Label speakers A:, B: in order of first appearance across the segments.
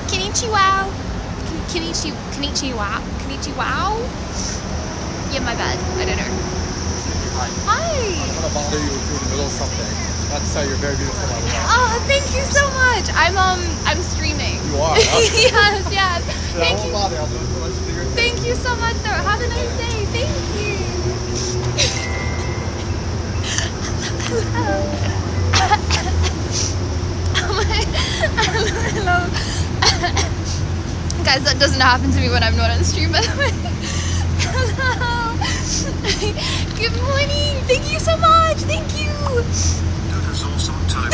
A: Konnichiwa. Konnichiwa. Yeah, my bad. I don't know.
B: Hi.
A: Hi.
B: I don't want to bother you if you're in the middle of something. Not to say you're very beautiful, by the way.
A: Oh, thank you so much. I'm streaming.
B: You are? Okay.
A: Yes. Thank you.
B: Bother. I'll do it to your thing.
A: Thank you so much, though. Have a nice day. Thank you. Hello. Guys, that doesn't happen to me when I'm not on stream, by the way. Hello. Good morning. Thank you so much. Thank you.
C: That is awesome time.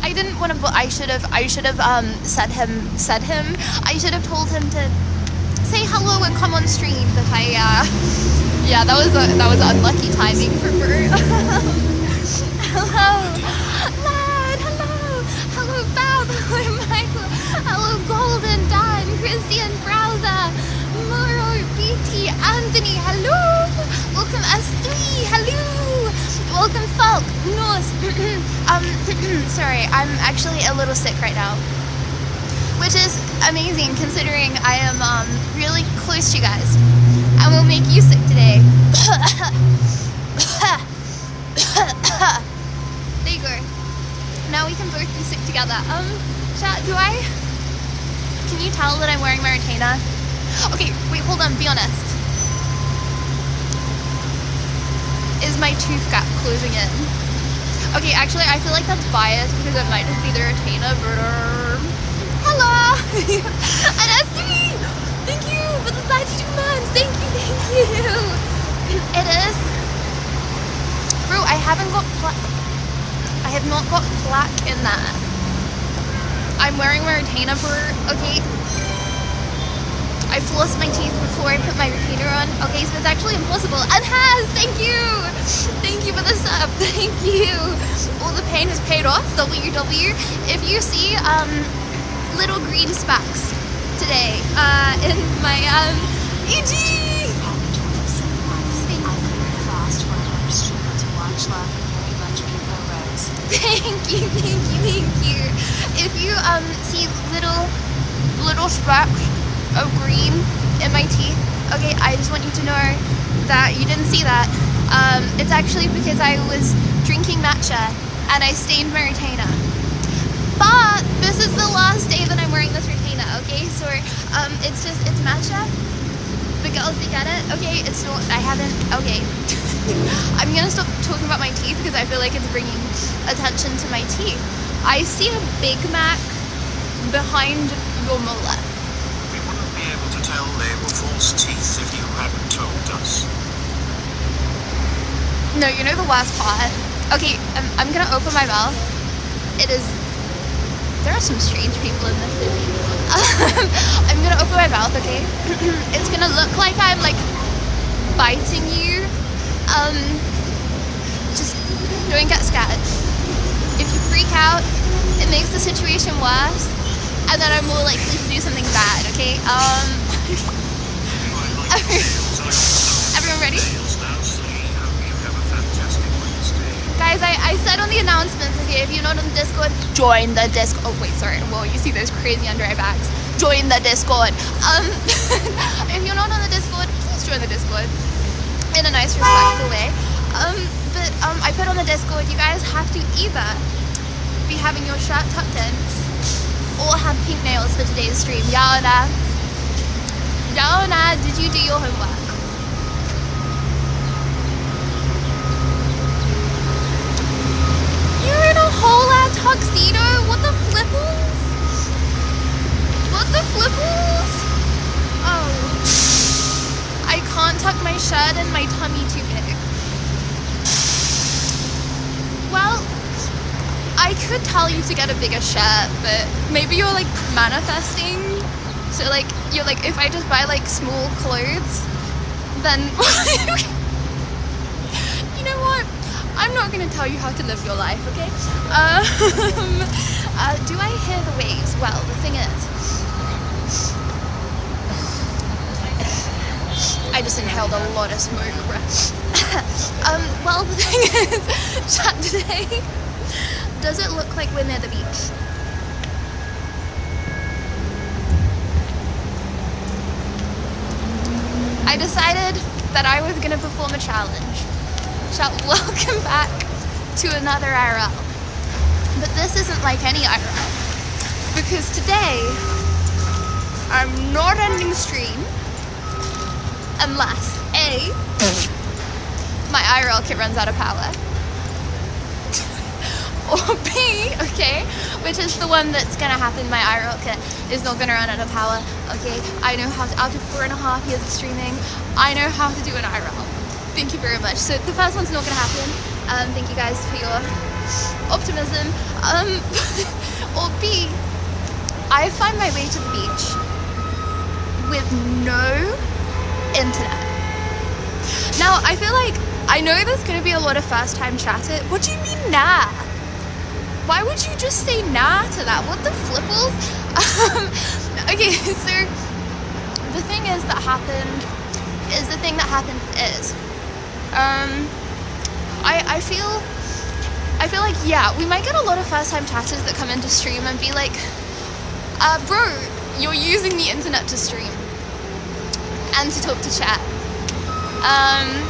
A: I didn't want to, but I should have said him. I should have told him to say hello and come on stream. But yeah, that was unlucky timing for Bert. Hello, Lad. Hello, Bab. Hello, Michael. Hello, Golden, Dan, Christian, Browser, Moro, BT, Anthony. Hello. Welcome S3. Hello. Welcome Falk. Norse. Sorry, I'm actually a little sick right now, which is amazing considering I am really close to you guys, and will make you sick today. There you go. Now we can both be sick together. Chat, can you tell that I'm wearing my retainer? Okay, wait, hold on, be honest. Is my tooth gap closing in? Okay, actually, I feel like that's biased because it might just be the retainer, but hello! And S3! Thank you for the 32 months! Thank you! It is. Bro, I have not got plaque in that. I'm wearing my retainer, bro, okay? I floss my teeth before I put my retainer on. Okay, so it's actually impossible. And has! Thank you! Thank you for the sub. Thank you! All the pain has paid off. WW. If you see little green specks today in my EG! Thank you. If you see little specks of green in my teeth, okay, I just want you to know that you didn't see that. It's actually because I was drinking matcha and I stained my retainer. But this is the last day that I'm wearing this retainer, okay? So it's matcha. The girls, they get it, okay? It's not, I haven't, okay. I'm gonna stop talking about my teeth because I feel like it's bringing attention to my teeth. I see a Big Mac behind your molar.
C: We wouldn't be able to tell they were false teeth if you hadn't told us.
A: No, you know the worst part? Okay, I'm gonna open my mouth. There are some strange people in this city. I'm gonna open my mouth, okay? It's gonna look like I'm like biting you. Just don't get scared. If you freak out, it makes the situation worse, and then I'm more likely to do something bad, okay? Everyone ready? Guys, I said on the announcements, okay, if you're not on the Discord, join the Discord. Oh, wait, sorry. Well, you see those crazy under eye bags. Join the Discord. If you're not on the Discord, please join the Discord in a nice, respectful way. But I put on the Discord, you guys have to either be having your shirt tucked in or have pink nails for today's stream. Yana, did you do your homework? You're in a whole ass tuxedo? What the flipples? Oh. I can't tuck my shirt in, my tummy too big. Well, I could tell you to get a bigger shirt, but maybe you're like manifesting. So like, you're like, if I just buy like small clothes, then you know what? I'm not going to tell you how to live your life, okay? Do I hear the waves? Well, the thing is, I just inhaled a lot of smoke. Well, the thing is, chat today, Does it look like we're near the beach? I decided that I was gonna perform a challenge. Welcome back to another IRL. But this isn't like any IRL. Because today, I'm not ending stream unless A, my IRL kit runs out of power. Or B, okay, which is the one that's gonna happen, my IRL kit is not gonna run out of power, okay? I know how to, after 4.5 years of streaming, I know how to do an IRL. Thank you very much. So the first one's not gonna happen. Thank you guys for your optimism. Or B, I find my way to the beach with no internet. Now, I feel like, I know there's gonna be a lot of first time chatter. What do you mean, nah? Why would you just say nah to that? What the flipples? Okay, so the thing is that happened is I feel like, yeah, we might get a lot of first time chatters that come into stream and be like, bro, you're using the internet to stream and to talk to chat.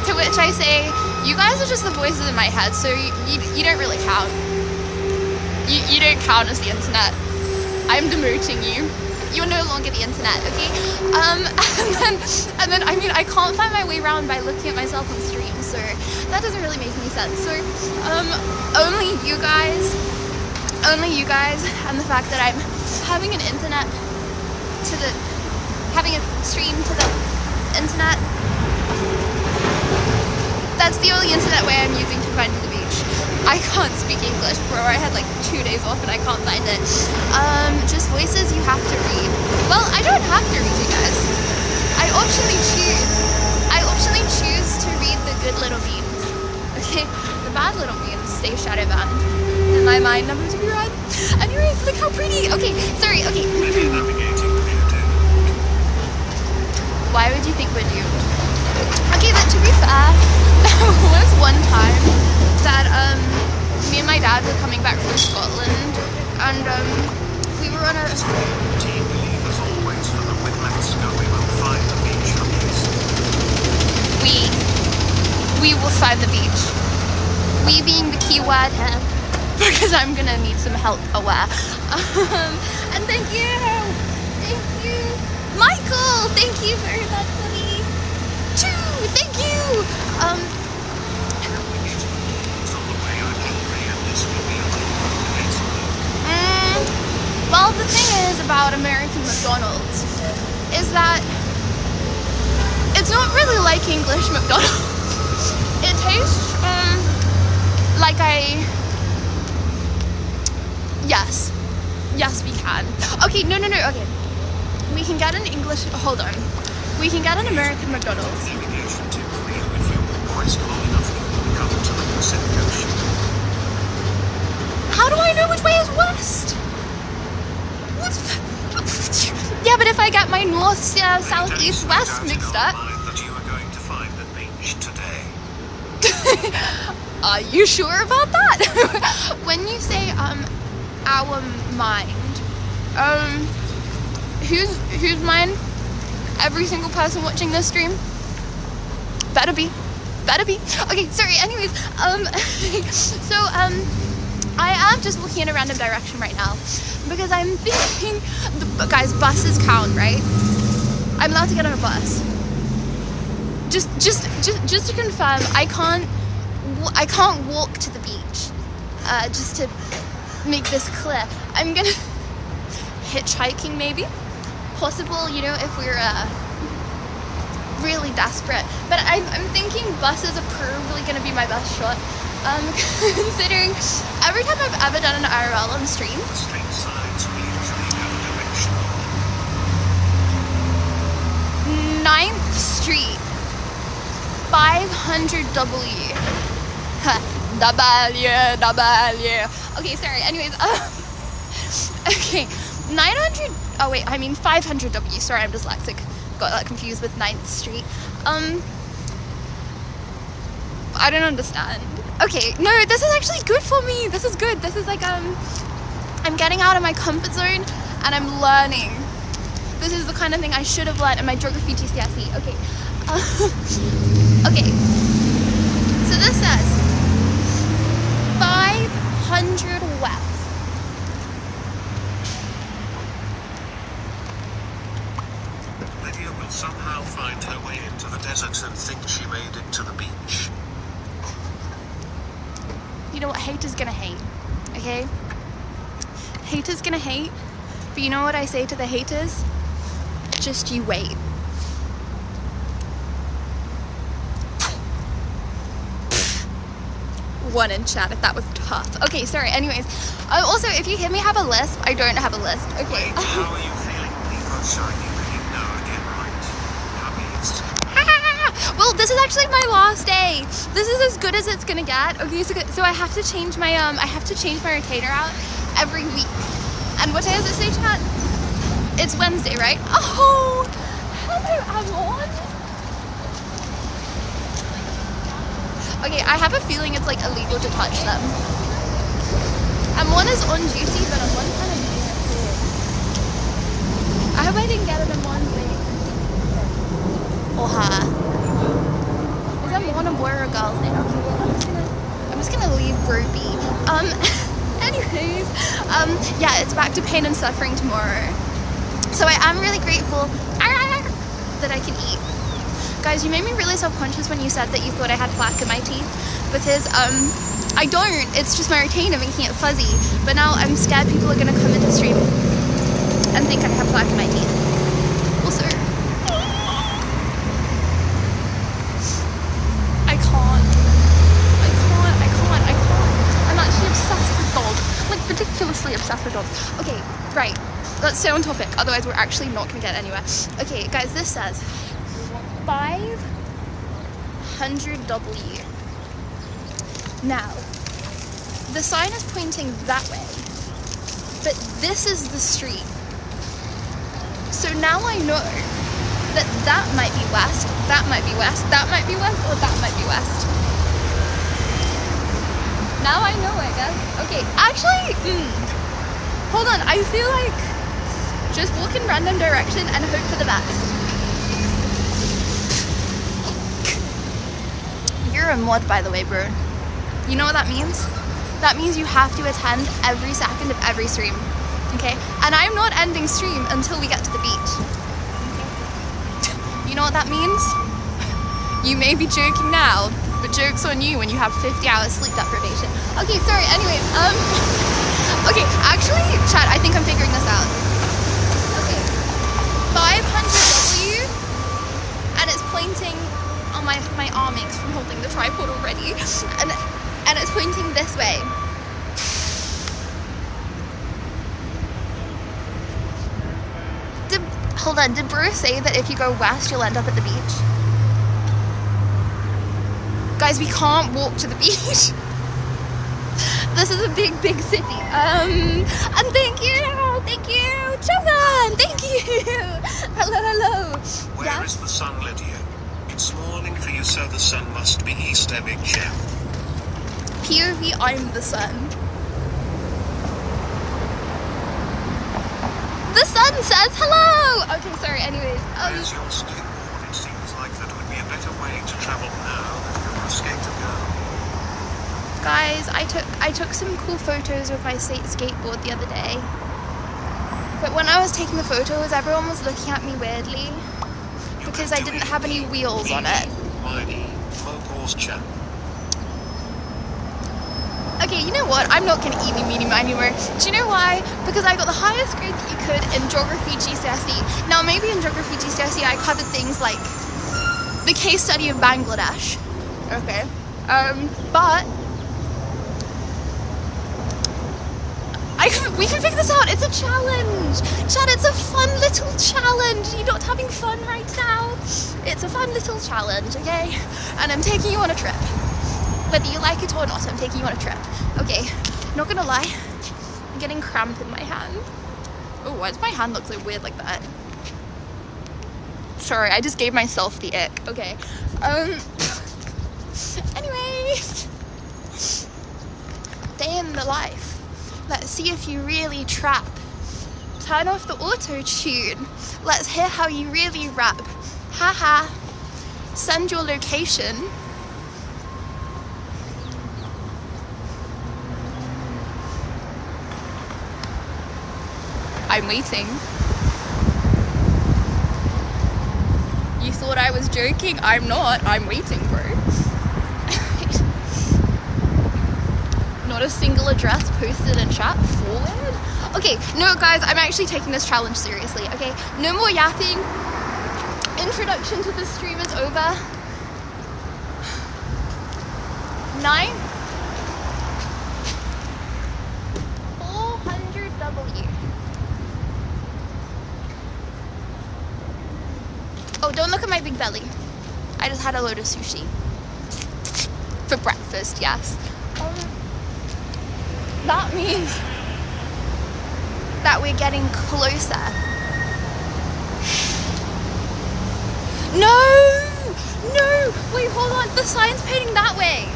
A: To which I say, you guys are just the voices in my head, so you don't really count. You don't count as the internet. I'm demoting you. You're no longer the internet, okay? And then I mean, I can't find my way around by looking at myself on stream, so that doesn't really make any sense. So only you guys, and the fact that I'm having an internet having a stream to the internet. That's the only internet way I'm using to find the beach. I can't speak English, bro. I had like 2 days off and I can't find it. Just voices you have to read. Well, I don't have to read, you guys. I optionally choose to read the good little memes. Okay? The bad little memes stay shadow banned. In my mind, never to be read. Anyways, look how pretty. Okay, sorry, okay. Why would you think we're doomed? Okay, but to be fair, there was one time that me and my dad were coming back from Scotland, and we were on a. We will find the beach. We being the key word here, because I'm gonna need some help aware. And thank you, Michael. Thank you very much, buddy. Thank you. Well, the thing is about American McDonald's is that it's not really like English McDonald's. It tastes like yes we can. Okay, no, okay. We can get an English, hold on. We can get an American McDonald's. How do I know which way is west? Yeah, but if I get my north, south, east, west mixed up.
C: That you are going to find the beach today.
A: Are you sure about that? When you say our mind, whose mind? Every single person watching this stream? Better be. Okay, sorry, anyways, so I am just looking in a random direction right now because I'm thinking, guys, buses count, right? I'm allowed to get on a bus. Just to confirm, I can't walk to the beach. Just to make this clear, I'm gonna hitchhiking maybe, possible, you know, if we're really desperate. But I'm thinking buses are probably gonna be my best shot. Considering every time I've ever done an IRL on stream,
C: Street signs will usually go directional.
A: 9th Street, 500W. W. Okay, sorry. Anyways, okay, 900. Oh wait, I mean 500W. Sorry, I'm dyslexic. Got that confused with 9th Street. I don't understand. Okay, no, this is actually good for me. This is good. This is like, I'm getting out of my comfort zone and I'm learning. This is the kind of thing I should have learned in my geography GCSE. Okay. Okay. So this says 500 west.
C: Lydia will somehow find her way into the desert and think she made it to the beach.
A: You know what? Haters gonna hate, okay? Haters gonna hate, but you know what I say to the haters? Just you wait. One in chat if that was tough. Okay, sorry, anyways. Also, if you hear me have a lisp, I don't have a lisp. Okay.
C: Wait, how are you feeling? People shiny being now again, right? Happy?
A: Well, this is actually my last day. This is as good as it's gonna get. Okay, so I have to change my retainer out every week. And what day is it today, chat? It's Wednesday, right? Oh, hello, Amon. Okay, I have a feeling it's like illegal to touch them. Amon is on duty, but Amon kind of doing it too. I hope I didn't get an Amon's name. Or her. Is Amon a boy or a girl's name? I'm just gonna leave Gropey. Anyways, yeah, it's back to pain and suffering tomorrow. So I am really grateful that I can eat. Guys, you made me really self-conscious when you said that you thought I had plaque in my teeth, because I don't. It's just my retainer making it fuzzy. But now I'm scared people are gonna come into stream and think I have plaque in my teeth. Also, I can't. I'm actually obsessed with dogs, like ridiculously obsessed with dogs. Okay, right. Let's stay on topic, otherwise we're actually not gonna get anywhere. Okay, guys, this says 500W. Now, the sign is pointing that way, but this is the street. So now I know that that might be west, that might be west, that might be west, or that might be west. Now I know, I guess. Okay, actually, hold on, I feel like just walk in random direction and hope for the best. You're a mod, by the way, bro. You know what that means? That means you have to attend every second of every stream, okay? And I'm not ending stream until we get to the beach. Okay? You know what that means? You may be joking now, but joke's on you when you have 50 hours sleep deprivation. Okay, sorry, anyways, okay, actually, chat, I think I'm figuring this out. Okay, 500W, and it's pointing on my arm aches from holding the tripod already, and it's pointing this way. Hold on, did Bruce say that if you go west, you'll end up at the beach? Guys, we can't walk to the beach. This is a big, big city. And thank you, Jonathan, thank you. Hello.
C: Where is the sun, Lydia? It's morning for you, so the sun must be east, Gem.
A: POV, I'm the sun. The sun says hello! Okay, sorry, anyways.
C: Where's your skateboard? It seems like that would be a better way to travel now that you're a skater girl.
A: Guys, I took some cool photos with my skateboard the other day. But when I was taking the photos, everyone was looking at me weirdly because I didn't have any wheels on it. Okay, you know what? I'm not gonna eeny, meeny, miny, more. Do you know why? Because I got the highest grade that you could in geography GCSE. Now, maybe in geography GCSE I covered things like the case study of Bangladesh. Okay, but we can figure this out. It's a challenge. Chad, it's a fun little challenge. You're not having fun right now. It's a fun little challenge, okay? And I'm taking you on a trip. Whether you like it or not, I'm taking you on a trip. Okay, not gonna lie, I'm getting cramp in my hand. Oh, why does my hand look so weird like that? Sorry, I just gave myself the ick. Okay, anyway. in the life. Let's see if you really trap. Turn off the auto-tune. Let's hear how you really rap. Haha. Send your location. I'm waiting. You thought I was joking? I'm not. I'm waiting, bro. Not a single address posted in chat. Forward? Okay, no guys, I'm actually taking this challenge seriously. Okay, no more yapping. Introduction to the stream is over. 9 400W. Oh, don't look at my big belly. I just had a load of sushi. For breakfast, yes. That means that we're getting closer. No! No! Wait, hold on. The sign's pointing that way.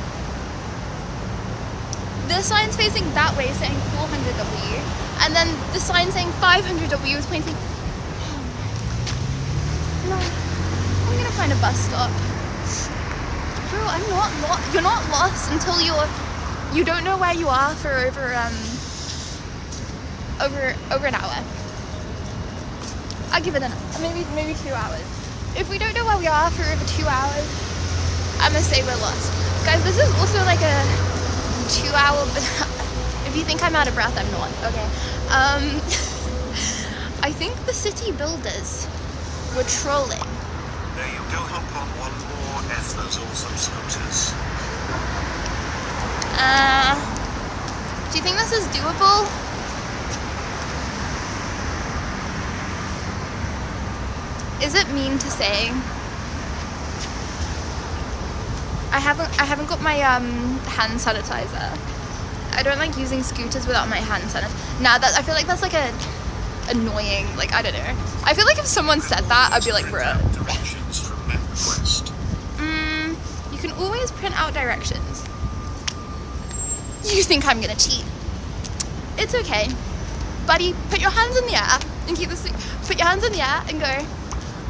A: The sign's facing that way saying 400W. And then the sign saying 500W is pointing... No. I'm gonna find a bus stop. Bro, I'm not lost. You're not lost until you don't know where you are for over an hour. I'll give it maybe 2 hours. If we don't know where we are for over 2 hours, I'm gonna say we're lost. Guys, this is also like a 2 hour, if you think I'm out of breath, I'm not, okay. I think the city builders were trolling.
C: There you go, hop on one more F those awesome scooters.
A: Do you think this is doable? Is it mean to say? I haven't got my hand sanitizer. I don't like using scooters without my hand sanitizer. Nah, I feel like that's like a annoying, like, I don't know. I feel like if someone said that, I'd be like, bruh.
C: Directions from MapQuest.
A: You can always print out directions. You think I'm gonna cheat? It's okay. Buddy, put your hands in the air and put your hands in the air and go,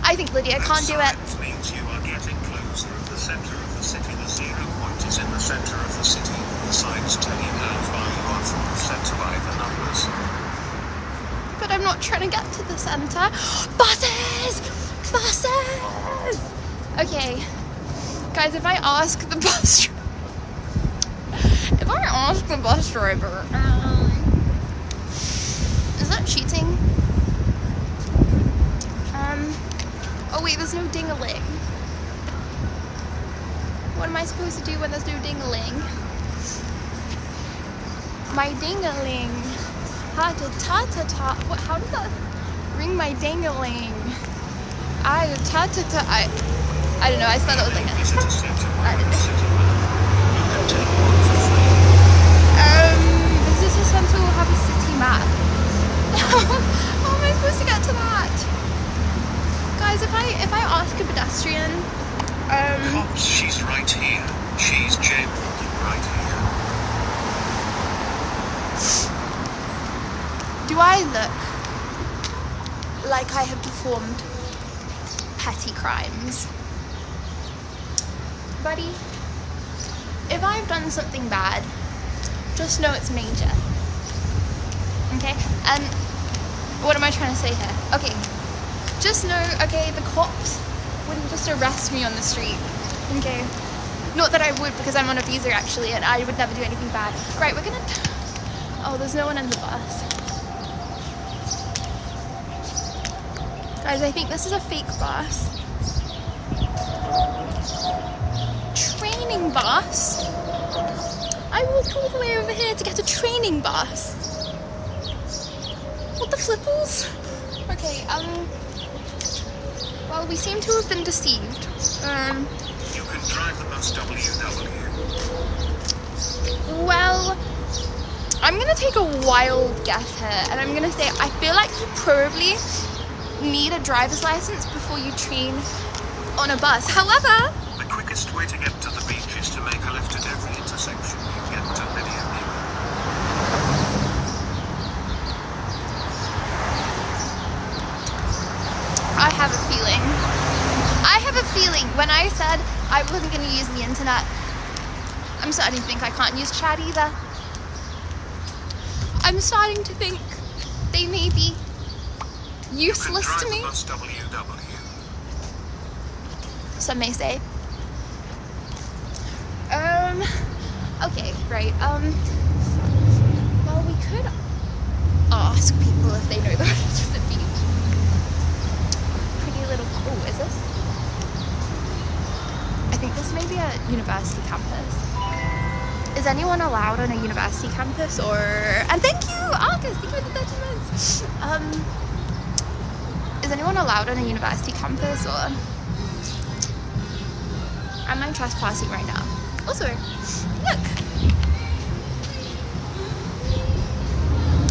A: I think Lydia can't do it.
C: Means you are getting closer of the center of the city. The 0 point is in the center of the city. The signs tell you how far you are from the center by the numbers.
A: But I'm not trying to get to the center. Buses! Buses! Okay. Guys, if I ask the bus driver, is that cheating? Oh wait, there's no ding-a-ling. What am I supposed to do when there's no ding-a-ling? My ding-a-ling. Ha-ta-ta-ta-ta. What? How does that ring my ding-a-ling? I don't know, I thought that was like a...
C: Visitor center
A: I don't know.
C: city map. You can take one for free.
A: Visitor center will have a city map. How am I supposed to get to that? Guys, if I ask a pedestrian,
C: Cops, she's right here. She's genuinely right here.
A: do I look like I have performed petty crimes? Buddy, if I've done something bad, just know it's major. Okay? And what am I trying to say here? Okay, just know, okay, the cops wouldn't just arrest me on the street. Okay? Not that I would, because I'm on a visa actually, and I would never do anything bad. Right, we're gonna... Oh, there's no one in the bus. Guys, I think this is a fake bus. Training bus? I walked all the way over here to get a training bus. What the flipples? Okay, well, we seem to have been deceived.
C: You can drive the bus WW.
A: Well, I'm gonna take a wild guess here, and I'm gonna say I feel like you probably need a driver's license before you train on a bus. However,
C: The quickest way to get to the beach is to make a left at every intersection you get to Lydia.
A: have a feeling. I have a feeling when I said I wasn't going to use the internet, I'm starting to think I can't use chat either. I'm starting to think they may be useless to me. Some may say. Okay, right. Well, we could ask people if they know the road to the beach. Pretty little. Oh, is this? I think this may be a university campus. Is anyone allowed on a university campus, or? And thank you, Arcus. Thank you for the 30 minutes. Is anyone allowed on a university campus, or? Am I trespassing right now? Also, look.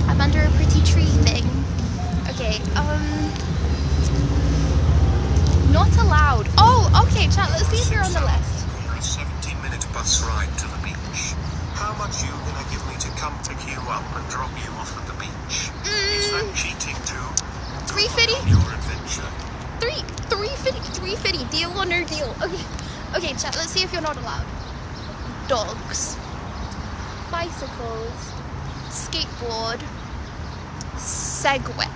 A: I'm under a pretty tree thing. Okay, not allowed. Oh, okay, chat, let's see if you're on the list.
C: A 17-minute bus ride to the beach. How much are you gonna give me to come pick you up and drop you off at the beach? Is that cheating too?
A: $3.50?
C: Your adventure.
A: $3.50. Deal or no deal? Okay, chat, let's see if you're not allowed. Dogs, bicycles, skateboard, Segway.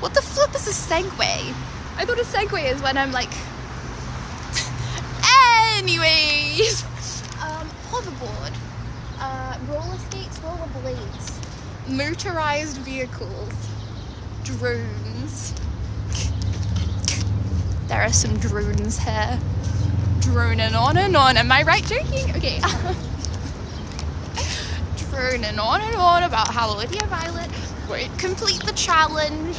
A: What the flip is a Segway? I thought a Segway is when I'm like... Anyways! Hoverboard, roller skates, roller blades, motorized vehicles, drones. There are some drones here. Droning on and on. Am I right joking? Okay. Droning on and on about how Lydia Violet won't complete the challenge.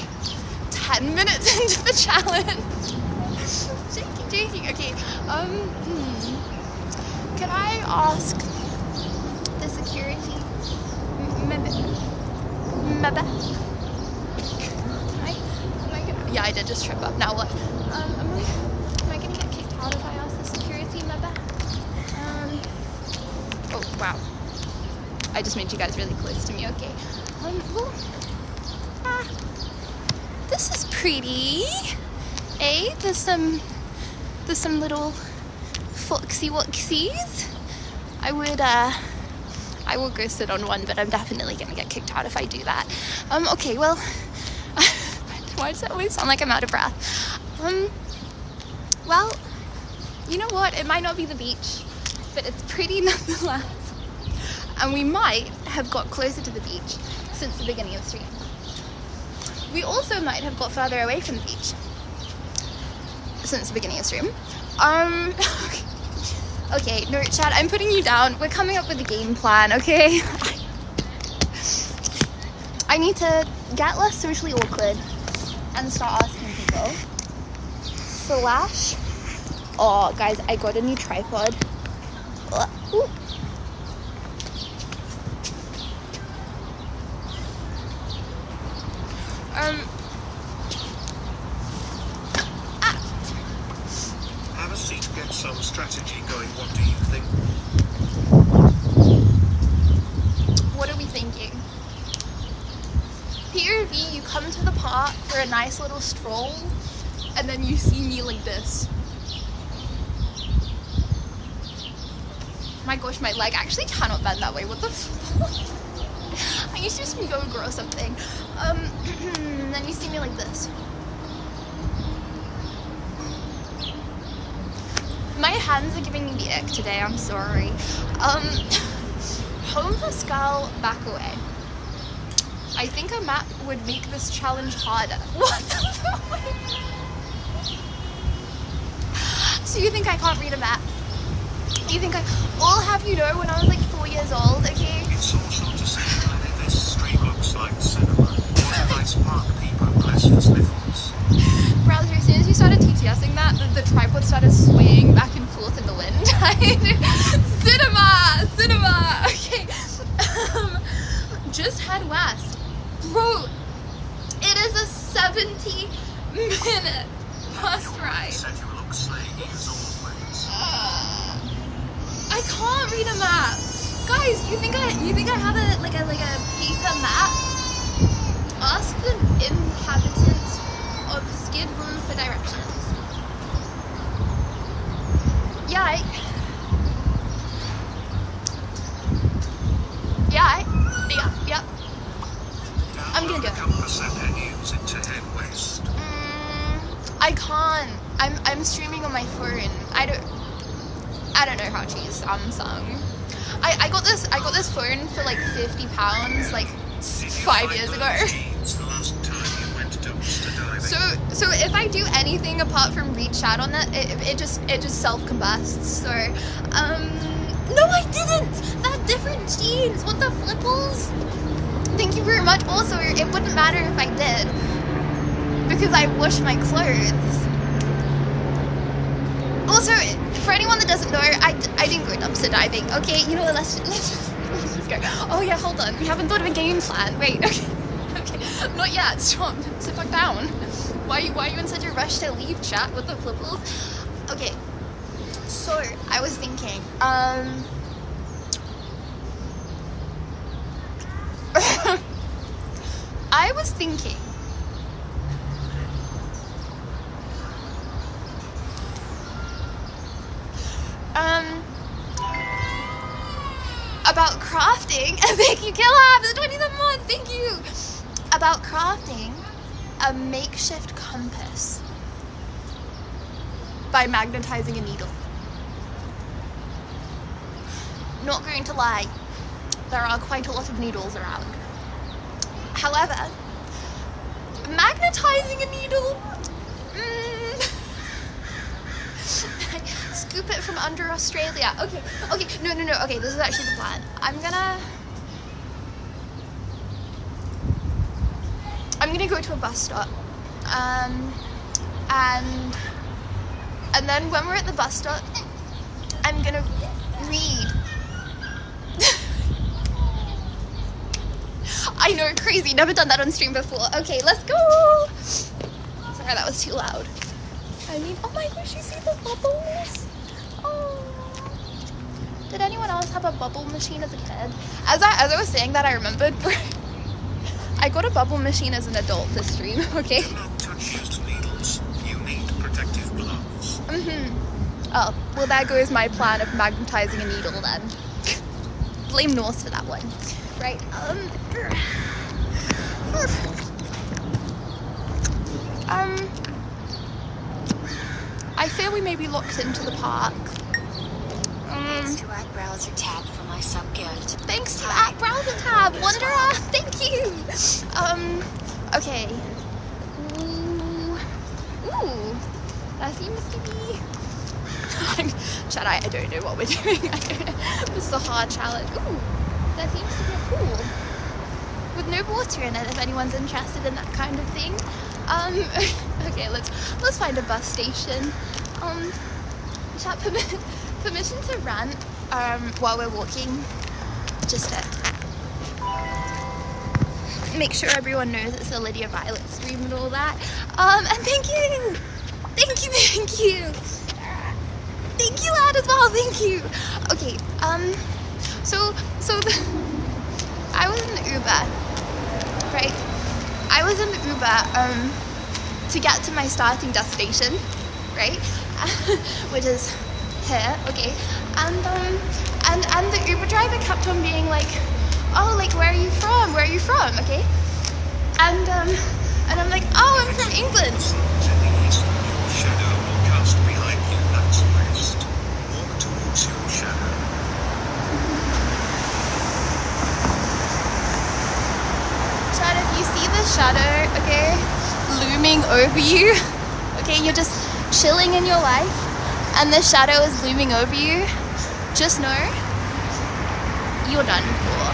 A: 10 minutes into the challenge. Joking. Okay. Can I ask the security member? Yeah, I did just trip up. Now what? Am I gonna get kicked out if I ask the security member? Oh wow. I just made you guys really close to me. Okay. This is pretty. Eh? There's some little foxy woxies. I will go sit on one, but I'm definitely gonna get kicked out if I do that. Okay, well, why does it always sound like I'm out of breath? Well, you know what? It might not be the beach, but it's pretty nonetheless. And we might have got closer to the beach since the beginning of the stream. We also might have got further away from the beach since the beginning of the stream. Okay, no, Chad, I'm putting you down. We're coming up with a game plan, okay? I need to get less socially awkward and start asking people. Oh, guys, I got a new tripod. Ooh.
C: Have a seat, get some strategy going. What do you think?
A: What are we thinking? POV, you come to the park for a nice little stroll, and then you see me like this. My gosh, my leg actually cannot bend that way. What the fuck? I used to just yoga or something. Then you see me like this. My hands are giving me the ick today, I'm sorry. Homeless girl, back away. I think a map would make this challenge harder. What the fuck? So you think I can't read a map? You think I'll have you know, when I was like 4 years old, okay?
C: It's also to say that this street looks like cinema. What a nice park, people bless for sniffles.
A: Browser, as soon as you started TTSing that, the tripod started swaying back and forth in the wind. Cinema! Okay. Just head west. Bro, it is a 70-minute bus ride.
C: Said you look slayy as always.
A: I can't read a map. Guys, you think I have a paper map? Ask the inhabitants of weird rule for directions. Yeah. Yep. I'm gonna go.
C: Compass and then use it to head west.
A: I can't. I'm streaming on my phone. I don't know how to use Samsung. I got this phone for like £50 like 5 years ago. So if I do anything apart from read chat on it just self-combusts. So no, I didn't. That's different jeans. What the flipples? Thank you very much. Also, it wouldn't matter if I did because I wash my clothes. Also, for anyone that doesn't know, I didn't go dumpster diving. Okay, you know what? Let's just go. Oh yeah, hold on. We haven't thought of a game plan. Wait. Okay. Not yet. Stop. Sit back down. Why are you in such a rush to leave chat with the flipples? Okay. So I was thinking. I was thinking. About crafting. Thank you, Killab, the 27th month. Thank you. About crafting a makeshift compass by magnetizing a needle. Not going to lie, there are quite a lot of needles around. However, magnetizing a needle, scoop it from under Australia. Okay, no, okay, this is actually the plan. I'm gonna go to a bus stop, and then when we're at the bus stop, I'm gonna read. I know, crazy, never done that on stream before. Okay, let's go. Sorry, that was too loud. I mean, oh my gosh, you see the bubbles? Oh. Did anyone else have a bubble machine as a kid? As I was saying that, I remembered I got a bubble machine as an adult this stream, okay?
C: Do not touch used needles. You need protective gloves.
A: Oh, well there goes my plan of magnetizing a needle then. Blame Norse for that one. Right, I fear we may be locked into the park.
D: Thanks to @browser tab for my sub gift.
A: Thanks to @browser tab, Wanderer. Thank you. Okay. Ooh, that seems to be. Shut I don't know what we're doing. I don't know. This is a hard challenge. Ooh, that seems to be a pool with no water in it. If anyone's interested in that kind of thing. Okay, let's find a bus station. Chat permission to rant while we're walking, just to make sure everyone knows it's a Lydia Violet stream and all that. And thank you, lad, as well. Thank you. Okay, I was in the Uber, right? I was in the Uber to get to my starting destination, right? Which is here, okay? And the Uber driver kept on being like, oh, like, where are you from? Okay? And I'm like, oh, I'm from England.
C: To the east, your shadow will cast behind you. That's west. Walk towards your shadow.
A: Chad, if you see the shadow, okay, looming over you, okay, you're just chilling in your life, and the shadow is looming over you, just know you're done for.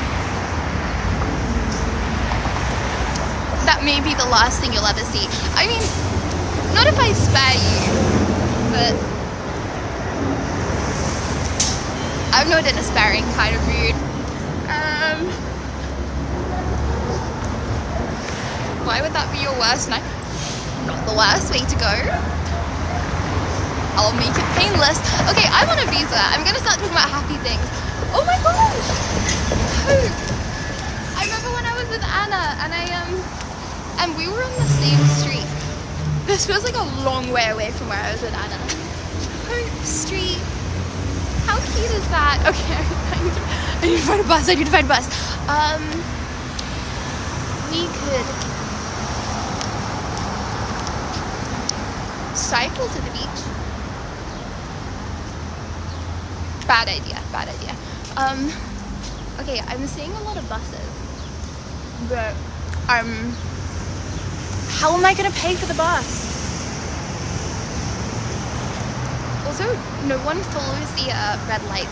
A: That may be the last thing you'll ever see. I mean, not if I spare you, but I'm not in a sparing kind of mood. Why would that be your worst night? Not the worst way to go. I'll make it painless. Okay, I'm on a visa. I'm gonna start talking about happy things. Oh my gosh! I remember when I was with Anna and and we were on the same street. This feels like a long way away from where I was with Anna. Hope Street. How cute is that? Okay, I need to find a bus. I need to find a bus. We could cycle to the beach. Bad idea. Bad idea. Okay, I'm seeing a lot of buses, but how am I gonna pay for the bus? Also, no one follows the red light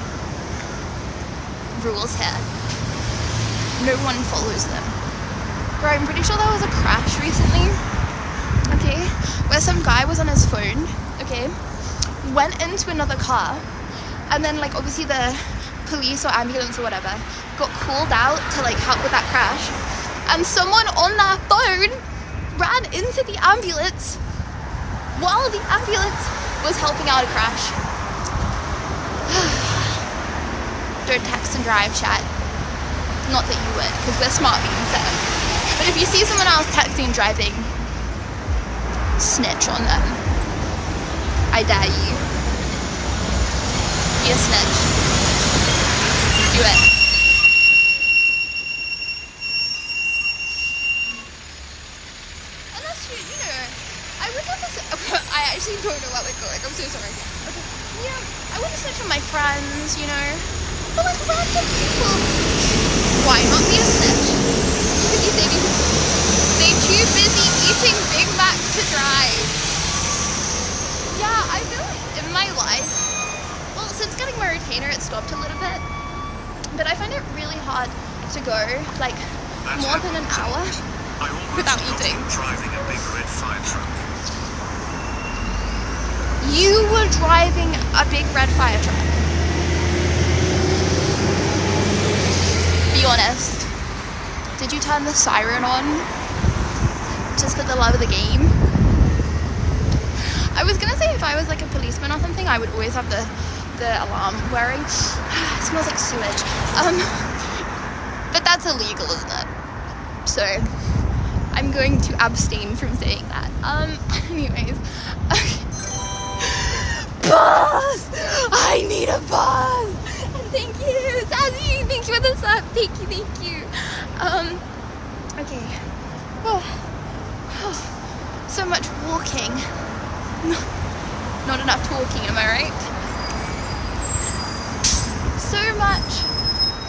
A: rules here. No one follows them. Bro, I'm pretty sure there was a crash recently, okay, where some guy was on his phone, okay, went into another car, and then like obviously the police or ambulance or whatever got called out to like help with that crash, and someone on that phone ran into the ambulance while the ambulance was helping out a crash. Don't text and drive, chat. Not that you would, because we're smart being said. But if you see someone else texting and driving, snitch on them. I dare you. Be a snitch. Do it. And that's true, you know. I would never say, I actually don't know what we're going. I'm so sorry. Okay. Yeah, I wouldn't snitch on my friends, you know. But like random people. Why not be a snitch? Because you say they're too busy eating Big Mac to drive. Yeah, I feel like in my life, well, since getting my retainer, it stopped a little bit. But I find it really hard to go like more than an hour without eating.
C: Driving a big red fire truck.
A: You were driving a big red fire truck. Be honest. Did you turn the siren on just for the love of the game? I was gonna say if I was like a policeman or something, I would always have the alarm wearing. It smells like sewage. But that's illegal, isn't it? So I'm going to abstain from saying that. Anyways. Bus! I need a bus! And thank you, Sassy! Thank you for the sub. Thank you. Okay. So much walking. Not enough talking, am I right? So much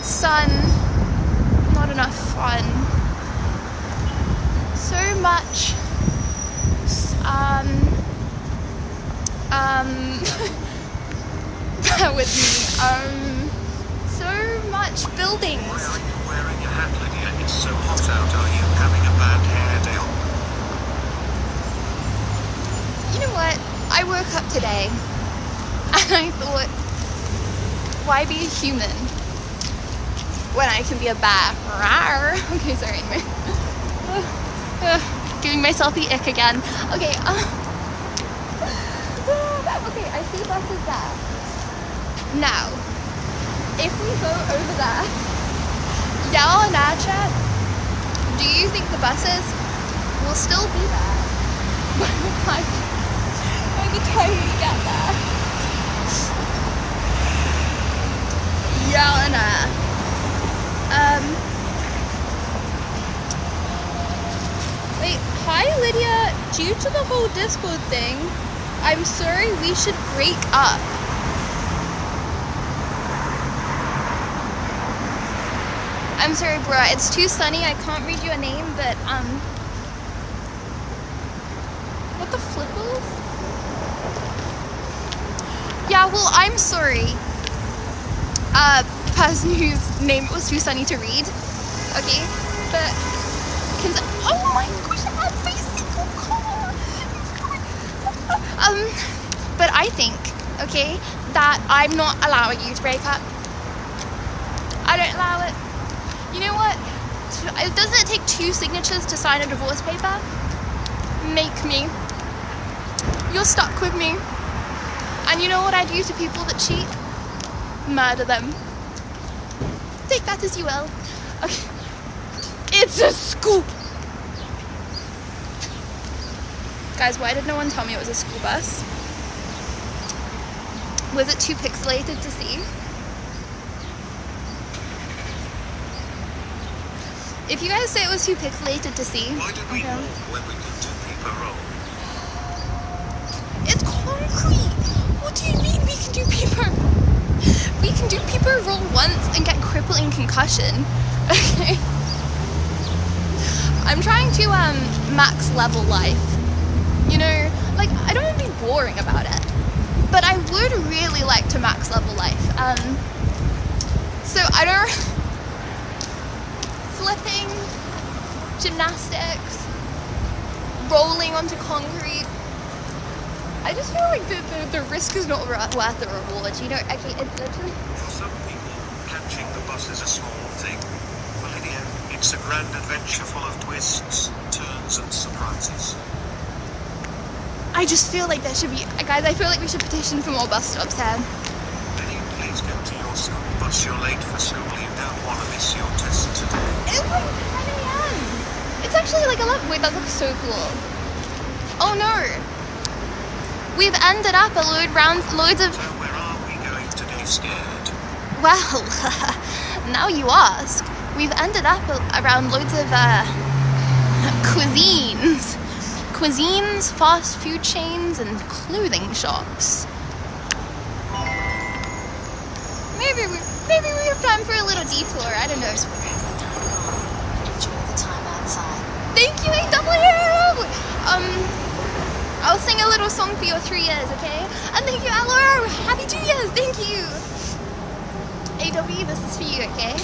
A: sun, not enough fun. So much bear with me. So much buildings.
C: Why are you wearing a hat, Lydia? It's so hot out. Are you having a bad hair day?
A: You know what? I woke up today and I thought, why be a human when I can be a bear? Rawr. Okay, sorry, anyway. Giving myself the ick again. Okay, okay, I see buses there. Now, if we go over there, yell on our chat, do you think the buses will still be there by the time we get there? Yell on our. Wait, hi Lydia, due to the whole Discord thing, I'm sorry, we should break up. I'm sorry, bruh, it's too sunny, I can't read your name, but, what the flippers? Yeah, well, I'm sorry. Person whose name it was too sunny to read, okay, but, oh my gosh, every single car! But I think, okay, that I'm not allowing you to break up. I don't allow it. You know what? Doesn't it take 2 signatures to sign a divorce paper? Make me. You're stuck with me. And you know what I do to people that cheat? Murder them. Take that as you will. Okay. It's a scoop. Guys, why did no one tell me it was a school bus? Was it too pixelated to see? If you guys say it was too pixelated to see,
C: Why did we
A: okay.
C: walk when we could do paper roll?
A: It's concrete. What do you mean we can do paper? We can do paper roll once and get crippling concussion. Okay. I'm trying to max level life. You know, like I don't want to be boring about it, but I would really like to max level life. So I don't flipping, gymnastics, rolling onto concrete. I just feel like the risk is not worth the reward, you know. Okay, it's literally...
C: For some people, catching the bus is a small thing. For Lydia, it's a grand adventure full of twists, turns and surprises.
A: I just feel like there should be... Guys, I feel like we should petition for more bus stops here.
C: Lydia, please go to your school bus. You're late for school. You don't want to miss your test today.
A: It's like 10 a.m. It's actually like 11. Wait, that looks so cool. Oh no. We've ended up at loads of...
C: So where are we going today, scared?
A: Well, now you ask. We've ended up around loads of cuisines, fast food chains, and clothing shops. Maybe we have time for a little detour. I don't know.
D: Enjoy the time outside.
A: Thank you, AW. I'll sing a little song for your 3 years, okay? And thank you, Alora. Happy 2 years. Thank you. AW, this is for you, okay?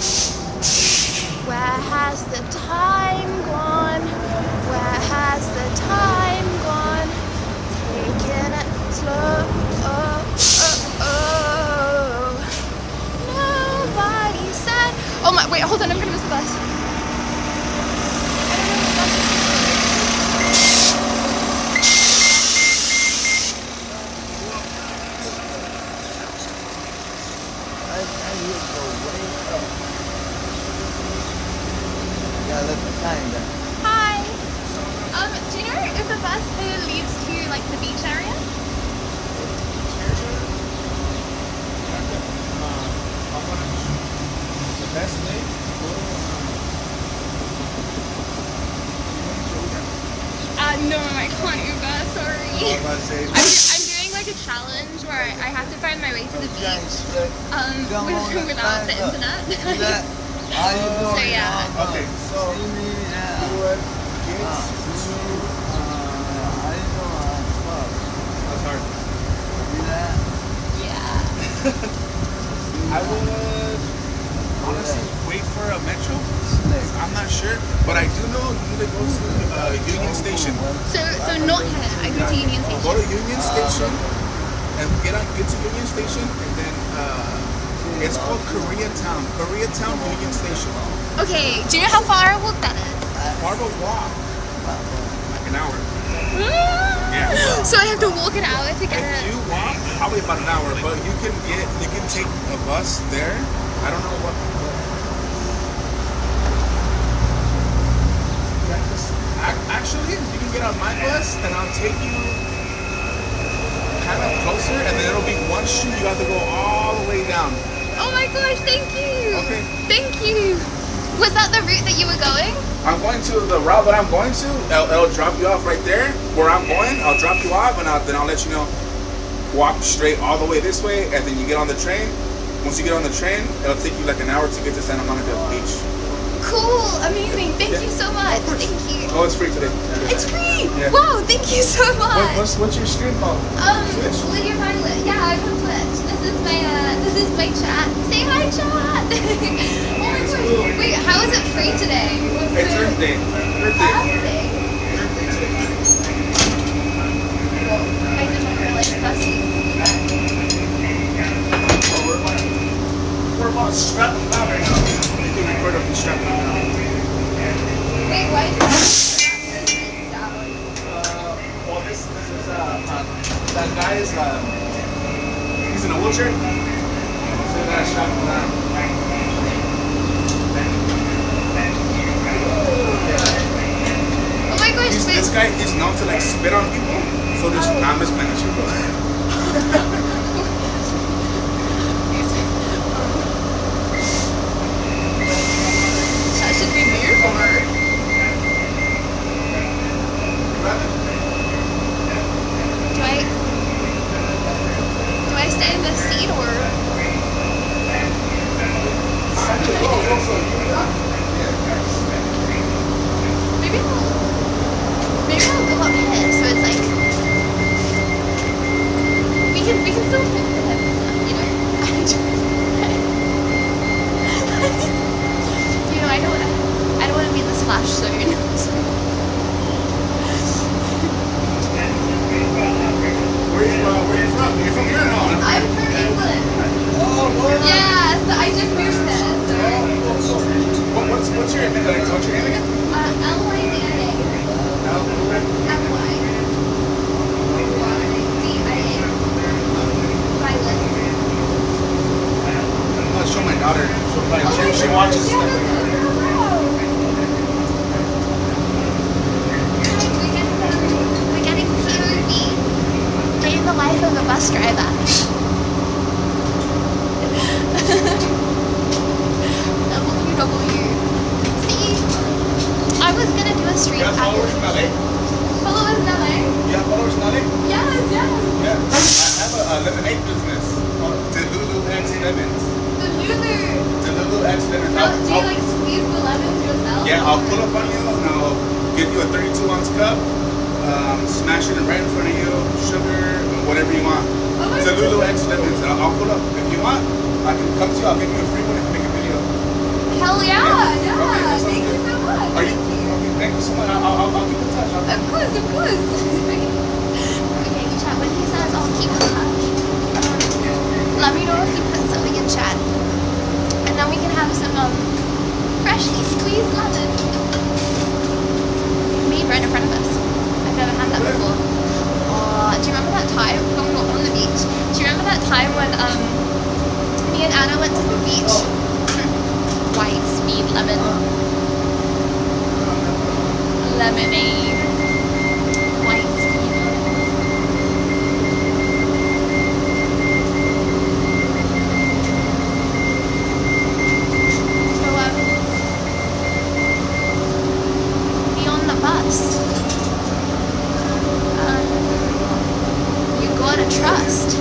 A: Where has the time gone? Where has the time gone? Taking it slow. Nobody said. Oh my, wait, hold on, I'm gonna miss the bus. I don't know what bus is. Hi. Do you know if the bus leads to like the beach area?
B: The best way to go
A: No, I can't Uber, sorry. I'm doing like a challenge where I have to find my way to the beach without the internet. So yeah.
B: Okay, so that's hard.
A: Yeah.
B: I would honestly wait for a metro. I'm not sure, but I do know you need to go to Union Station.
A: So not here. I go to Union Station.
B: Go to Union Station and get to Union Station, and then it's called Koreatown. Koreatown Union Station.
A: Okay. Do you know how far a walk that is?
B: Far of a walk, like an hour. Yeah.
A: So I have to walk an hour to get
B: If
A: it.
B: you walk, probably about an hour, but you can take a bus there. I don't know what. Actually, you can get on my bus, and I'll take you kind of closer, and then it'll be one chute. You have to go all the way down.
A: Oh my gosh! Thank you.
B: Okay.
A: Thank you. Was that the route that you were going?
B: I'm going to the route that I'm going to. It'll drop you off right there where I'm going. I'll drop you off, and then I'll let you know. Walk straight all the way this way, and then you get on the train. Once you get on the train, it'll take you like an hour to get to Santa Monica Beach.
A: Cool, amazing. Thank you so much. Thank you.
B: Oh, it's free today.
A: It's free.
B: Yeah.
A: Wow, thank you so much.
B: What's your stream called? Twitch?
A: Lydia Violet. Yeah, I'm on Twitch. This is my chat. Say hi, chat. Oh my gosh. Wait, how is it free today?
B: It's Earth Day. Earth Day.
A: I did not realize that's
B: We're about to strap them down right now. You can record up and strap them down.
A: Wait, why did
B: Well, this is that guy is he's in a wheelchair. So you gotta strap him down.
A: Oh my gosh,
B: This this guy, he's known to like spit on people, so just not mismanage people.
A: Should we move or? Do I stay in this seat or? Maybe I'll go up here so it's like we can still fit the head, you know. You know, I don't want to be in the splash zone.
B: Where you from? You're from here or not?
A: I'm from England.
B: Oh, what?
A: Yeah, so I just moved there. So.
B: What's your name again?
A: L-Y-D-I-A. M-Y. D-I-A. Violet.
B: I'm gonna show my daughter. So like she watches stuff like that.
A: We're getting POV. Day in the life of a bus driver. WW. See, I was gonna do a stream.
B: You have followers in LA?
A: Followers in LA?
B: You have followers in LA?
A: Yes.
B: Yeah. I have a lemonade business called Delulu X Lemons.
A: The Lulu.
B: Delulu X Lemons.
A: How, do you like squeeze the lemons yourself?
B: Yeah, I'll pull up on you and I'll give you a 32-ounce cup, smash it right in front of you, sugar, whatever you want.
A: Oh my
B: Delulu X Lemons. And I'll pull up. If you want, I can come to you. I'll give you a free one if you make a video.
A: Hell yeah.
B: Okay,
A: Thank you so much.
B: Are you? Okay, thank you so much. I'll keep in touch.
A: Of course. Okay, chat. When he says I'll keep in touch, let me know if you put something in chat, and then we can have some freshly squeezed lemon made right in front of us. I've never had that before. Do you remember that time? Oh, no, on the beach. Do you remember that time when me and Anna went to the beach? White speed lemon. Lemonade. White speed. So, be on the bus. You gotta trust.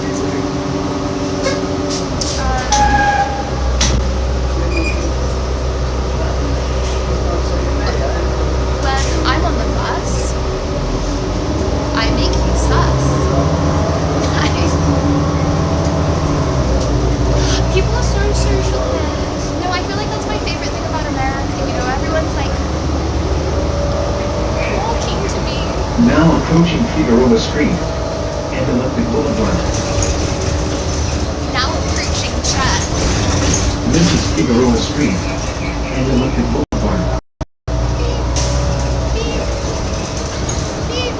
A: When I'm on the bus, I make you sus. People are so socialist. No, I feel like that's my favorite thing about America. You know, everyone's like talking to me.
E: Now approaching Figueroa Street and Olympic Boulevard.
A: Now approaching chat.
E: This is Figueroa Street and Olympic Boulevard.
A: Beep. Beep.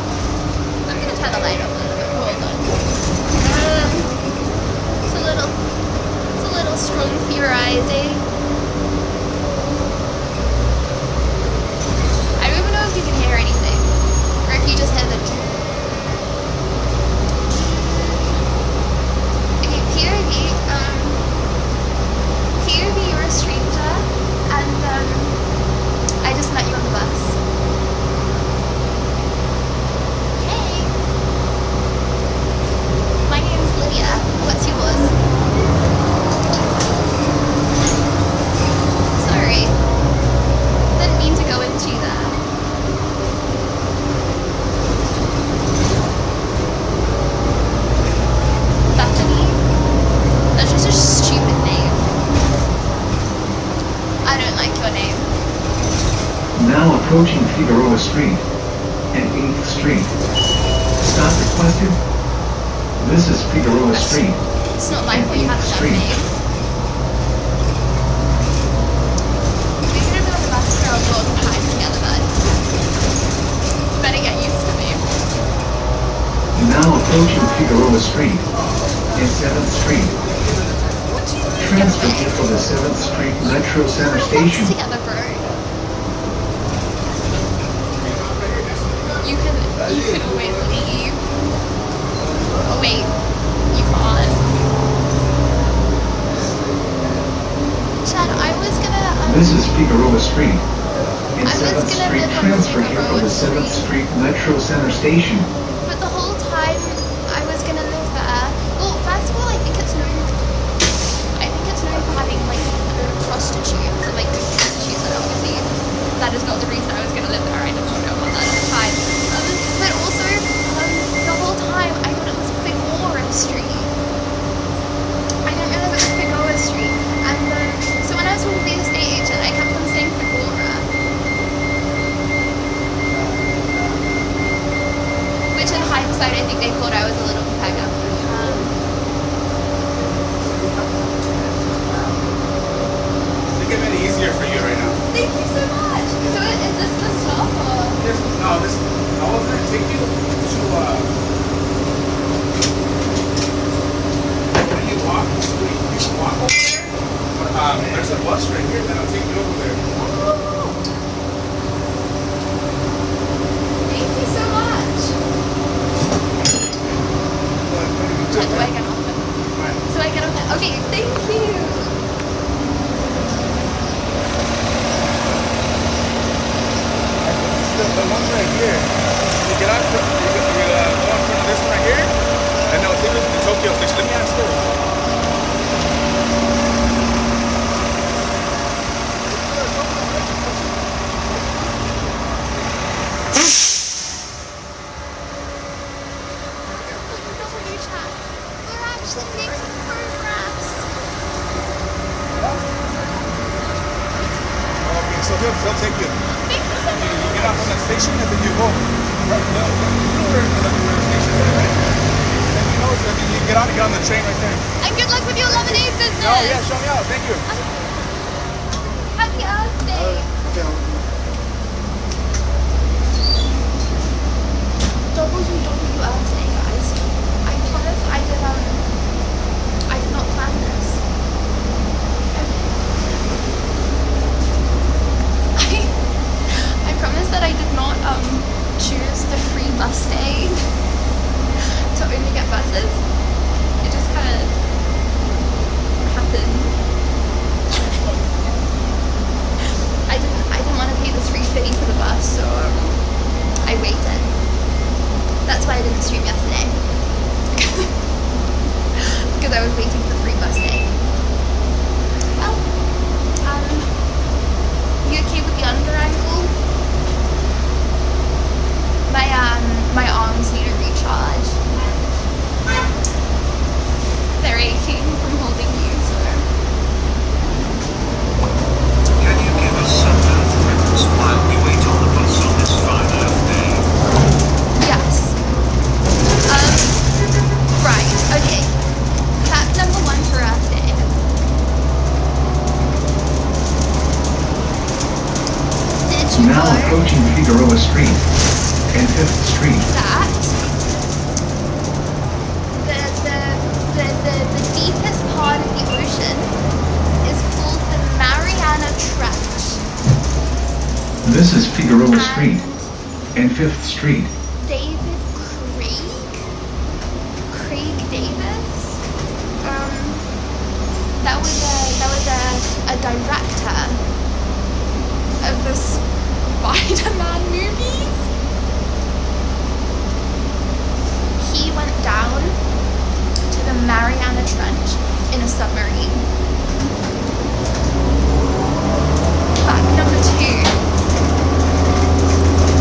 A: I'm gonna turn the light up a little bit. Hold on. It's a little strong for your eyes, eh? I don't even know if you can hear anything, or if you just hear the. Okay, POV, you're a stranger, and I just met you on the bus. Hey, my name's Lydia. What's yours? Sorry, didn't mean to go into that. Bethany? That's just a stupid name. I don't like your name.
E: Now approaching Figueroa Street and 8th Street. Stop requested. This is Figueroa Street
A: It's not my
E: and
A: fault you have
E: 8th
A: a dumb
E: Street.
A: name. We could have been on the bus for a long time together, bud. Better get used to me.
E: Now approaching Figueroa Street and 7th Street. Transfer for the 7th Street Metro Center Station.
A: Together, bro. You You can always leave. Oh wait, you can't. Chad, I was gonna
E: This is Figueroa Street. In
A: I was
E: 7th
A: gonna
E: Street,
A: live on
E: transfer here
A: Figueroa
E: from the 7th
A: Street.
E: Street Metro Center Station.
A: But the whole time I was gonna live there. Well, first of all, I think it's known for having like prostitutes and like good prostitutes, and obviously that is not the reason I was gonna live there. I did not know about that at the time. But also, the whole time I thought it was Figueroa Street. I didn't realize it was Figueroa Street. And so when I was talking to the estate agent, I kept on saying Figueroa. Which in hindsight, I think they thought I was a little pegger.
B: Make it made it easier for you right now.
A: Thank you so much. So is this the stop or?
B: No, this. I was gonna take you to. When you walk, you can walk over there. But there's a bus right here. Then I'll take you over there.
A: Oh. Thank you so much. Check, do I get off it? So I get off it. Okay, thank you.
B: The one right here. You get out, you go in front of this one right here, and they'll take you to the Tokyo station. Let me ask her.
A: We're actually making progress.
B: Okay, so he'll take you.
A: Thank you so much.
B: You get off on the station, and then you go. Right, no, you know where the station is, right? And you know, and then you get on the train right there.
A: And good luck with your lemonade business.
B: Oh yeah, show me out. Thank you.
A: Happy Earth Day. WW Earth Day, guys. I promise I did not plan this. I promise that I did not choose the free bus day to only get buses. It just kind of happened. I didn't want to pay this free fee for the bus, so I waited. That's why I didn't stream yesterday. Because I was waiting for free bus day. Well, you okay with the under angle? My arms need a recharge. They're aching from holding you, so.
C: Can you give us some Earth facts while we wait on the bus on this fine Earth day?
A: Yes. Right, okay. Fact number 1 for Earth Day. Did you
E: Now
A: know
E: approaching Figueroa Street and 5th Street.
A: that the deepest part of the ocean is called the Mariana Trench?
E: This is Figueroa Street and 5th Street.
A: David Craig Davis. That was a director of the Spider-Man movies. He went down to the Mariana Trench in a submarine. Fact number 2.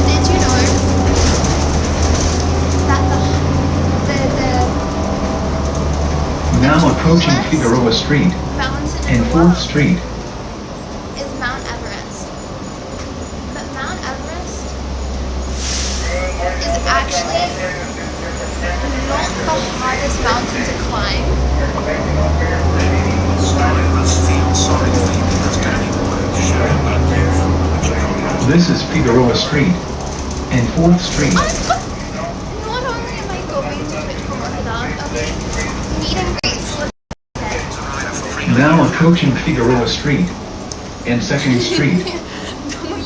A: Did you know that
E: Now approaching
A: tallest
E: Figueroa Street
A: mountain in
E: and
A: the
E: 4th
A: world
E: Street.
A: is Mount Everest? But Mount Everest is actually not the hardest mountain to climb.
C: Starring must feel sorry for you because Danny Boy sharing that view from the Hitchhiking.
E: This is Figueroa Street and 4th Street.
A: Not only am I going to Twitch for Ramadan, okay, meet and greets for
E: Now approaching Figueroa Street and 2nd Street.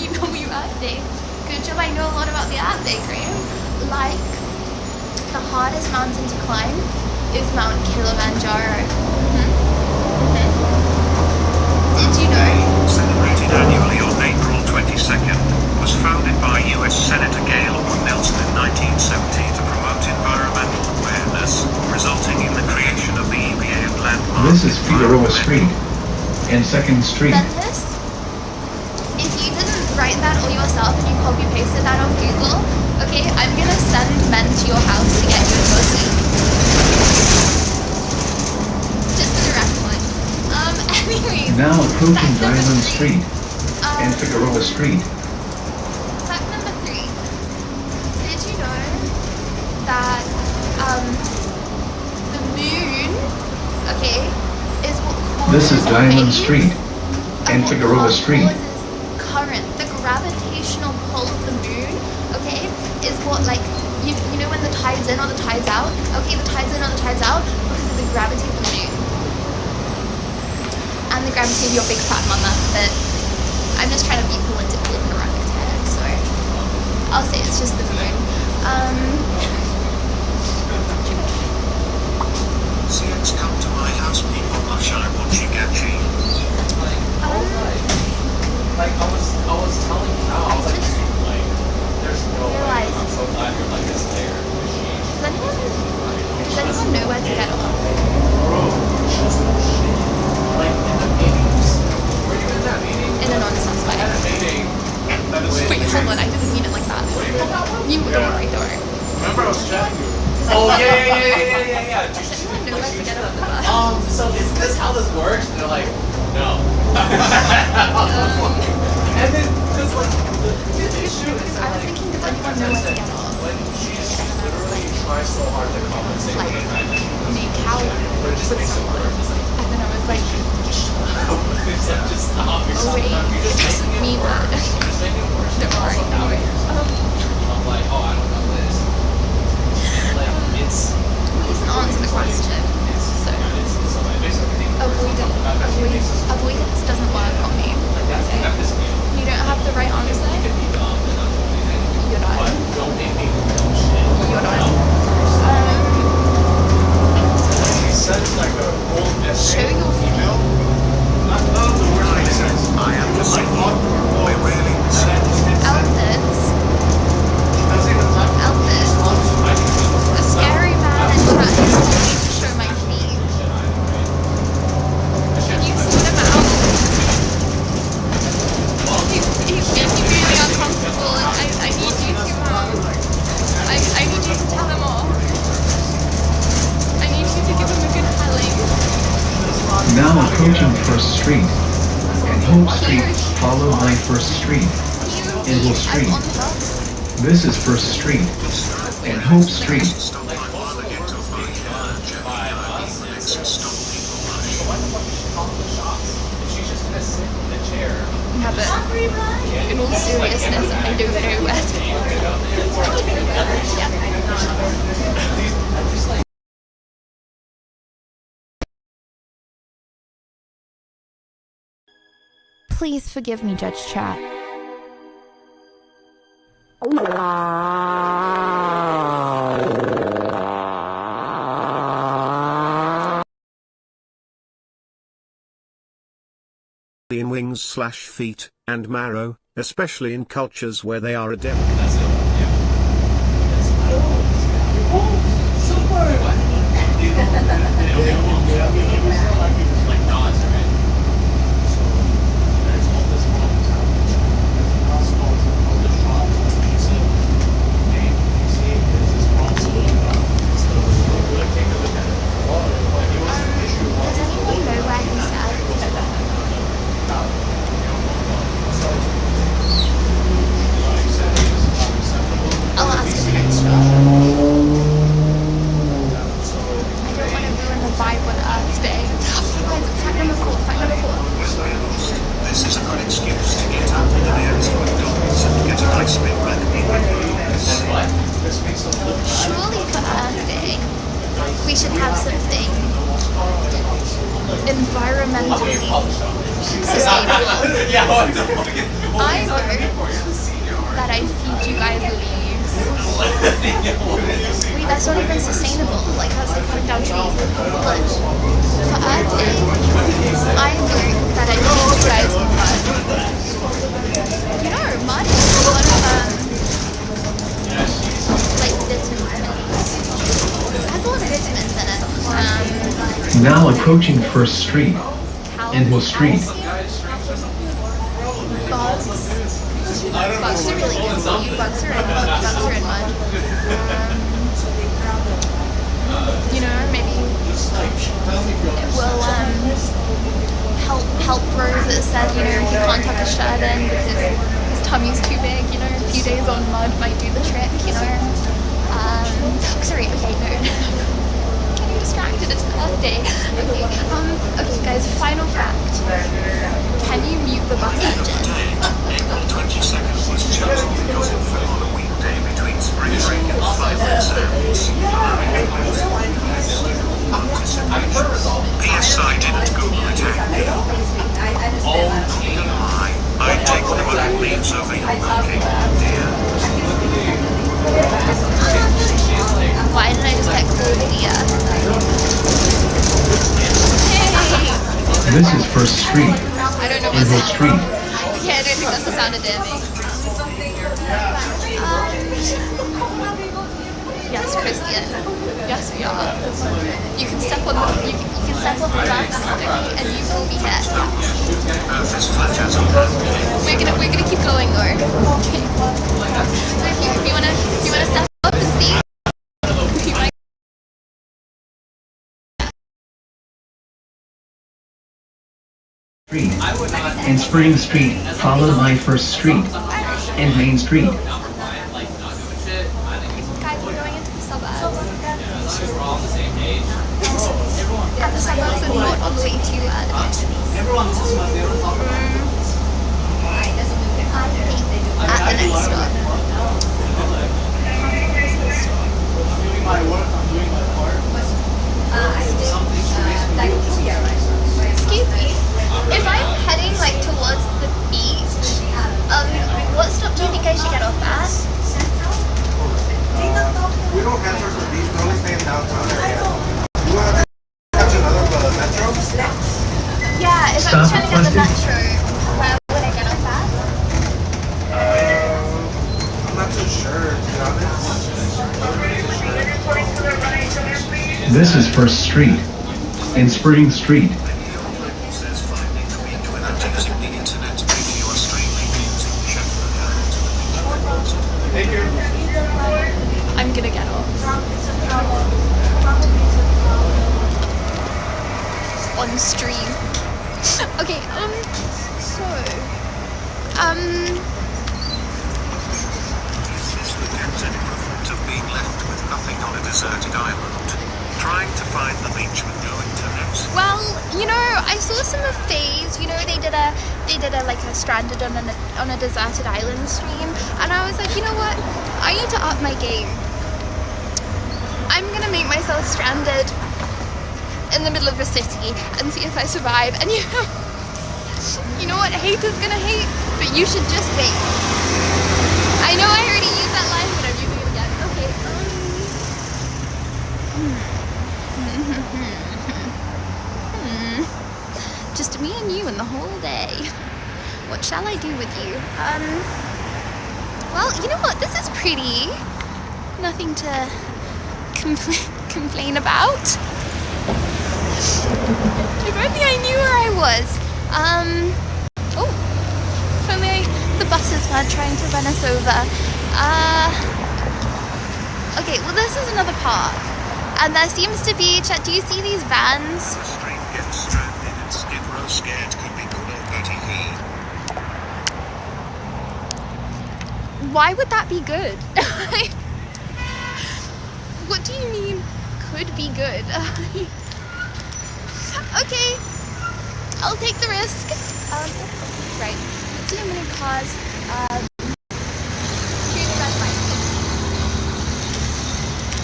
A: you know you Earth Day. Good job, I know a lot about the Earth Day, Graham. like the hardest mountain to climb is Mount Kilimanjaro. Did you know?
C: Celebrated annually on April 22nd, was founded by US Senator Gail Nelson in 1970 to promote environmental awareness, resulting in the creation of the EPA landmark.
E: This is Figueroa Street and 2nd Street.
A: Ventus, if you didn't write that all yourself and you copy pasted that on Google, okay, I'm gonna send men to your house to get you a pussy. Just for the record. Anyways.
E: Now approaching
A: fact number
E: Diamond
A: 3.
E: Street and Figueroa Street.
A: Fact number 3. Did you know that the moon, okay, is what causes
E: This is Diamond
A: waves
E: Street and
A: what
E: Figueroa Street.
A: causes current. The gravitational pull of the moon, okay, is what, like, you know when the tide's in or the tide's out? Okay, the tide's in or the tide's out because of the gravity of the moon. And the gravity of your big fat mama, but I'm just trying to be politically correct here, so I'll say it's just the moon.
C: CX, come to my house, people hush, I want you get cheese.
F: Like I was telling you now, I was like, there's no way. I'm so glad you're like this layer.
A: Does anyone know where to get off?
F: Like in the meetings, were you in that meeting?
A: In a nonsense way.
F: At a meeting.
A: Wait, hold on, I didn't mean it like that. You don't worry, don't worry.
F: Remember I was chatting you. Oh yeah.
A: Does anyone know where to get off the bus?
F: So is this how this works? And they're like, no. And then just like the issue is
A: I was thinking, does anyone know where to get off?
F: like she's literally tries so hard to compensate
A: Like,
F: for the fact that she
A: make out
F: but it just makes it worse. It's like,
A: and then I was like,
F: it's like just stop. You're
A: oh wait,
F: you're
A: it
F: just
A: doesn't
F: making it
A: mean
F: worse.
A: that.
F: You're just making it worse.
A: Don't
F: You're
A: worry,
F: also
A: don't worry.
F: I'm like, oh, I don't know this. Like it's
A: Doesn't answer the question. So avoidance doesn't work on me. You don't have the right answer. You're done. You're done. Show your feet.
C: I am the single. We're really
A: Elvis. A scary man in front of me to show my feet. Can you see them out? He's making me really uncomfortable. I need you to I need you to tell him off. I need you to give him a good telling.
E: Now approaching 1st Street and Hope Street, followed by 1st Street. Ingle Street.
A: I'm on the bus.
E: This is 1st Street and Hope Street.
C: stop my mother get to find makes it stop people
F: she's just gonna sit in the chair.
A: Yeah, but in all seriousness, I don't know where to. Please forgive me, Judge Chat.
C: in wings/feet and marrow, especially in cultures where they are adept.
F: That's it. Yeah. Like nods, right? So there's all this
A: Does anyone know where he said? I'll ask him next week. I don't want to ruin the vibe on Earth Day. Fact number 4.
C: This is a good excuse to get up in the nearest McDonald's and get a nice big black bean.
A: Surely for Earth Day, we should have something environmentally sustainable. I vote that I feed you guys leaves. that's not even sustainable. Like that's like cutting down trees. But for Earth Day, I learned that I teach you guys mud. You know, mud has a lot of like vitamins. It has a lot of vitamins in it.
E: Now approaching First Street and Hill Street.
A: Bugs. Bugs are really good for you. Bugs are in mud. You know, maybe it will help Rose. It said, you know, he can't tuck his shirt in because his tummy's too big. You know, a few days on mud might do the trick. You know. Sorry. Okay, no. I'm distracted. It's birthday. Okay. Okay, guys. Final fact. Can you mute the bus engine?
C: April 22nd was chosen because it fell on a weekday between spring break and final exams, allowing PSI didn't Google it out. I'd take the money leaves over your milking, dear.
A: Why did I just get called dear? Hey!
E: This is First Street
A: I don't know
E: and Hill
A: what's
E: Street.
A: Yeah, I don't think that's the sound of Debbie. Yes, Christian. Yes, we are. You can step on the you can step off the bus, okay, and you will be here. We're gonna keep going though. Okay. So if you wanna step up and see. You might
E: Street and Spring Street, followed by First Street and Main Street.
A: guys, we're going into the suburbs.
F: We're all on the same page.
A: And the suburbs are not all the way to at the next stop. Excuse me, if I'm heading like towards the beach, what stop do you think I should get off at?
G: We don't answer for these, we only stay in downtown area. You want to catch another metro?
A: Yeah, if I was trying to get the metro, where would I get off at?
G: I'm not too sure, to be honest.
E: This is First Street and Spring Street.
C: Says finding the week without using the internet, maybe you are streaming music, check the calendar.
G: Thank you.
A: I'm gonna get off. On stream. Okay,
C: Is the Kenton equivalent of being left with nothing on a deserted island? Trying to find the beach with no internet?
A: well, you know, I saw some of Faye's, you know, they did a like a stranded on a deserted island stream, and I was like, you know what? I need to up my game. I'm gonna make myself stranded in the middle of a city and see if I survive. And you know what? Hate is gonna hate, but you should just wait. I know I already used that line, but I'm using it again. Okay. Just me and you and the whole day. What shall I do with you? Well, you know what? This is pretty. Nothing to complain about. If only I knew where I was. Oh, if only the buses weren't trying to run us over. Okay, well this is another park, and there seems to be. Do you see these vans?
C: The stream gets stranded and Skid Row scared could be good or Betty He.
A: Why would that be good? What do you mean could be good? Okay, I'll take the risk. Right, let's see how many cars. Through the red light.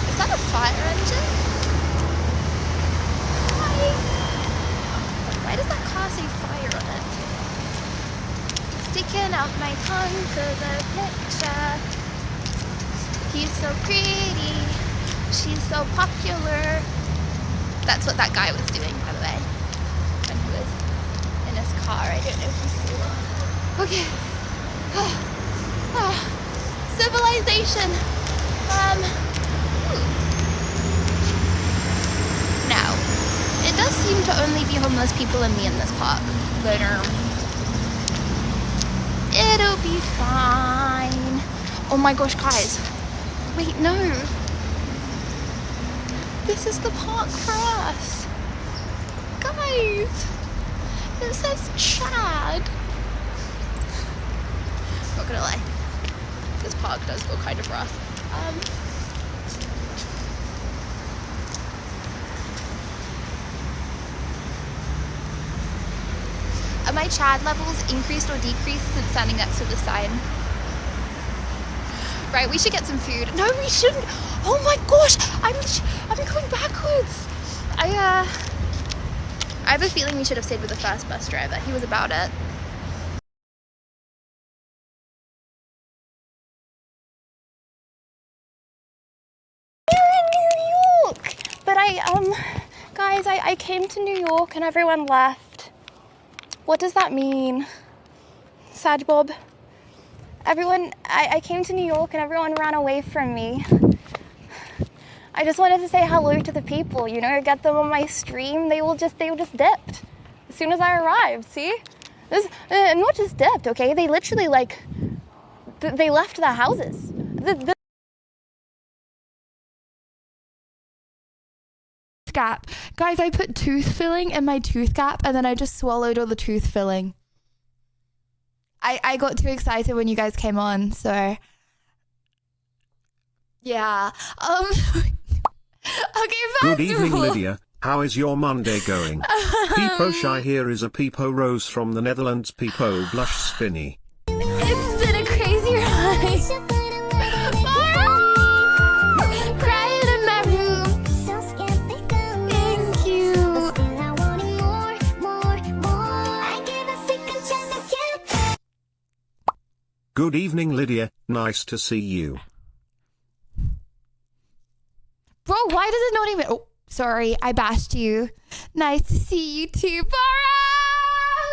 A: Is that a fire engine? Why does that car say fire on it? Sticking out my tongue for the picture. He's so pretty. She's so popular. That's what that guy was doing, by the way, when he was in his car. I don't know if you see it. Okay. Civilization. Now, it does seem to only be homeless people and me in this park, but it'll be fine. Oh my gosh, guys. Wait, no. This is the park for us. Guys, it says Chad. Not gonna lie, this park does feel kind of rough. Are my Chad levels increased or decreased since standing next to the sign? Right, we should get some food. No, we shouldn't. Oh my gosh, I'm going backwards. I have a feeling we should have stayed with the first bus driver. He was about it. We're in New York, but guys, I came to New York and everyone left. What does that mean? Sad Bob. Everyone, I came to New York and everyone ran away from me. I just wanted to say hello to the people, you know, get them on my stream. They all just dipped as soon as I arrived, see? Not just dipped, okay? They literally, like, they left their houses. Gap. Guys, I put tooth filling in my tooth gap and then I just swallowed all the tooth filling. I got too excited when you guys came on, so yeah. Okay, first
C: Good evening,
A: of all,
C: Lydia. How is your Monday going? Peepo Shy here is a Peepo Rose from the Netherlands. Peepo Blush Spinny.
A: It's been a crazy ride. Crying in my room. Thank you.
C: Good evening, Lydia. Nice to see you.
A: Bro, why does it not even... Oh, sorry, I bashed you. Nice to see you too. Bara!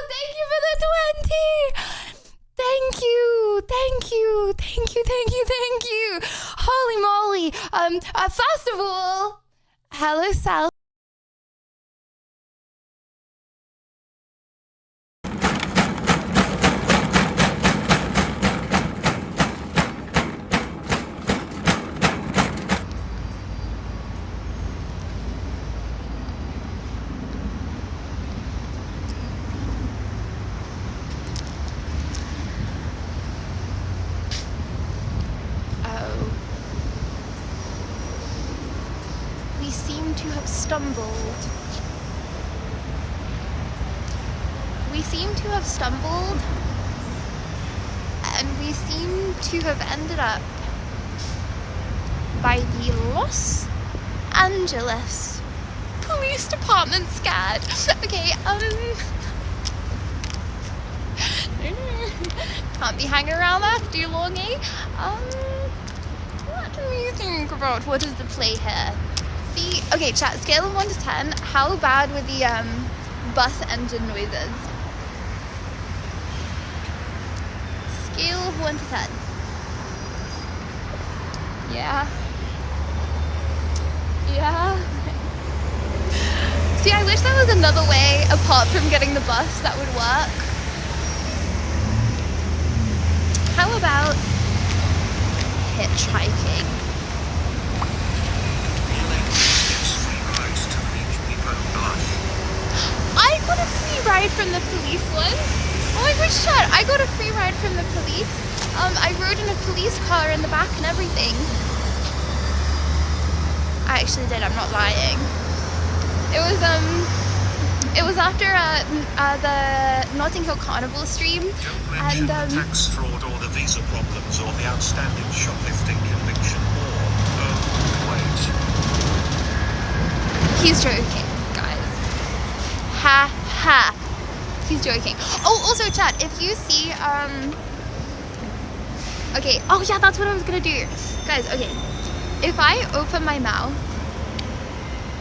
A: Thank you for the 20! Thank you, thank you, thank you, thank you, thank you. Holy moly. First of all, hello, Sal. We seem to have stumbled, and we seem to have ended up by the Los Angeles Police Department scat. Okay, can't be hanging around there too long, eh? What do you think about what is the play here? See, okay, chat, scale of 1 to 10, how bad were the bus engine noises? Scale of 1 to 10. Yeah. Yeah. See, I wish there was another way apart from getting the bus that would work. How about hitchhiking? I got a free ride from the police once. Oh my gosh, chat, I got a free ride from the police. I rode in a police car in the back and everything. I actually did, I'm not lying. It was after the Notting Hill Carnival stream.
C: Don't mention the tax fraud or the visa problems or the outstanding shoplifting conviction or, wait.
A: He's joking, guys. Ha ha. He's joking. Oh, also chat, if you see, okay, oh yeah, that's what I was gonna do. Guys, okay. if I open my mouth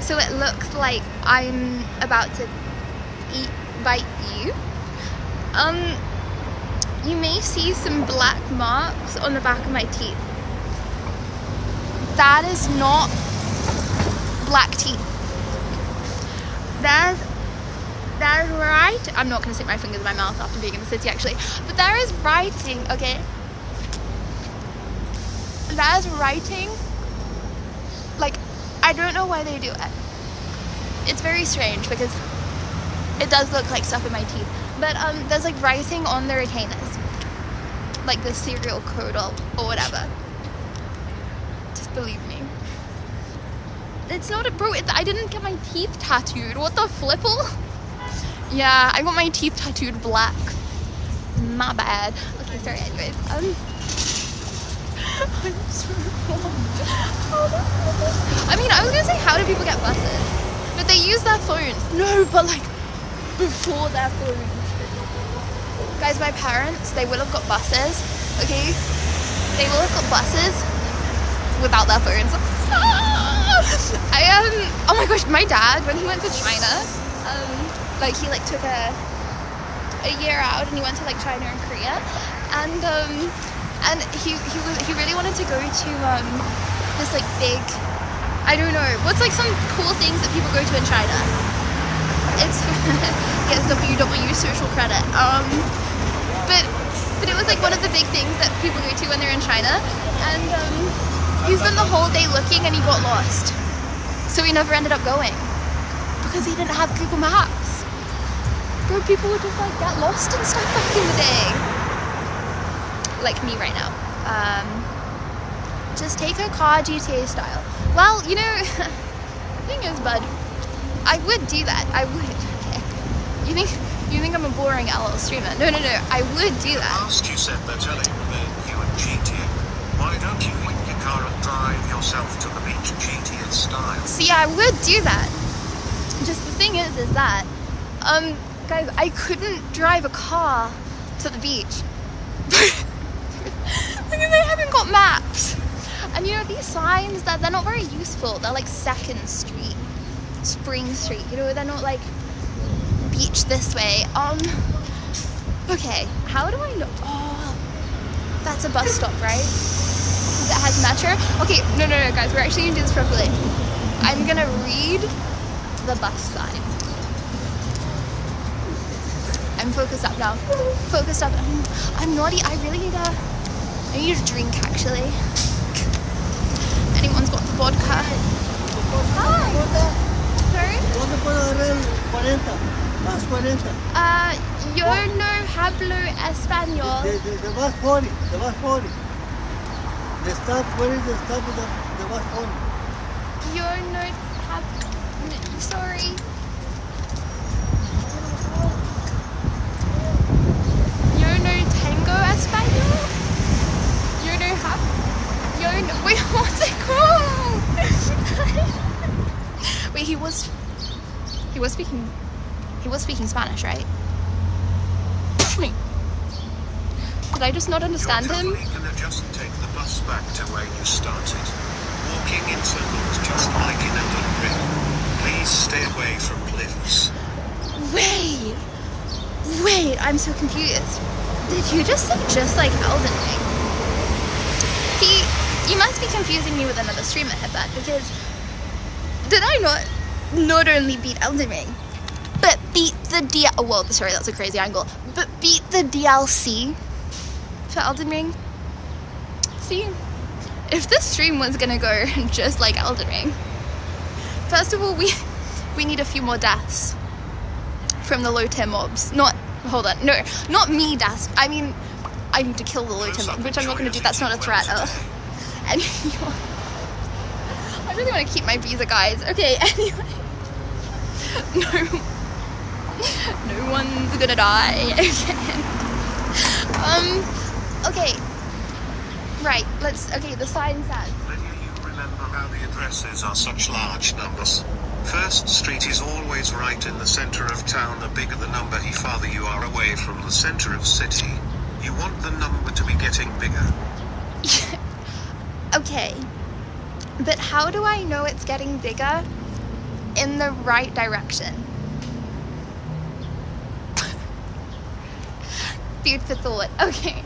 A: so it looks like I'm about to bite you, you may see some black marks on the back of my teeth. That is not black teeth. That is right. I'm not going to stick my fingers in my mouth after being in the city actually, but there is writing, okay? That is writing. Like, I don't know why they do it. It's very strange because it does look like stuff in my teeth. But there's like writing on the retainers, like the serial code or whatever. Just believe me. It's not a bro. I didn't get my teeth tattooed. What the flipple? Yeah, I got my teeth tattooed black. My bad. Okay, sorry. Anyways, I'm so I mean, I was gonna say, how do people get buses? But they use their phones. No, but like before their phones. Guys, my parents, they will have got buses, okay? They will have got buses without their phones. Oh my gosh, my dad, when he went to China, like he like took a year out and he went to like China and Korea, and he really wanted to go to this like big, I don't know, what's like some cool things that people go to in China? It's yes, WW social credit. But it was like one of the big things that people go to when they're in China, and he spent the whole day looking and he got lost, so he never ended up going because he didn't have Google Maps. Bro, people would just like get lost and stuff back in the day, like me right now. Just take a car GTA style. Well, you know, the thing is, bud, I would do that. I would. Okay. You think I'm a boring LL streamer? No. I would do that.
C: Whilst you said they're telling you and GTA, why don't you wing your car and drive yourself to the beach GTA style?
A: See, I would do that. Just the thing is that, guys, I couldn't drive a car to the beach because I haven't got maps. And you know, these signs, they're not very useful. They're like 2nd Street, Spring Street, you know, they're not like beach this way. Okay, how do I know? Oh, that's a bus stop, right? That has metro? Okay, no, guys, we're actually gonna do this properly. I'm gonna read the bus sign. I'm focused up now. Focused up. I'm naughty. I really need a drink actually. Anyone's got the vodka? Hi. Sorry? Yo no hablo español.
H: The bus 40. The stop, where is the stop of the bus 40?
A: Yo no have... Sorry. Yo no tengo español? Yo no have... Yo no... Wait, what's it called? Wait, he was speaking Spanish, right? Wait. Did I just not understand him?
C: You're definitely gonna just take the bus back to where you started. Walking in circles just like in Elden Ring. Please stay away from cliffs.
A: Wait, I'm so confused. Did you just say just like Elden Ring? See, you must be confusing me with another streamer at that, because did I not only beat Elden Ring, but beat the well, sorry, that's a crazy angle, but beat the DLC for Elden Ring? See, if this stream was gonna go just like Elden Ring, first of all, we need a few more deaths from the low tier mobs. Not me deaths. I mean, I need to kill the low tier mobs, which I'm not gonna do. That's not a threat. And I really want to keep my visa, guys. Okay, anyway. No one's gonna die again. Okay. Right, the sign says.
C: Lydia, you remember how the addresses are such large numbers. First Street is always right in the center of town. The bigger the number, the farther you are away from the center of city. You want the number to be getting bigger.
A: Okay. But how do I know it's getting bigger in the right direction? Food for thought. Okay,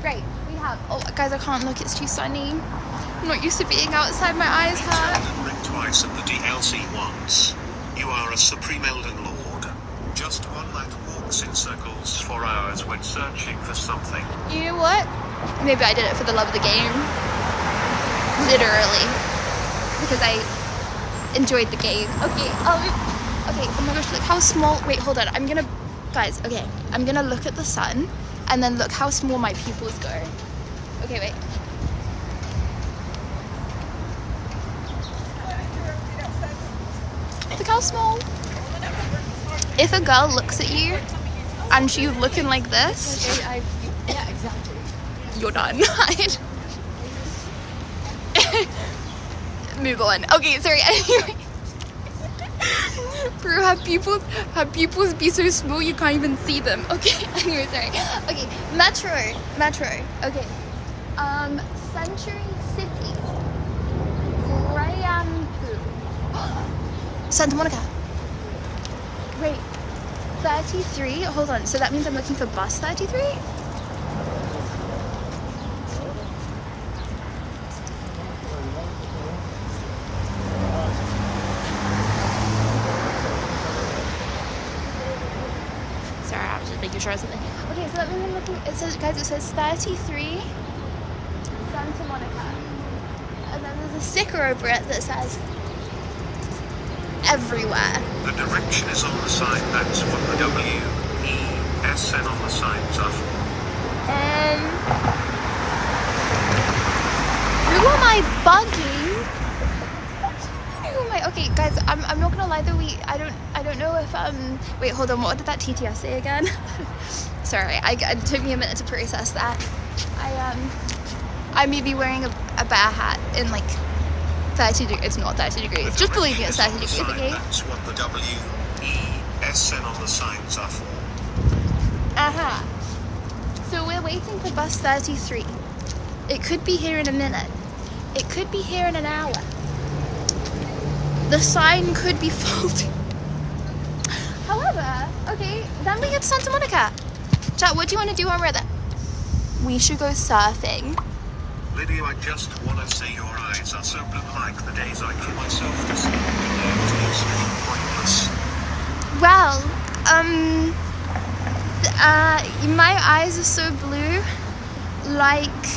A: right. We have, oh guys, I can't look, it's too sunny. I'm not used to being outside, my eyes hurt.
C: Ring twice at the DLC once. You are a supreme Elden Lord. Just one that walks in circles for hours when searching for something.
A: You know what? Maybe I did it for the love of the game. Literally. Because I enjoyed the game. Okay, oh my gosh, look how small, wait, hold on, guys, okay, I'm gonna look at the sun and then look how small my pupils go. Okay, wait. Look how small. If a girl looks at you and she's looking like this,
F: Yeah, exactly.
A: you're done. Move on. Okay, sorry. Anyway. Bro, have pupils be so small you can't even see them. Okay, anyway, sorry. Okay, Metro. Okay. Century City. Grayampu. Santa Monica. Wait. 33? Hold on. So that means I'm looking for bus 33? Sorry, I was just making sure of something. Okay, so that means I'm looking, it says 33 Santa Monica. And then there's a sticker over it that says everywhere.
C: The direction is on the sign. That's what the W-E-S-N on the signs are for.
A: Who am I bugging? Who am I? Okay, guys, I'm not gonna lie though. I don't know if wait, hold on. What did that TTS say again? Sorry, it took me a minute to process that. I may be wearing a bear hat in like 30 degrees. It's not 30 degrees. Just believe me, it's 30 degrees. Okay.
C: That's what the W-E-S-N on the signs are for.
A: So we're waiting for bus 33. It could be here in a minute. It could be here in an hour. The sign could be faulty. However, okay, then we get Santa Monica. Chat, what do you want to do when we're there? We should go surfing.
C: Lydia, I just want to say your eyes are so blue like the days I kill myself to sleep. It's pointless.
A: Well, my eyes are so blue, like,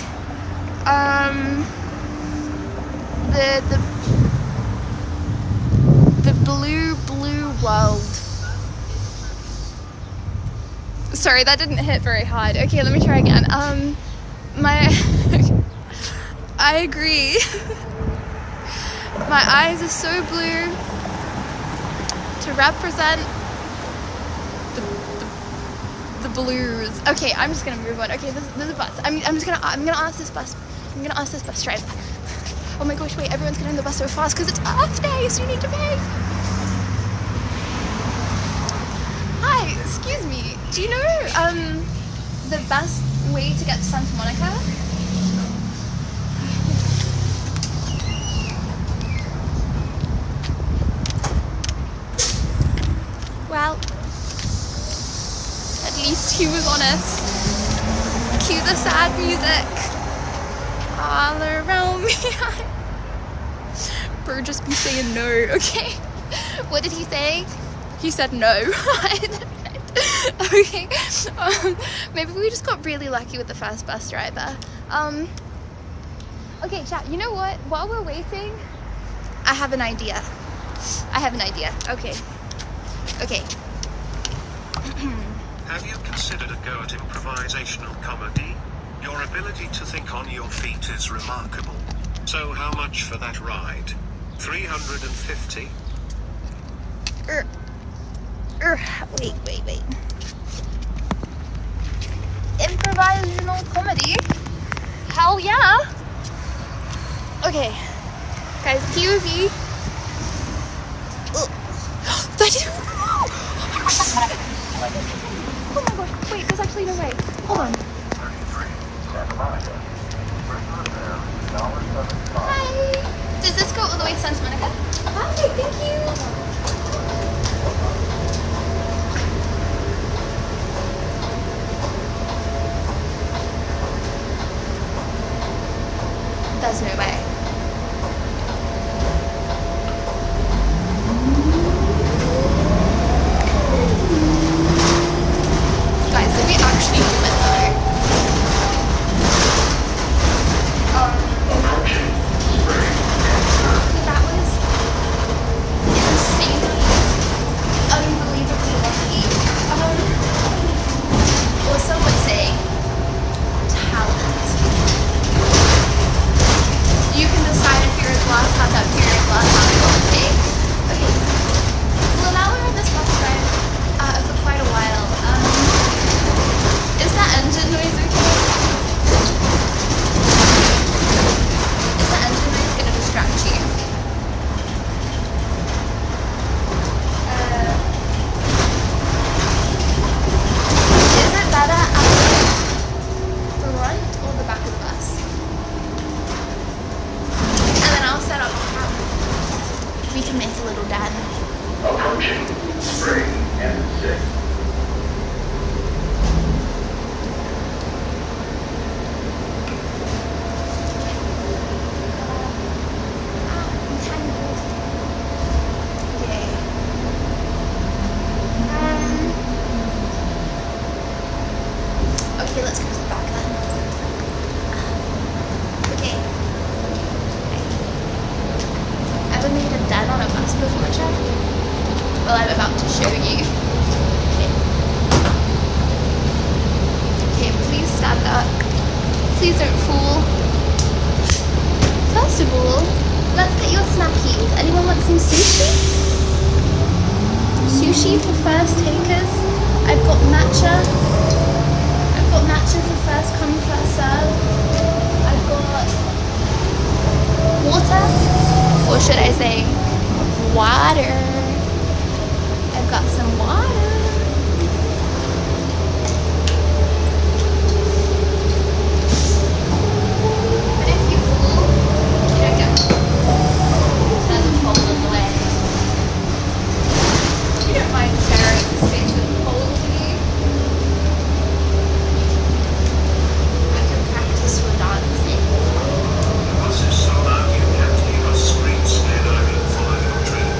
A: the blue world. Sorry, that didn't hit very hard. Okay, let me try again. I agree. My eyes are so blue to represent the blues. Okay, I'm just gonna move on. Okay, there's a bus. I'm gonna ask this bus driver. Oh my gosh, wait, everyone's getting on the bus so fast because it's Earth Day, so you need to pay. Hi, excuse me. Do you know the best way to get to Santa Monica? Well, at least he was honest. Cue the sad music. All around me. Bro, just be saying no, okay? What did he say? He said no. Okay. Maybe we just got really lucky with the first bus driver. Okay, chat, you know what? While we're waiting, I have an idea. Okay.
C: Have you considered a go at improvisational comedy? Your ability to think on your feet is remarkable. So how much for that ride? 350?
A: Wait. Improvisational comedy? Hell yeah! Okay. Guys, POV. Oh my gosh, wait, there's actually no way. Hold on.
E: 33, Santa Monica.
A: Hi. Does this go all the way to Santa Monica? Hi, thank you. There's no way. Guys, did we actually do it though? That was insanely, unbelievably lucky. Or some would say, talent. You can decide if you're last had that period last time, okay? Okay. Well, now we're on this bus ride for quite a while. Is that engine noise okay? Is that engine noise gonna distract you? Is it better at the front or the back of the bus? And then I'll set up how we can make a little den.
E: Approaching 3 and 6.
A: Okay, let's go to the back then. Okay. Ever made a den on a bus before, Chad? Well, I'm about to show you. Okay, please stand up. Please don't fall. First of all, let's get your snackies. Anyone want some sushi? Sushi for first takers. I've got matcha. I've got matcha for first come, first serve. I've got water, or should I say water. I've got some water. But if you fall, you don't get it doesn't fall all the way. You don't mind sharing the space with the pole, do you? I can practice for dancing.
C: The bus is so loud you can't hear us scream, scared I will follow your train.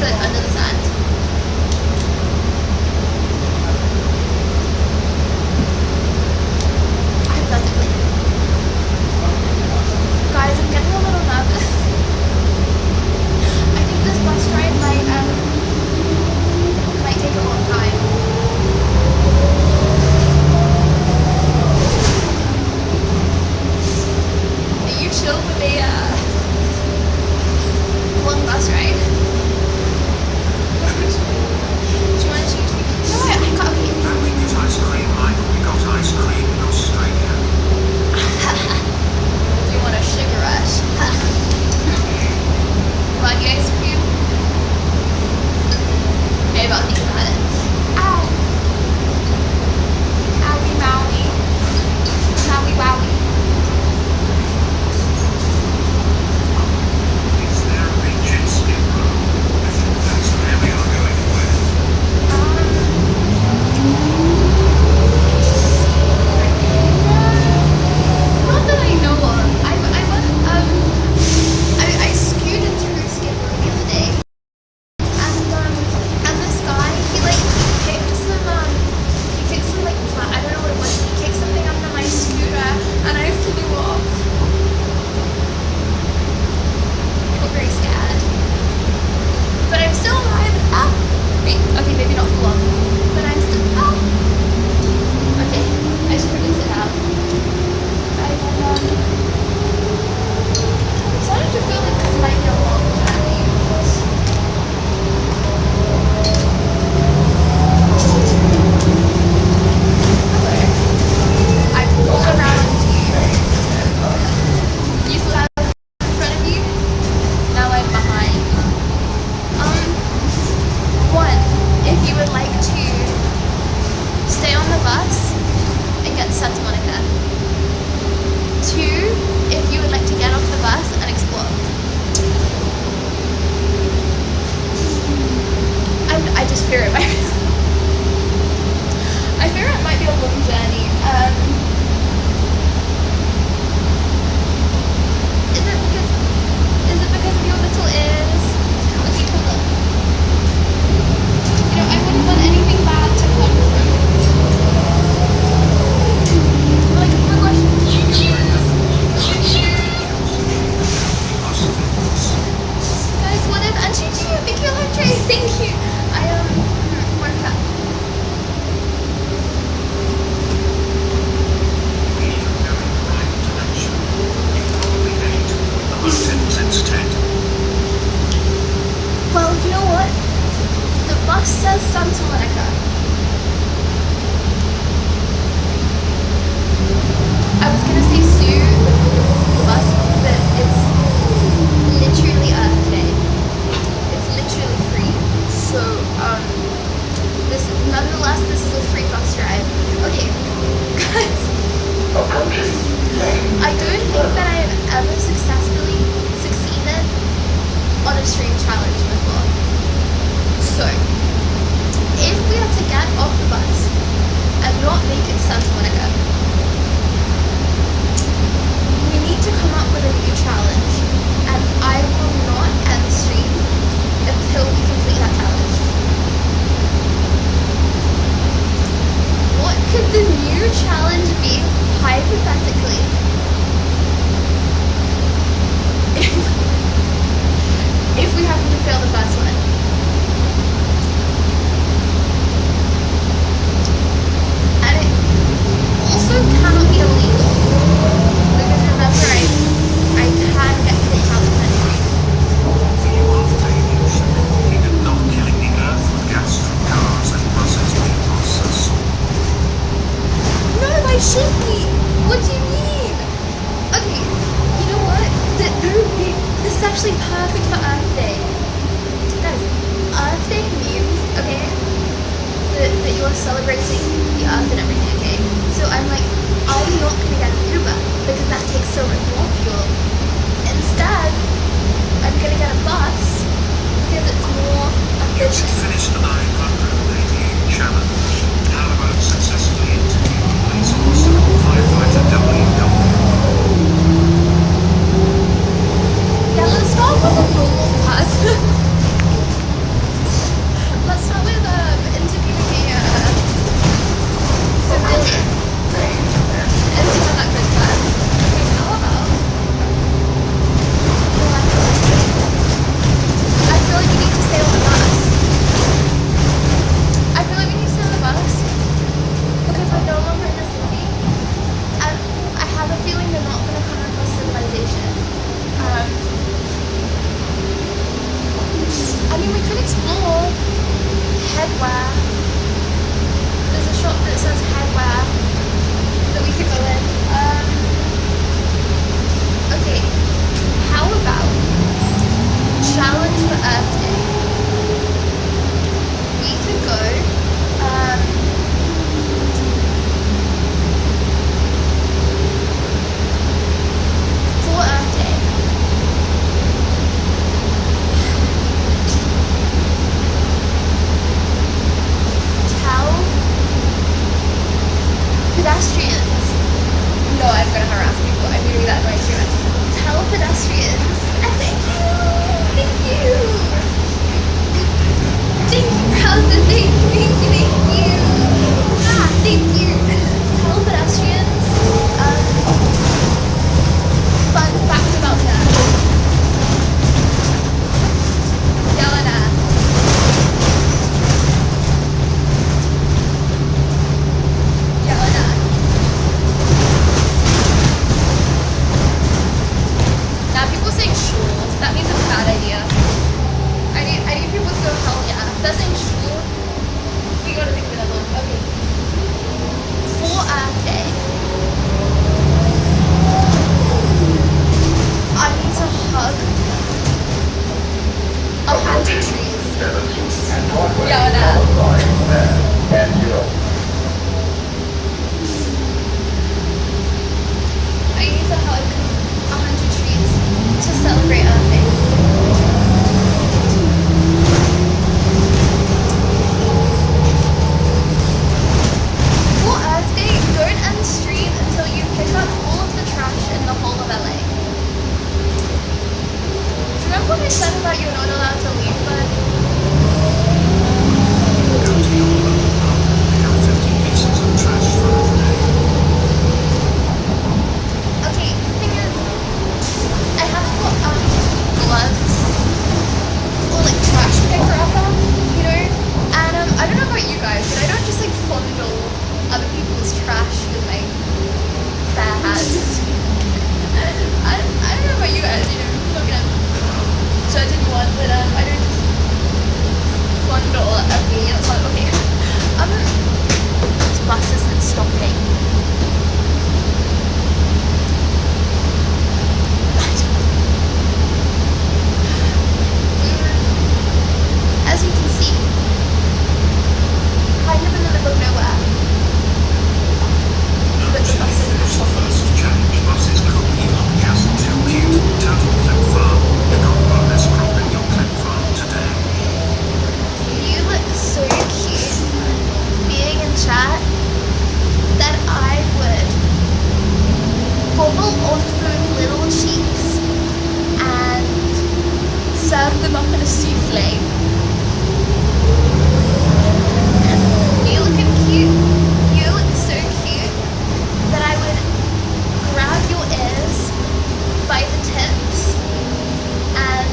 A: foot under the sand. Hypothetically. Guys, I'm getting a little nervous. I think this bus ride might take a long time. Are you chill with a long bus ride? Do you want to change me? No, I got okay.
C: And we get ice cream like we got ice cream in Australia.
A: Do you want a sugar rush? Want the ice cream? Maybe I'll think about it. Ow! Owie mowie. Mowie wowie.
C: Is there a big jet ski road? I think that's where we are going with.
A: Not that I know of. I scooted through Skid Row the other day. And this guy, he kicked some like I don't know what it was. He kicked something under my scooter, and I flew off. I got very scared, but I'm still alive. Ah, wait. Okay, maybe not for long, but I'm still. Ah. Okay, I should probably sit down. I'm starting to feel like this might be a long journey. I pulled around you. You still have in front of you. Now I'm behind. One, if you would like to stay on the bus and get to Santa Monica. Two, if you would like to get off the bus and explore. I just fear it might be I fear it might be a long journey. Is it because of your little ears? Okay, hold on. You know, I wouldn't want anything bad to come from it. Like, oh my gosh, choo-choo! Choo-choo! Guys, what if, and choo-choo, thank you, Andre, thank you. More cup.
C: We are going the right direction. You probably heading toward the mountains instead.
A: Well, you know what? The bus says Santa Monica. I was gonna say Sue, the bus, but it's literally Earth Day. It's literally free. So, nonetheless, this is a free bus ride. Okay, guys. I don't think that I've ever successfully succeeded on a stream challenge before. So, if we are to get off the bus and not make it to Santa Monica, we need to come up with a new challenge, and I will not end the stream until we complete that challenge. What could the new challenge be, hypothetically? If we happen to fail the first one. And it also cannot be illegal. Because remember, I can get kicked out of the country.
C: You are failures, even not killing the earth with gas from cars and buses being processed.
A: No, I should be. What do you mean? Okay, you know what? This is actually perfect for Earth Day. Guys, Earth Day means, okay, that you are celebrating the Earth and everything, okay? So I'm like, I'm not gonna get an Uber because that takes so much more fuel. Instead, I'm gonna get a bus because it's more
C: You just
A: efficient.
C: finished the 988 challenge. How about successfully interviewing police constable firefighter WW?
A: Yeah, let's start with a normal person. explore headwear. There's a shop that says headwear that we could go in. Okay, how about challenge for Earth Day? We could go, for Earth Day. Tell pedestrians. No, I'm gonna harass people. I'm gonna be that annoying to you. Tell pedestrians. Thank you. Thank you. Thank you, Browser. Thank you. Ah, thank you. Tell pedestrians. Fun facts about that. Yelena. Yelena. Now people saying sure. That means it's a bad idea. I need people to go hell yeah. If they're saying sure, we gotta think of another one. Okay. For Earth Day, I need to hug 100 trees. Yeah, I need to hug 100 trees to celebrate Earth Day. For Earth Day, don't end stream until you pick up all of the trash in the whole of LA. Do you remember what I said about you're not allowed to leave, but
C: Go to your local pub and pick up 50 pieces of trash for Earth Day.
A: okay, the thing is, I have got gloves or like trash picker upper, you know, and I don't know about you guys, but I don't just like fondle other people's trash with my bare hands. I don't know about you guys, you know, I'm not gonna judge anyone, but I don't just fondle. Okay, that's not okay. This bus isn't stopping. As you can see, kind of in the middle of nowhere. But the bus isn't
C: Finish the
A: stopping.
C: first challenge buses cooking on gas until cute total clip farm. You got bonus crop in your clip farm today.
A: You look so cute being in chat that I would gobble off those little cheeks and serve them up in a souffle. You looking cute? You look so cute that I would grab your ears by the tips and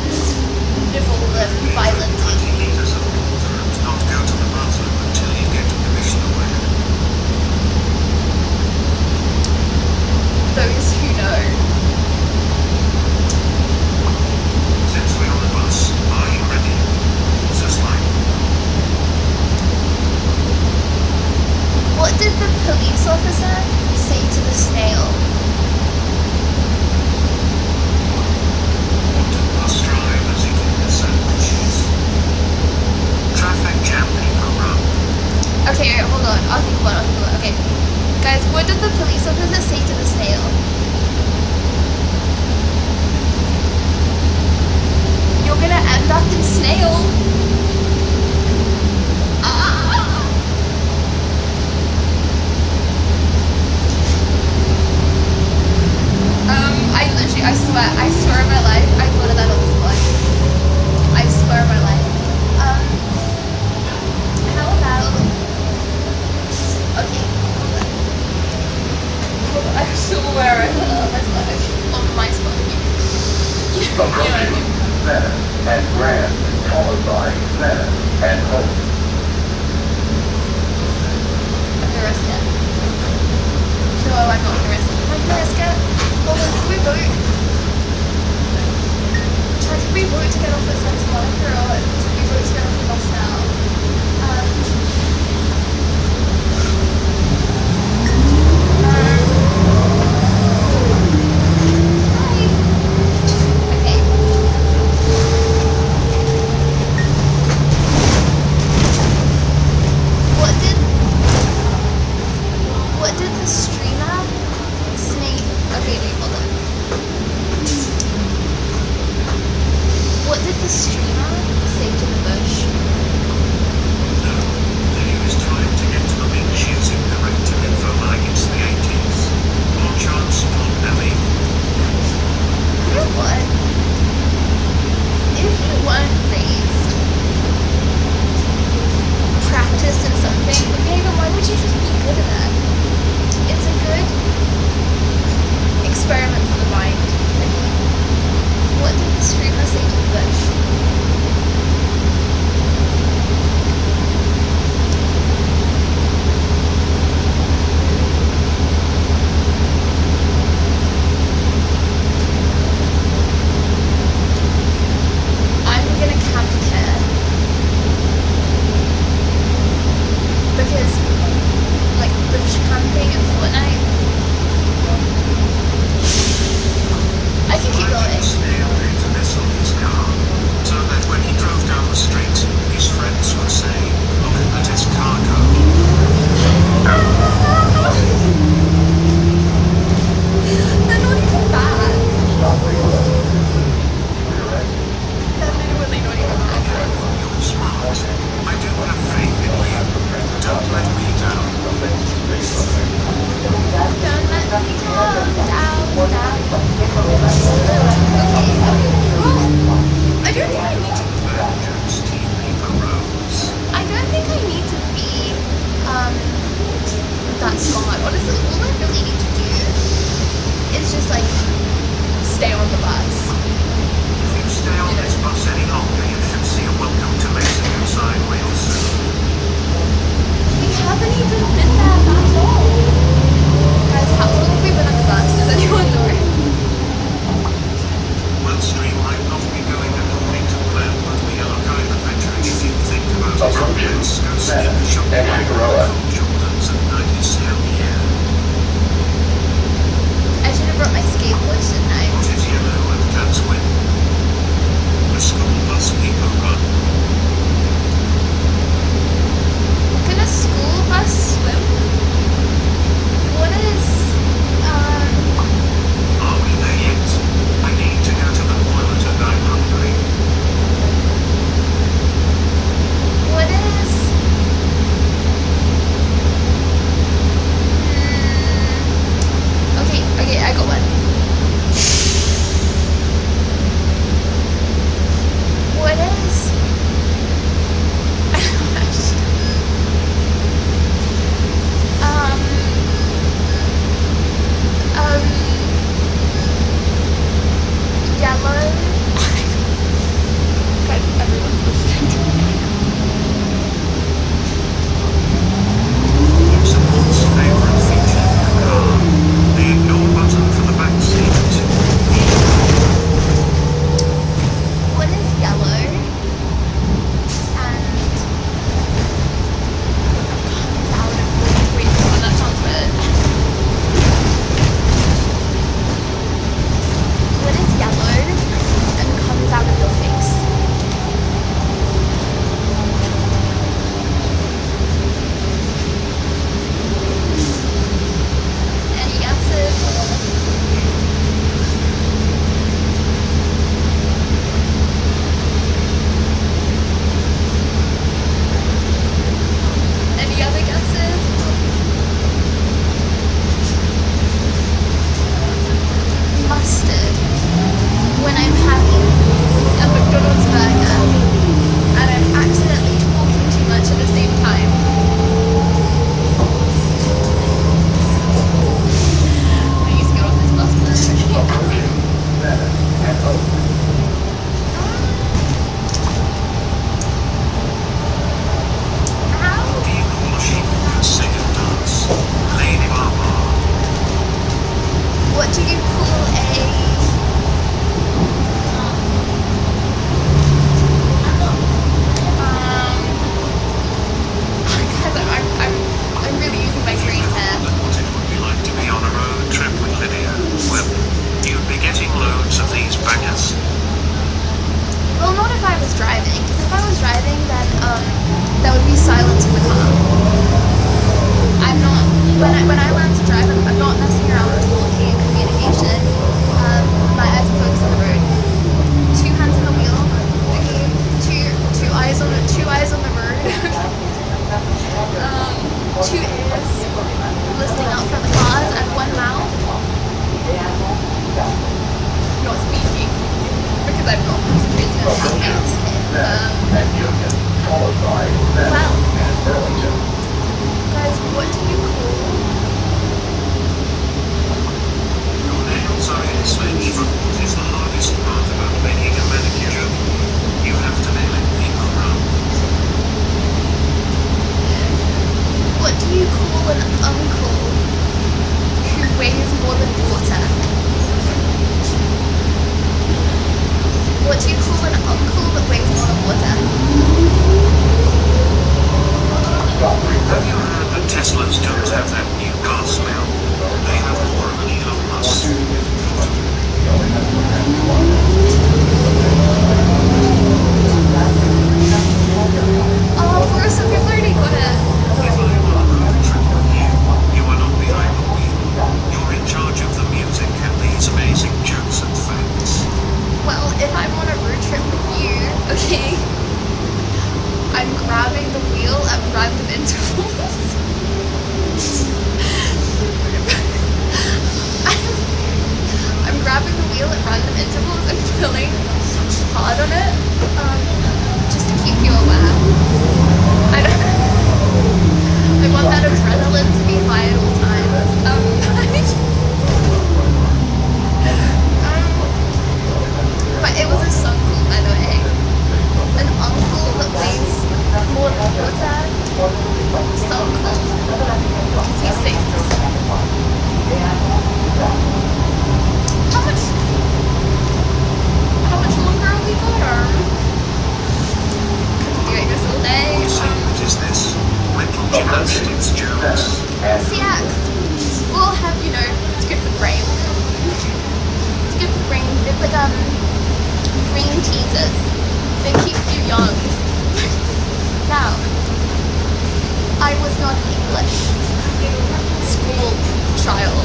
A: nibble them violently.
C: 20 liters of water and not go to the bathroom until you get permission away.
A: Those who know.
C: Since we're on the bus, are you ready? Just like
A: What did the police officer say to the snail?
C: what do bus drivers eat in the sandwiches? Traffic jam people run.
A: Okay, hold on. I'll think about it. Okay. Guys, what did the police officer say to the snail? You're gonna end up in snail. Ah! I swear on my life, I thought of that on the spot. I swear on my life. How about, okay, hold on. I'm so aware I put it on my spot. On my spot. You know what I mean?
E: and grand, followed by
C: Let's go slim shopping at Jordan's at 90s. Hell yeah.
A: I should have brought my skateboard, shouldn't I?
C: What is yellow and cats win? The school bus people run.
A: Can a school bus swim? What is,
C: Are we there yet? I need to go to the toilet and I'm hungry.
A: what is, okay, I got one. What is, yellow. God, everyone's listening to me.
C: What's someone's favorite feature in a car? The ignore button for the back seat.
A: What is yellow? And comes out of the wait, hold on, that sounds weird. What is yellow and comes out of your face? Any guesses? Any other guesses? Mustard. When I'm having a McDonald's burger and I'm accidentally talking too much at the same time. I used to get off this bus Ow!
C: Do you call a sheep who can sing and dance? Lady Baba.
A: What do you call a guys, I'm really using my brain here.
C: What it would be like to be on a road trip with Lydia. Well, you'd be getting loads of these bangers.
A: Well, not if I was driving. If I was driving, then there would be silence in the car. I'm not when I learn to drive. I'm not messing around with talking and communication. My eyes are focused on the road. 2 hands on the wheel. Okay. Two eyes on the road. 2 ears listening out for the cars and 1 mouth not speaking because I'm not concentrating on something else. Well, guys, what do you call?
C: Your nails are insane, but what is the hardest part about making a manicure? You have to nail it people around.
A: What do you call an uncle who weighs more than water? What do you call an uncle that weighs more than water?
C: Have you heard that Teslas don't have that new car smell? They have horrible Elon Musk.
A: Oh, Forrest, I've already got it.
C: If I'm on a road trip with you, you are not behind the wheel. You're in charge of the music and these amazing jokes and facts.
A: Well, if I'm on a road trip with you, okay, I'm grabbing the wheel at random intervals. I'm grabbing the wheel at random intervals and pulling hard on it, just to keep you aware. I want that adrenaline to be high at all times. But it was a suncool, by the way. An uncle that weighs more than water. Suncool. Because he sings. How much longer are we got? English school child.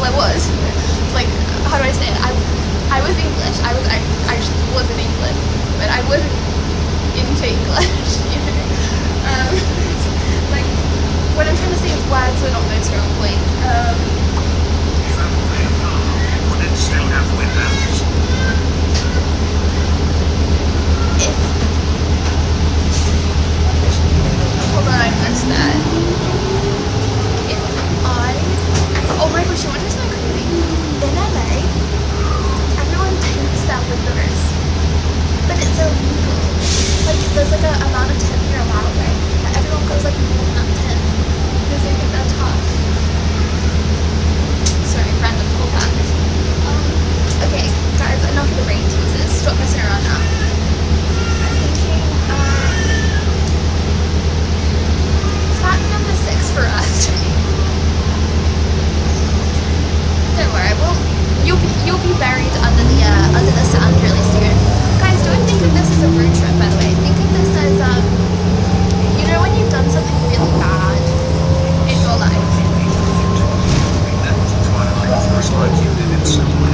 A: Well, I was. Like, how do I say it? I was English. I actually wasn't English, but I wasn't into English, you know? Like, what I'm trying to say is words were not most strong point.
C: Would it still have windows?
A: If... Hold on, I missed that. If I... Oh my gosh, you want to know crazy? In LA, everyone tints their windows, but it's illegal. Like, there's like a amount of tint you're allowed, right? But everyone goes like more than that tint because they think they're tough. Sorry, random little fact. Okay, guys, enough of the brain teasers. Stop messing around now. I'm thinking, fact number 6 for us. Don't worry, well, you'll be buried under the sand really soon. Guys, don't think of this as a road trip, by the way. Think of this as you know when you've done something really bad in your life.
C: It's like you did in Silver.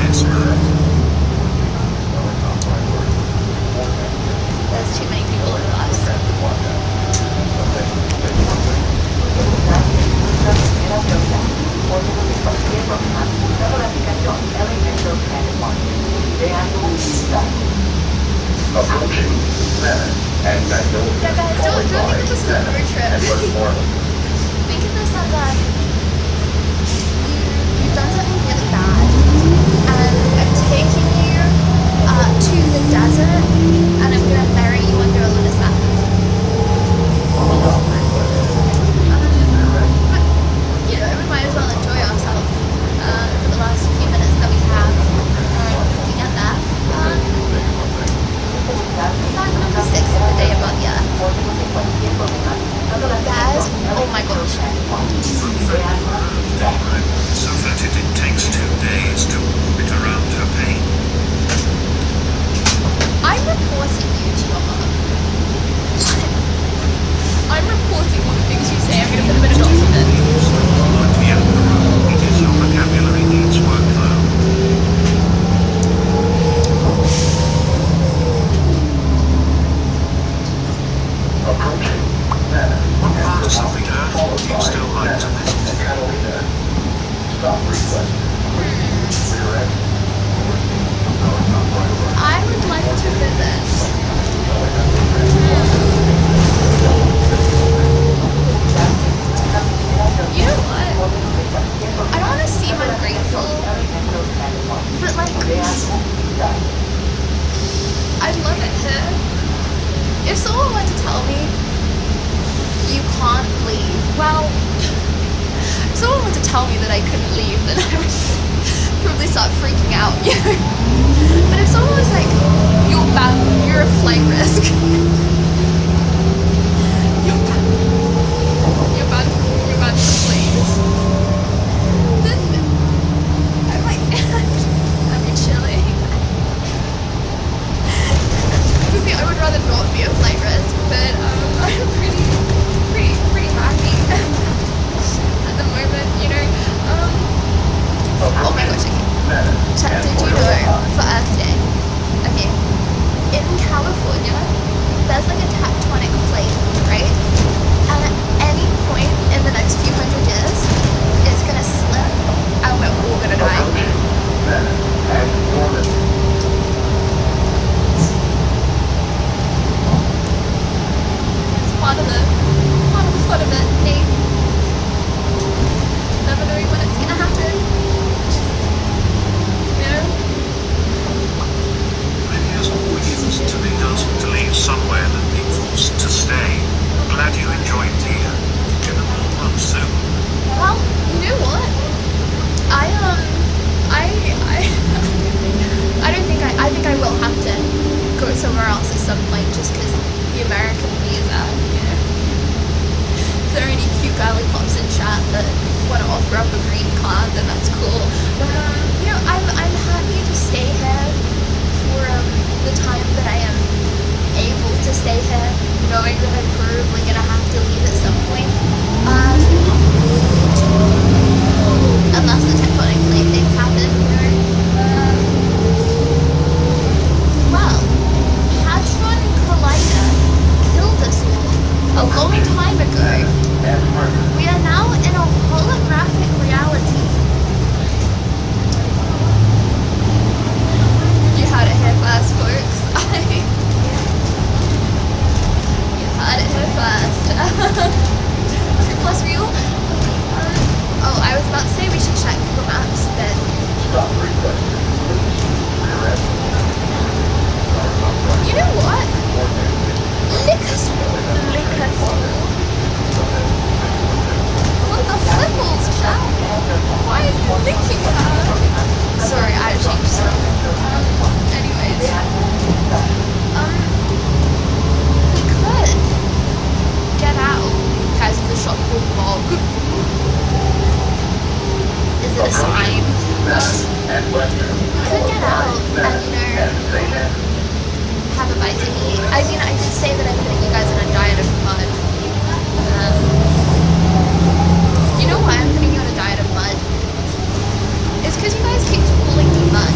A: There's too many people in the bus.
E: Approaching Center and Magnolia.
A: Yeah, guys, don't think of this as a road trip. Think of this as you've done something really bad, and I'm taking you to the desert, and I'm gonna bury you under a lot of sand. But you know, we might as well enjoy ourselves for the last few minutes that we have before we get there. Fact number 6 of the day about the Earth. Guys, oh my gosh.
C: So that it takes 2 days to orbit around her plane.
A: I'm reporting you to your mom. I'm reporting all the things you say. I'm going to put them in a document.
C: It is your vocabulary needs workflow.
E: Approaching Center.
C: Part of the Earth, you still like to visit.
E: Catalina. Stop request. Rear end.
A: I would like to visit. You know what? I don't want to seem ungrateful, but like, I'd love it here. If someone were to tell me you can't leave, well, if someone were to tell me that I couldn't leave, then I would probably start freaking out, you know? But if someone was like, you're a flight risk, you're bad for planes, then I'm like, that'd be chilling. Obviously, I would rather not be a flight risk, but I'm pretty happy at the moment, you know. Oh my gosh, okay. Did you know for Earth Day? Okay, in California, Plus real. Oh, I was about to say we should check Google Maps, but you know what? Lick us. What the flipples, chat? Why are you licking her? Sorry, I changed stuff. Anyways. We could get out. Guys, the shop called Bog. Is it a sign? We could get out and, you know, have a bite to eat. I mean, I did say that I'm putting you guys on a diet of mud. You know why I'm putting you on a diet of mud? It's because you guys keep calling me mud.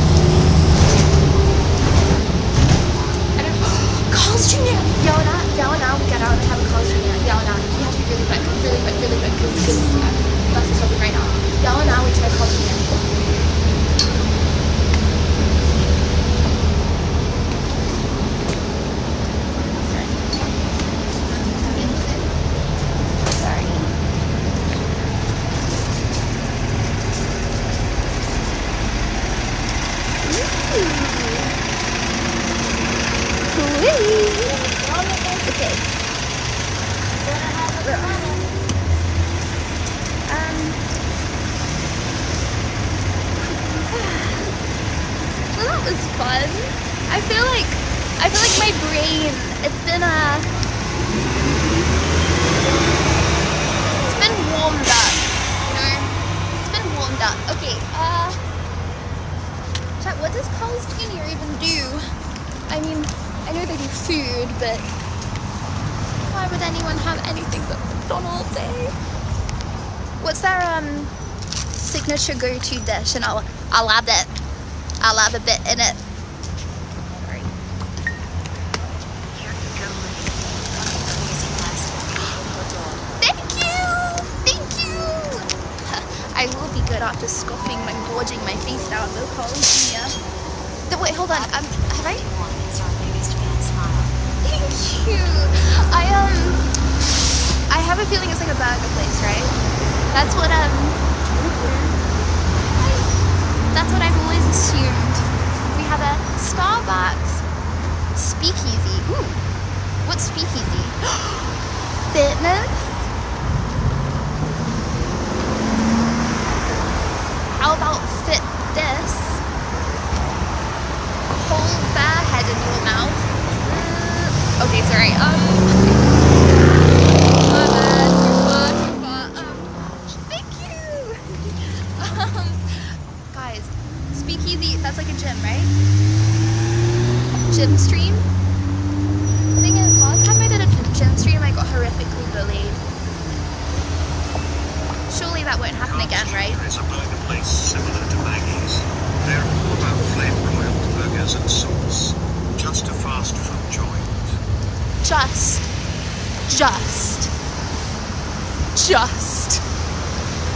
A: I don't know. Carl's Jr. Yellow now, get out and have a Carl's Jr. Yellow now. You have to be really quick, because bus is open right now. Yellow now, we try Carl's Jr. I feel like my brain, it's been warmed up, you know? It's been warmed up. Okay, chat, what does Carl's Jr. even do? I mean, I know they do food, but why would anyone have anything but McDonald's, eh? What's their signature go-to dish? And I'll add it. I'll add a bit in it. I will be good after scoffing and gorging my face down with Carl's Jr. Wait, hold on. Have I? Thank you. I have a feeling it's like a burger place, right? That's what I've always assumed. We have a Starbucks speakeasy. Ooh, what's speakeasy? Fitness. How about fit this? Hold that head in your mouth. Okay, sorry. Too far. Thank you. Guys, speakeasy. That's like a gym, right? Gym stream. The thing is, last time I did a gym stream, I got horrifically bullied. Surely that won't happen again, right?
C: There's a burger place similar to Maggie's. They're all about flame-broiled burgers and sauce. Just a fast food joint.
A: Just.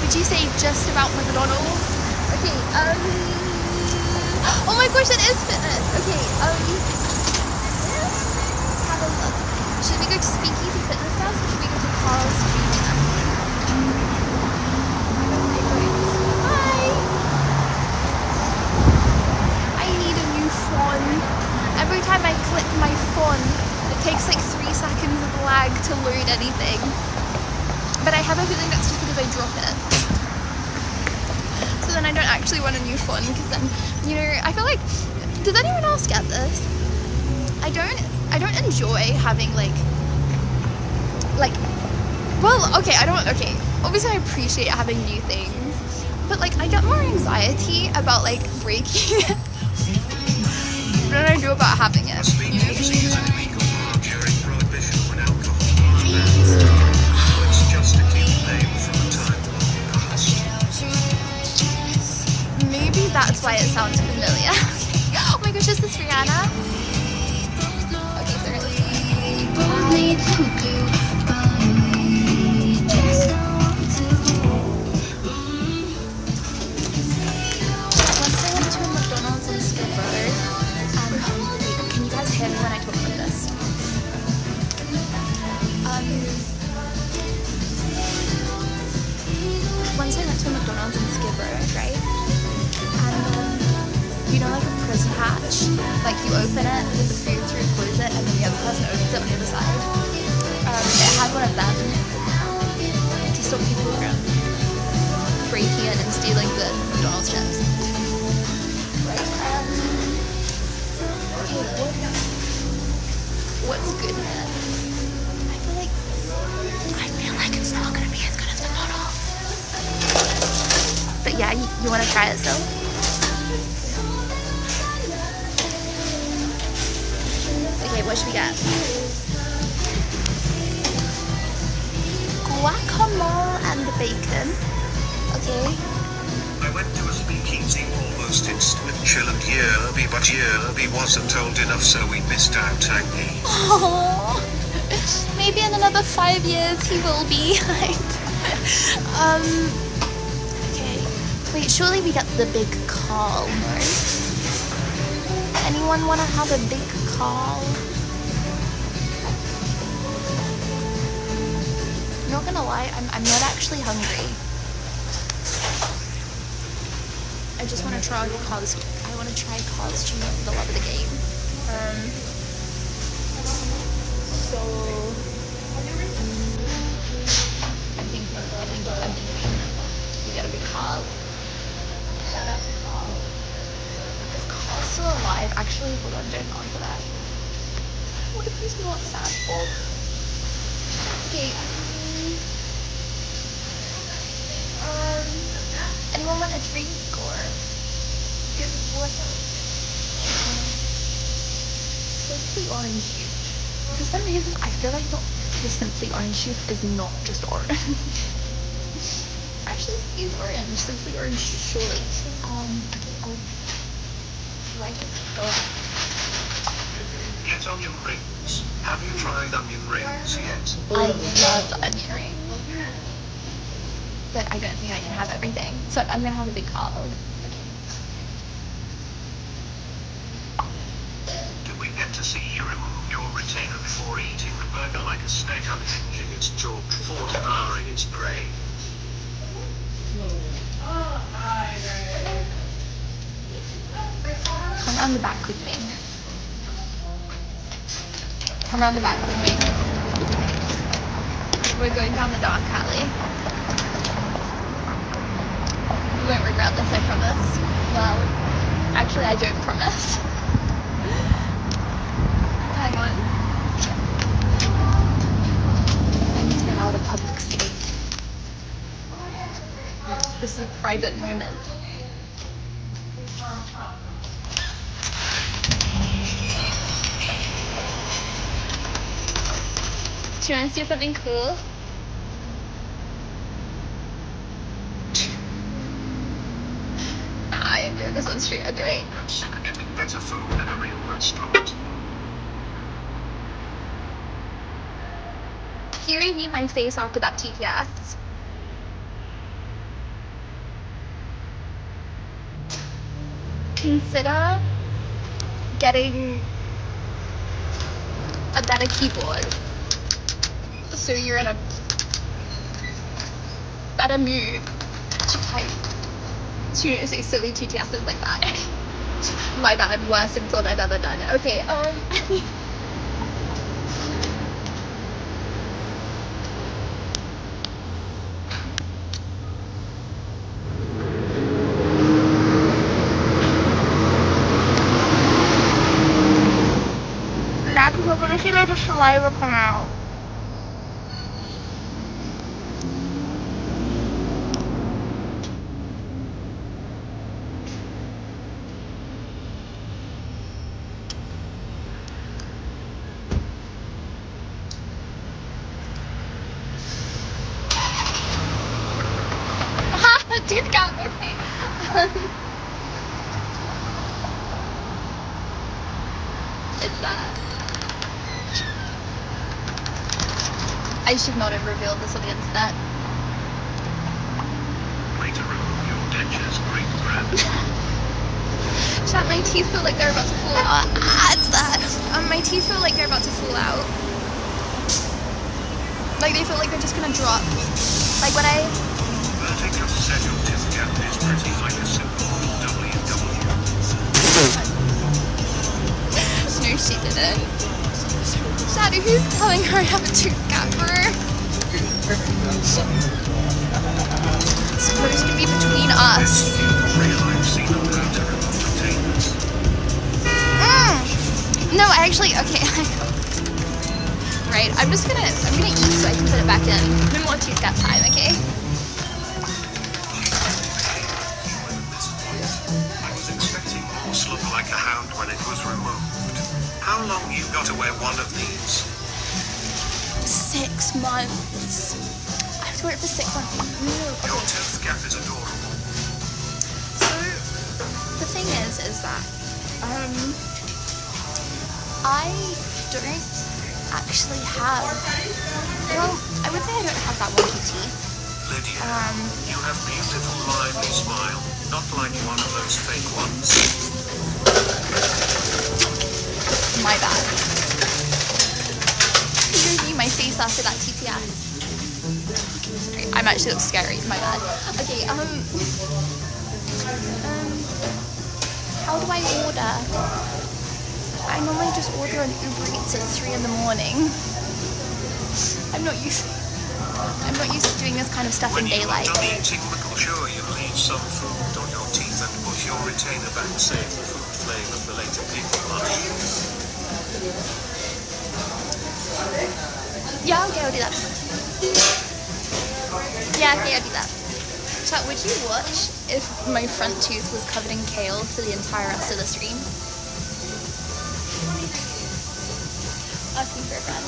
A: Did you say just about McDonald's? Okay, oh my gosh, it is fitness. Okay, let's have a look. Should we go to Speakeasy Fitness House or should we go to Carl's Jr.? Every time I click my phone, it takes like 3 seconds of lag to load anything. But I have a feeling that's just because I drop it. So then I don't actually want a new phone, because then, you know, I feel like, does anyone else get this? I don't enjoy having obviously I appreciate having new things, but like I get more anxiety about like breaking it than I do about having it.
C: Speakeasy is illegal during prohibition when alcohol was banned. It's just a cute name from a time long past.
A: Maybe that's why it sounds familiar. Oh my gosh, is this Rihanna? Okay, once I went to a McDonald's in Skid Row, can you guys hear me when I talk like this? doors, right? And you know, like a prison hatch, like you open it with the food through, close it, and then the other person opens it on the other side. It had one of them to stop people from breaking in and stealing the McDonald's chips. Right. Okay, what's good here? I feel like it's not gonna be as good as McDonald's. But yeah, you wanna try it still? Okay, what should we get? Guacamole and bacon. Okay.
C: I went to a speakeasy almost instant with Chill and Yerby, but Yerby wasn't old enough, so we missed out Tangy.
A: Oh, maybe in another 5 years he will be. Okay. Wait, surely we get the big Carl, no? Anyone want to have a big Carl? Not gonna lie, I'm not actually hungry. I just want to try Carl's. I want to try Carl's Jr. for the love of the game. So I'm thinking we got a big Carl. Shout out to Carl. Is Carl still alive? Actually, hold on, don't answer that. What if he's not sad? Okay. Anyone want a drink or give water? Simply orange juice. For some reason, I feel like the Simply orange juice is not just orange. Actually, it is orange. Simply orange juice, surely. Okay, like it. Go ahead.
C: Get onion rings. Have you tried onion rings yet?
A: I love onion rings. But I don't think I can have everything. So I'm gonna have a big Carl.
C: Did we get to see you remove your retainer before eating the burger like a snake unhinging its jaw before devouring its prey?
A: Come around the back with me. Come around the back with me. We're going down the dark alley. You won't regret this, I promise. Well, actually I don't promise. Hang on. I need to get out of public space. This is a private moment. Do you want to see something cool? I am doing this on street, okay?
C: Getting better food at a real restaurant.
A: Can you repeat my face after that TTS? Consider getting a better keyboard so you're in a better mood to type. So you don't say silly TTSs like that. My bad, worst insult I've ever done. Okay, That's we're gonna see like the saliva come out. Dude got me. It's that. I should not have revealed this on the internet.
C: Way to remove your dentures, great brand.
A: Chat, my teeth feel like they're about to fall out. It's that. My teeth feel like they're about to fall out. Like they feel like they're just gonna drop. Like when I.
C: Vertex just said your tooth gap is pretty like a simple WW.
A: No, she didn't. Shadow, who's telling her I have a tooth gap for her? It's supposed to be between us. No, actually, okay. Right, I'm gonna eat so I can put it back in. No more tooth gap time, okay?
C: I was expecting more slug like a hound when it was removed. How long you got to wear one of these?
A: 6 months. I have to wear it for 6 months. No,
C: Your
A: okay.
C: tooth gap is adorable.
A: So the thing is that I don't actually have. Well, I would say I don't have that wonky teeth.
C: Lydia, you have beautiful lively smile, not like one of those fake ones.
A: My bad. You gave me my face after that TTS. Okay, I'm actually look scary. My bad. Okay. How do I order? I normally just order an Uber Eats at 3 in the morning. I'm not used to doing this kind of stuff in daylight.
C: When you are done eating, make sure you leave some food on your teeth and put your retainer back. Save the food flavor for later people lunch.
A: Yeah, okay, I'll do that. Yeah, okay, I'll do that. Chat, would you watch if my front tooth was covered in kale for the entire rest of the stream? Asking for a friend.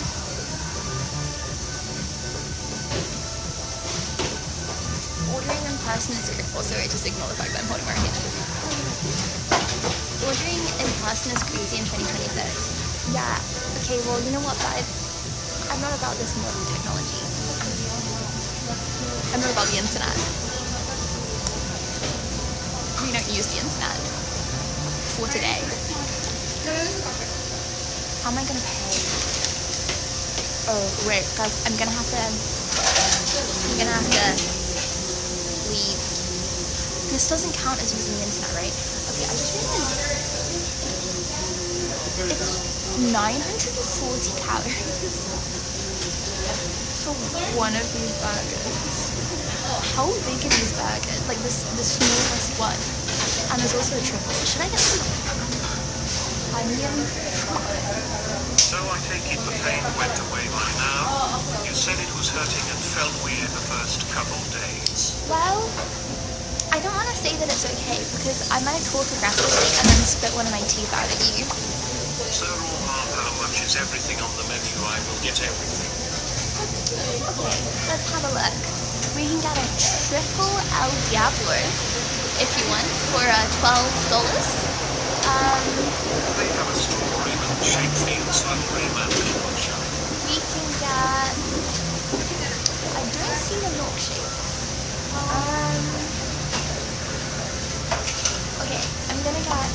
A: Ordering in person is also, I just ignore the fact that I'm holding my hand. Ordering in person is crazy in 2026. Yeah, okay, well, you know what, babe? I'm not about this modern technology. I'm not about the internet. We don't use the internet for today. How am I gonna pay? Oh wait, guys, I'm gonna have to leave. This doesn't count as using the internet, right? Okay, I just realized it's 940 calories for one of these burgers. How big are these burgers? Like the smallest one. And there's also a triple. Should I get some onion?
C: So I take it the pain went away by now. You said it was hurting and felt weird the first couple days.
A: Well, I don't want to say that it's okay because I might talk aggressively and then spit one of my teeth out at you.
C: Sir or ma'am, how much is everything on the menu? I will get everything.
A: Okay, let's have a look. We can get a triple El Diablo if you want for $12.
C: They have a strawberry milkshake feels hungry man milkshake.
A: We can get. I don't see the milkshake. Okay, I'm gonna get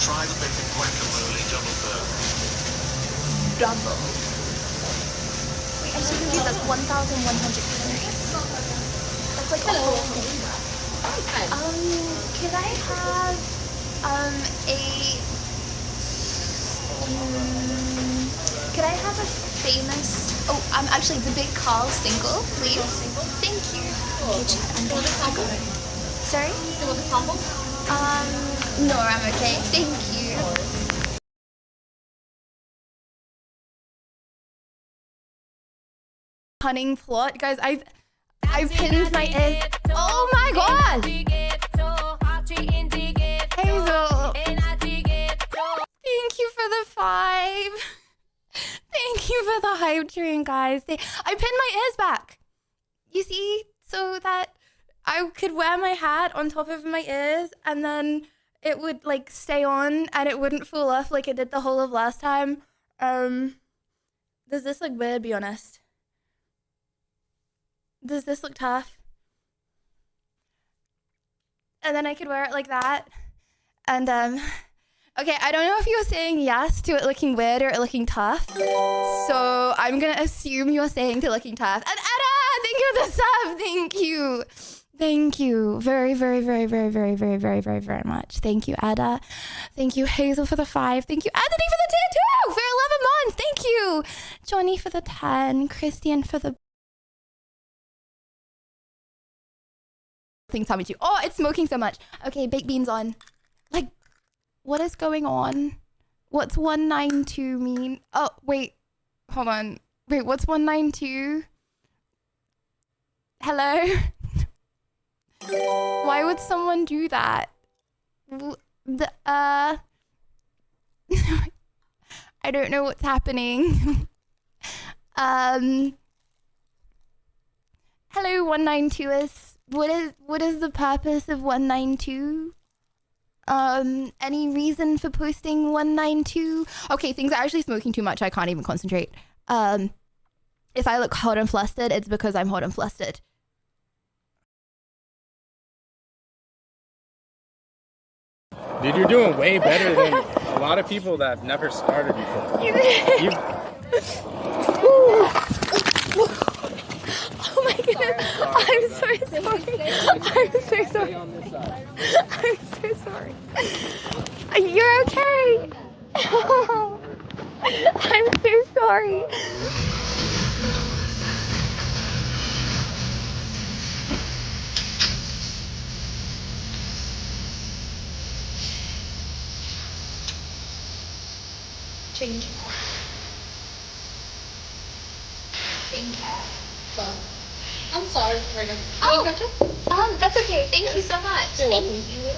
C: Try the bacon guacamole double burger.
A: double. Wait, I'm so confused. That's 1,100 calories. That's like a whole thing. Could I have could I have a famous? Oh, actually the big Carl single, please. Thank you. Okay, chat. I'm gonna go. Sorry. You want the combo? No, I'm okay. Thank you. Cunning plot, guys. I've pinned my ears. Oh my god! Hazel, thank you for the 5. Thank you for the hype train, guys. I pinned my ears back. You see, so that I could wear my hat on top of my ears, and then it would like stay on, and it wouldn't fall off like it did the whole of last time. Does this look weird? Be honest. Does this look tough? And then I could wear it like that. And, okay, I don't know if you're saying yes to it looking weird or it looking tough. So I'm gonna assume you're saying to looking tough. And Edda, thank you for the sub, thank you. Thank you very, very, very, very, very, very, very, very, very much. Thank you, Ada. Thank you, Hazel, for the 5. Thank you, Anthony, for the 2 for 11 months. Thank you, Johnny, for the 10. Christian for the thing. Tell me to. Oh, it's smoking so much. Okay, baked beans on. Like, what is going on? What's 192 mean? Oh, wait. Hold on. Wait, what's 192? Hello? Why would someone do that? I don't know what's happening. Hello, 192ers. What is the purpose of 192? Any reason for posting 192? Okay, things are actually smoking too much. I can't even concentrate. If I look hot and flustered, it's because I'm hot and flustered.
I: Dude, you're doing way better than a lot of people that have never started before.
A: Oh my goodness. I'm so sorry. I'm so sorry. I'm so sorry. You're okay. I'm so sorry. Change.
J: I'm sorry, Regan.
A: Oh, that's okay. Thank you so much. Thank you.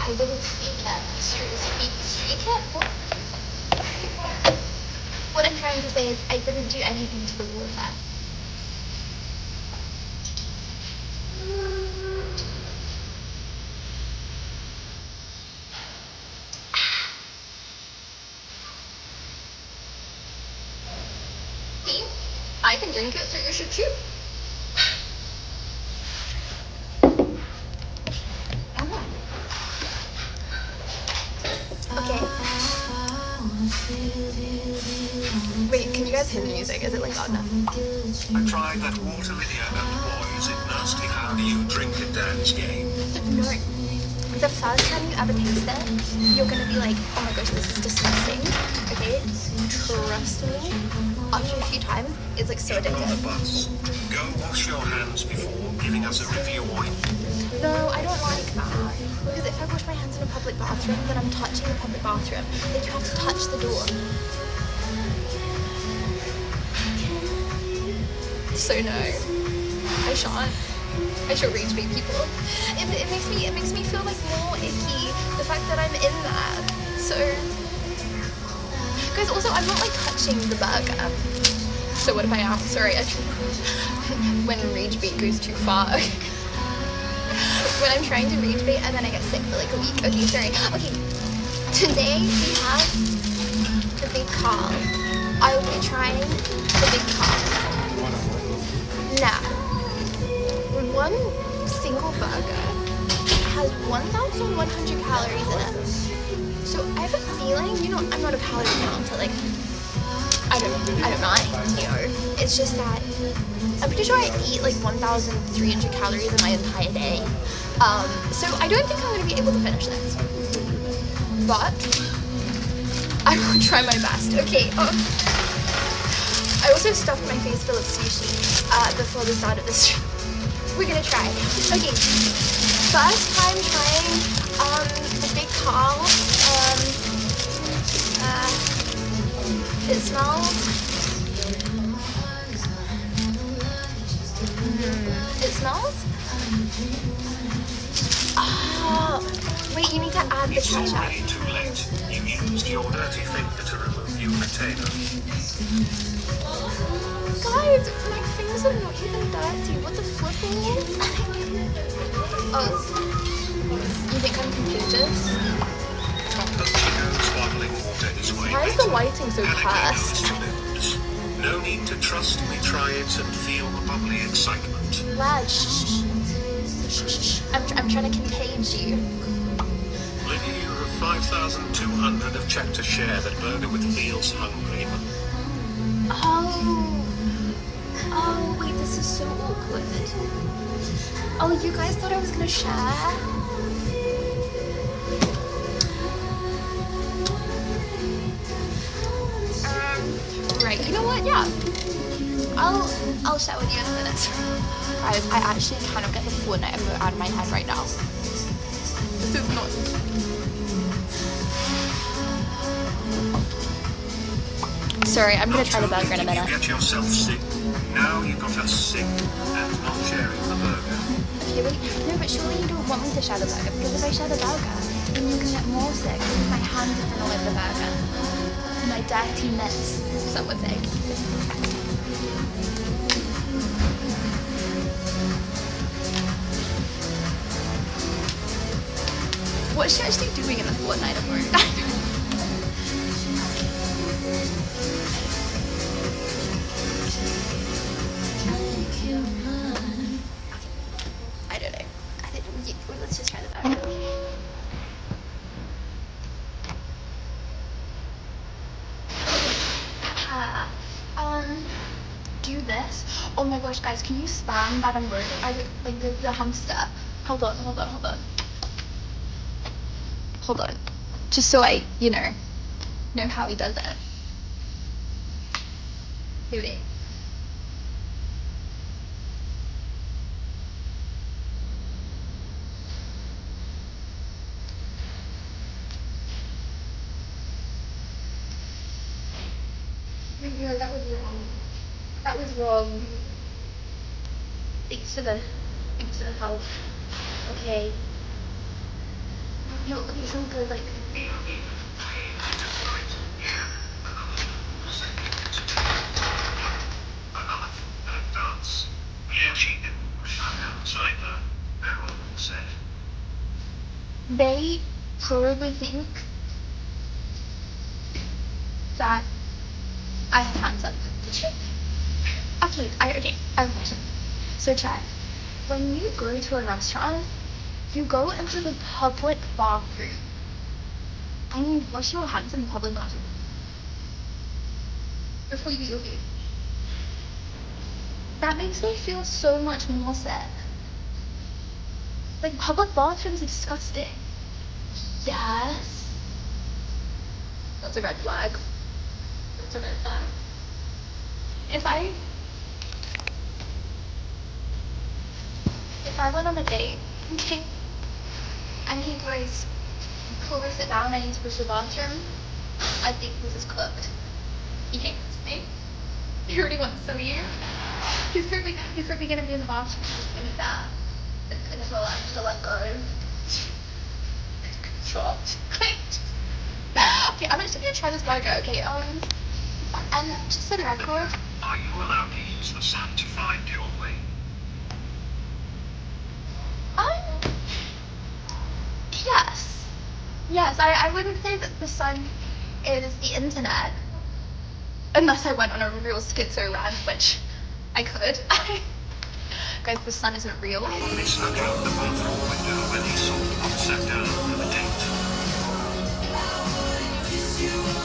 A: I didn't speak at street cat? What I'm trying to say is I didn't do anything to reward that. See? I can drink it, so you should too. Okay. Wait, can you guys hear the music? Is it like loud enough?
C: I tried that water Lydia and the boys in nasty how do you drink it dance game.
A: No. The first time you ever taste it, you're gonna be like, oh my gosh, this is disgusting. Okay? Trust me. After a few times, it's like so
C: On the
A: addictive.
C: bus. Go wash your hands before giving us a review.
A: No, I don't like that. Because if I wash my hands in a public bathroom, then I'm touching the public bathroom. Like, you have to touch the door. So no, I shan't. I shall rage bait people. It makes me feel like more icky, the fact that I'm in that. So, guys, also I'm not like touching the burger. So what if I am? Sorry, when rage bait goes too far. When I'm trying to rage bait and then I get sick for like a week. Okay, sorry. Okay, today we have the big call. I will be trying the big call. Now, one single burger has 1,100 calories in it. So I have a feeling, you know, I'm not a calorie counter, like, I don't mind, you know. It's just that I'm pretty sure I eat like 1,300 calories in my entire day. So I don't think I'm going to be able to finish this. But I will try my best. Okay, I also stuffed my face full of sushi before the start of this stream. We're gonna try. Okay, first time trying the big Carl. It smells. It smells. Oh, wait! You need to add the
C: It's
A: ketchup.
C: already too late. You used your dirty finger to remove your potato.
A: Guys, my fingers are not even dirty. What the flip is? Oh, you think I'm contagious?
C: Topless Chico swaddling water is way
A: Why is the lighting so cursed?
C: No need to trust me, try it and feel the bubbly excitement.
A: Lad, shh. I'm trying to contage you.
C: Lydia, you have 5,200 of check to share that burger with feels hungry.
A: Oh, wait, this is so awkward. good. Oh, you guys thought I was gonna share? Right, you know what? Yeah. I'll share with you in a minute. Guys, I actually cannot get the Fortnite emote out of my head right now. This is not. Sorry, I'm gonna try the burger in a minute.
C: You get yourself sick. Now you got us sick and not sharing the burger.
A: Okay, wait. No, but surely you don't want me to share the burger, because if I share the burger, then you're gonna get more sick because my hands have been all over the burger. My dirty mitts, some would say. What's she actually doing in the Fortnite emote? I don't know. Let's just try the burger. Do this. Oh my gosh, guys, can you spam that emote? Like the hamster. Hold on. Hold on. Just so I, know how he does it. Wait. No, that was wrong. That was wrong. Thanks for the help. Okay. No, it's all good, like. They probably think that I have hands up. Actually, okay, I have a question. So Chad, when you go to a restaurant, you go into the public bathroom and you wash your hands in the public bathroom before you eat. That makes me feel so much more sick. Like, public bathrooms are disgusting. Yes. That's a red flag. That's a red flag. If I went on a date, okay, and he goes, before we sit down, I need to use the bathroom, I think this is cooked. He hates me. He already wants to leave. He's probably gonna be in the bathroom. He's gonna be that. It's not allowed to let go. Shocked. Okay, I'm actually gonna try this burger, okay? And just for the record.
C: Are you allowed to use the sun to find your way?
A: Yes. Yes, I wouldn't say that the sun is the internet. Unless I went on a real schizo rant, which I could. Guys, the sun isn't real.
C: He snuck out the bathroom window when he saw what sat down for the date.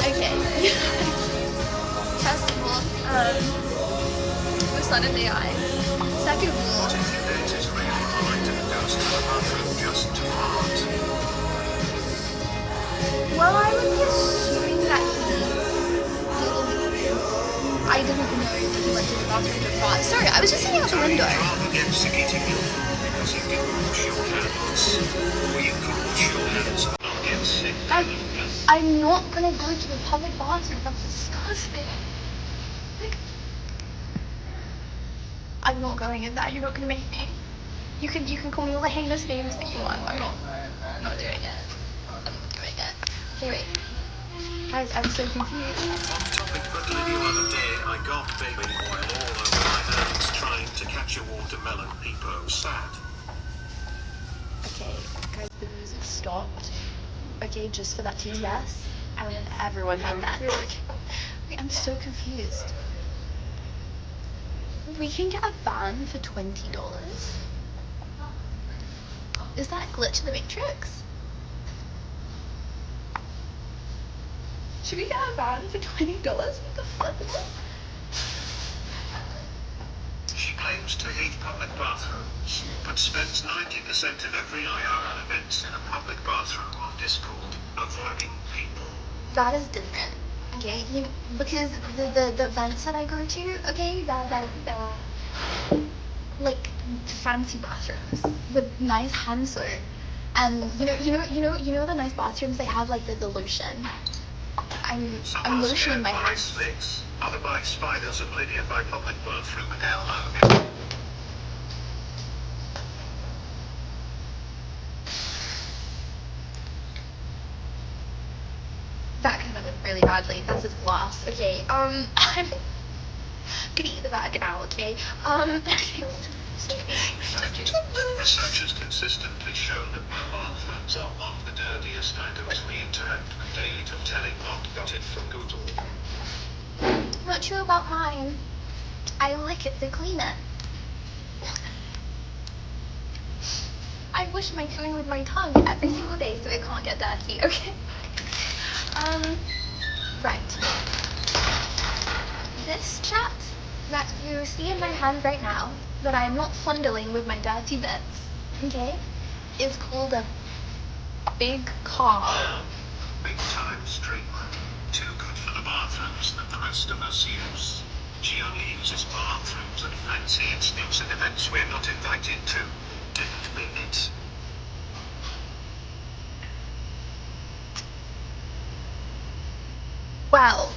A: Okay. First of all, the sun is AI. Second of all,
C: What if your date is really polite and goes to the bathroom just to fart?
A: well, I would be assuming that I didn't know that he went to the bathroom to fart. Sorry, I was just sitting out the window.
C: You'd rather get sick eating your food because you didn't wash your hands. Or you could wash your hands and not get sick.
A: I'm not gonna go to the public bathroom. That's disgusting. I'm not going in there. You're not gonna make me. You can call me all the heinous names that you want. I'm not doing it. I'm not doing it. Okay, wait. Guys, I'm so confused.
C: Off topic, but the other day I got baby oil all over my hands trying to catch a watermelon. People sad.
A: Okay, guys, the music stopped. Okay, just for that TTS. And everyone had that. Wait, I'm so confused. We can get a van for $20. Is that a glitch in the Matrix? Should we get a van for $20? What the fuck is that?
C: She played claims to need public bathrooms, but spends 90% of every IRL events in a public bathroom on Discord, overloading people.
A: That is different. Okay, because the events that I go to, okay, like fancy bathrooms with nice hand soap, and you know the nice bathrooms they have like the lotion. I'm lotioning my hands.
C: Snakes, other by spiders, oblivion by public bathroom, and hell no.
A: That came out really badly. That's his glass. Okay, I'm gonna eat the bag now, okay?
C: Research has consistently shown that bathrooms are one of the dirtiest items we interact with daily. Telling not got it from Google.
A: Not true about mine. I like it to clean it. I wash my food with my tongue every single day so it can't get dirty, okay? Right. This chat that you see in my hand right now, that I'm not fondling with my dirty bits, okay, is called a big car.
C: Big time streamer. Too good for the bathrooms that the rest of us use. She only uses bathrooms and fancy exclusive events we're not invited to. Didn't mean it.
A: Well,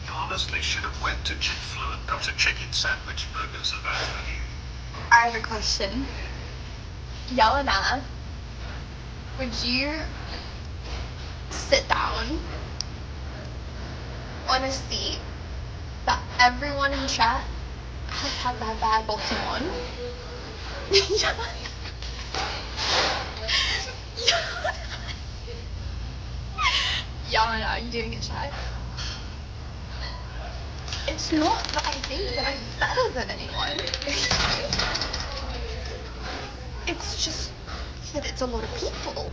C: Honestly should have went to Chick-fil-A and got a chicken sandwich. Burgers are bad for you.
A: I have a question. Yelena, would you sit down on a seat that everyone in chat has had their bare bottom on? Yelena, are you doing it, chat? It's not that I think that I'm better than anyone. It's just that it's a lot of people.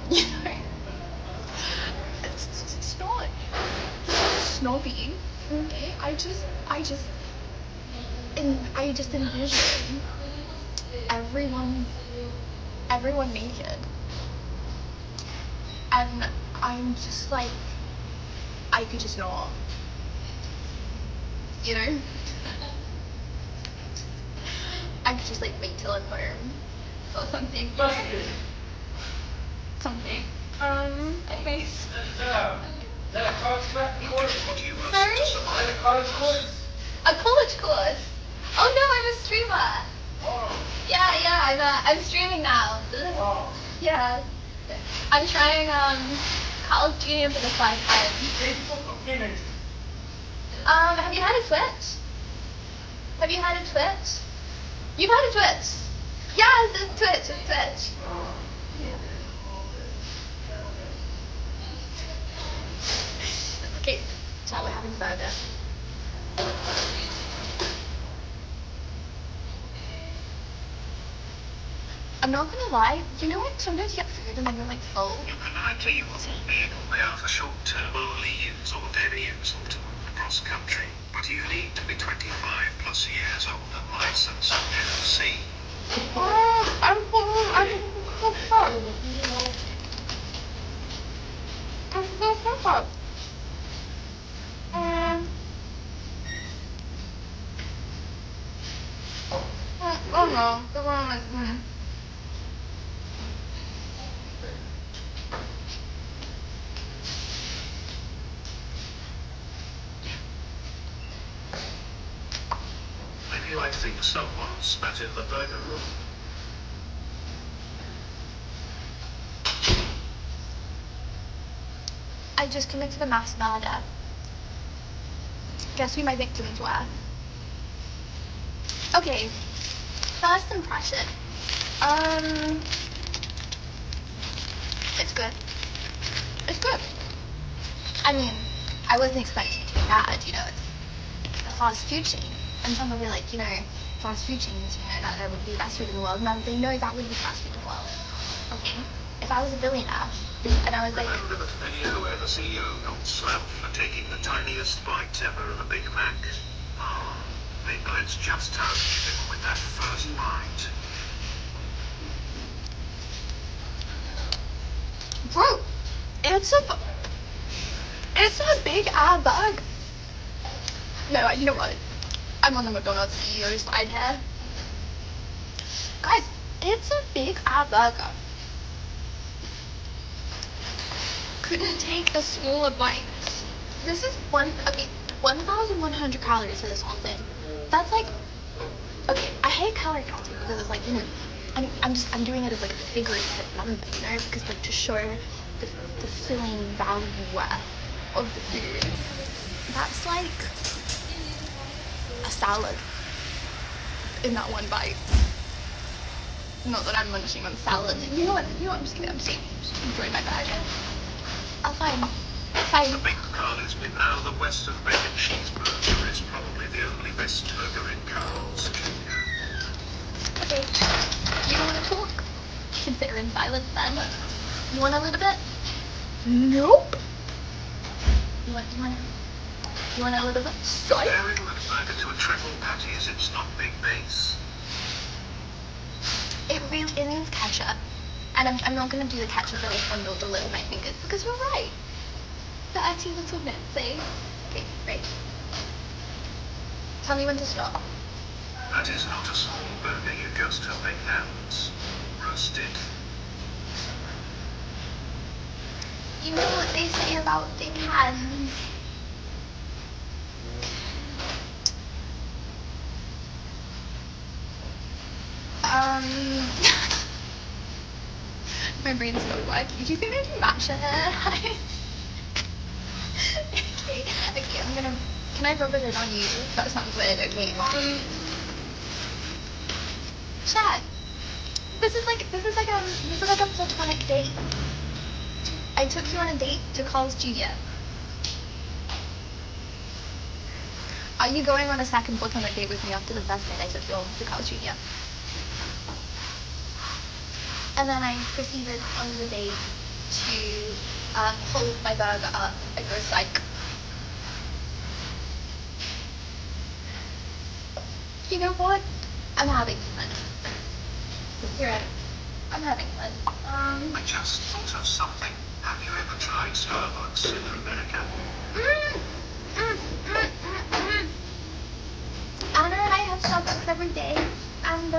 A: You know? It's not snobby. Okay? I just envision everyone naked. And I'm just like, I could just not. You know? I could just like wait till I'm home or something. Something. Anyways. Sorry? A college course? Oh no, I'm a streamer. Yeah, I'm streaming now. Yeah. I'm trying Call of Duty for the first time. Have you had a Twitch? Have you had a Twitch? You've had a Twitch? Yeah, it's Twitch. Okay, chat, we're having a burger. I'm not gonna lie, you know what? Sometimes you get food and then you're like full.
C: You can either you will be aware for short-term only use or daily use or to across country, but you need to be 25 plus years old and licensed NFC.
A: I'm oh no, the one is
C: Maybe I think someone spat in the burger room.
A: I just committed a mass murder. Guess who my victims were? Okay, first impression. It's good. It's good. I mean, I wasn't expecting it to be bad, you know, it's a fast food chain. And some will be like, you know, fast food chains, you know, that would be the best food in the world. And I would say, no, that would be the best food in the world. Okay? If I was a billionaire, and I was like...
C: Remember that many who the CEO got slapped for taking the tiniest bite ever of a Big Mac. Piglets just toasted him with that first bite.
A: Bro, it's a big ass bug. No, you know what? I'm on the McDonald's CEO side here. Guys, it's a big ass burger. Couldn't take a smaller bite. This is 1,100 calories for this whole thing. That's like, okay, I hate calorie counting because it's like, you know, I'm doing it as like a figurative number, you know, because like to show the filling value of the food. That's like a salad in that one bite. Not that I'm munching on salad. You know what? I'm just kidding. I'm just enjoying my bag. I'll fine.
C: The Big Carl is now the Western bacon cheeseburger is probably the only best burger in Carl's Jr.
A: Okay. You don't want to talk? Consider in silence then. You want a little bit? Nope. You want a little bit? Sorry.
C: Comparing that burger to a triple patty is it's not big base.
A: It needs ketchup. And I'm not going to do the ketchup that I fondled all over my fingers because we're right. The dirty little bit, see? Okay, great. Tell me when to stop.
C: That is not a small burger, you just have big hands. Roasted.
A: You know what they say about big hands. My brain's not working. Do you think I can match it? Okay, can I rub it in on you? That sounds weird, okay. Chat. This is like a platonic date. I took you on a date to Carl's Jr. Are you going on a second platonic date with me after the first date I took you on to Carl's Jr.? And then I proceeded on the date to hold my burger up and go psych. You know what? I'm having fun. You're right. I'm having fun.
C: I just thought of something. Have you ever tried Starbucks in America?
A: Anna and I have Starbucks every day, and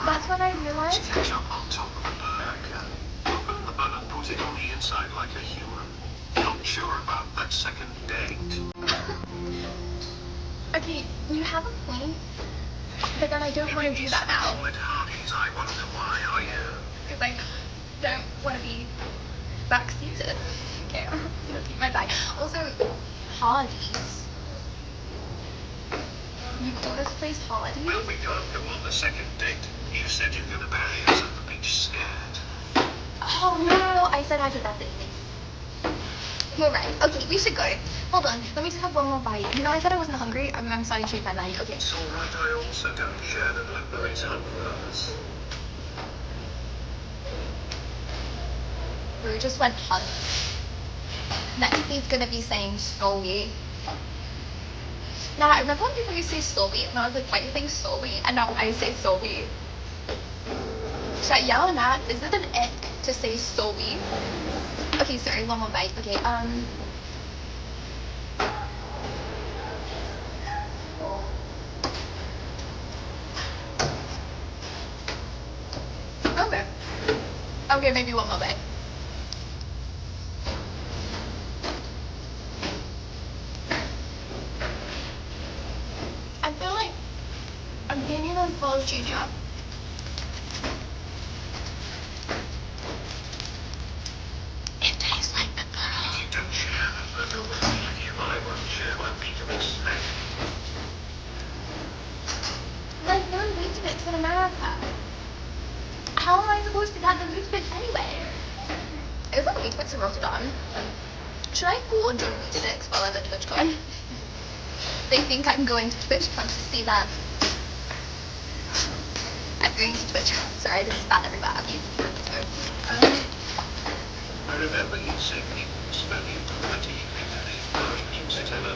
A: that's when I realized.
C: Ketchup on top of a burger. Open the bun and put it on the inside like a human. Not sure about that second date.
A: Okay, you have a point, but then I don't want to do that now.
C: I wonder why, are you?
A: Because I don't want to be backseated. Okay, I'm gonna keep my bag. Also, Hardee's. You call this place Hardee's?
C: Well, we can't go on the second date. You said you're gonna bury us at the beach scared.
A: Oh no, I said hypothetically. You're right. Okay, we should go. Hold on, let me just have one more bite. You know, I said I wasn't hungry. I'm starting to change my mind. Okay.
C: It's alright, I also don't share the blueberries hamburgers.
A: We just went hunt. Next he's gonna be saying Stolby. Now I remember when people used to say Stolby, and I was like, why are you saying Stolby? And now I say Stolby. Should I yell at Matt? Is it an ick to say Stolby? Okay, sorry, one more bite. Okay, okay. Okay, maybe one more bite. I feel like I'm getting on Carl's Jr. It tastes like the girl.
C: You don't share a burger with me if I won't share my pizza with snack.
A: There's no meat bits in America. How am I supposed to get the meat bits anyway? Is that meat bits in Rotterdam? Should I gorge on meat sticks while I'm at TwitchCon? They think I'm going to TwitchCon to see them. I'm going to TwitchCon. Sorry, this is bad everywhere.
C: I remember you saying it was very pretty. I didn't use it ever.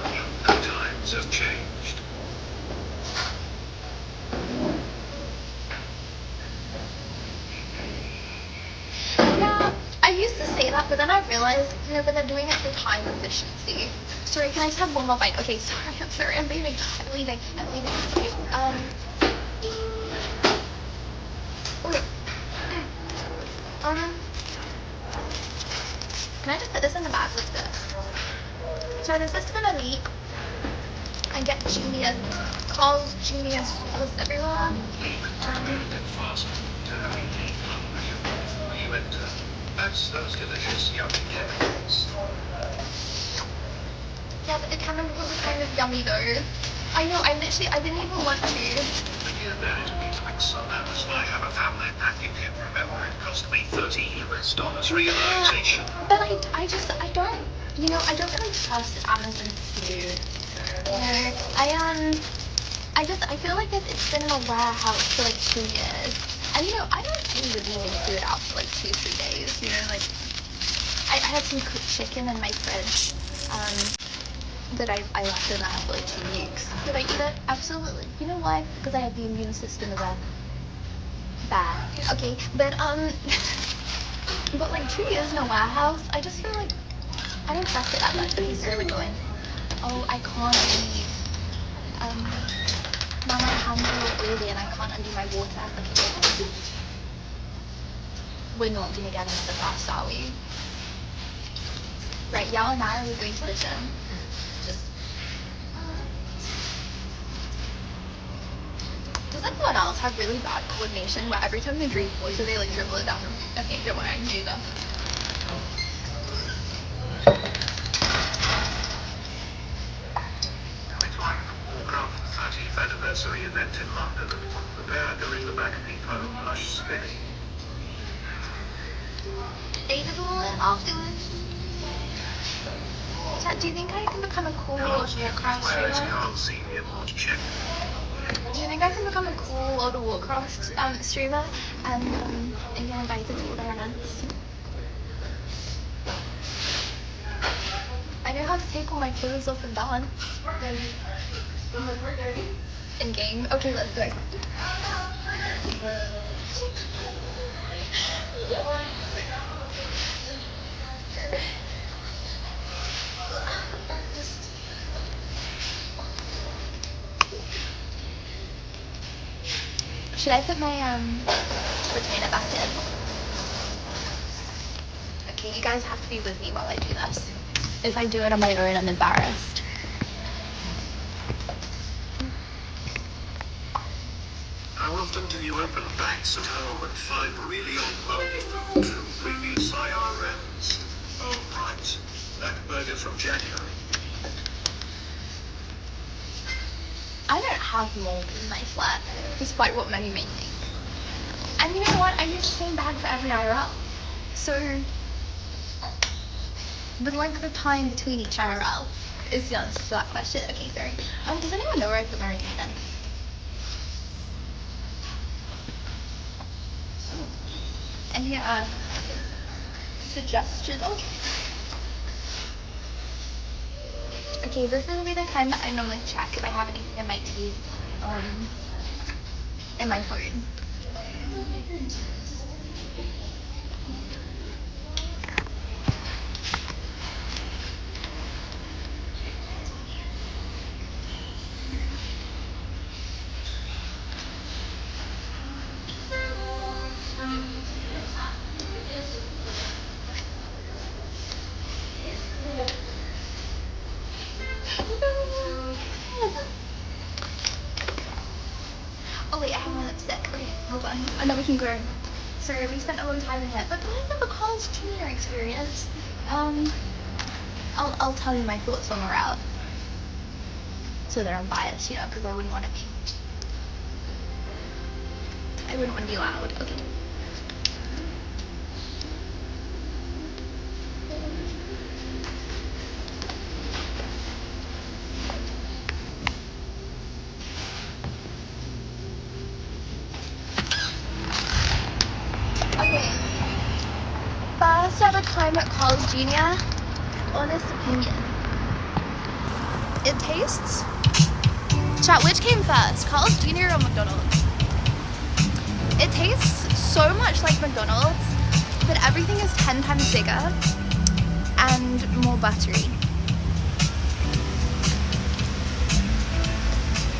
A: realized, you know, but they're doing it for time efficiency. Sorry, can I just have one more bite? Okay, sorry, I'm leaving. I'm leaving. Okay, okay. Can I just put this in the bag? Let's go. So this is gonna leak. I get genius calls, genius calls everywhere.
C: That's those delicious yummy chemicals.
A: Yeah, but the chemical was kind of yummy though. I know, I didn't even want to.
C: You managed me to make some hours. I have a family and you can remember it cost me $30 realization.
A: But I don't, you know, I don't really trust Amazon food. You know, I feel like it's been in a warehouse for like 2 years. And you know, I don't do with leaving food out for like 2-3 days, you know, like, I had some cooked chicken in my fridge, that I left in that for like 2 weeks. Did I eat it? Absolutely. You know why? Because I have the immune system is bad. Okay, but but like 2 years in a warehouse, I just feel like I don't trust it that much. Okay, so we're going. Oh, I can't leave. Now my hands are all oily and I can't undo my water. Okay. We're not gonna get into the bus, are we? Right, Yao and I are going to the gym. Does anyone else have really bad coordination where every time they drink water they like dribble it down? Okay, don't worry, I can do that.
C: It's like the Warcraft 30th anniversary event in London. The pair during the back depot lush spinning.
A: Ate it all afterwards. Chat, do you think I can become a cool Warcraft streamer? Do you think I can become a cool World of Warcraft streamer and get invited to all their events? I know how to take all my clothes off and dance. In game. Okay, let's go. Should I put my retainer back in? Okay, you guys have to be with me while I do this. If I do it on my own, I'm embarrassed.
C: How often do you open bags at home and find really unhealthy food to previous IRMs? Oh, right. That burger from January.
A: I don't have mold in my flat, despite what many may think. And you know what? I use the same bag for every IRL. So, the length of time between each IRL is the answer to that question. Okay, sorry. Does anyone know where I put my retainer? Any suggestions? Okay, this will be the time that I normally check if I have anything in my teeth, in my phone. Oh wait, I have my lipstick. Okay, hold on. And then we can go. Sorry, we spent a long time in it. But I have a college junior experience. I'll tell you my thoughts on the route. So that I'm biased, you know, because I wouldn't want to be loud. Okay. Okay. First ever time at College Junior. Honest opinion. It tastes. Chat, which came first? College Junior or McDonald's? It tastes so much like McDonald's, but everything is 10 times bigger. and more buttery.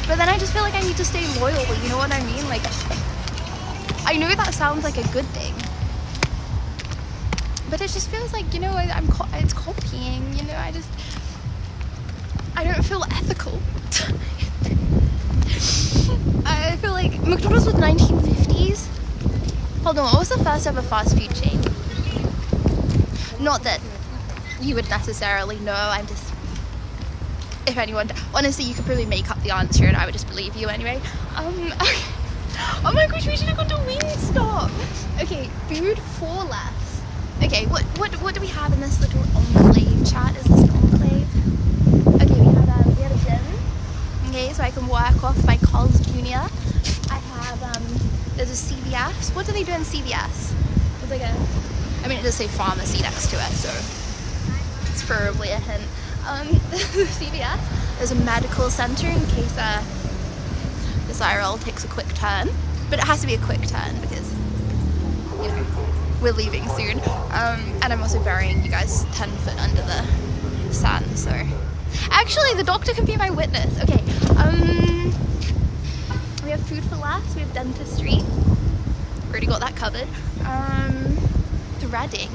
A: But then I just feel like I need to stay loyal, you know what I mean? Like, I know that sounds like a good thing, but it just feels like, you know, it's copying, you know, I don't feel ethical. I feel like McDonald's was 1950s. Hold on, what was the first ever fast food chain? Not that you would necessarily know, I'm just, if anyone, honestly, you could probably make up the answer and I would just believe you anyway. Okay. Oh my gosh, we should have gone to Wingstop. Okay, food for less. Okay, what do we have in this little enclave, chat? Is this an enclave? Okay, we have a gym. Okay, so I can work off my Carl's Jr. I have, there's a CVS. What do they do in CVS? It's like I mean, it does say pharmacy next to it, so it's probably a hint. CVS, there's a medical center in case this IRL takes a quick turn, but it has to be a quick turn because, you know, we're leaving soon. And I'm also burying you guys 10 foot under the sand, so. Actually, the doctor can be my witness. Okay, we have food for less, we have dentistry. Already got that covered. Threading.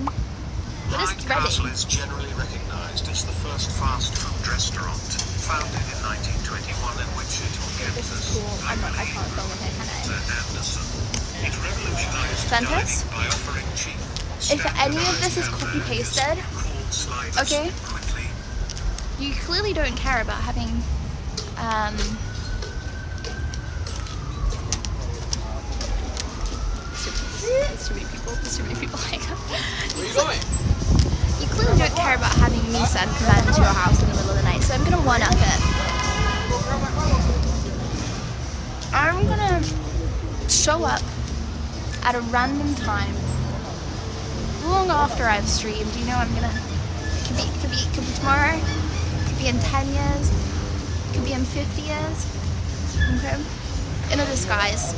A: What is
C: Hyde
A: threading?
C: Castle is generally recognized as the first fast food restaurant, founded in 1921, in which it
A: This is cool. I can't film with it, can I?
C: Anderson. It revolutionized
A: Dentist?
C: dining by offering cheap,
A: If any of this is copy pasted,
C: cool slices
A: okay,
C: quickly.
A: you clearly don't care about having there's too many people. Like,
F: Where are you going?
A: you clearly don't care about having me send men to your house in the middle of the night, so I'm gonna one-up it. I'm gonna show up at a random time, long after I've streamed. You know, I'm gonna. It could be tomorrow. It could be in 10 years. It could be in 50 years. Okay, in a disguise.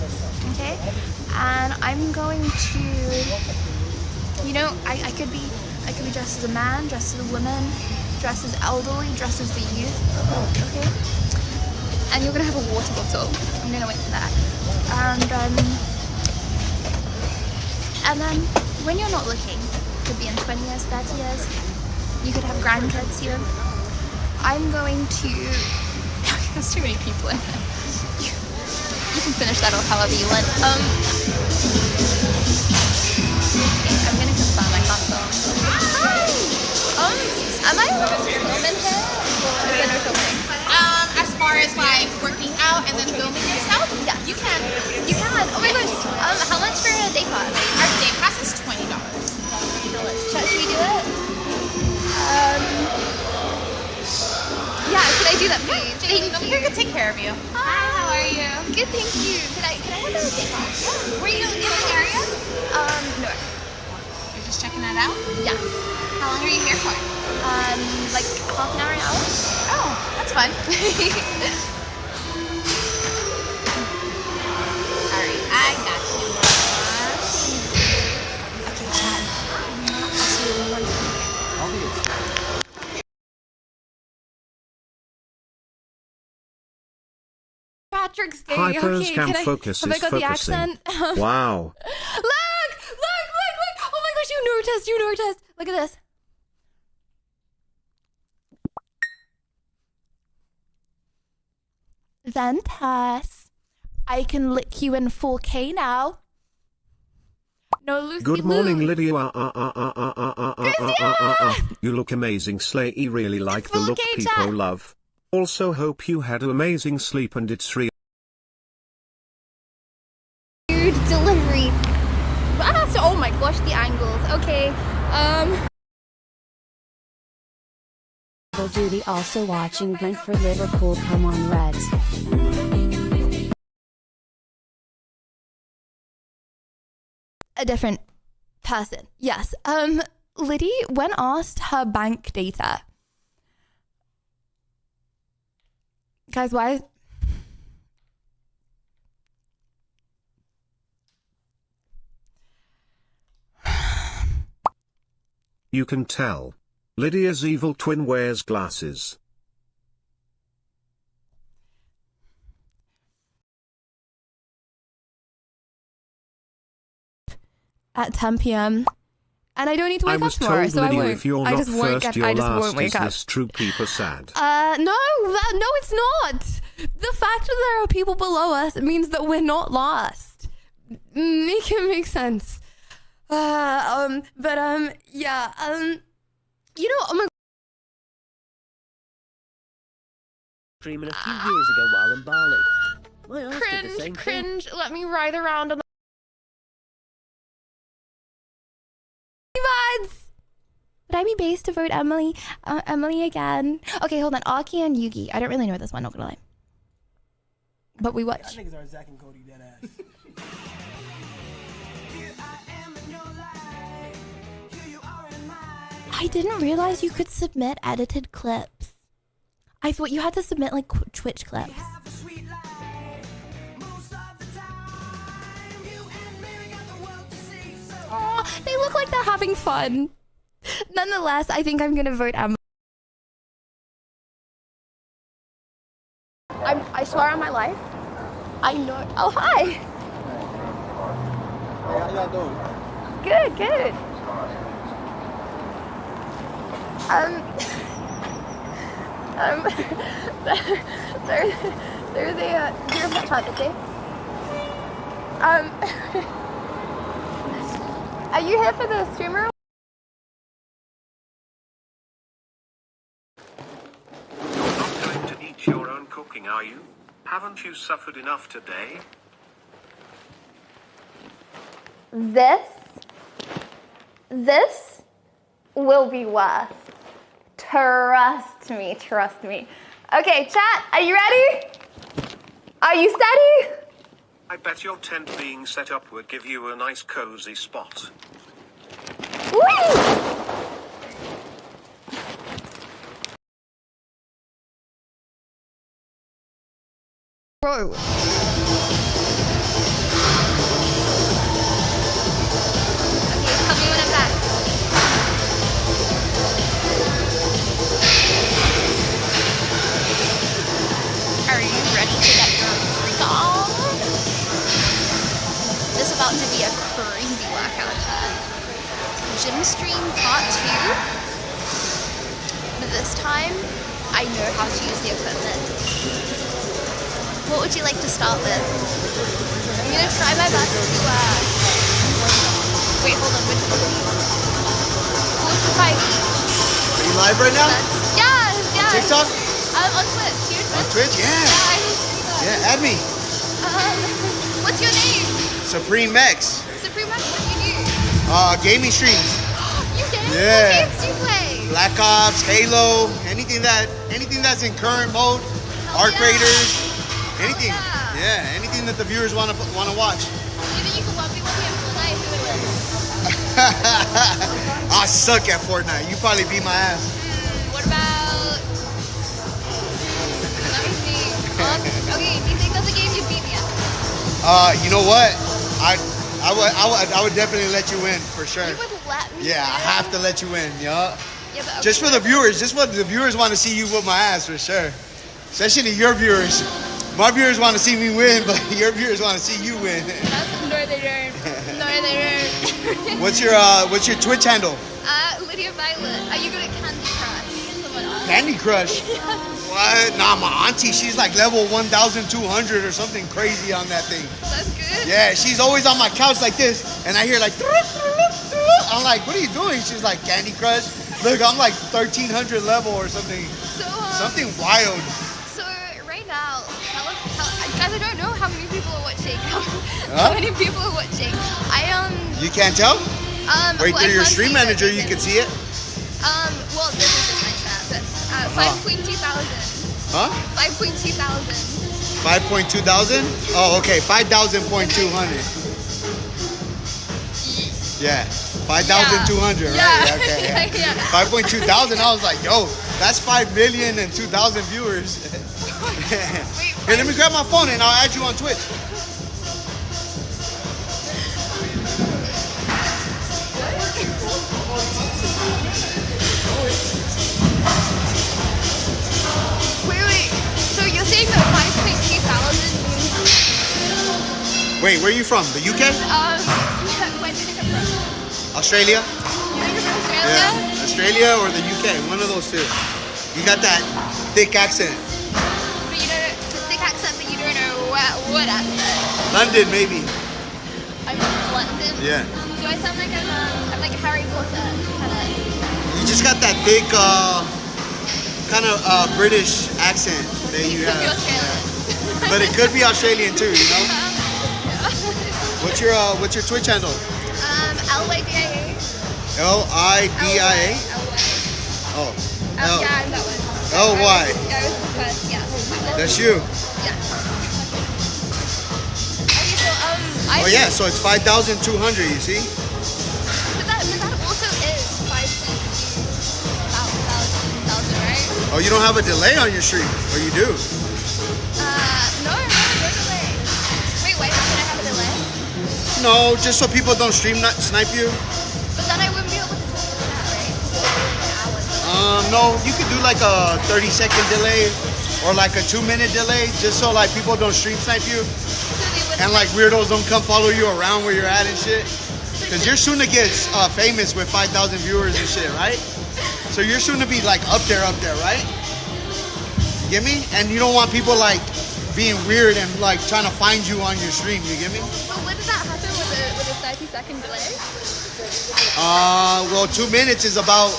A: Okay, and I'm going to. You know, I could be dressed as a man, dressed as a woman, dressed as elderly, dressed as the youth. Okay, and you're gonna have a water bottle. I'm gonna wait for that. And then when you're not looking, could be in 20 years, 30 years, you could have grandkids, you know. I'm going to. There's too many people in here. You can finish that off however you want. I'm gonna confirm I can't film. Hi! Am I allowed to film in here? Or is there no filming?
J: As far as like working out and then filming yourself,
A: Yes.
J: you can.
A: You can. Oh my gosh. How much for a day pass?
J: Our day pass is $20.
A: Should we do it? Yeah, could I do that, please? Thank
J: We're
A: you.
J: gonna take care of you.
A: Hi,
J: how are you?
A: Good, thank you. Can I have a day pass?
J: Yeah. Were you in the area?
A: No.
J: You're just checking that out?
A: Yeah.
J: How long are you here for?
A: Like half an hour, an hour?
J: Oh, that's fun. Alright, I got you.
A: Okay, Chad. I'll see you in one second. Patrick's Day.
C: Hyper's
A: Okay,
C: cam
A: can I,
C: focus
A: have I
C: is
A: got the
C: focusing.
A: accent?
C: Wow.
A: Look! Oh my gosh, you noticed. Look at this. Ventus, I can lick you in 4K now. No, Lucy
C: Good morning,
A: Lou.
C: Lydia. You look amazing, Slay. Really like the look
A: 4K
C: people
A: chat.
C: love. Also hope you had amazing sleep and it's real.
A: Food delivery. Oh my gosh, the angles. Okay.
K: Double duty also watching Brentford Liverpool. Come on Reds.
A: A different person. Yes. Liddy, when asked her bank data. Guys, why?
C: You can tell. Lydia's evil twin wears glasses.
L: At 10 p.m. And I don't need to wake
C: I
L: up
C: was
L: tomorrow,
C: told,
L: so I
C: Lydia,
L: won't.
C: if you're
L: I
C: not
L: just won't
C: first,
L: get.
C: you're
L: I just
C: last.
L: won't wake
C: Is
L: up.
C: this true? People sad.
L: No, it's not. The fact that there are people below us means that we're not lost. Make it make sense. Yeah. You know, oh my.
M: Dreaming a few years ago while in Bali. My ass did the same
J: Cringe. Let me ride around on the
L: Vibes. Would I be based to vote Emily? Emily again. Okay, hold on. Aki and Yugi. I don't really know this one, not gonna lie. But we watch.
H: Y'all niggas are Zach and Cody dead ass.
L: I didn't realize you could submit edited clips. I thought you had to submit like Twitch clips. Aw, they look like they're having fun. Nonetheless, I think I'm gonna vote Emma. I swear on my life, I know. Oh, hi.
H: Hey, how y'all doing?
L: Good, good. There's a dear photography. Are you here for the streamer?
C: Not going to eat your own cooking, are you? Haven't you suffered enough today?
L: This will be worth. Trust me, trust me. Okay, chat, are you ready? Are you steady?
C: I bet your tent being set up would give you a nice cozy spot.
L: Whee! Bro. Okay,
A: tell me when I'm back. Are you ready to get your freak on? This is about to be a crazy workout chat. Gym stream part 2. But this time, I know how to use the equipment. What would you like to start with? I'm gonna try my best to, wait, hold on, which one of these? 4 to 5 each.
G: Are you live right now?
A: Yes, yes.
G: TikTok?
A: On Twitch. You
G: On Twitch? Yeah.
A: Yeah, I just do that.
G: Yeah, add me.
A: What's your name?
G: Supreme Max.
A: Supreme Max, what do you do?
G: Gaming streams.
A: You game?
G: Yeah.
A: What games do you play?
G: Black Ops, Halo, anything that's in current mode, Arc Raiders, anything. Yeah, anything that the viewers want to watch.
A: You think you can 1v1 me in Fortnite? Who would win?
G: I suck at Fortnite. You probably beat my ass.
A: What about... Let me see. Okay, do you think that's a game you beat me at?
G: You know what? I would definitely let you win for sure.
A: You would let me
G: Yeah, I have to let you win, yeah.
A: Yeah, but okay.
G: Just for the viewers, just what the viewers want to see you whip my ass for sure. Especially your viewers. My viewers want to see me win, but your viewers want to see you win.
A: No, they don't. No, they don't.
G: What's your Twitch handle?
A: Lydia Violet. Are you good at Candy Crush? Someone else?
G: Candy Crush? What? Nah, my auntie, she's like level 1,200 or something crazy on that thing.
A: That's good.
G: Yeah, she's always on my couch like this, and I hear like, I'm like, what are you doing? She's like, Candy Crush. Look, I'm like 1,300 level or something.
A: So,
G: something wild.
A: So right now, guys, I don't know how many people are watching.
G: Huh?
A: How many people are watching?
G: You can't tell? Wait, through your stream manager, you can see it.
A: Well, this is my chat. But 5.2 thousand.
G: Huh?
A: 5.2 thousand.
G: 5.2 thousand? Oh, okay, 5,000.200. Yeah, 5,200, right?
A: Yeah.
G: Okay.
A: Yeah.
G: 5.2 thousand. I was like, yo, that's 5 million and 2,000 viewers. Here, let me grab my phone and I'll add you on Twitch.
A: Wait. So you're saying that 5,200 means...
G: Wait, where are you from? The UK?
A: Yeah, where did you come from?
G: Australia?
A: You think you're from Australia?
G: Yeah, Australia or the UK, one of those two. You got that thick accent.
A: But you don't know, thick accent, but you don't know what accent.
G: London, maybe.
A: I'm from London.
G: Yeah.
A: Do I sound like I'm like Harry Potter?
G: You just got that thick, kind of British accent that you have. Yeah. But it could be Australian too, you know.
A: Yeah.
G: What's your Twitch handle?
A: LYDIA.
G: LIDIA. Oh.
A: Yeah, I'm that one.
G: LY.
A: Yeah, I was the first. Yeah.
G: That's you.
A: Yeah. Okay, so
G: Oh yeah, so it's 5,200. You see?
A: But that also is 5,000, right?
G: Oh, you don't have a delay on your stream, or you do?
A: No delay. Wait, why should I have a delay?
G: No, just so people don't stream snipe you.
A: But then I wouldn't be able to talk to that, right?
G: No, you could do like a 30-second delay or like a 2-minute delay, just so like people don't stream snipe you. And like weirdos don't come follow you around where you're at and shit. Cause you're soon to get famous with 5,000 viewers and shit, right? So you're soon to be like up there, right? You get me? And you don't want people like being weird and like trying to find you on your stream, you get me?
A: But when did that happen with a 30-second delay?
G: Well, 2 minutes is about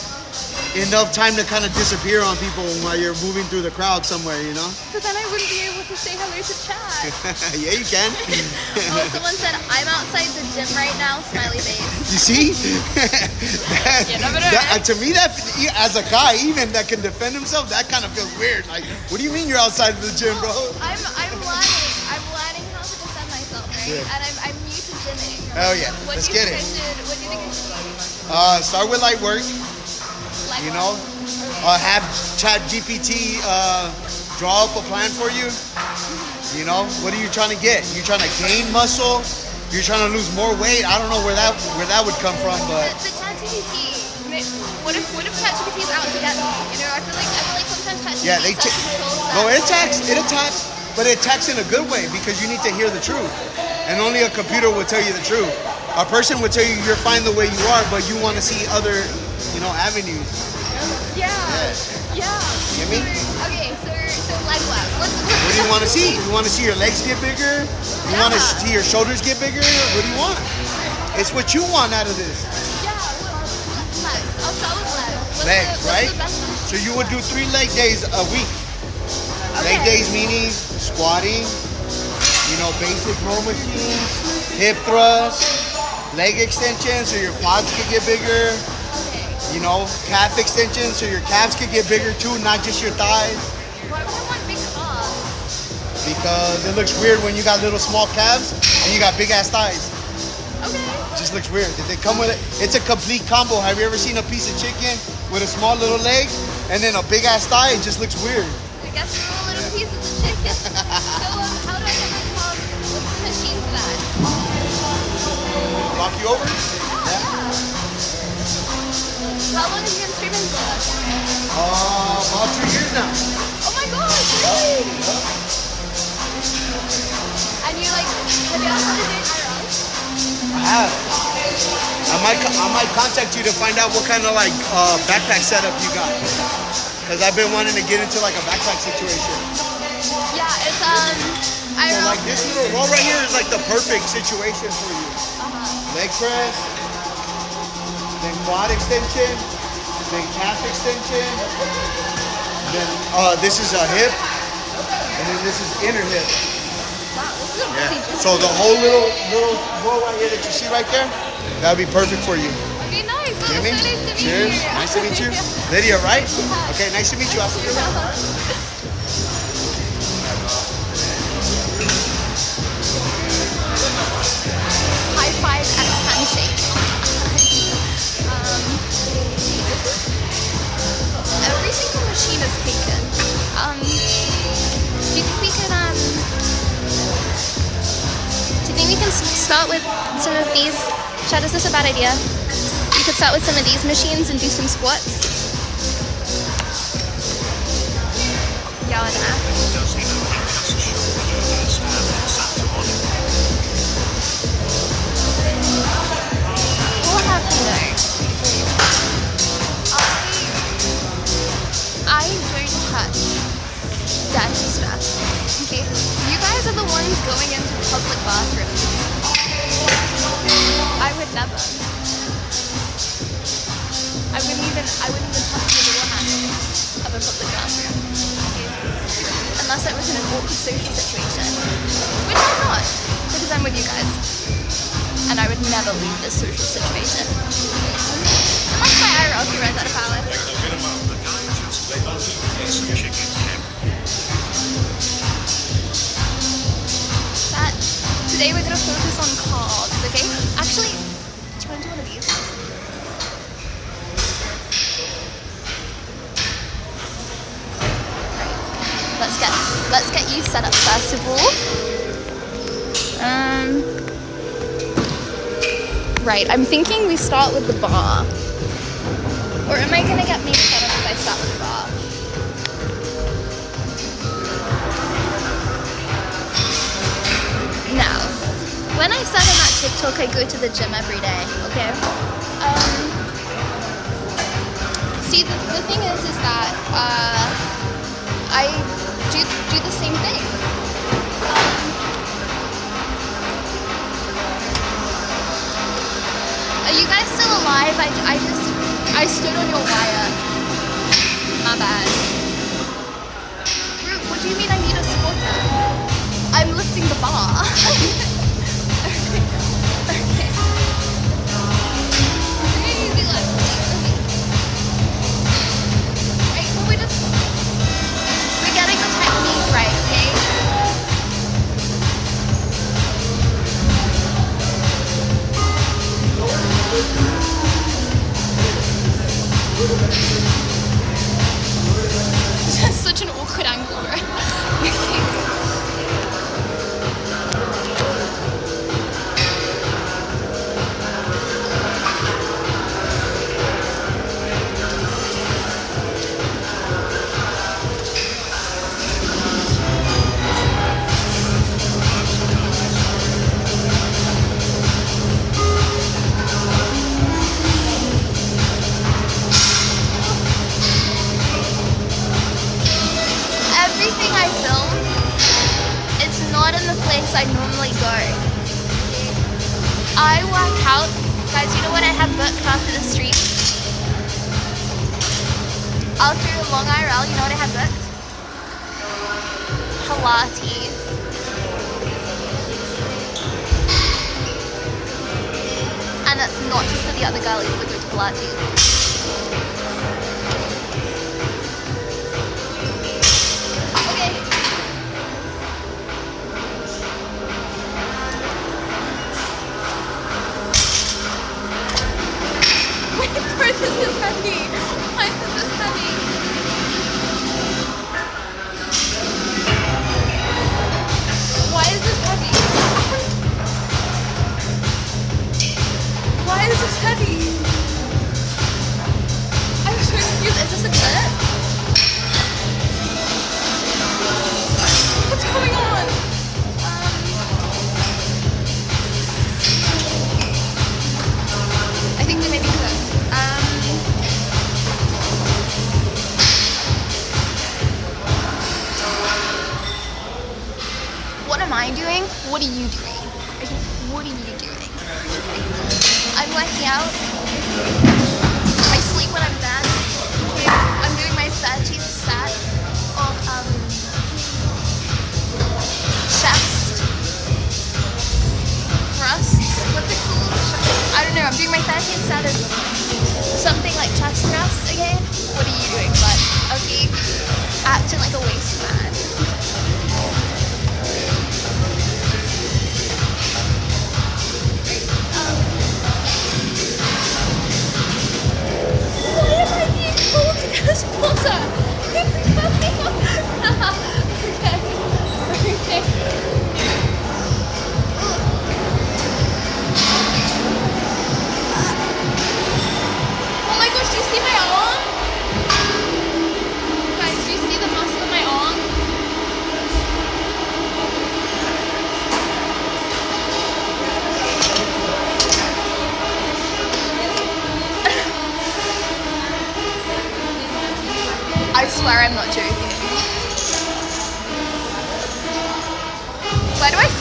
G: enough time to kind of disappear on people while you're moving through the crowd somewhere, you know?
A: But then I wouldn't be able to say hello to chat.
G: Yeah, you can.
A: Oh, someone said, I'm outside the gym right now, smiley face.
G: You see? To me, that as a guy, even that can defend himself, that kind of feels weird. Like, what do you mean you're outside of the gym, bro?
A: I'm learning how to defend myself, right?
G: Yeah.
A: And I'm new to gymming.
G: Hell yeah, let's get it.
A: What do you think I should do?
G: Start with light work. You know, have ChatGPT draw up a plan for you. You know, what are you trying to get? You trying to gain muscle? You're trying to lose more weight? I don't know where that would come from, but
A: the ChatGPT. What if ChatGPT is out to get me? You know, I feel like sometimes ChatGPT
G: it attacks, but it attacks in a good way because you need to hear the truth, and only a computer will tell you the truth. A person will tell you you're fine the way you are, but you want to see other, avenues.
A: Yeah.
G: You get me?
A: Okay, so leg work. What
G: do you want to see? You want to see your legs get bigger? You want to see your shoulders get bigger? What do you want? It's what you want out of this.
A: Yeah, legs. I'll start with legs.
G: Legs, right? So you would do 3 leg days a week.
A: Okay.
G: Leg days meaning squatting, basic row machines, hip thrusts, leg extensions so your quads could get bigger. Calf extensions so your calves could get bigger too, not just your thighs.
A: Why would I want big calves?
G: Because it looks weird when you got little small calves and you got big ass thighs.
A: Okay.
G: It just looks weird. They come with it. It's a complete combo. Have you ever seen a piece of chicken with a small little leg and then a big ass thigh? It just looks weird.
A: I guess we're all little pieces of chicken. So how do I get my calves? What's the machine for that?
G: Rock you over?
A: Yeah. How long have you been streaming for?
G: About 2 years now.
A: Oh my gosh, really? And you have you ever started doing IRL?
G: I have. I might contact you to find out what kind of backpack setup you got. Because I've been wanting to get into a backpack situation.
A: Yeah, it's
G: So this little roll right here is the perfect situation for you. Leg press, then quad extension, then calf extension, then this is a hip, and then this is inner hip.
A: Wow, this is
G: Yeah. So the whole little roll right here that you see right there, that would be perfect for you.
A: Okay, nice.
G: You
A: Well,
G: hear me?
A: so nice to meet
G: Cheers.
A: you.
G: Nice to meet you. Lydia, right? Okay, nice to meet you.
A: High five and handshake. Every single machine is taken. Do you think we can start with some of these? Chad, is this a bad idea? We could start with some of these machines and do some squats. that.
C: Does he know he has shoulders and Santa Monica?
A: We'll have to know. I don't touch dirty stuff. Okay? You guys are the ones going into public bathrooms. I would never. I wouldn't even touch the door handle of a public bathroom. Unless it was in an awkward social situation. Which I'm not, because I'm with you guys. And I would never leave this social situation. Unless my hierarchy runs out of power.
C: The guy just let us eat some chicken hip.
A: Today we're gonna focus on carbs, okay? Actually, do you want to do one of these? Let's get you set up first of all. Right, I'm thinking we start with the bar. Or am I gonna get me set up if I start with the bar? Now, when I said on that TikTok I go to the gym every day, okay? See, the thing is that I do the same thing. Are you guys still alive? I stood on your wire. My bad. What do you mean I need a supporter? I'm lifting the bar. Okay. Crazy life. Right, well we're getting the technique right, okay? That's such an awkward angle, right? Okay. Everything I film, it's not in the place I normally go. I work out, guys, you know what I have booked after the street? After Long IRL, you know what I have booked? Pilates. And that's not just for the other girlies that go to Pilates. This is heavy. Why is this heavy? Why is this heavy? Why is this heavy? I'm so confused. Is this a clip? What's going on? I think they may be clips. What am I doing? What are you doing? What are you doing? I'm working out. I sleep when I'm bad. I'm doing my 13th set of chest thrusts. What's it called? I don't know. I'm doing my 13th set of something like chest thrusts again. What are you doing, bud? Okay, acting like a waste man.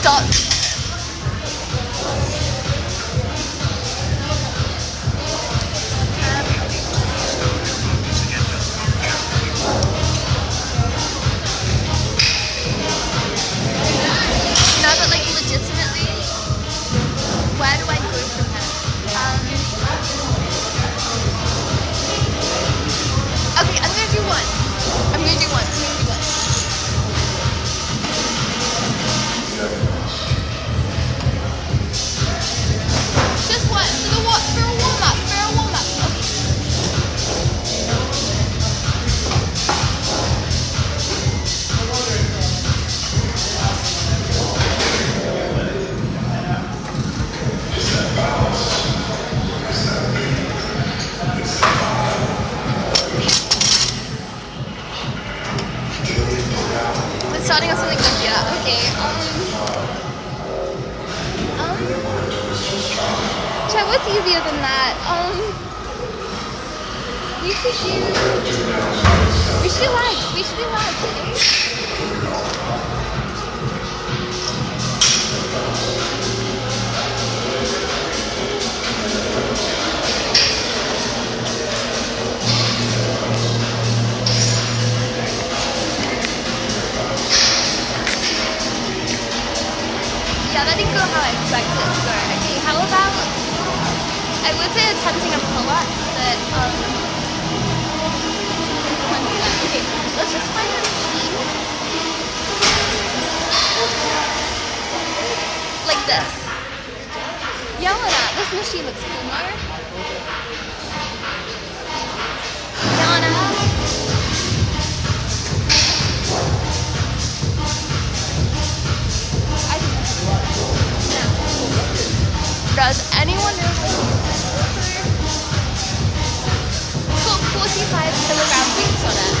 A: Stop. No, but like legitimately, where do I go from here? Okay, I'm gonna do one. Just one for a warm up. Okay. We're starting on something easier. Okay. Chat, what's easier than that? We should do legs, okay? Yeah, that didn't go how I expected it to go. Okay, how about, I would say attempting a pull-up, but, okay, let's just find a machine. Like this. Yelena, this machine looks cool, no? Yelena. Does anyone know what it's got 45 kilogram weights on it.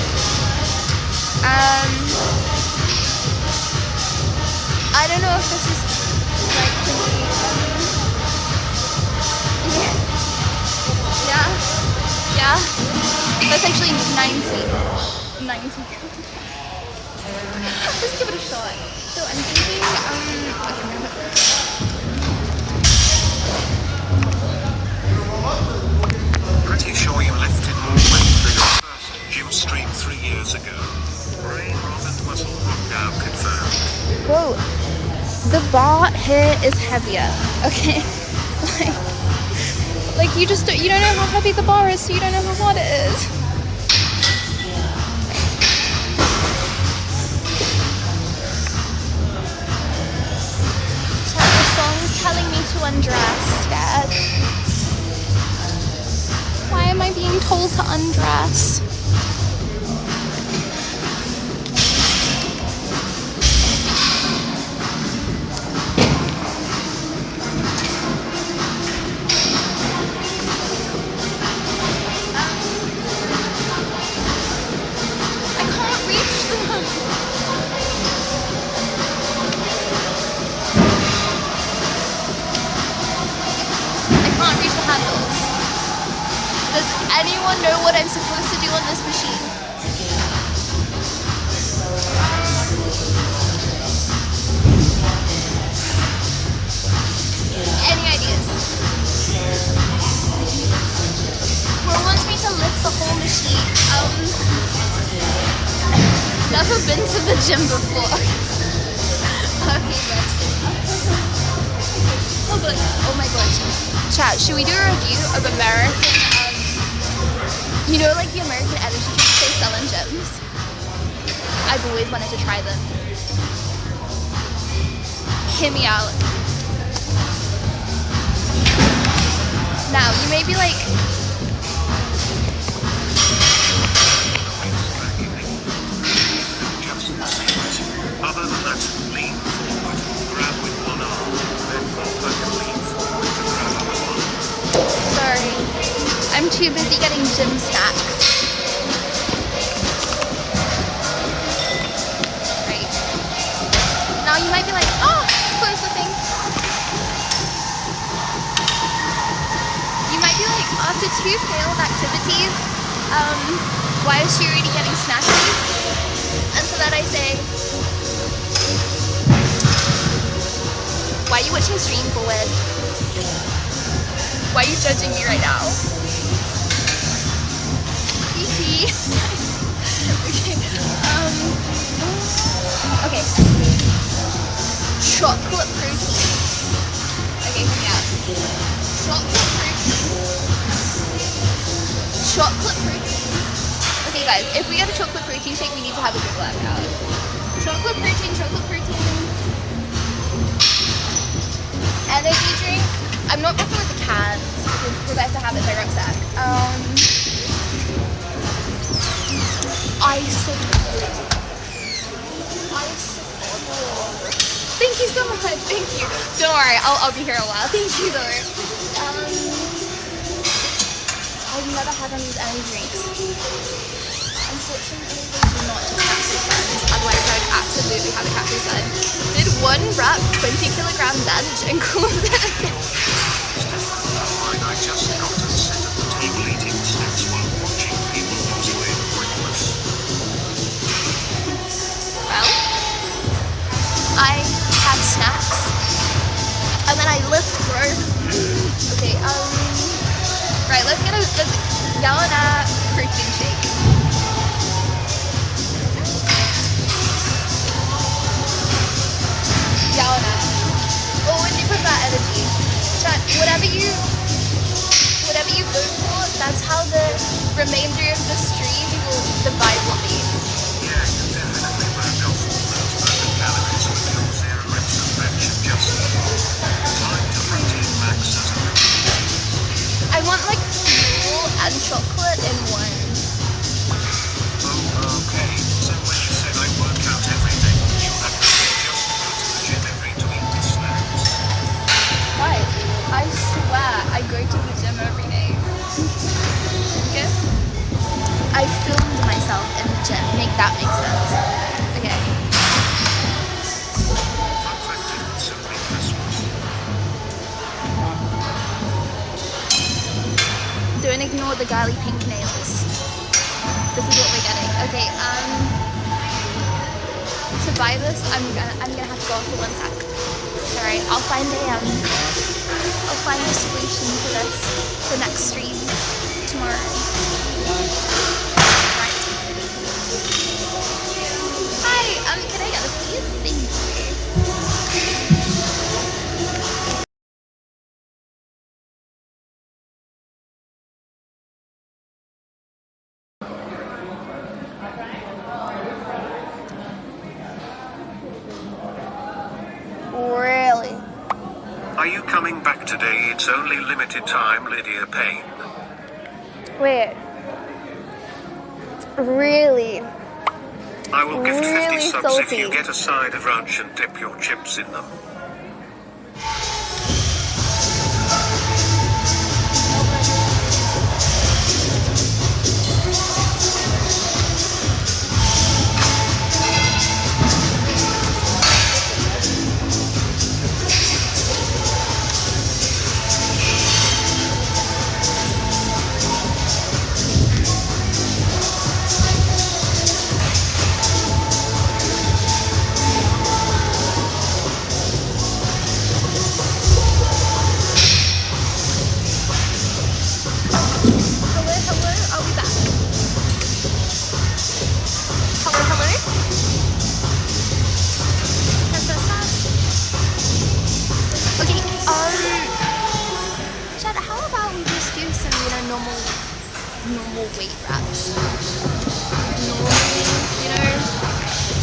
A: I don't know if this is like yeah. That's actually 90. Let's give it a shot. So I'm thinking,
C: Pretty sure you lifted more weight than your first gym stream 3 years ago. Brain rot and muscle workout confirmed.
A: whoa, the bar here is heavier. Okay, like you don't know how heavy the bar is, so you don't know how hard it is. So the song's telling me to undress, Dad. Why am I being told to undress? I can't reach them. I can't reach the handles. Does anyone know what I'm supposed to do on this machine? Any ideas? Bro wants me to lift the whole machine. Never been to the gym before. Okay, good. Oh my gosh. Chat, should we do a review of American, you know, like the American energy drinks they sell in gyms? I've always wanted to try them. Hear me out. Now, you may be like,
C: Other than that, lean forward, grab with one arm, then pop back and lean forward to grab with one.
A: sorry, I'm too busy getting gym snacks. Right. Now you might be like, oh, close the thing. You might be like, after 2 failed activities, why is she already getting snacky? And to that I say, Why are you watching stream forward? Why are you judging me right now? Hee. Okay. Chocolate protein. Okay, hear me out. Chocolate protein. Okay guys, if we get a chocolate protein shake, we need to have a good workout. Chocolate protein. Energy drink. I'm not working with the cans because Rebecca have it in my rucksack. Thank you so much. Thank you. Don't worry, I'll be here a while. Thank you though. I've never had one of these energy drinks. Unfortunately, they do not have capsule suns. Otherwise, I'd absolutely have a capsule sun. Did one rep 20-kilogram bench and called it a day.
C: I just got to sit at the table eating snacks while watching people lose weight breakfast.
A: Well, I have snacks, and then I lift, bro. Okay, right, let's Yelena protein shake. Yelena. What would you prefer energy? Chat, whatever you go for, that's how the remainder of the stream the vibe will be.
C: Yeah, you definitely burned off all those burger calories with your 0 reps of bench and just time to protein max as a
A: I want like fuel and chocolate in one.
C: Oh, okay. So when you said I work out every day, you have to just go to the gym every to eat the snacks.
A: Why? I swear I go to the gym every day. Okay? I filmed myself in the gym. Make that make sense. Okay.
C: Fun fact, it would soon be Christmas.
A: Don't ignore the girly pink nails. This is what we're getting. Okay, to buy this, I'm gonna have to go off for 1 sec. Alright, I'll find a solution for this for next stream tomorrow. Right. Hi, can I get this please? Thank you. Really?
C: Are you coming back today? It's only limited time, Lydia Payne.
A: Wait. Really?
C: I will gift 50
A: Really
C: subs if
A: salty.
C: you get a side of ranch and dip your chips in them.
A: normal weight wraps. Normally, you know,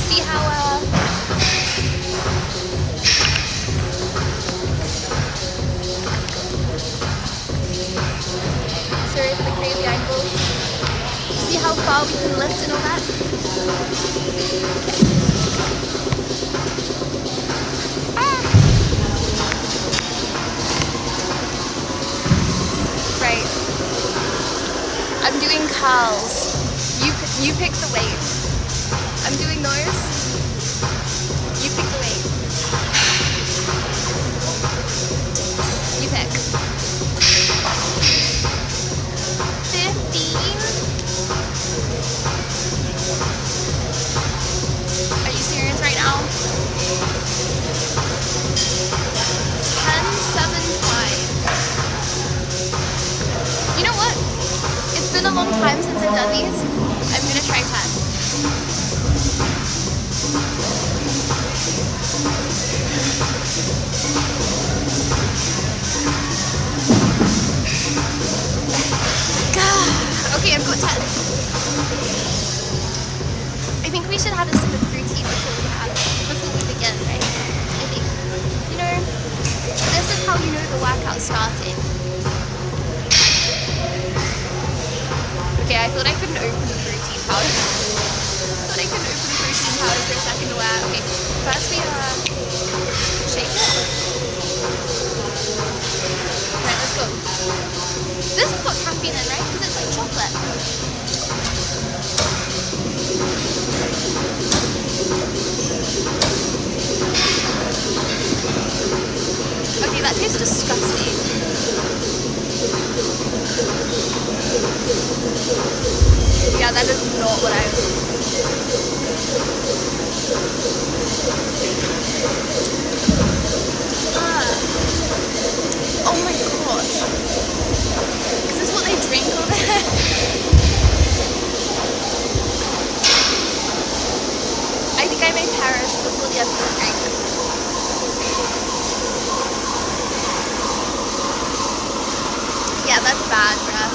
A: see how sorry for the crazy angles. See how far we can lift and all that? Right. I'm doing curls. You pick the weight. I'm doing those. You pick the weight. You pick. 15. Are you serious right now? routine before we begin, right? I think, you know, this is how you know the workout started. Okay, I thought I couldn't open the protein powder. For a second. Okay, first we shake it. Right, let's go. This has got caffeine in, right? Because it's like chocolate. Okay, that tastes disgusting. Yeah, that is not what I oh my gosh. Is this what they drink over there? I think I may perish before the other drink. Yeah, that's bad, bruh.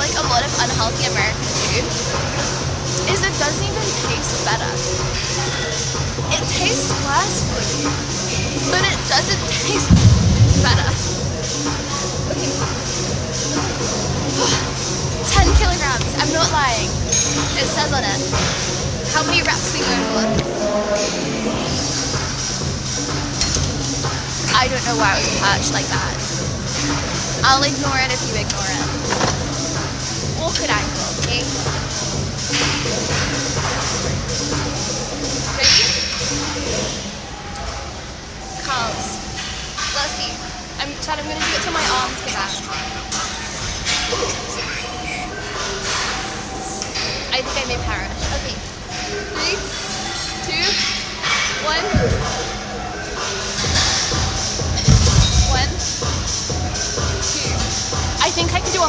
A: A lot of unhealthy American food is it doesn't even taste better. It tastes worse for you, but it doesn't taste better. Okay. 10 kilograms, I'm not lying. It says on it. How many reps we go for? I don't know why it was perched like that. I'll ignore it if you ignore it. Could I go, okay? Ready? Calves. Let's see. I'm gonna do it till my arms get out. I think I may perish. Okay. 3, 2, 1. 1, 2. I think I could do 100.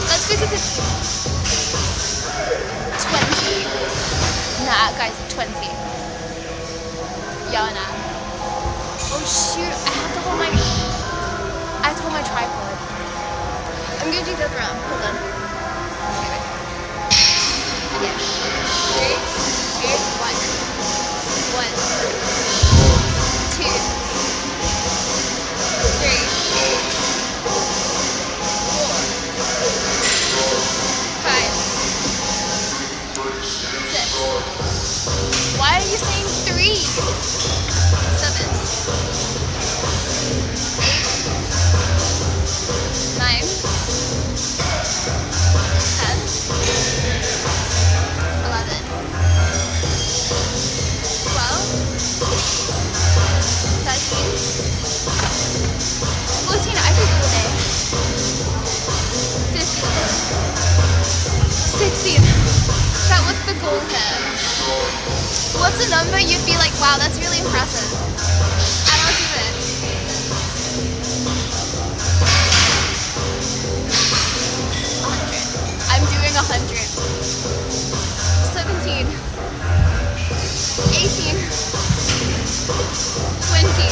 A: Let's go to the 20. Nah, guys, 20. Yeah, nah. Oh shoot, I have to hold my tripod. I'm gonna do the other arm. Hold on. Okay. 3, 2, 1. 1, 2, 3, 5, 6. Why are you saying 3? 7, 8, 9, 10, 11, 12, 13, 14. I could go there. 15, 16. That was the goal here. What's a number you'd be like, wow, that's really impressive? And I'll do it. 100. I'm doing 100. 17. 18. 20.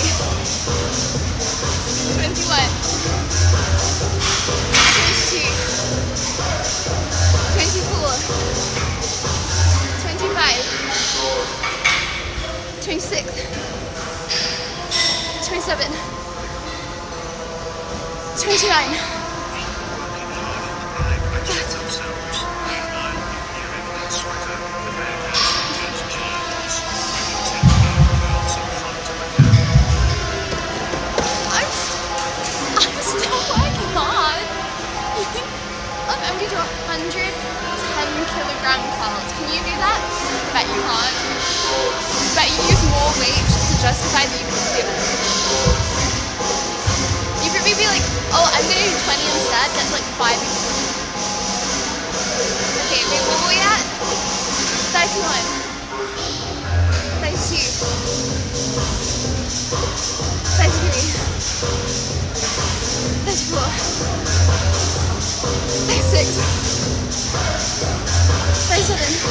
A: 21. 22. 24. 25. 26, 27, 29. I'm still working hard. Look, I'm gonna do 110 kilogram curls. Can you do that? Bet you can't. Bet you use more weight just to justify that you can do it. You could maybe like, oh, I'm gonna do 20 instead. That's like 5. Okay, wait, what were we at? 31. 32. 33. 34. 36. 37.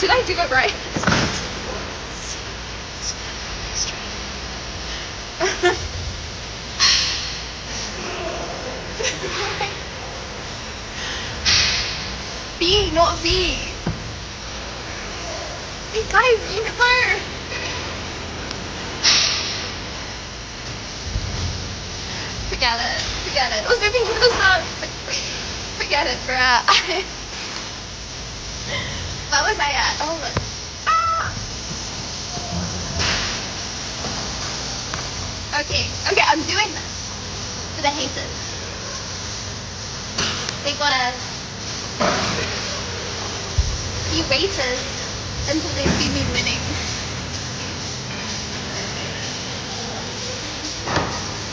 A: Did I do it right? B, not V. Hey guys, you know. Forget it. Forget it. I was moving close up. Forget it, bruh. What was I at? Oh, look. Okay, I'm doing this for the haters. They gotta be waiters until they see me winning.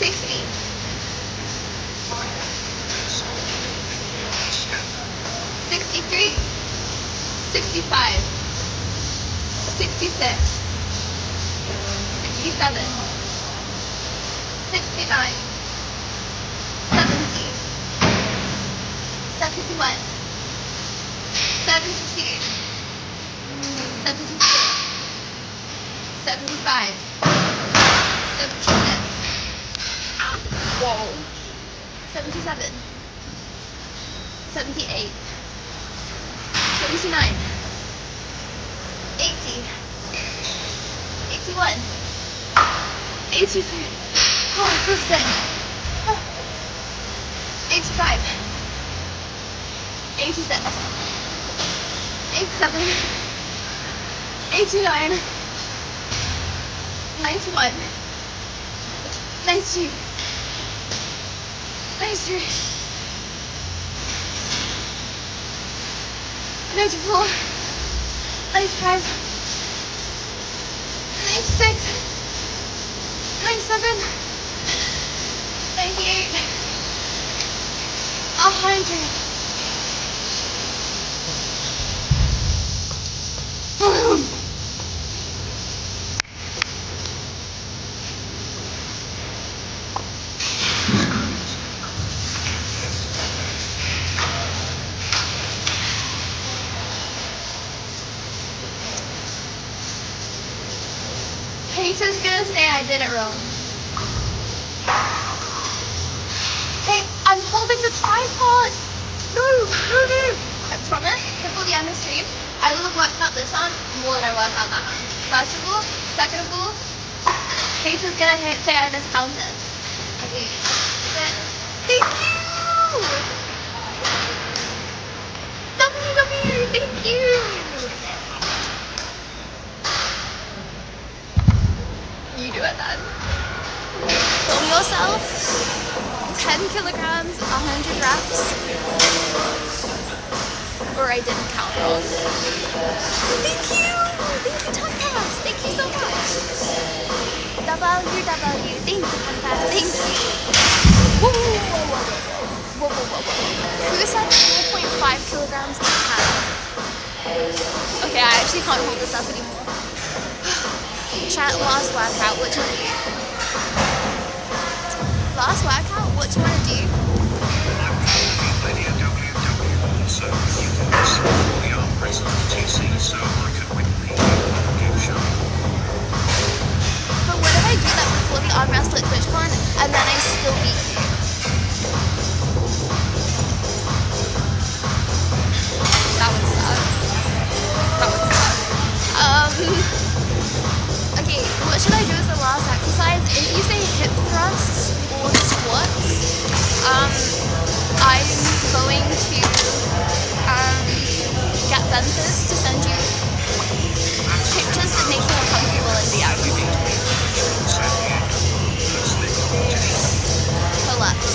A: 60. 63. 65. 66. 67. 69. 70. 71. 72. 73. 75. 76. Whoa. 77. 78. 79. 80. 81. 82. Oh, I'm so sick. 85. 86. 87. 89. 91. 92. 93. 94. 95. 96. 97. 98. 100. Haters gonna say I did it wrong. Hey, I'm holding the tripod. No. I promise, before the end of the stream, I will have worked out this on more than I worked out that on. First of all, second of all, haters gonna say I miscounted. Okay. Thank you! Thank you! You do it then. Film yourself. 10 kilograms, 100 reps. Or I didn't count wrong. Thank you! Thank you, Tomcast! Thank you so much! WW. Thank you, Tomcast. Thank you! Whoa. Who said 4.5 kilograms to 10? Okay, I actually can't hold this up anymore. Chat, last workout, what do you want to do? Last workout, what do you want to do?
C: So you can listen for the arm press on TC so I could win the game show.
A: But what if I do that before the arm wrestle at TwitchCon and then I still beat you? That would suck. Okay, what should I do as the last exercise? If you say hip thrusts or squats, I'm going to get dentists to send you pictures that make you uncomfortable in the outfit. Pull-ups.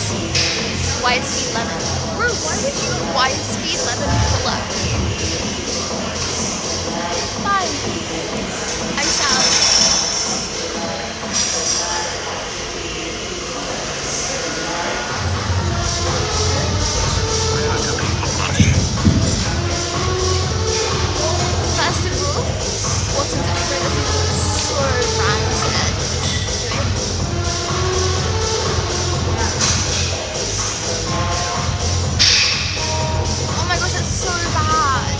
A: Wide speed lemon. Bro, why would you wide speed lemon pull-up? Fine. I shall. First of all, what's in that? This is so rancid. Oh my gosh, that's so bad.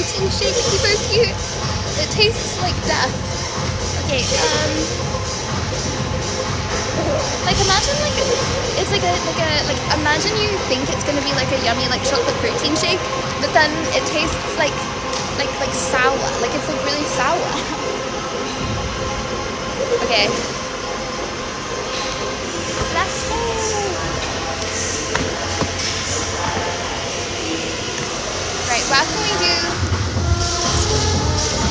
A: protein shake. He's so cute. It tastes like death. Okay, like imagine like it's like imagine you think it's gonna be like a yummy like chocolate protein shake, but then it tastes like sour. Like it's like really sour. Okay. Let's go. Right, what can we do?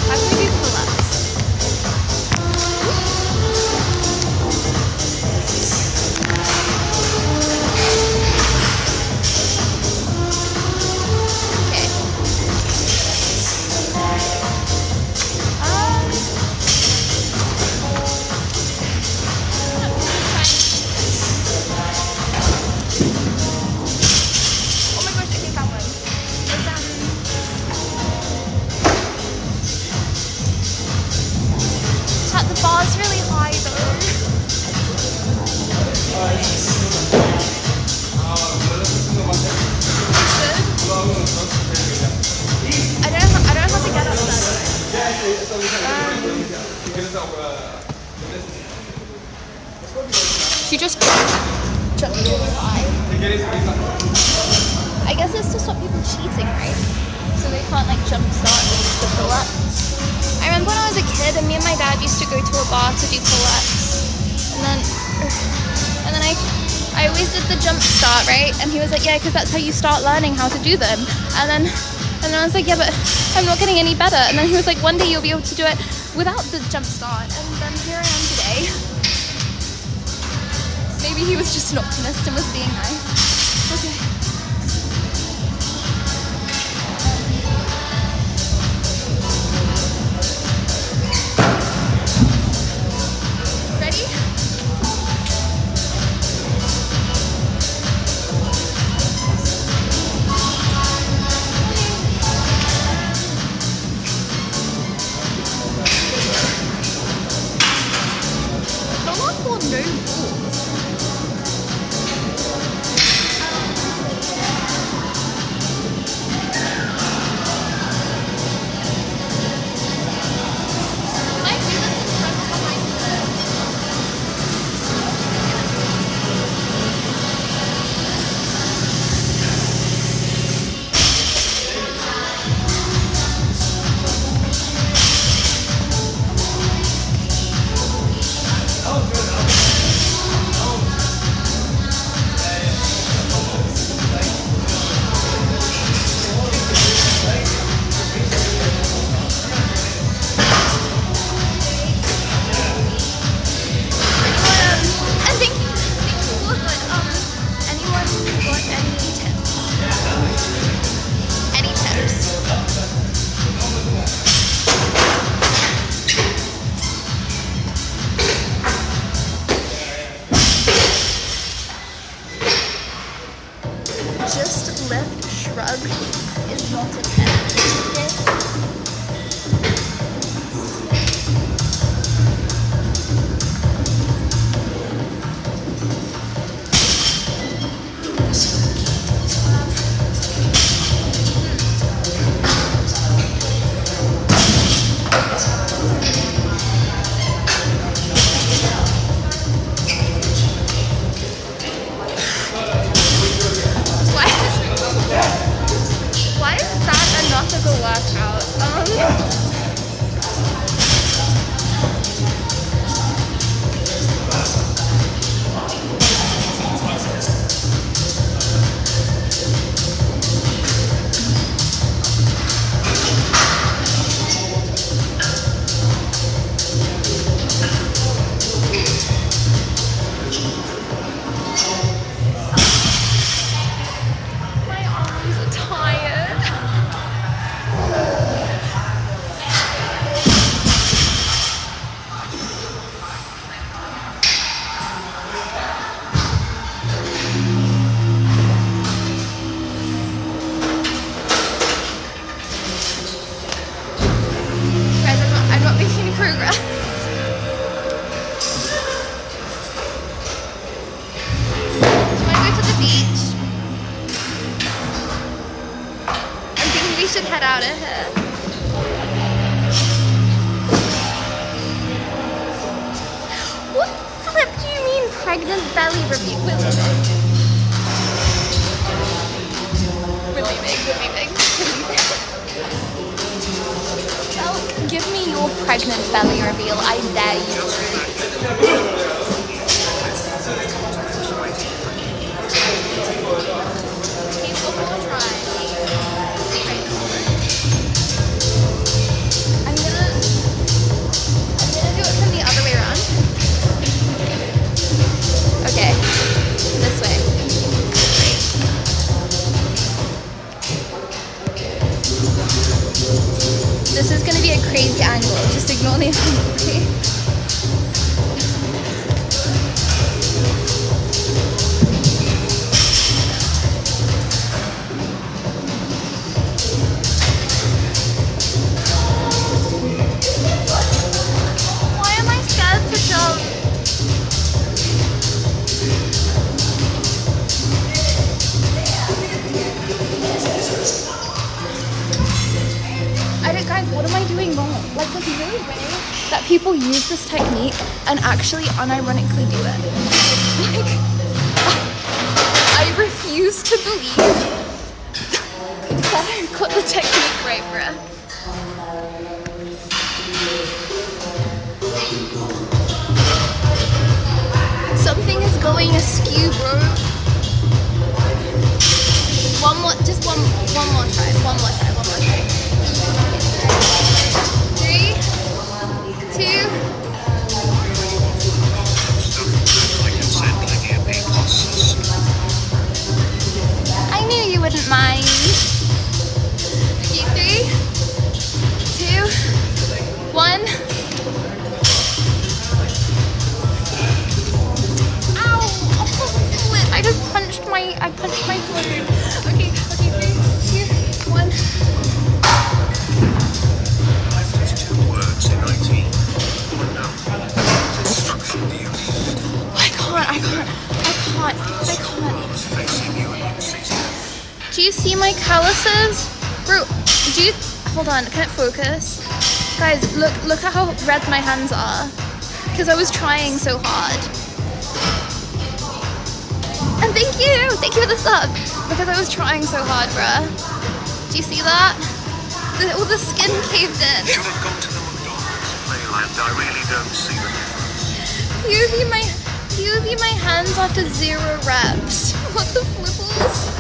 A: How can we do pull-ups? She just jumped really high. I guess it's to stop people cheating, right? So they can't like jump start the pull-up. I remember when I was a kid and me and my dad used to go to a bar to do pull-ups. And then I always did the jump start, right? And he was like, yeah, because that's how you start learning how to do them. And then I was like, yeah, but I'm not getting any better. And then he was like, one day you'll be able to do it without the jump start. And then here I am today. Maybe he was just an optimist and was being nice. Okay. Ready? The lot more no rules. Just lift, shrug is not a 10. Okay? Why is that not a we should head out of here. What flip do you mean pregnant belly review? We're leaving. Well, give me your pregnant belly reveal, I dare you. I'm gonna do it from the other way around. Okay, this way. This is gonna be a crazy angle, just ignore the angle, okay? Why am I scared to jump? Guys, what am I doing wrong? Like, there's no way that people use this technique and actually unironically do it. Like, I refuse to believe that I got the technique right, bruh. Something is going askew, bro. One more try. 3, 2. I knew you wouldn't mind. Okay, 3, 2, 1. Ow! I just punched my foot. Okay, 3, 2, 1. I can't. Do you see my calluses? Bro, hold on, can it focus? Guys, look at how red my hands are. Because I was trying so hard. And thank you for the sub. Because I was trying so hard, bruh. Do you see that? All the skin caved in.
C: Should have gone to the McDonald's playland. I really don't see the difference.
A: POV my hands after 0 reps. What the flipples?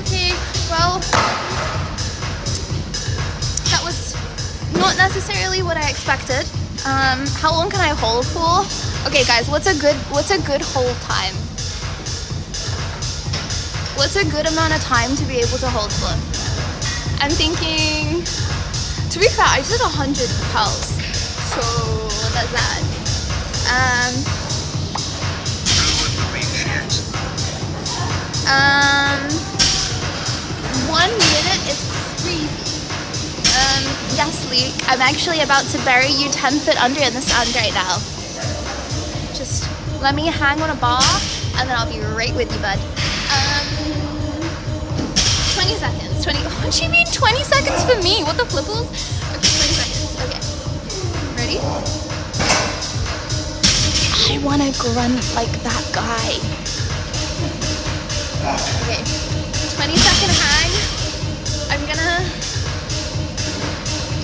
A: Okay, well, that was not necessarily what I expected. How long can I hold for? Okay, guys, what's a good hold time? What's a good amount of time to be able to hold for? I'm thinking, to be fair, I just did 100 pulse, so that's that. 1 minute is crazy. Yes, Luke, I'm actually about to bury you 10 foot under in the sand right now. Just let me hang on a bar, and then I'll be right with you, bud. 20 seconds. What do you mean 20 seconds for me? What the flipples? Okay, 20 seconds. Okay. Ready? I want to grunt like that guy. Okay. 20-second hang. I'm gonna...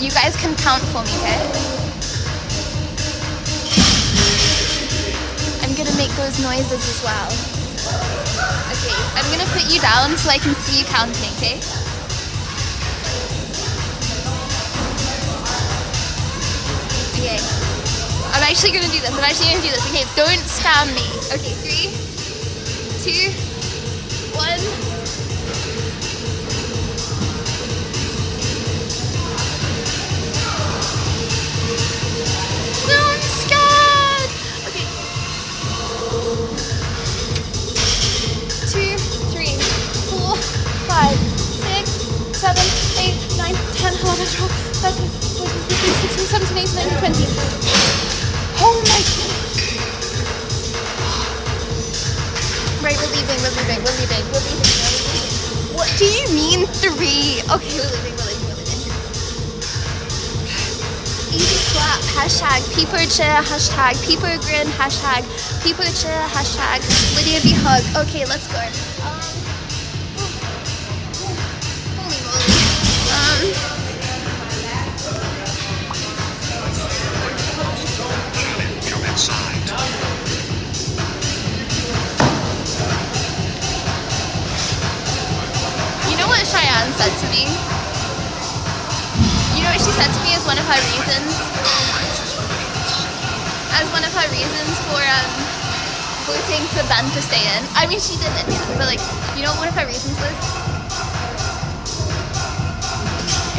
A: You guys can count for me, okay? I'm gonna make those noises as well. Okay, I'm gonna put you down so I can see you counting, okay? Okay. I'm actually gonna do this. Okay, don't spam me. Okay, 3, 2, 1. No, I'm scared. Okay. 2, 3, 4, 5, 6, 7, 8, 9, 10, 11, 12, 13, 14, 15, 16, 17, 18, 19, 20. Oh my God. Right, we're leaving. What? do you mean 3? Okay, we're leaving. Easy slap, hashtag people cheer, hashtag people grin, hashtag people cheer, hashtag Lydia be hug. Okay, let's go. Holy moly.
C: Come inside.
A: You know what Cheyenne said to me? You know what she said to me as one of her reasons? As one of her reasons for voting for Ben to stay in. I mean, she didn't in the end, but like, you know what one of her reasons was?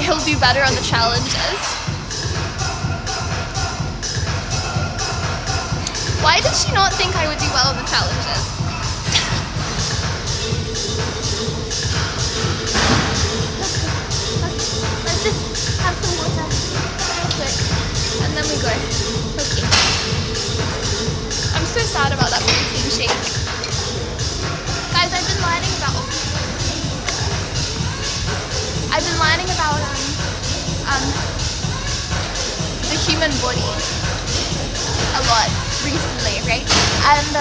A: He'll do better on the challenges. Why did she not think I would do well on the challenges? Let's just have some water real quick, and then we go. Okay. I'm so sad about that protein shake. Guys, I've been learning about the human body a lot recently, right? And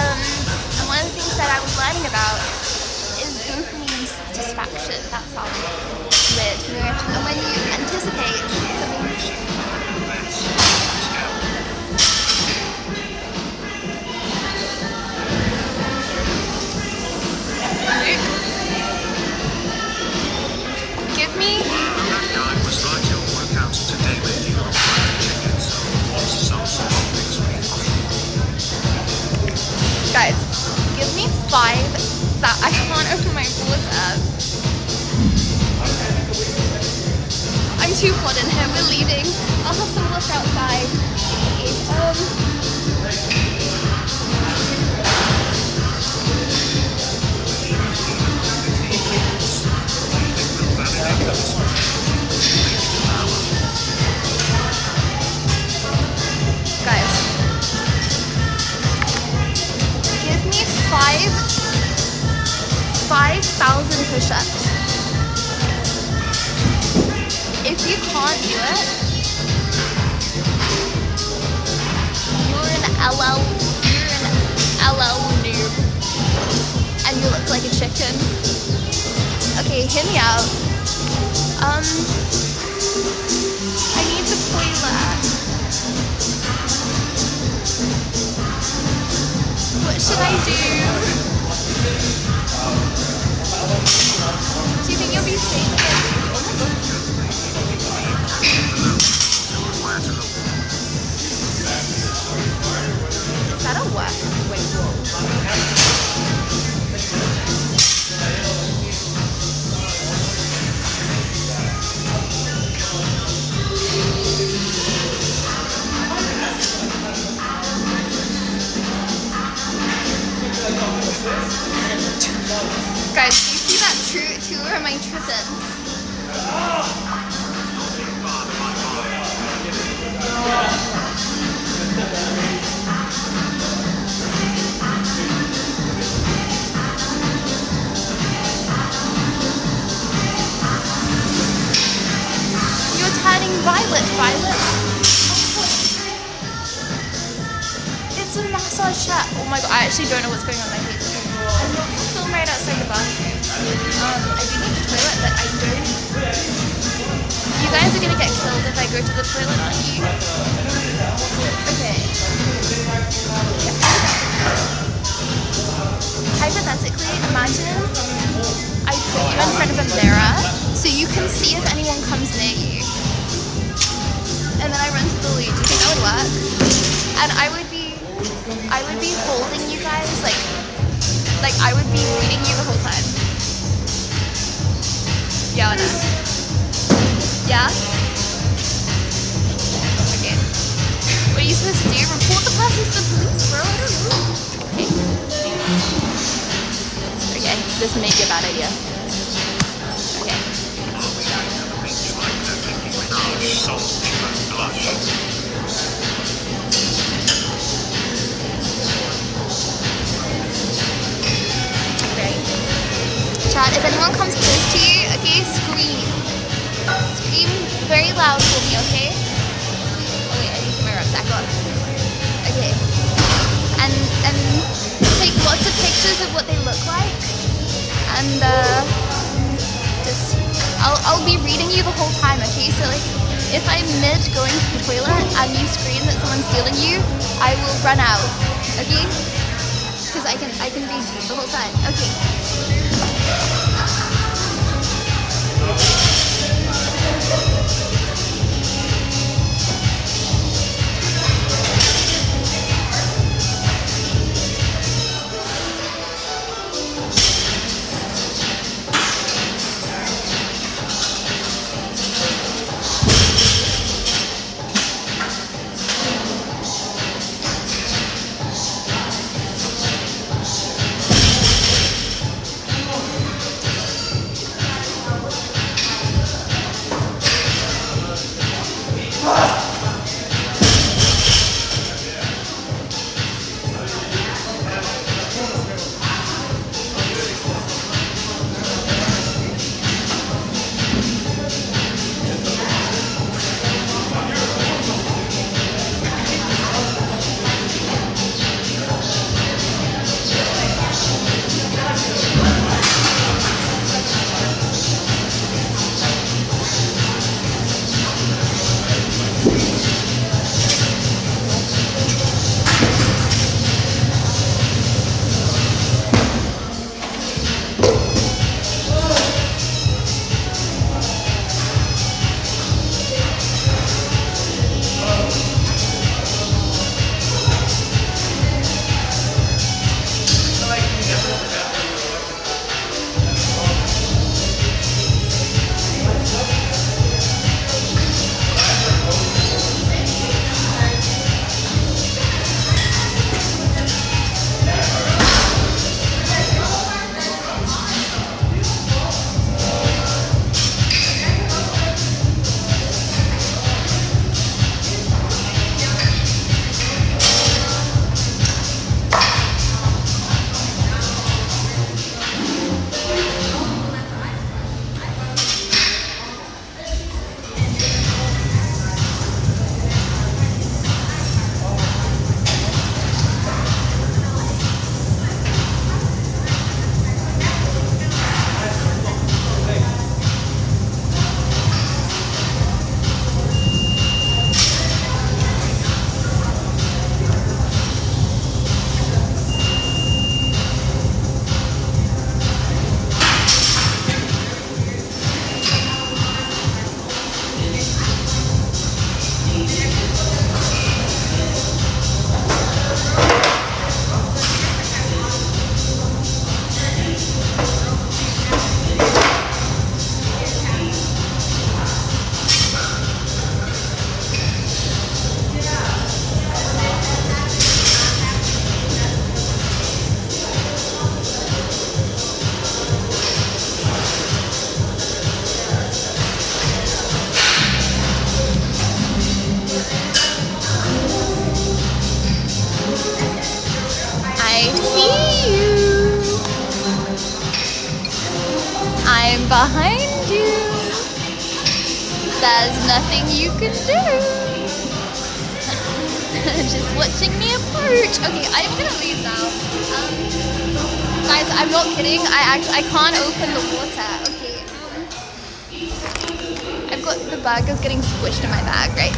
A: one of the things that I was learning about is dopamine satisfaction. That sounds weird, you know? And when you anticipate something. Give me.
C: That guy was like your workouts today with you on fried chicken, so some things we
A: Guys, give me 5 that I can't open my water. I'm too hot in here, we're leaving. I'll have some water outside. Guys, give me 5,000 push-ups. If you can't do it, you're an LL noob, and you look like a chicken. Okay, hear me out. I need the toilet. What should I do? Do you think you'll be safe? Is that a what? Wait, whoa. Guys, do you see that true, or am I tripping? You're turning violet. It's a massage chat. Oh my god, I actually don't know what's going on in my face. I'm not film right outside the bathroom. I do need the toilet, but I don't. You guys are gonna get killed if I go to the toilet, aren't you? Okay. Hypothetically, imagine I put you in front of a mirror so you can see if anyone comes near you. And then I run to the loo. Do you think that would work? And I would be holding you guys like I would be reading you the whole time. Yeah or no? Yeah? Okay. What are you supposed to do? Report the person to the police, bro? I don't know. Okay. Okay, this may be a bad idea. Okay. Chat, if anyone comes close to you, I'll be reading you the whole time, okay? So like, if I'm mid going to the toilet and you scream that someone's stealing you, I will run out, okay? Because I can read you the whole time, okay? Behind you, there's nothing you can do. Just watching me approach. Okay, I'm gonna leave now. Guys, I'm not kidding. I can't open the water. Okay. I've got the burgers getting squished in my bag, right?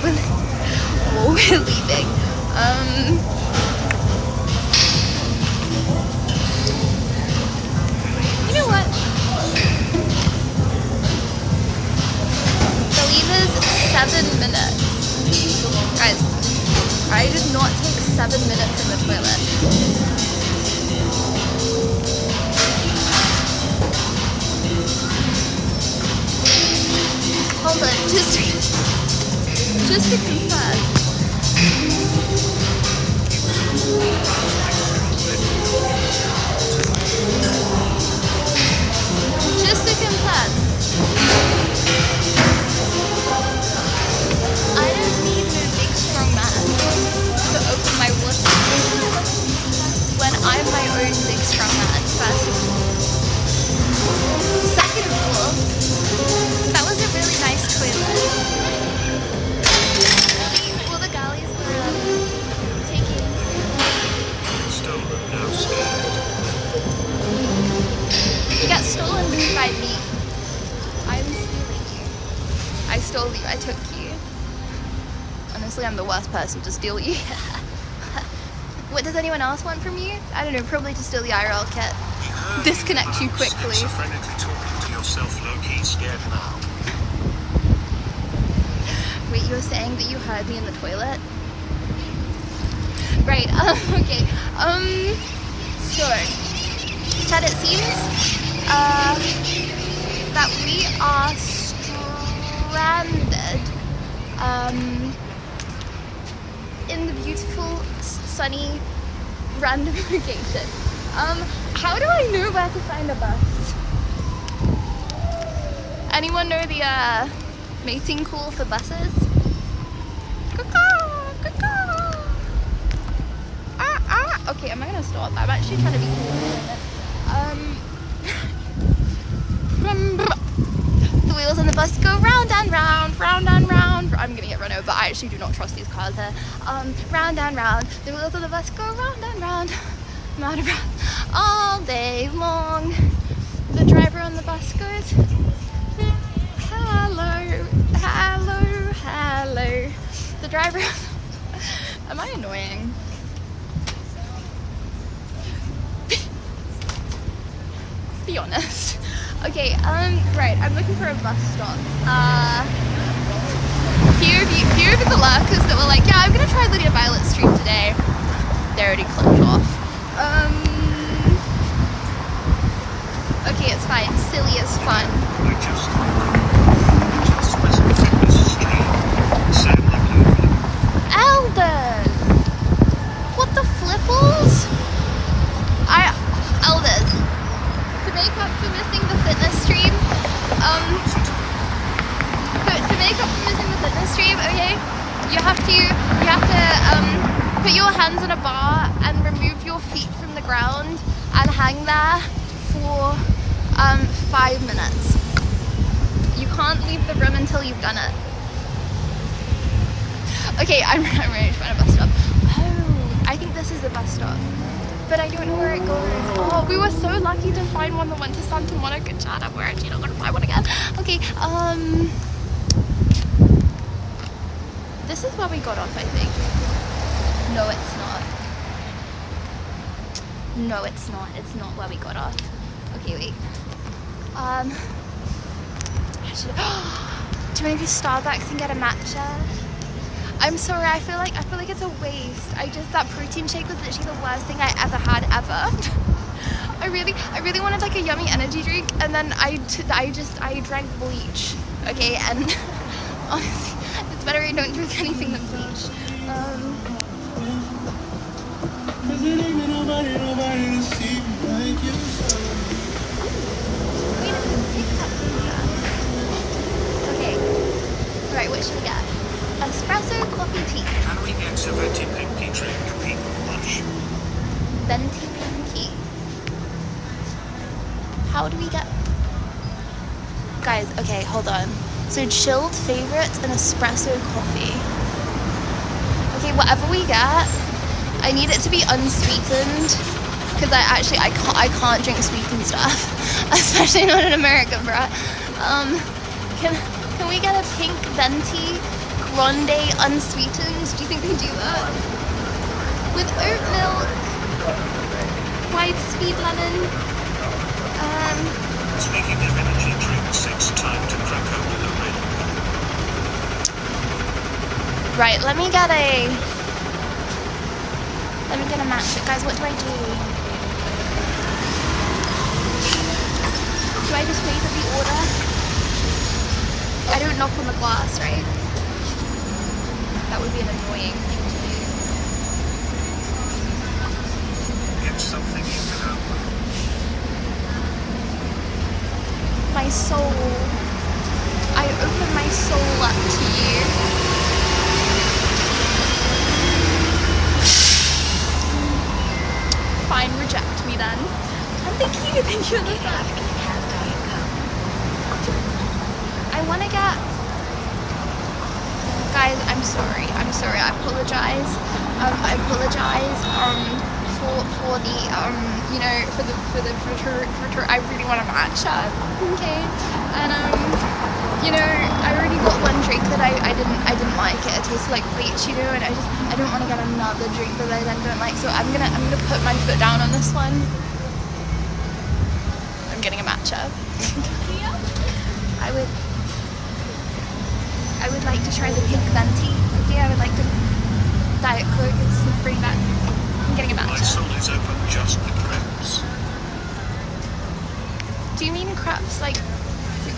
A: Oh, we're leaving. You know what? 7 minutes. Guys, I did not take 7 minutes in the toilet. Hold on, just to confirm. Just to confirm. I don't need no big strong man to open my water when I'm my own big strong man, first of all. Second of all, that was a really nice toilet. Well, stole you. I took you. Honestly, I'm the worst person to steal you. What does anyone else want from you? I don't know, probably to steal the IRL kit. Disconnect you quickly.
C: Schizophrenically talking to yourself, low-key scared now.
A: Wait, you were saying that you heard me in the toilet? Right, okay. So, Chad, it seems that we are stranded in the beautiful, sunny, random location. How do I know where to find a bus? Anyone know the mating call for buses? Okay, am I gonna stop? I'm actually trying to be cool. The wheels on the bus go round and round, round and round. I'm gonna get run over. I actually do not trust these cars here. Round and round. The wheels on the bus go round and round, round and round, all day long. The driver on the bus goes, hello, hello, hello. The driver. Am I annoying? Be honest. Okay, right, I'm looking for a bus stop. Few of the lurkers that were like, yeah, I'm gonna try Lydia Violet Stream today. They already clicked off. Okay, it's fine. Silly is fun. Elders! What the flipples? Elders. To make up for missing the fitness stream, to make up for missing the fitness stream, okay, you have to put your hands on a bar and remove your feet from the ground and hang there for 5 minutes. You can't leave the room until you've done it. Okay, I'm ready to find a bus stop. Oh, I think this is the bus stop. But I don't know where it goes. Oh, we were so lucky to find one that went to Santa Monica, Chad. We're actually not gonna find one again. Okay, this is where we got off, I think. No, it's not. No, it's not. It's not where we got off. Okay, wait. I should. Do maybe Starbucks and get a matcha? I'm sorry, I feel like it's a waste. That protein shake was literally the worst thing I ever had ever. I really wanted like a yummy energy drink, and then I drank bleach. Okay, and honestly, it's better I don't drink anything than bleach. Okay, right, what should we get? Espresso, coffee, tea.
C: Can we get a venti pinky drink, people lunch?
A: Venti pinky. How do we get... Guys, okay, hold on. So chilled favorites and espresso coffee. Okay, whatever we get, I need it to be unsweetened. Because I can't drink sweetened stuff. Especially not in America, bruh. Can we get a pink venti grande unsweetened? Do you think they do that? With oat milk, white speed lemon.
C: Speaking of energy drinks, it's time to crack open the red.
A: Right, let me get a matcha. Guys, what do I do? Do I just wait for the order? I don't knock on the glass, right? That would be an annoying thing to do.
C: Get something you can open.
A: My soul. I open my soul up to you. Fine, reject me then. And thank you for the fact. I want to get... Guys, I'm sorry. I apologize. I apologize for the for I really want a matcha. Okay, and I already got one but I didn't like it. It tasted like bleach, you know, and I don't want to get another drink that I then don't like. So I'm gonna put my foot down on this one. I'm getting a matcha. I would like to try the pink venti. Okay, I would like to Diet Coke. Bring back. I'm getting a matcha.
C: My soul is open, just the crepes.
A: Do you mean crepes like?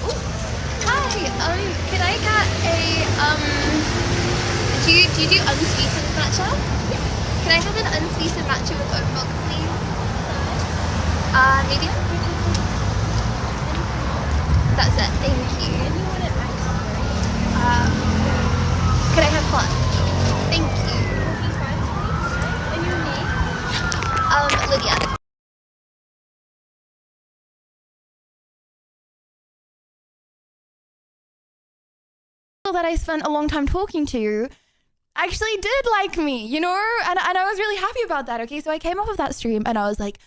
A: Ooh. Hi. Can I get a Do you do unsweetened matcha? Yeah. Can I have an unsweetened matcha with oat milk, please? Medium. That's it. Thank you. And you want it ice? Could I have fun? Thank you. And your name? Lydia.
L: That I spent a long time talking to actually did like me, you know, and I was really happy about that. Okay, so I came off of that stream and I was like,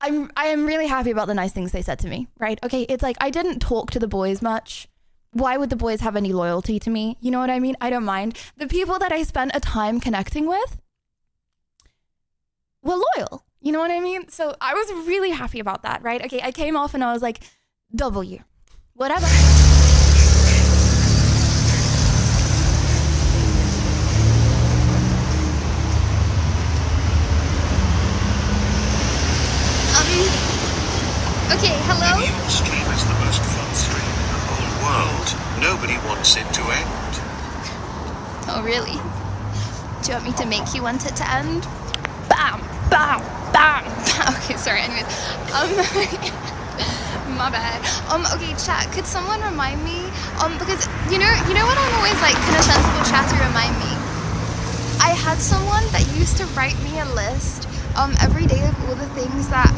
L: I am really happy about the nice things they said to me, right? Okay, it's like I didn't talk to the boys much. Why would the boys have any loyalty to me? You know what I mean? I don't mind. The people that I spent a time connecting with were loyal. You know what I mean? So I was really happy about that, right? Okay, I came off and I was like, W, whatever.
A: Okay, hello?
C: Your stream is the most fun stream in the whole world. Nobody wants it to end.
A: Oh, really? Do you want me to make you want it to end? Bam! Bam! Bam! Okay, sorry, anyways. My bad. Okay, chat, could someone remind me? Because, you know what I'm always like, can a sensible chatter remind me? I had someone that used to write me a list every day of all the things that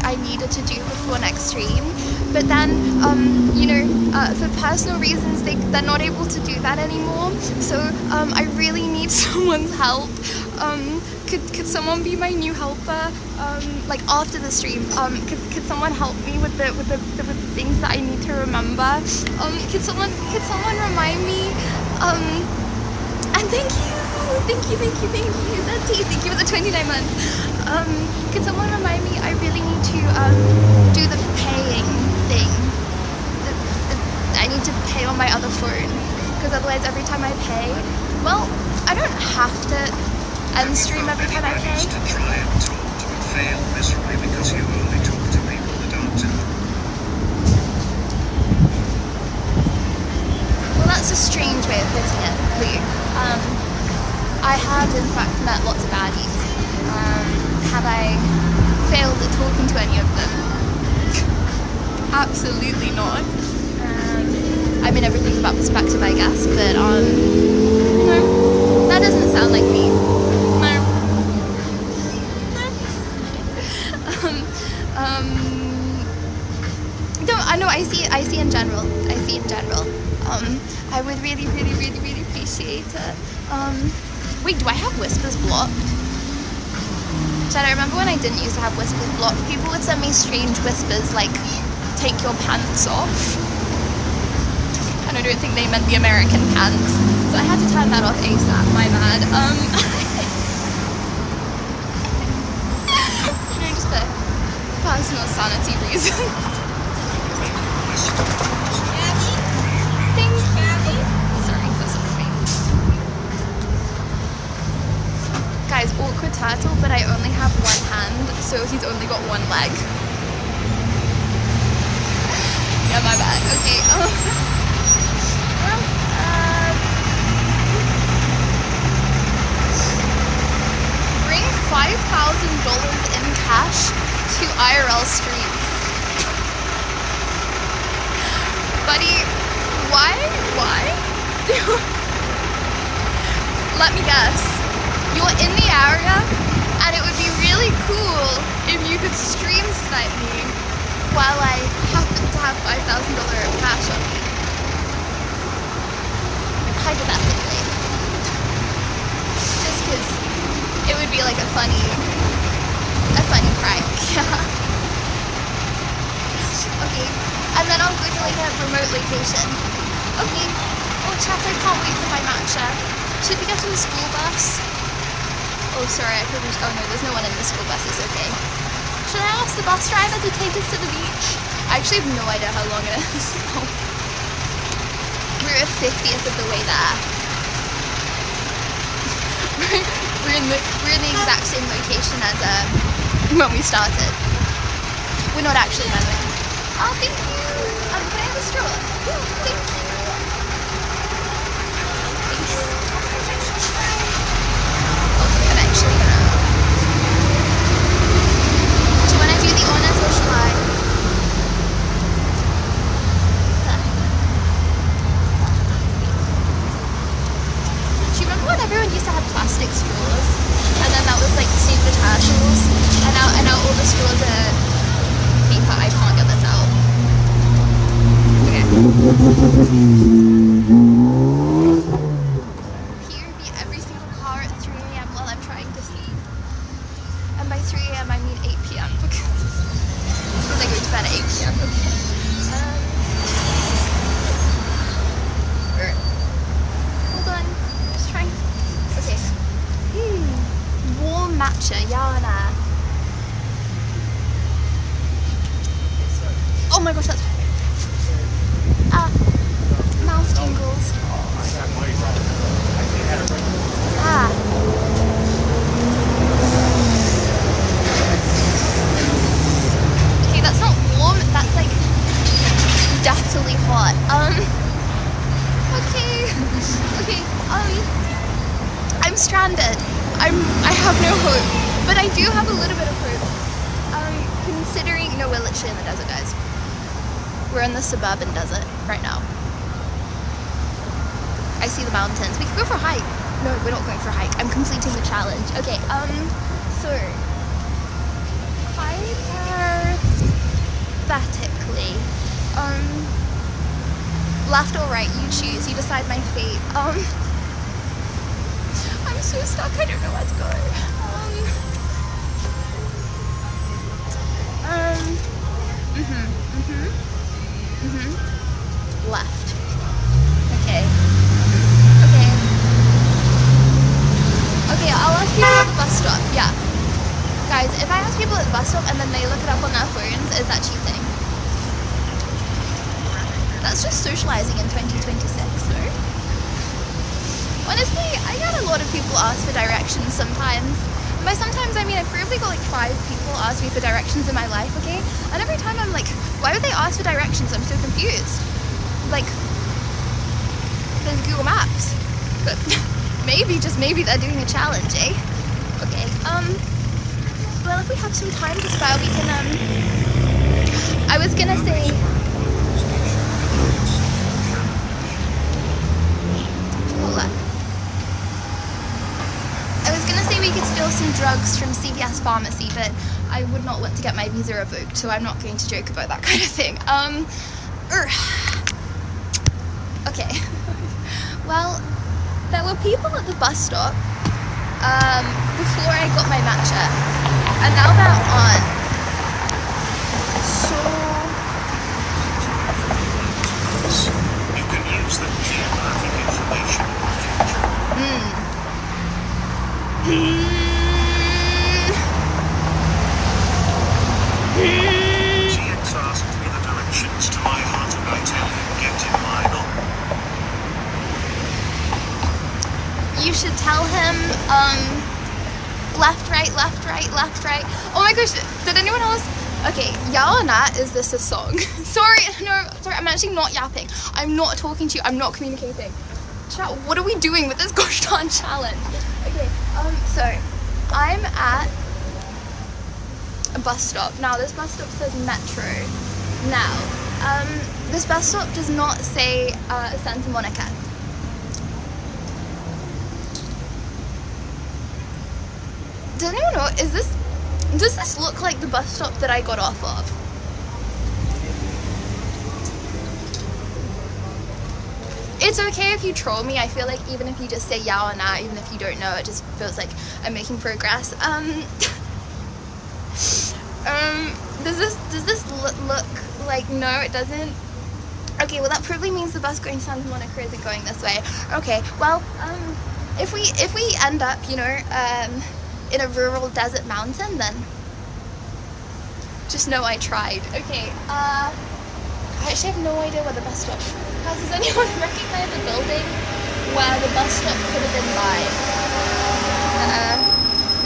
A: I needed to do before next stream, but then for personal reasons they're not able to do that anymore, so I really need someone's help. Could someone be my new helper, like after the stream? Could someone help me with the things that I need to remember? Could someone remind me? And thank you, Zeti, thank you for the 29 months. Could someone remind me? I really need to do the paying thing. I need to pay on my other phone, because otherwise every time I pay, well, I don't have to end stream every time I pay.
C: To try and talk to but fail miserably because you only talk to people that aren't in them.
A: Well, that's a strange way of putting it, Luke. I have in fact met lots of baddies. Have I failed at talking to any of them? Absolutely not. I mean, everything's about perspective, I guess, but no, that doesn't sound like me. No. No, I see in general. I would really appreciate it. Wait, do I have whispers blocked? Chad, I remember when I didn't used to have whispers blocked, people would send me strange whispers like, take your pants off. And I don't think they meant the American pants. So I had to turn that off ASAP, my bad. Just for personal sanity reasons. Thank you. Sorry, that's okay. Guys, awkward turtle, but I only have one hand, so he's only got one leg. Yeah, my bad. Okay. Bring $5,000 in cash to IRL streams. Buddy, why? Let me guess. You're in the area, and it would be really cool if you could stream snipe me while I happen to have $5,000 cash on me. Hypothetically. Just because it would be like a funny prank. Okay, and then I'll go to like a remote location Okay. Oh, chat, I can't wait for my matcha. Should we get on the school bus? Oh, sorry, I couldn't. Oh no, there's no one in the school bus. It's okay. Should I ask the bus driver to take us to the beach? I actually have no idea how long it is. We're a 50th of the way there. we're in the exact same location as when we started. We're not actually, by the way. Oh, thank you. Can I have a straw? Thank you. I'm actually gonna. Do you want to do the honors or shall I? Do you remember when everyone used to have plastic straws? And then that was like super turtles. And now all the straws are paper. I can't get this out. Okay. Every single car at 3 a.m. while I'm trying to sleep. And by 3 a.m. I mean 8 p.m. because I go to bed at 8 p.m. Okay. Hold on. Just trying. Okay. Warm matcha, Yana. Oh my gosh, that's mouth tingles. Okay, that's not warm, that's like deathly hot. Okay, I'm stranded. I have no hope, but I do have a little bit of hope. Considering, no, we're literally in the desert, guys. We're in the suburban desert right now. I see the mountains. We could go for a hike. No, we're not going for a hike. I'm completing the challenge. Okay, so hypothetically, left or right, you choose. You decide my fate. I'm so stuck. I don't know where to go. Left. Okay. Okay, I'll ask people at the bus stop. Yeah. Guys, if I ask people at the bus stop and then they look it up on their phones, is that cheating? That's just socializing in 2026, no? Honestly, I get a lot of people ask for directions sometimes. And by sometimes, I mean I've probably got like 5 people ask me for directions in my life, okay? And every time I'm like, why would they ask for directions? I'm so confused. Like, there's Google Maps. But maybe, just maybe they're doing a challenge, eh? Okay, well, if we have some time to spare, we can, I was gonna say... Hold on. I was gonna say we could steal some drugs from CVS Pharmacy, but I would not want to get my visa revoked, so I'm not going to joke about that kind of thing. Okay. Well, there were people at the bus stop before I got my matcha, and now they're on. So
C: you can use the geographic information in GX asked me the directions to my heart and I tell him get in line on.
A: You should tell him, left, right, left, right, left, right. Oh my gosh, did anyone else? Okay, Yawana, is this a song? Sorry, I'm actually not yapping. I'm not talking to you, I'm not communicating. Chat, what are we doing with this gosh darn challenge? Okay, so, I'm at a bus stop. Now, this bus stop says Metro. Now, this bus stop does not say, Santa Monica. Does anyone know, does this look like the bus stop that I got off of? It's okay if you troll me. I feel like even if you just say yeah or nah, even if you don't know, it just feels like I'm making progress. Does this look like, no, it doesn't?
L: Okay, well that probably means the bus going to Santa Monica isn't going this way. Okay, well, if we end up, you know, in a rural desert mountain, then just know I tried. Okay, I actually have no idea where the bus stop is. Does anyone recognize a building where the bus stop could have been by?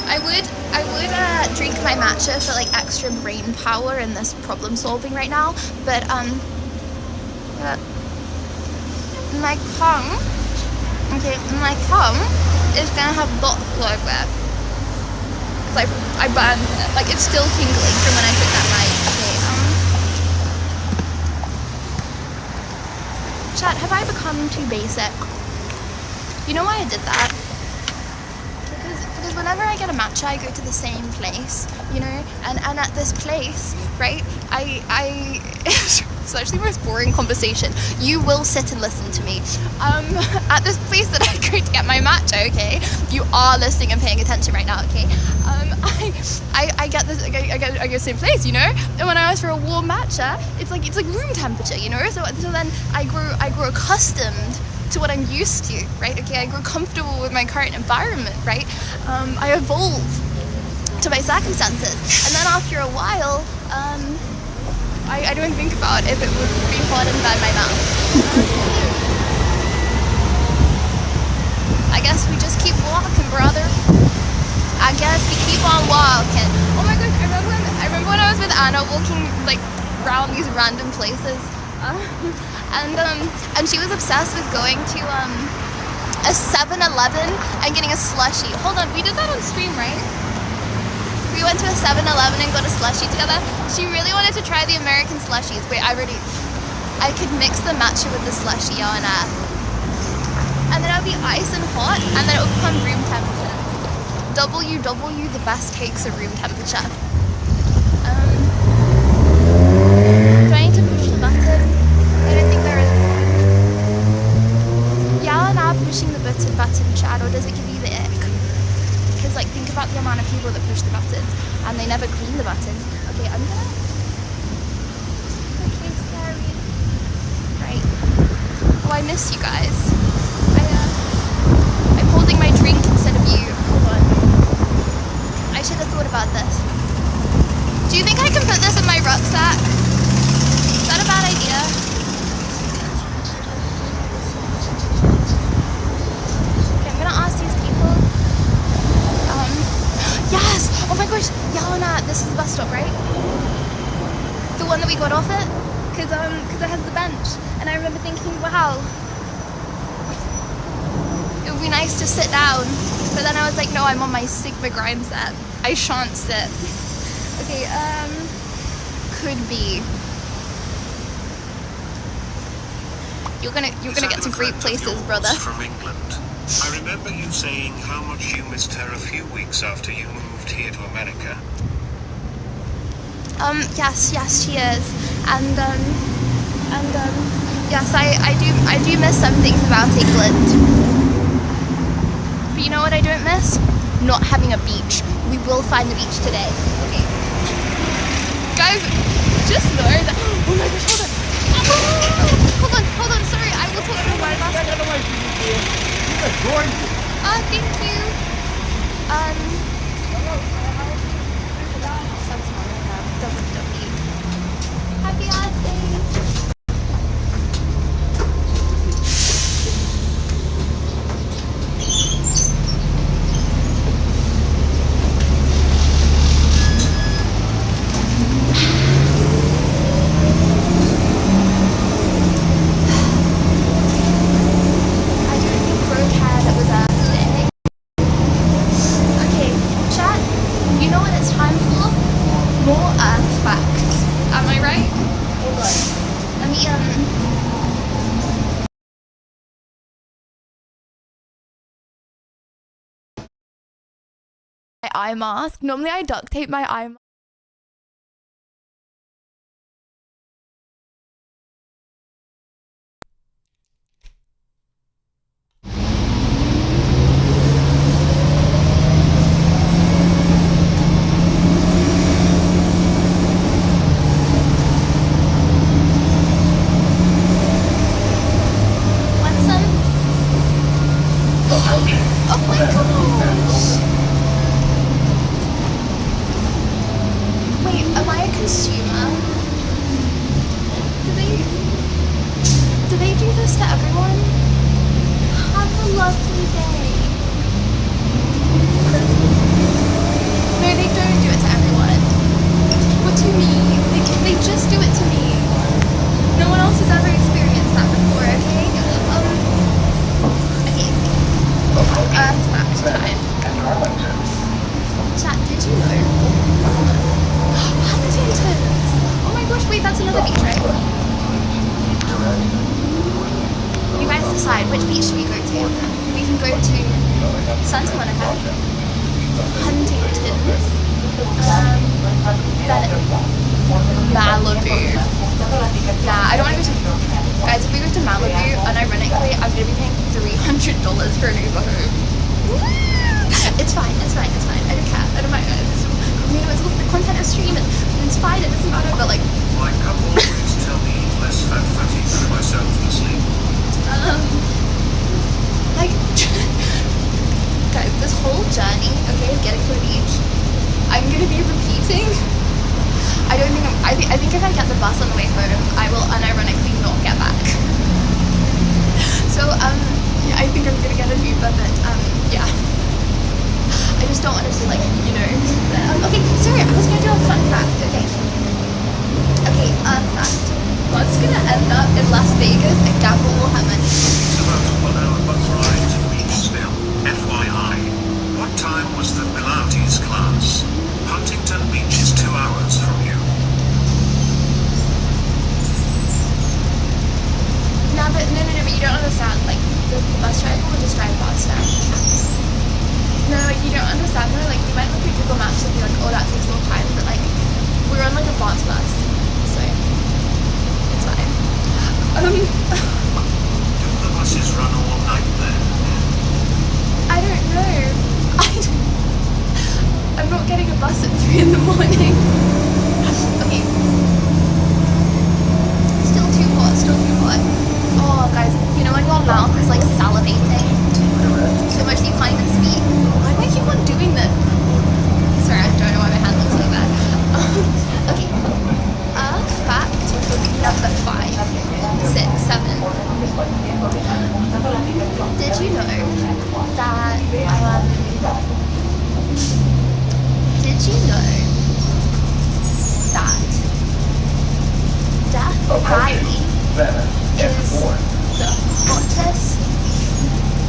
L: I would drink my matcha for like extra brain power in this problem solving right now, but my tongue is gonna have dots like that. It's like I burned it, like it's still tingling from when I took that night. Okay, chat, have I become too basic? You know why I did that? Because whenever I get a matcha, I go to the same place, you know, and at this place, right, it's actually the most boring conversation. You will sit and listen to me. At this place that I go to get my matcha, okay, you are listening and paying attention right now, okay, I get this, I go to the same place, you know, and when I ask for a warm matcha, it's like room temperature, you know, so then I grow accustomed to what I'm used to, right? Okay, I grow comfortable with my current environment, right? I evolve to my circumstances, and then after a while, I don't think about if it would be hot and burn my mouth. I guess we just keep walking, brother. I guess we keep on walking. Oh my gosh, I remember when I was with Anna walking like around these random places. And she was obsessed with going to a 7-Eleven and getting a slushie. Hold on, we did that on stream, right? We went to a 7-Eleven and got a slushie together. She really wanted to try the American slushies. Wait, I could mix the matcha with the slushie on and then it would be ice and hot, and then it would become room temperature. WW, the best cakes are room temperature. Do I need to push the button? I don't think there is. Yeah, now pushing the button, chat, or does it give you the ick? Because like, think about the amount of people that push the buttons and they never clean the buttons. Okay, I'm gonna. Okay, sorry. Right. Oh, I miss you guys. I'm holding my drink instead of you. Hold on. I should have thought about this. Do you think I can put this in my rucksack? Is that a bad idea? Okay, I'm gonna ask these people. Yes! Oh my gosh, Yelena, this is the bus stop, right? The one that we got off at? Cause it has the bench. And I remember thinking, wow, it would be nice to sit down. But then I was like, no, I'm on my Sigma grind set. I shan't sit. Okay, could be. You're gonna get to great places, brother.
C: From England. I remember you saying how much you missed her a few weeks after you moved here to America.
L: Yes, she is, and yes, I do miss some things about England. But you know what I don't miss? Not having a beach. We will find the beach today. Okay. Guys, just know that. Oh my gosh, hold on. Sorry, I will talk to my last. Thank you. Happy Earth Day. Eye mask. Normally I duct tape my eye mask.
A: this to everyone? Have a lovely day. No, they don't do it to everyone. What do you mean? They just do it to me. No one else has ever experienced that before, okay? Okay. Fact time. Chat, did you know? Huntington's! Oh my gosh, wait, that's another beach, right? You guys decide, which beach should we go to? We can go to Santa Monica, Huntington's, then Malibu. Nah, I don't want to go to... Guys, if we go to Malibu, unironically, I'm going to be paying $300 for an Uber home. It's fine, it's fine, it's fine. I don't care. I don't mind. It's all the content of stream, and it's fine, it doesn't matter, but like...
C: My couple always tell me eat less fat fatty than myself asleep.
A: Like... Guys, this whole journey, okay, of getting to the beach, I'm gonna be repeating. I think if I get the bus on the way home, I will unironically not get back. So, yeah, I think I'm gonna get an Uber, but, yeah. I just don't want to be like, you know. Okay, sorry, I was gonna do a fun fact, okay? Okay, fact. What's gonna end up in Las Vegas and gamble will happen?
C: It's about a 1 hour bus ride to Beachville. FYI. What time was the Pilates class? Huntington Beach is 2 hours from you.
A: No, but you don't understand. Like, the bus driver will just drive past now. No, you don't understand though. Like, you might look at Google Maps and be like, oh, that takes a long time, but like, we're on like a fast bus, so it's fine.
C: Do the buses run all night then?
A: I don't know. I'm not getting a bus at 3 in the morning. Okay. Still too hot, still too hot. Oh, guys, you know when your mouth is like salivating so much that you can't even speak? Why do I keep on doing this? Sorry, I don't know why my hand looks like that. Okay. Fact number 5, 6, 7. Did you know that, did you know that Death Valley is the hottest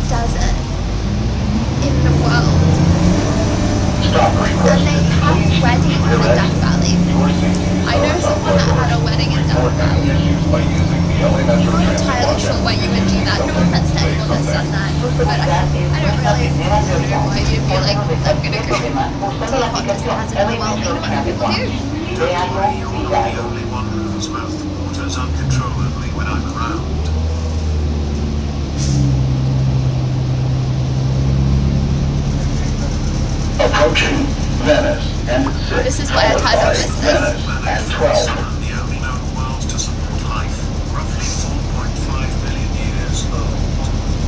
A: desert in the world? And they have a wedding in the Death Valley. I know someone that had a wedding in Death Valley. I'm not entirely sure why you would do that. No offense to anyone that said that. But I don't really know why you'd be like, I'm gonna go to the hottest desert in the world. You know what some people do?
C: Don't worry, you're not the only one whose mouth waters uncontrollably when I'm around.
E: Approaching Venice and 6.
A: This is why I titled this.
E: Venice and 12.
C: The only known world to support life, roughly 4.5 million years old.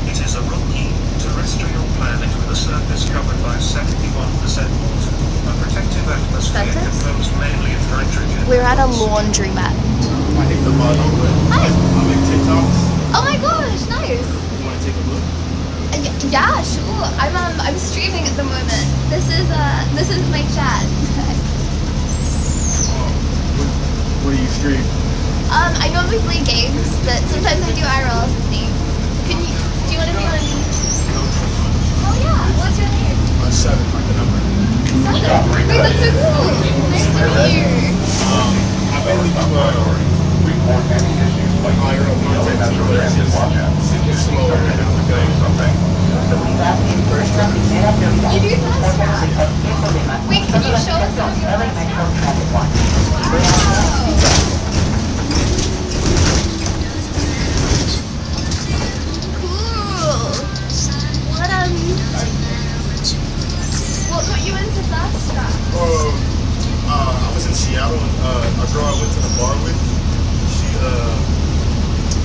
C: It is a rocky, terrestrial planet with a surface covered by 71% water. A protective atmosphere composed mainly of nitrogen.
A: We're at a laundromat.
I: I hate the bottom.
A: Hi.
I: I make TikToks.
A: Oh my gosh, nice.
I: You want to take a look?
A: Yeah, sure. I'm streaming at the moment. This is my chat.
I: What do you stream?
A: I normally play games, but sometimes I do IRLs and things. Do you want to be on me? Oh yeah. What's your name?
I: 7, like the number.
A: 7. Wait, that's so cool. Nice to meet you.
I: I mainly do IRL content, but it's just slow right now.
A: You do fast track. Wait, can you show us some of your fast track? Wow. Cool. What got you into fast track?
I: I was in Seattle, and a girl I went to the bar with,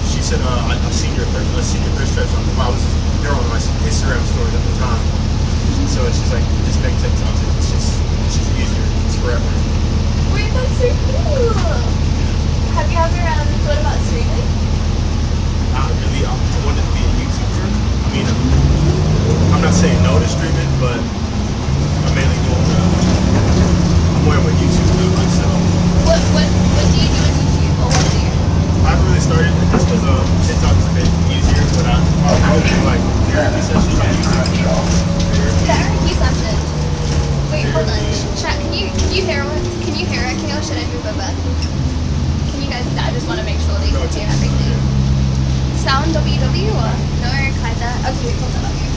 I: she said, I've seen your thirst traps on they're on my Instagram stories at the time. So she's like, just make TikToks. It's just easier. It's forever.
A: Wait, that's so cool. Have you ever thought about streaming?
I: Not really.
A: on WW or no? Kinda. Okay, we pulled that up here.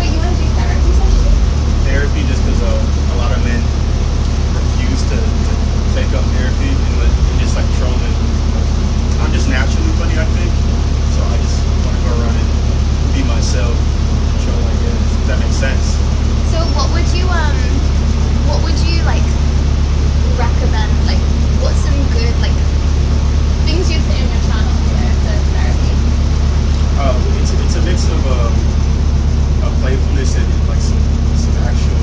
A: Wait, you want to do therapy session?
I: Therapy, just because a lot of men refuse to take up therapy and just like trolling. I'm just naturally funny, I think. So I just want to go around and be myself, troll, I guess. If that makes sense.
A: So what would you like recommend? Like, what's some good like things you say on your channel for therapy?
I: It's a mix of playfulness and like some actual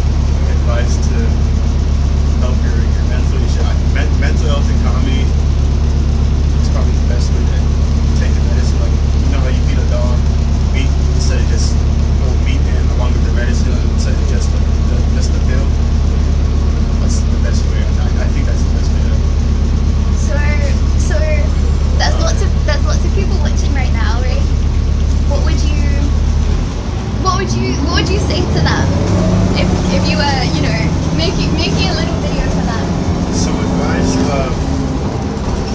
I: advice to help your mental issue. Mental health and comedy is probably the best way to take the medicine. Like, you know how you feed a dog meat instead of just meat and along with the medicine instead of just the pill. That's the best way. I think that's the best way to.
A: So there's lots of people watching right now, right? What would you say to them if you were, you know, making a little video for them?
I: So advice,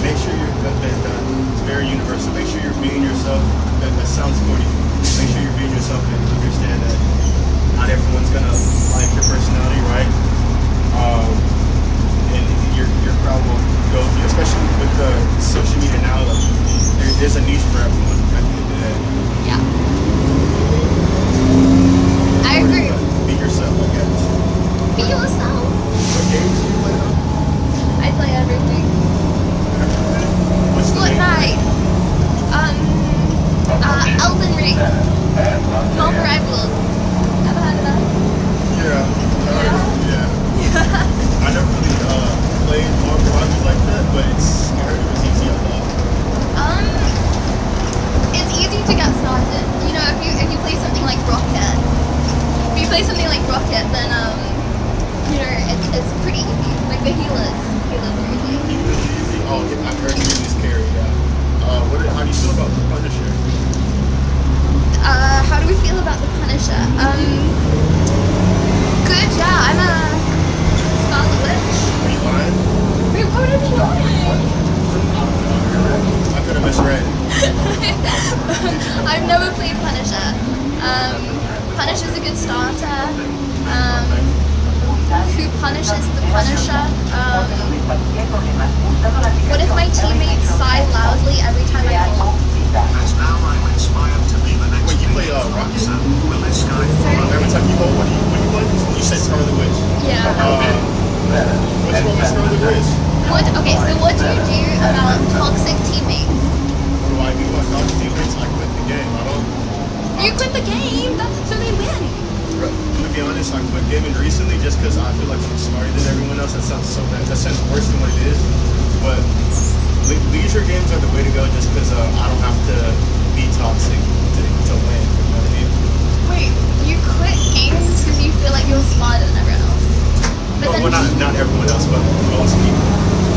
I: make sure it's very universal. Make sure you're being yourself. That sounds corny. Make sure you're being yourself and understand that not everyone's gonna like your personality, right? And your crowd will go through, especially with the social media now. Like, there's a niche for everyone at the end of the day.
A: Yeah. I agree.
I: Be yourself, I guess.
A: Be yourself.
I: What games do you play now?
A: I play everything.
I: What's the name?
A: Fortnite. Elden Ring. Marvel Rivals. Ever heard of that?
I: Yeah. I never really played Marvel Rivals like that, but I heard it was easy a lot.
A: It's easy to get started. You know, if you play something like Rocket, then you know it's pretty easy. Like the healers are easy.
I: Healers are easy. Oh, I've heard healers carry. Yeah. How do you feel about the Punisher?
A: How do we feel about the Punisher? Good. Yeah, I'm a Scarlet Witch.
I: Are you lying?
A: Wait, what would I be lying?
I: I could have misread.
A: I've never played Punisher. Punisher's a good starter. Who punishes the Punisher? What if my teammates sigh loudly every time I ult?
C: As now I'm inspired to be the next.
I: Wait, you play Rocket?
C: Will this guy
I: Every time you ult, what do you play? You said Scarlet Witch.
A: Yeah.
I: What's wrong with Scarlet Witch?
A: Okay, so what do you do about toxic teammates?
I: What do I do about toxic teammates? I quit the game. I don't.
A: You quit the game, so they win.
I: To be honest, I quit gaming recently just because I feel like I'm smarter than everyone else. That sounds so bad. That sounds worse than what it is. But leisure games are the way to go just because I don't have to be toxic to win. You know what I mean?
A: Wait, you quit games because you feel like you're smarter than everyone else?
I: Well, not everyone else, but most people.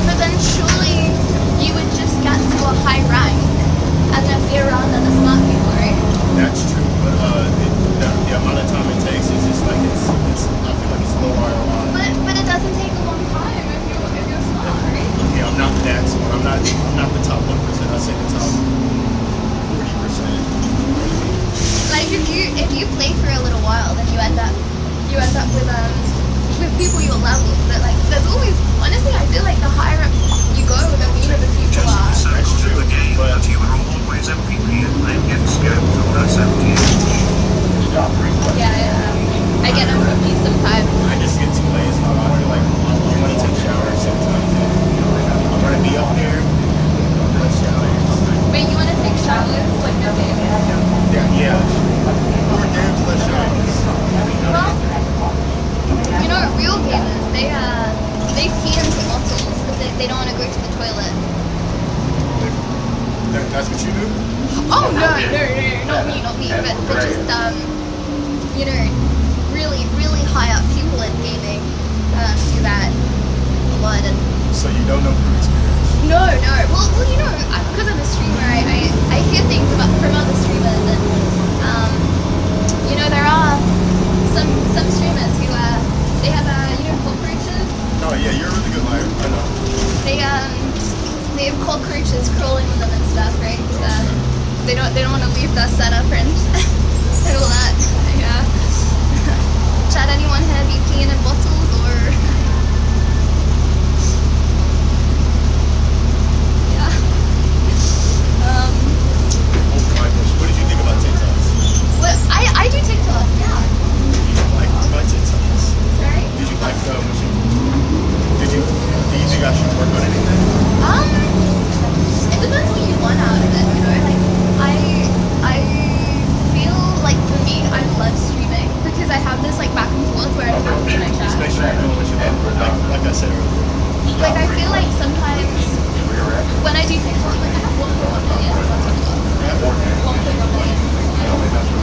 A: But then surely you would just get to a high rank and then be around other smart people, right?
I: That's true, but the amount of time it takes is just like I feel like it's low ROI.
A: But it doesn't take a long time if you're smart, right?
I: Okay, I'm not that smart. I'm not the top 1%. I'd say the top 40%.
A: Like if you play for a little while, then you end up with people your level. But like there's always, honestly, I feel like the higher up you go, the meaner the people are.
C: That's true. The game, but you are always MVP and then get scammed from that MTH.
A: Yeah. I get MVP sometimes.
I: I just get too lazy. I feel like I want to take showers sometimes. I'm gonna be up there.
A: Wait, you want to take showers? Like no game?
I: Yeah. More games, less showers.
A: Well, you know, real gamers, they pee into bottles because they don't want to go to the toilet.
I: That's what you do?
A: Oh no, not me, but just you know, really high up people in gaming do that a lot. And
I: so you don't know from experience?
A: No. Well, you know, because I'm a streamer, I hear things from other streamers, and you know, there are some streamers who they have you know, corporations.
I: Oh yeah, you're a really good liar. I know.
A: they have cockroaches crawling on them and stuff, right? They don't want to leave their setup and and all that. Yeah. Chad, anyone here be peeing in bottles or? Yeah.
I: Oh my gosh, what did you think about TikToks?
A: Well, I do TikTok. Yeah.
I: Did you like my TikToks?
A: Sorry.
I: Did you like do you think I should work on anything?
A: It depends what you want out of it, you know. Like I feel like for me, I love streaming because I have this like back and forth where I can talk to my chat.
I: Just make sure you're doing what you love. Like I said earlier.
A: Like I feel like sometimes when I do TikTok, like I have 1.1 million on TikTok. 1.1 million.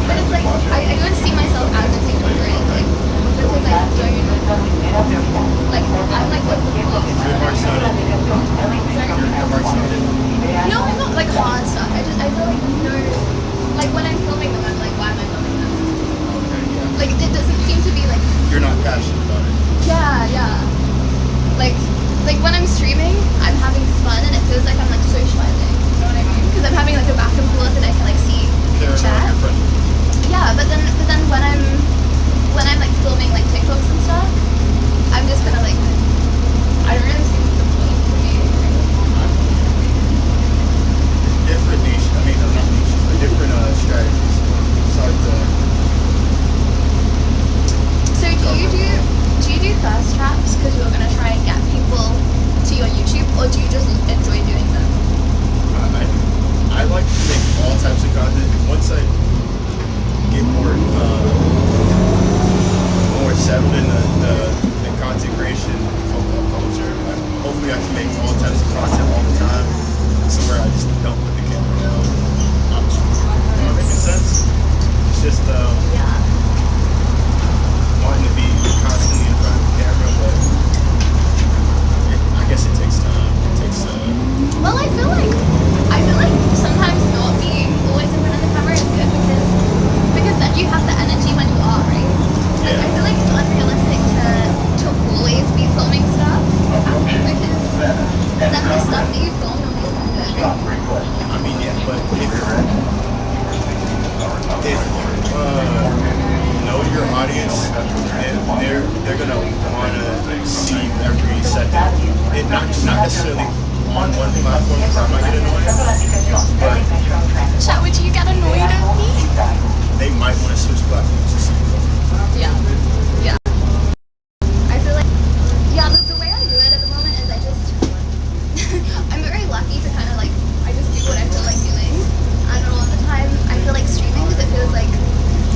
A: But it's like I don't see myself as a TikToker, like because I don't like I'm like what's the point?
I: You're hard-sounded. You're hard-sounded.
A: No, I'm not like hard stuff. I feel like like when I'm filming them, I'm like, why am I filming them?
I: Okay, yeah.
A: Like it doesn't seem to be like.
I: You're not passionate about it.
A: Yeah. Like when I'm streaming, I'm having fun and it feels like I'm like socializing. You know what I mean? Because I'm having like a back and forth and I can like see the chat. Yeah, but then when I'm like filming like TikToks and stuff, I'm just kind of like, I don't really see the point for me.
I: Different niche. I mean, not niches, but different strategies. It's hard to.
A: So do you do thirst traps because you're gonna try and get people to your YouTube, or do you just enjoy doing them?
I: I like to make all types of content. Once I get more settled in the content creation culture, hopefully I can make all types of content all the time. So where I just don't put the camera down. Am I making sense? It's just wanting to be constantly in front of the camera, but I guess it takes time. It takes.
A: Well, I feel like sometimes not being always in front of the camera is good because then you have the energy when you are, right? Like, I feel like it's unrealistic to always be filming stuff because then the stuff that you film will be good.
I: I mean, yeah, but if you know your audience, they're gonna wanna see every second. It not necessarily on one platform because I might get annoyed, but
A: Chat, would you get annoyed at me?
I: They might want to switch platforms to see.
A: Yeah. I feel like the way I do it at the moment is I just I'm very lucky to kind of like I just do what I feel like doing, and a lot of the time I feel like streaming because it feels like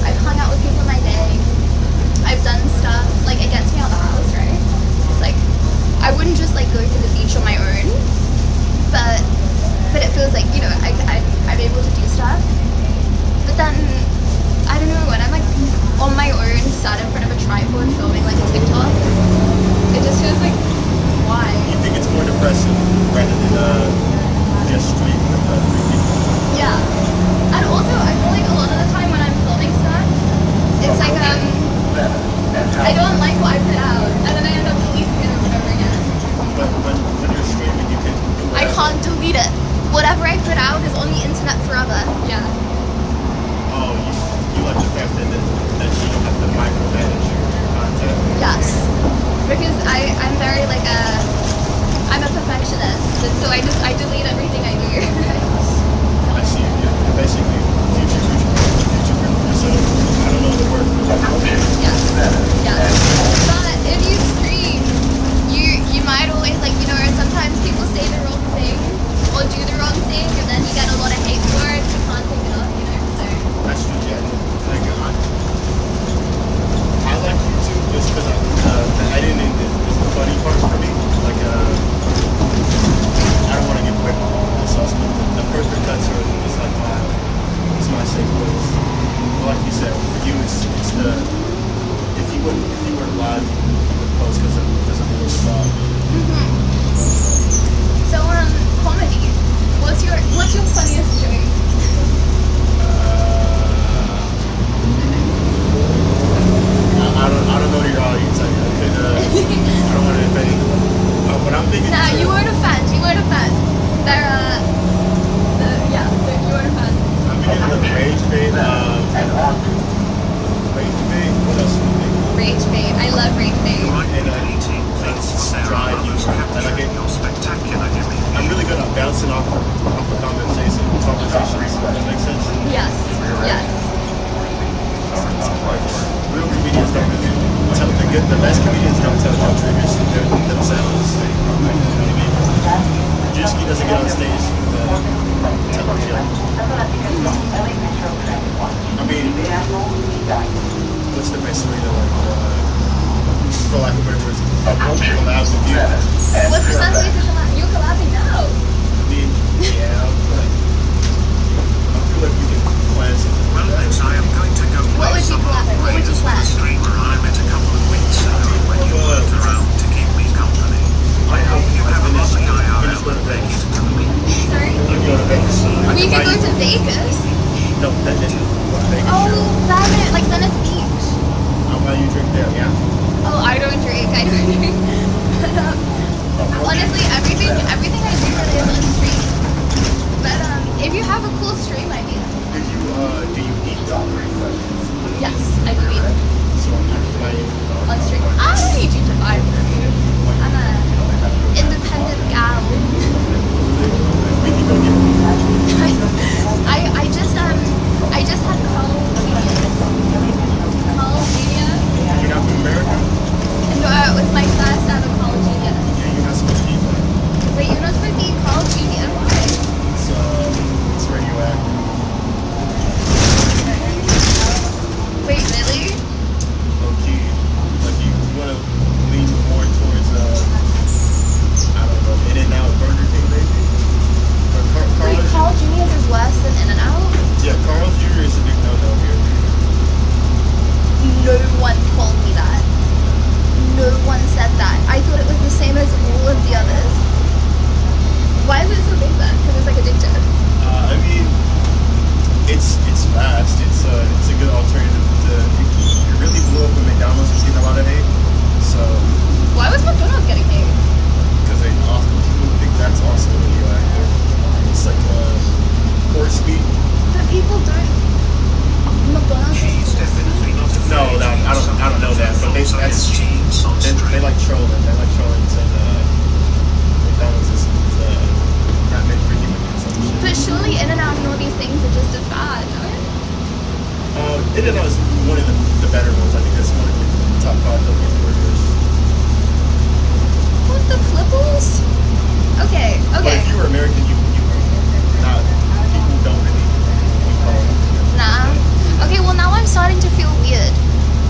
A: I've hung out with people in my day, I've done stuff, like it gets me out of the house, right? It's like I wouldn't just like go to the beach on my own, but it feels like, you know, I'm able to do stuff. But then I don't know, when I'm like on my own, sat in front of a tripod filming like a TikTok, it just feels like, why?
I: You think it's more depressing rather than just streaming with other people?
A: Yeah. And also, I feel like a lot of the time when I'm filming stuff, it's like I don't like what I put out, and then I end up deleting it over and over again.
I: But when you're streaming, you can do
A: I can't delete it. Whatever I put out is on the internet forever. Yeah.
I: Oh, you like the fact that you don't have to micromanage your content?
A: Yes. Because I'm very like I'm a perfectionist, and so I delete everything I do.
I: I see. You're basically future yourself. I don't know the word for that.
A: Yes. But if you stream, you might always like, you know, sometimes people say the wrong thing or do the wrong thing, and then you get a lot of hate for it. You can't take it off, you know. So.
I: That's true. Yeah. Like I like YouTube just because the editing is the funny part for me. Like biggest.
A: Nah, you weren't a fan. You weren't a fan. They're you weren't a fan.
I: I'm beginning with rage bait. Rage bait. What else?
A: Rage bait. I love rage bait.
I: Drive you. And I get spectacular. I'm really good at bouncing off of conversations. That makes sense.
A: Yes. Yes.
I: Real comedians don't really tell the best comedians don't tell jokes. They just do it themselves. You know what I mean? Juski doesn't get on stage tell a joke. I mean, what's the best way to for lack of better words, collab with you?
A: What's the best way to collab? You're collabing now.
I: I mean, yeah, but I feel like we can plan something.
C: Well, next I am going to go
A: What would you plan? What would you plan?
C: streamer I met a couple of weeks ago when you weren't around to keep me company. I hope you have a lovely IRL and make it to the beach.
A: Sorry?
I: You go to Vegas.
A: We could go to Vegas.
I: No, that didn't. Vegas.
A: Oh, like Venice Beach.
I: I'll buy you a drink there, yeah?
A: Oh, I don't drink. But, honestly, everything I do is on stream. But if you have a cool stream, I mean.
I: Do you eat dog?
A: Yes, I do eat.
I: So I'm not gonna buy you
A: On stream. I don't need you to buy for me. I'm a independent gal.
I: We can go get
A: I just had Call Genius.
I: You're not from America?
A: No, it was my first ever Call Genius.
I: Yeah, you're not supposed to eat that.
A: Wait, you're not supposed to eat Call Genius? Why?
I: It's radioactive.
A: Wait, really?
I: Okay. Like you want to lean more towards I don't know, In-N-Out Burger King maybe? Or
A: Wait, Call Genius is worse than In-N-Out?
I: Yeah, Carl's Jr. is a big no-no here.
A: No one told me that. No one said that. I thought it was the same as all of the others. Why is it so big then? Because it's like addictive.
I: I mean, it's fast. It's a good alternative to. It really blew up when McDonald's was getting a lot of hate. So.
A: Why was McDonald's getting hate?
I: Because people think that's also radioactive. It's like horse meat.
A: But people don't. McDonald's is definitely not.
I: No, I don't know that, but they like trolling. They like trolling saying McDonald's is not meant for human consumption.
A: But surely In-N-Out and all these things are just as bad, no?
I: In-N-Out is one of the better ones. I think that's one of the top 5 healthiest burgers.
A: What the flipples? Okay.
I: But if you were American, you not people don't really call it.
A: Nah. Okay, well now I'm starting to feel weird,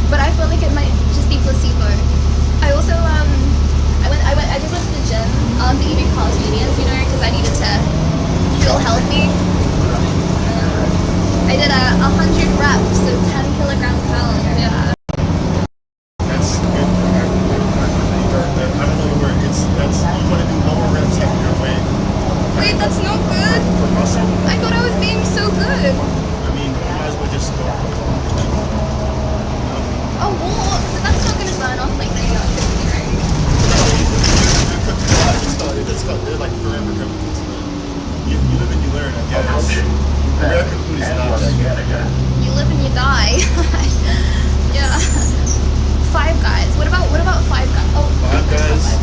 A: but I feel like it might just be placebo. I also I just went to the gym after eating Carl's Genius, you know, because I needed to feel healthy. I did 100 reps, so 10 kilogram pounds. Yeah.
I: That's good for I don't know where you want to do lower reps heavier weight.
A: Wait, that's not good.
I: For muscle.
A: I thought I was being so good.
I: I mean, you might as well just go.
A: Oh, well, but that's not gonna burn off like radioactivity, right?
I: They're like forever chemicals. You live and you learn, I guess. American food is not that good.
A: You live and you die. Yeah. Five Guys. What about Five Guys? Oh,
I: Five Guys.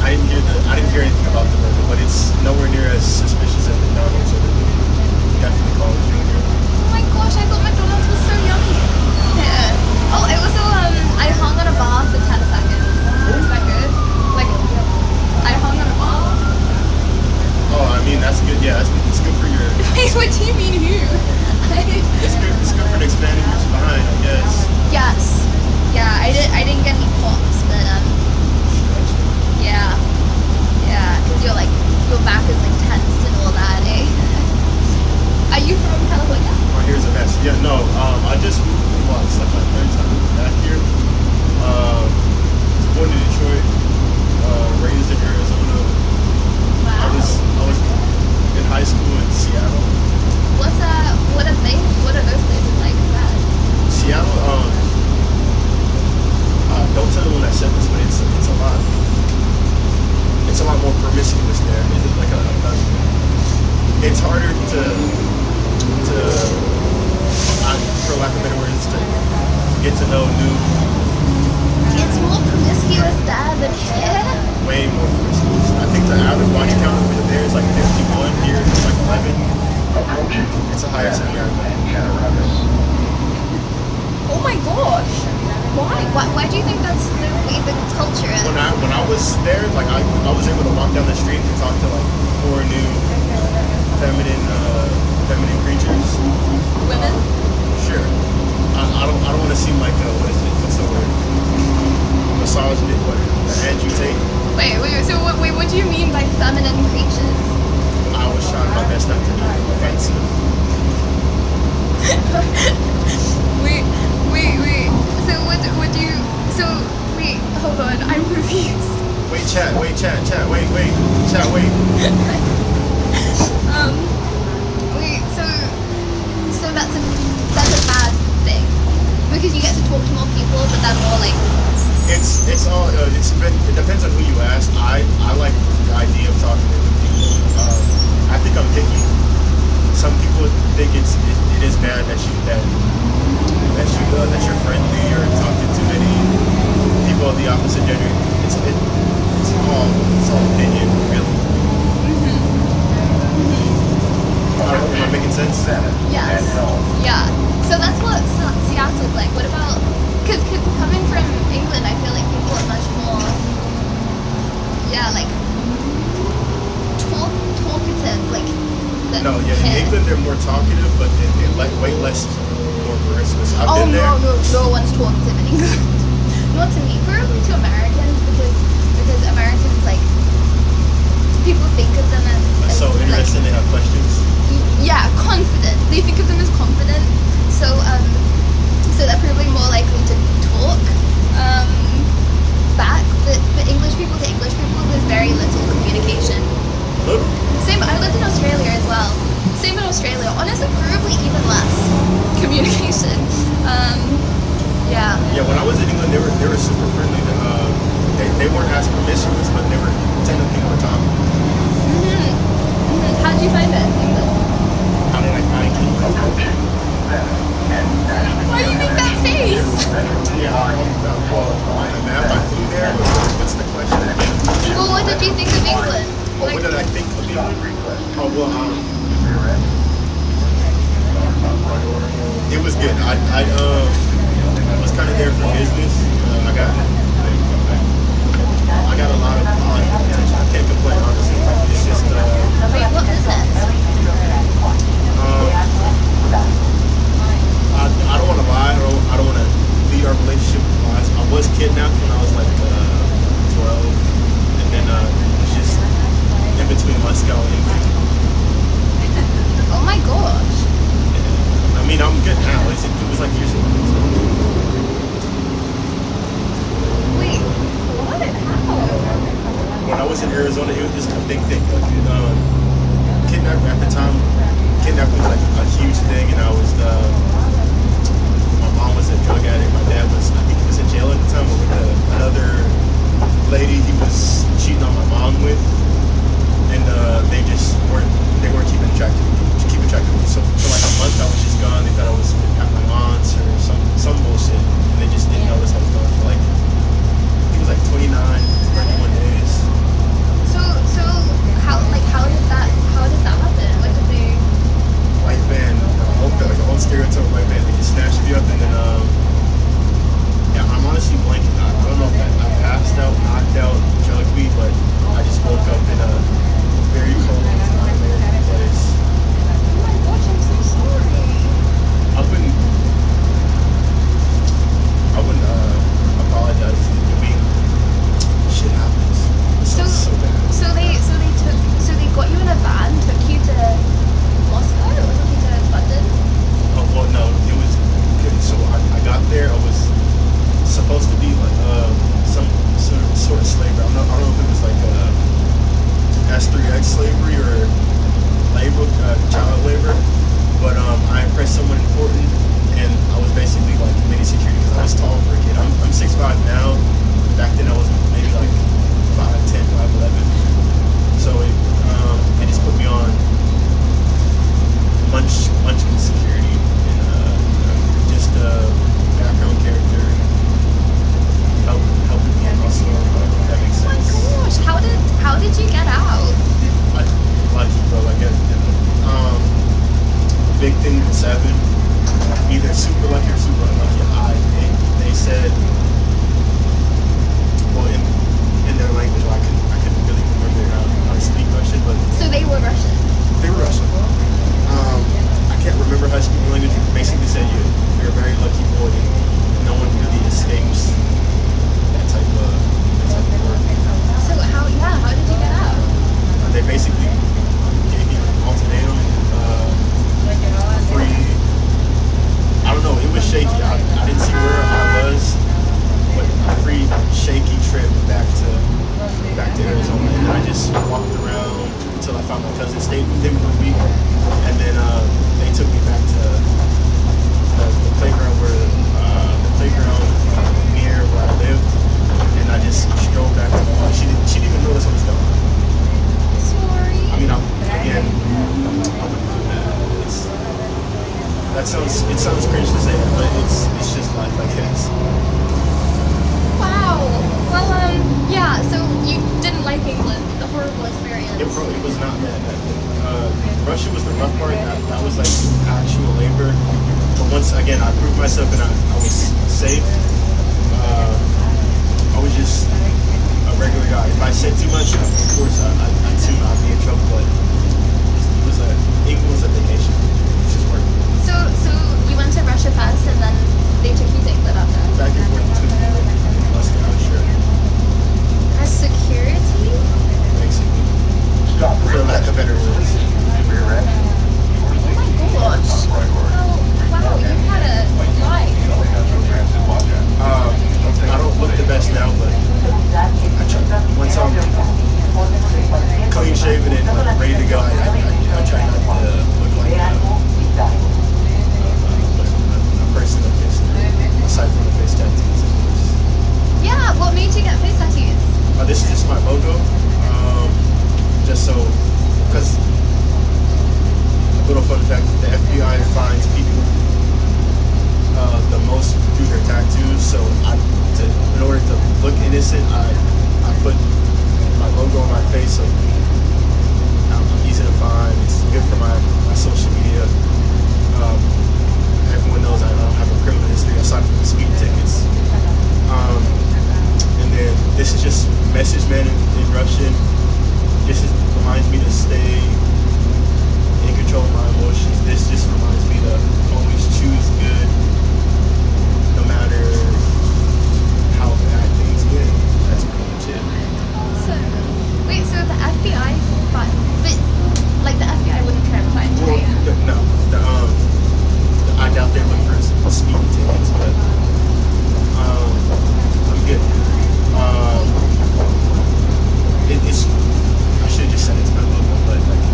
I: I didn't hear anything about the burger, but it's nowhere near as suspicious as McDonald's. So definitely call it Junior.
A: Oh my gosh, I thought McDonald's was so yummy. Yeah. Oh, I also I hung on a bar for 10 seconds. Is that good? Like, I hung on a bar.
I: Oh, I mean that's good. Yeah, it's good for your.
A: Wait, what do you mean who?
I: It's good for expanding your spine, I guess.
A: Yes. Yeah, I didn't
I: it's harder to for lack of better words, to get to know new.
A: It's more promiscuous there than here.
I: Way more promiscuous. I think the average body count over there is like 51. Here it's like 11. It's the highest in America.
A: Oh my gosh. Why do you think that's the way the culture is?
I: When I was there, like I was able to walk down the street and talk to like 4 new feminine creatures.
A: Women?
I: Sure. I don't want to seem like what's the word? Misogynist, what? Agitate.
A: Wait. So what do you mean by feminine creatures?
I: I was trying my best not to be offensive.
A: Wait. So what do you? So wait, hold on. I'm confused.
I: Wait, chat. Wait, chat. Wait, chat. Wait.
A: Wait. So that's a bad thing because you get to talk to more people, but that's more like.
I: It depends on who you ask. I like the idea of talking to people. I think I'm picky. Some people think it is bad that you're friendly or talk to too many people of the opposite gender. It's all opinion, really. Am I making sense?
A: Yes. Yeah. So that's what Seattle's like. What about? Because coming from England, I feel like people are much more, like talkative, like.
I: No, yeah, in England they're more talkative, but they're like way less more promiscuous. I've been there.
A: No one's talkative in England. Not to me, probably to Americans, because Americans like people think of them as
I: so interesting. Like, they have questions.
A: Yeah, confident. They think of them as confident. So they're probably more likely to talk back. But English people to English people, there's very little communication. Same. I lived in Australia as well. Same in Australia. Honestly, probably even less communication. Yeah.
I: Yeah. When I was in England, they were super friendly. They weren't as promiscuous, but they were technically more talkative.
A: How did you find it, England?
I: How did I find it?
A: Why do you make that face?
I: Yeah. On the map, I flew there. What's the question again?
A: Well, what did you think of England?
I: What did I think of England? Oh well, it was good. I was kind of there for business. I got a lot of attention. I can't complain, honestly. It's just
A: wait, what business?
I: I don't want to lie. I don't want to lead our relationship with lies. I was kidnapped when I was like 12, and then it's just in between Moscow and England.
A: Oh my gosh.
I: I mean, I'm good now. It was like years ago.
A: Wait, what? How?
I: When I was in Arizona, it was just a big thing. Like, kidnapping at the time, kidnapping was like a huge thing, and I was my mom was a drug addict. My dad was, I think he was in jail at the time with another lady he was cheating on my mom with, and they weren't keeping track of me. So for like a month, I was just gone. They thought I was at my aunt's or some bullshit, and they just didn't notice I was gone for like, I think it was like 29, 31 days.
A: So how did that happen? What did they?
I: White van, like an old stereotype white van. They just snatched me up, and then yeah, I'm honestly blanking. I don't know if I passed out, knocked out, drugged me, but I just woke up in a very cold, non-American place.
A: Oh my gosh, I'm so sorry.
I: I wouldn't again, I proved myself and I was safe. I was just a regular guy. If I said too much, of course I'd be in trouble. But it was a vacation. It just worked.
A: So you went to Russia first, and then they took you things after.
I: Back and forth to Moscow, I'm sure.
A: As security?
I: Basically. For lack of better words.
A: Oh my gosh. Well, wow, you had a life.
I: I don't look the best now, but I try. Once I'm clean shaven and ready to go, I try not to look like a person that is aside from the face tattoos.
A: Yeah, what made you get face tattoos?
I: This is just my logo. Just so, because a little fun fact, the FBI finds people the most through their tattoos. So in order to look innocent, I put my logo on my face, so I'm easy to find. It's good for my social media. Everyone knows I don't have a criminal history aside from the speed tickets. And then this is just message man in Russian. This reminds me to stay in control of my emotions. This just reminds me to always choose good, no matter how bad things get. That's pretty much it.
A: Awesome. Wait, so the FBI, but like the FBI wouldn't try to find you?
I: No, I doubt they look for speeding tickets, but I'm good. It's I should have just said it's my logo, but like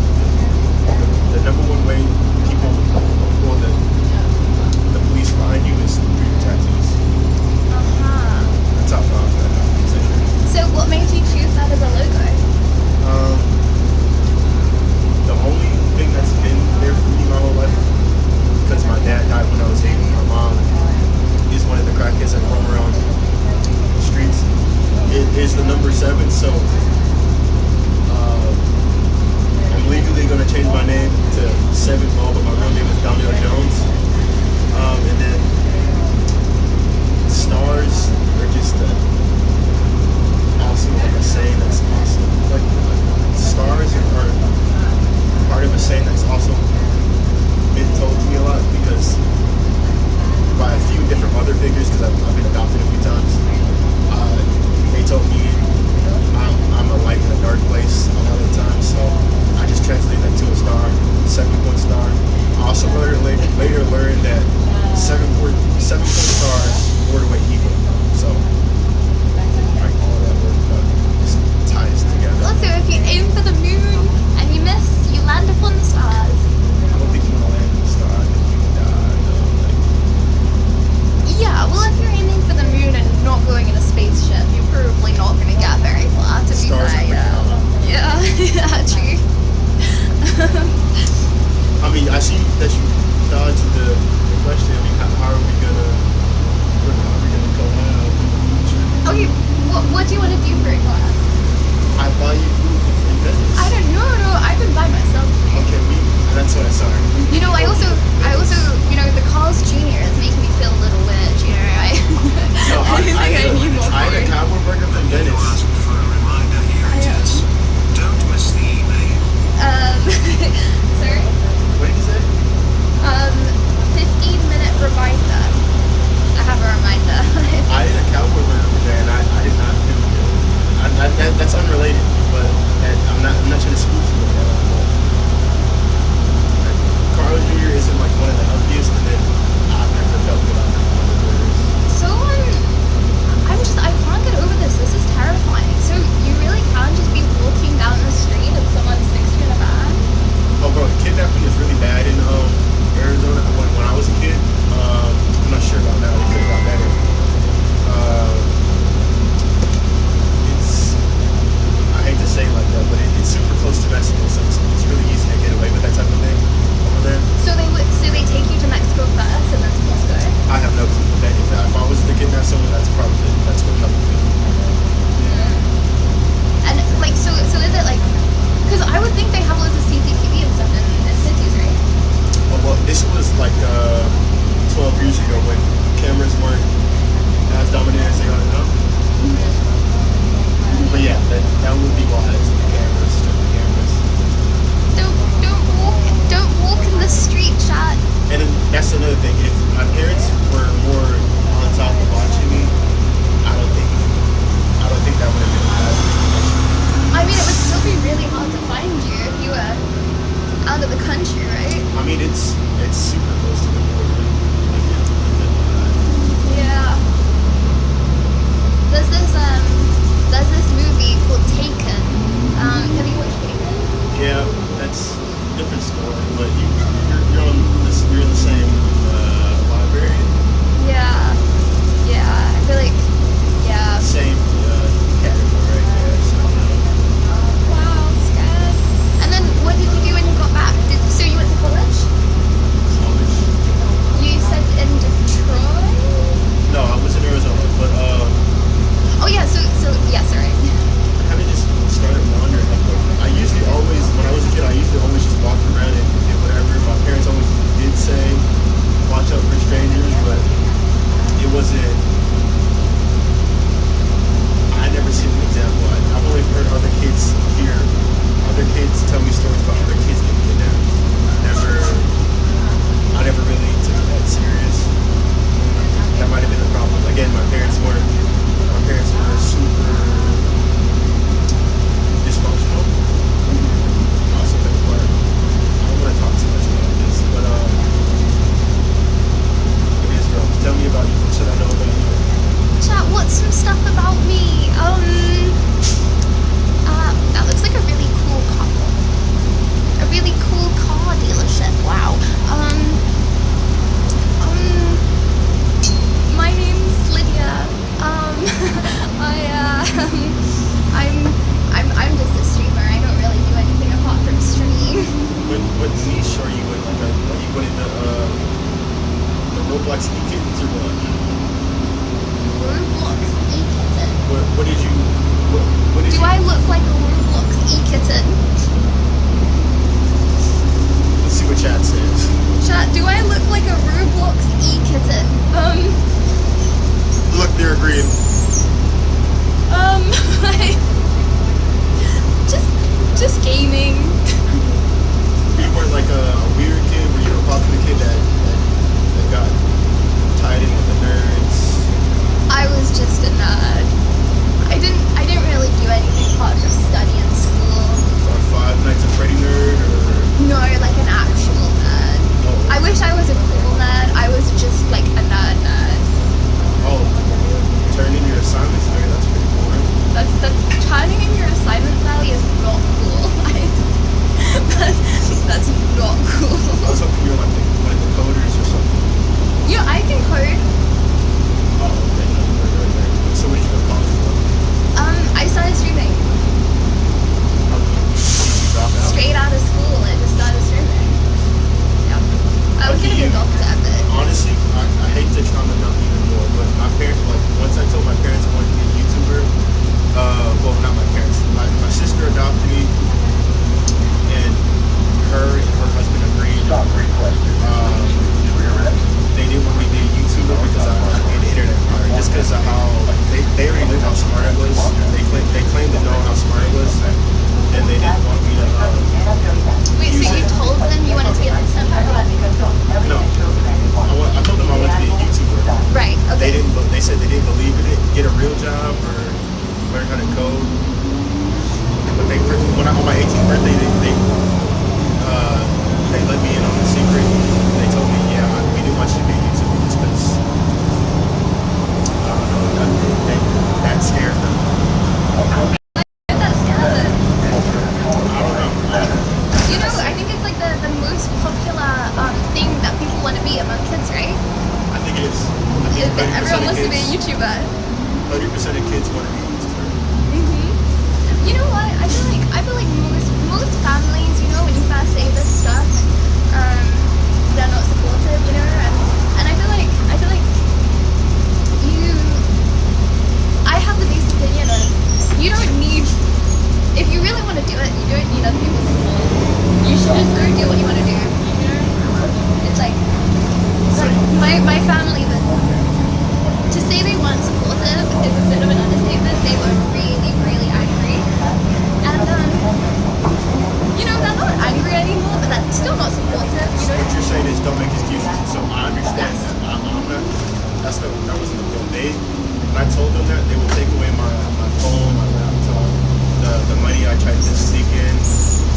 I: the number one way people, well, the police find you is through your tattoos. That's how I found that.
A: So what made you choose that as a logo?
I: The only thing that's been there for me my whole life, because my dad died when I was 8, and my mom is one of the crackheads that roam around the streets. It is the number 7, so I'm legally going to change my name to 7 Mo, but my real name is Daniel Jones. And then stars are just awesome, like a saying that's awesome. Like stars are part of a saying that's also been told to me a lot, because by a few different mother figures, because I've been adopted a few times. They told me I'm a light in a dark place a lot of the time, so I just translate that to a star, 7-point star. I also later learned that 7-point stars ward away evil, so I call that word, but it ties together.
A: Also, if you aim for the moon and you miss, you land upon the stars.
I: I don't think you want to land on the star. I think you would die, though.
A: Yeah, well, if you're aiming for the moon and not going in a spaceship, you're probably not going to get very far, to be fair. Yeah, yeah, true.
I: I mean, I see that you dodged the question. I mean, how are we gonna go out in the future?
A: Okay, what do you want to do for a class?
I: I buy you food in Venice.
A: I don't know, no, I can buy myself.
I: Okay, that's what I saw.
A: You know, I also, you know, the Carl's Jr. is making me feel a little weird, you know, right?
I: No, I had a cowboy burger from Venice.
C: Don't miss the email.
A: Sorry?
I: What did you say?
A: 15-minute reminder. I have a reminder.
I: I ate a cowboy burger today, and I did not feel good. That's unrelated, but I'm not trying to spook you with that. Carl Jr. isn't like one of the healthiest, and then I've never felt good after one of the burgers.
A: So I can't get over this. This is that turning in your assignment Sally is not cool. That's not cool.
I: I was hoping you were like the coders or something.
A: Yeah, I can code.
I: Oh, okay. Right. So what did you go to college for?
A: I started streaming. Straight out of school, I just started streaming. Yeah. I was gonna be a doctor, but
I: honestly, I hate to trauma dump even more, but my parents, like, once I told my parents I wanted to be a YouTuber, well, not my parents, my sister adopted me, and her husband agreed. They didn't want me to be a YouTuber because I wanted to be an internet empire, just because of how they already knew how smart I was. They claimed to know how smart I was, and they didn't want me to.
A: Wait, so you told them you wanted to be an internet empire?
I: No, I told them I wanted to be a YouTuber.
A: Right. Okay.
I: They said they didn't believe in it. Get a real job or learn how to code. But on my 18th birthday, they let me in on the secret. They told me, yeah, we do want you to be a YouTuber just because I don't know, that scared them.
A: That scared them.
I: I don't know.
A: You know, I think it's like the most popular thing that people want to be among kids, right?
I: I think it is.
A: Everyone wants to be a YouTuber.
I: 30% of kids want to be a YouTuber.
A: You know what? I feel like most families, you know, when you first say this stuff, they're not supportive, you know, and I feel like I have the basic opinion of you don't need, if you really want to do it, you don't need other people's support. You should just go do what you want to do. You know, it's like my family. To say they weren't supportive is a bit of an understatement. They were really, really angry. And, you know, they're not angry anymore, but they're still not supportive. You know?
I: What you're saying is don't make excuses. So I understand that. That wasn't the deal. When I told them that, they would take away my phone, my laptop, the money I tried to sneak in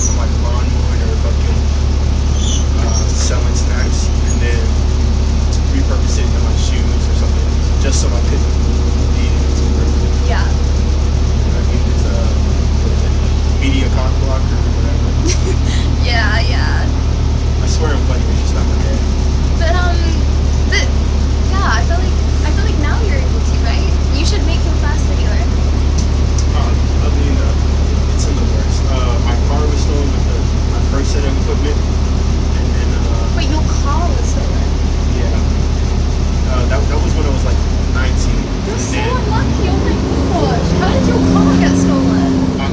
I: from like lawn mowing or fucking selling snacks, and then repurpose it into my shoes or something, just so I couldn't be a YouTuber.
A: Yeah.
I: I mean, it's what is it? Media cock blocker or whatever.
A: Yeah.
I: I swear I'm funny, it's just not my head.
A: But yeah, I feel like now you're able to, right? You should make your first video.
I: I mean, it's in the works. My car was stolen with my first set of equipment, and then
A: wait, your car was stolen?
I: Yeah. That was when I was like 19.
A: You're so unlucky. Oh my gosh. How did your car get stolen?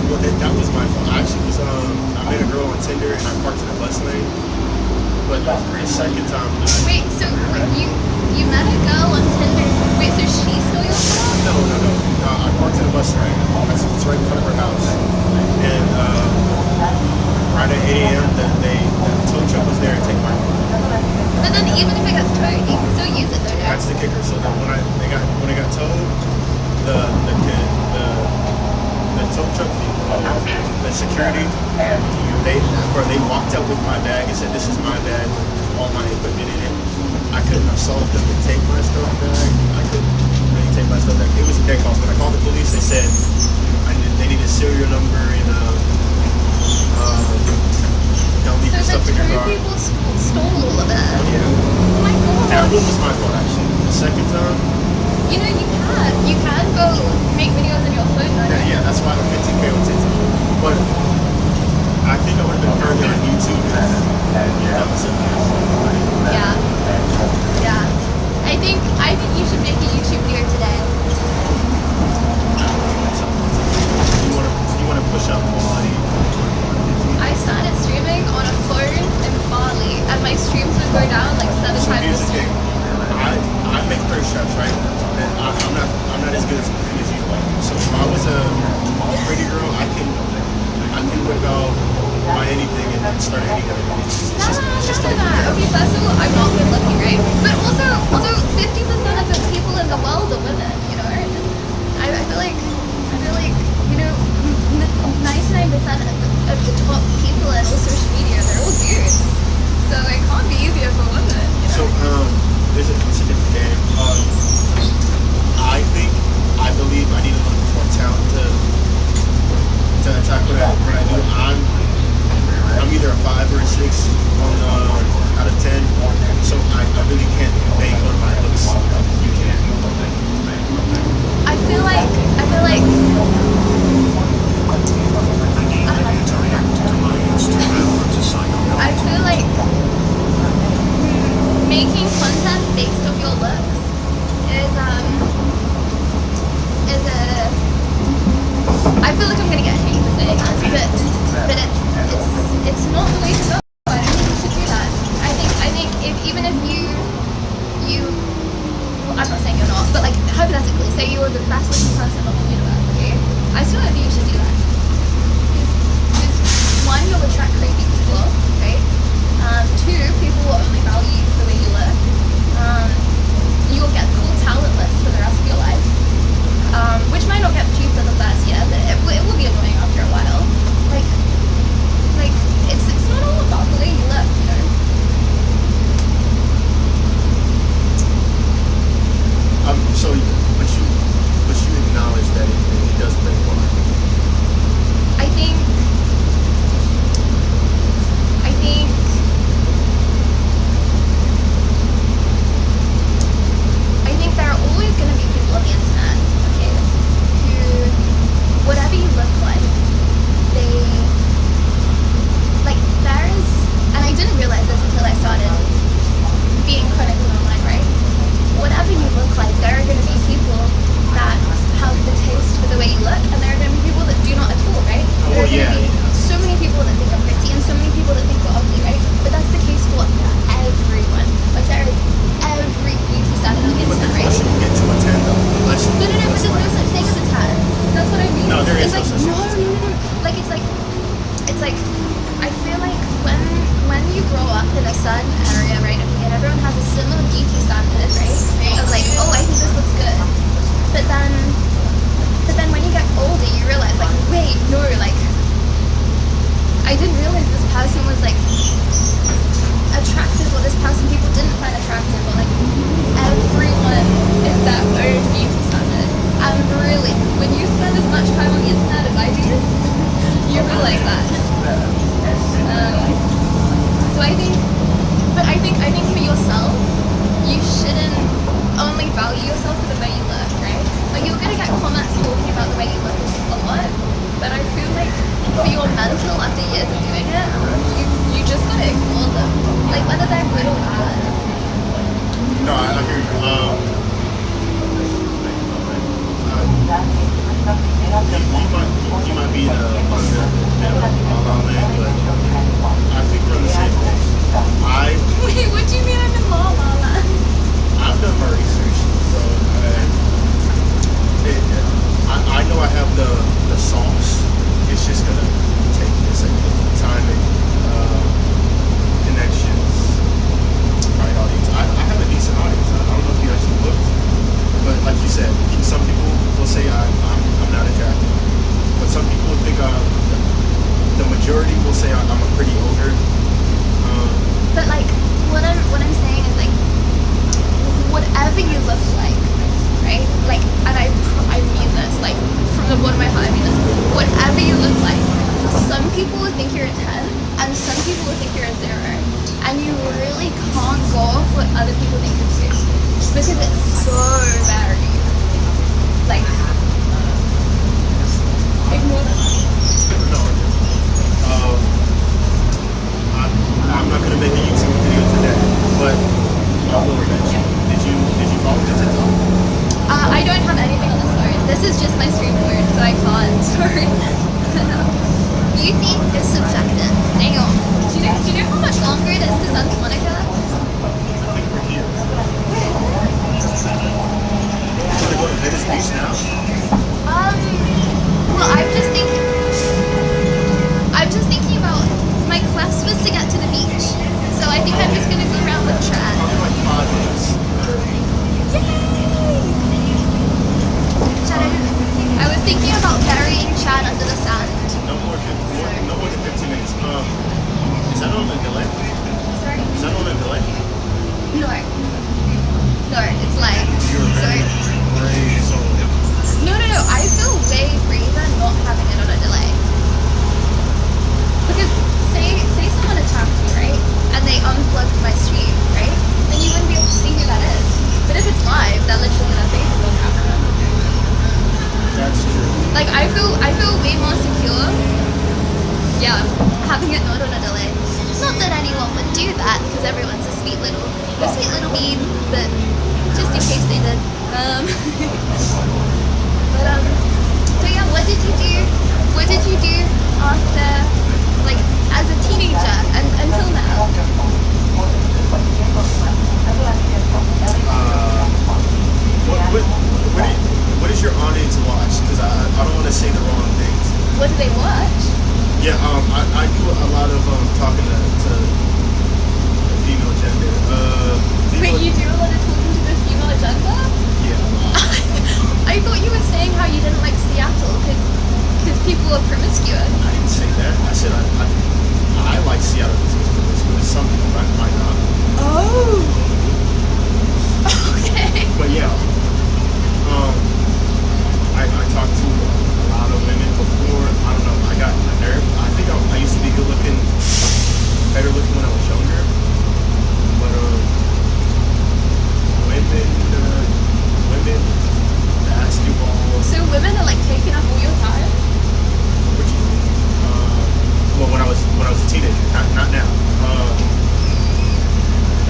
I: Well, that was my fault. I actually was I met a girl on Tinder and I parked in a bus lane. But the second time.
A: Wait, so you met a girl on Tinder? Wait, so she stole your car?
I: No. I parked in a bus lane. It's right in front of her house. And right at 8 a.m. the tow truck was there to take my car.
A: But then even if it gets towed, you can still use it, though.
I: That's the kicker. So then when it got towed, the tow truck, the security, they walked up with my bag and said, "This is my bag with all my equipment in it." I couldn't assault them to take my stuff back. I couldn't really take my stuff back. It was a dead call. When I called the police, they said they need a serial number and don't leave your stuff in your car.
A: So the two people stole all of it?
I: Yeah.
A: Oh my god.
I: That one was my fault, actually. The second time.
A: You know, you can go make videos on your phone, though.
I: Yeah, that's why I'm 15K on TikTok. But I think I would have been further on YouTube if that was it.
A: Yeah. I think you should make a YouTube video today.
I: You want to push up quality?
A: I started streaming on a phone in Bali, and my streams would go down like 7 times a stream.
I: I make thirst traps, right? And I'm not as good as you. So if I was a pretty girl, I can whip out buy anything and start hitting everything. It's just like
A: Okay, first of all, I'm not good looking, right? But also 50% of the people in the world are women, you know? I feel like, you know, 99% of the top people on all social media, they're all dudes. So it can't be easier for women, you know?
I: So, it's a different game. I believe I need a little bit more talent to 5 or a 6 on out of 10. So I really can't debate on my looks. You can.
A: I feel like making content based off your looks is I feel like I'm gonna get hate for saying this, but it's not the way to go. I don't think you should do that. I think even if you well, I'm not saying you're not, but like hypothetically, say you were the best looking person on the universe, okay? I still don't think you should do that. Because one, you'll attract creepy people, right? Two, people will only value you for the way you look. You'll get cool talent lists for the rest of your life, which might not get cheap for the first year, but it will be annoying after a while. Like it's not all about the way you look, you know.
I: But you acknowledge that it does play a part.
A: I think there are always going to be people on the internet, okay, who, whatever you look like, there is, and I didn't realize this until I started being chronically online, right? Whatever you look like, there are going to be people that have the taste for the way you look, and there are going to be people that do not at all, right? There are going to be so many people that think I'm pretty, and so many people that think we're ugly, right? But that's the case for everyone. Like there is every beauty standard on the internet, right?
I: Unless you get to a 10 though.
A: No, but there's no such thing as a 10. That's what I mean.
I: No, there is
A: it's
I: no such thing.
A: No. Like it's like I feel like when you grow up in a certain area, right, and everyone has a similar beauty standard, right? Of like, oh, I think this looks good. But then when you get older, you realize like, wait, no, like I didn't realize this person was like attractive, or this person people didn't find attractive, or like everyone is their own beauty standard. And really, when you spend as much time on the internet as I do, you realize that. So I think for yourself, you shouldn't only value yourself for the way you look, right? Like you're gonna get comments talking about the way you look a lot, but I feel like for your mental after years of doing it, you just gotta ignore them. Like whether they're good or bad.
I: No, I hear you. You might be in a but I think we're on the same page.
A: Wait, what do you mean I'm in La La Land?
I: I've done my research, so I know I have the sauce. It's just gonna take this time and connections, right audience. I have a decent audience. I don't know if you actually looked, but like you said, some people will say I'm not attractive, but some people think the majority will say I'm a pretty ogre.
A: But like what I'm saying is like whatever you look like, right? Like, and I mean this like from the bottom of my heart. I mean this. Whatever you look like, some people will think you're a 10, and some people will think you're a 0, and you really can't go off what other people think of you because it's so varied. Like, ignore them.
I: No. I'm not gonna make a YouTube video today, but I will eventually. Did you follow the TikTok?
A: I don't have anything on this phone. This is just my stream phone, so I can't. Sorry. Beauty is subjective. Hang on. Do you know how much longer it is to Santa Monica?
I: I think we're here. You wanna go to Venice Beach now?
A: Well, I'm just thinking about my quest was to get to the beach, so I think I'm just gonna go around with Chad.
I: Probably like 5 minutes.
A: Chad, I was thinking about burying Chad under the sand.
I: No more than 15 minutes. Is that on a delay?
A: Sorry?
I: Is that on a delay?
A: No. No, it's like
I: You're very brave, so
A: No. I feel way braver not having it on a delay. Because say someone attacks Like I feel way more secure. Yeah, having it not on a delay. Not that anyone would do that because everyone's a sweet little bean, but just in case they did. So yeah, what did you do? What did you do after, like, as a teenager and until now?
I: What is your audience watch? Because I don't want to say the wrong things.
A: What do they watch?
I: Yeah, I do a lot of talking to the female gender.
A: Wait, you do a lot of talking to the female gender?
I: Yeah.
A: I thought you were saying how you didn't like Seattle because people are promiscuous.
I: I didn't say that. I said I like Seattle because it's promiscuous. Some people might not.
A: Oh. Okay.
I: But yeah, I talked to a lot of women before. I don't know. I got a nerve. I think I used to be good looking, better looking when I was younger. But women, basketball.
A: So women are like taking up all your time?
I: Well, when I was a teenager, not now.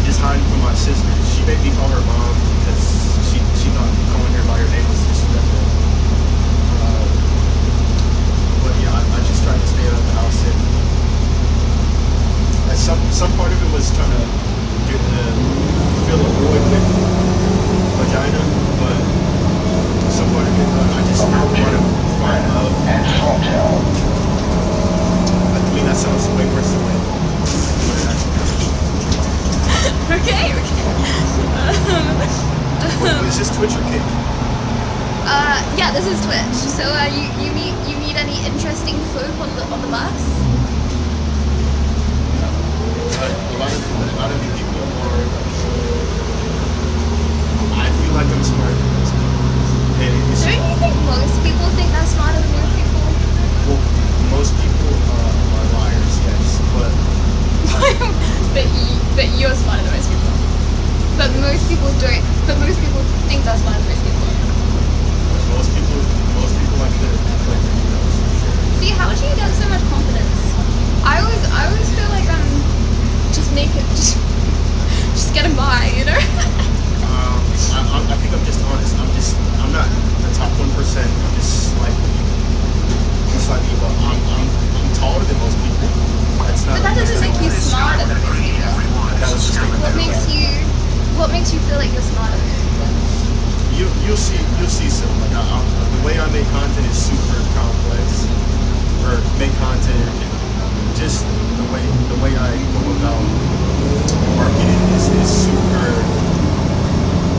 I: Just hiding from my sister. She made me call her mom because she thought calling her by her name was disrespectful. But yeah, I just tried to stay out of the house, and some part of it was trying to fill a void with vagina, but some part of it I just want to find love. I mean, that sounds way worse than what it
A: Okay.
I: Is this Twitch or Kick?
A: Yeah, this is Twitch. So you meet any interesting folk on the bus?
I: A lot of these people are. I feel like I'm smarter than most people.
A: Don't you think most people think they're smarter than most people?
I: Well, most people are liars, yes, but.
A: but you're smarter than most people. But most people don't. But most people think they're smarter than most people.
I: Most people like to play videos for sure.
A: See, how do you get so much confidence? I always feel like I'm just getting by, you know.
I: I think I'm just honest. I'm not the top 1%. I'm just slightly above. I'm taller than most people. That's not.
A: But that doesn't make you smarter than most people.
I: That was just
A: What makes you feel like you're smarter?
I: You'll see some. Like the way I make content is super complex, or make content, and just the way I go about marketing is super.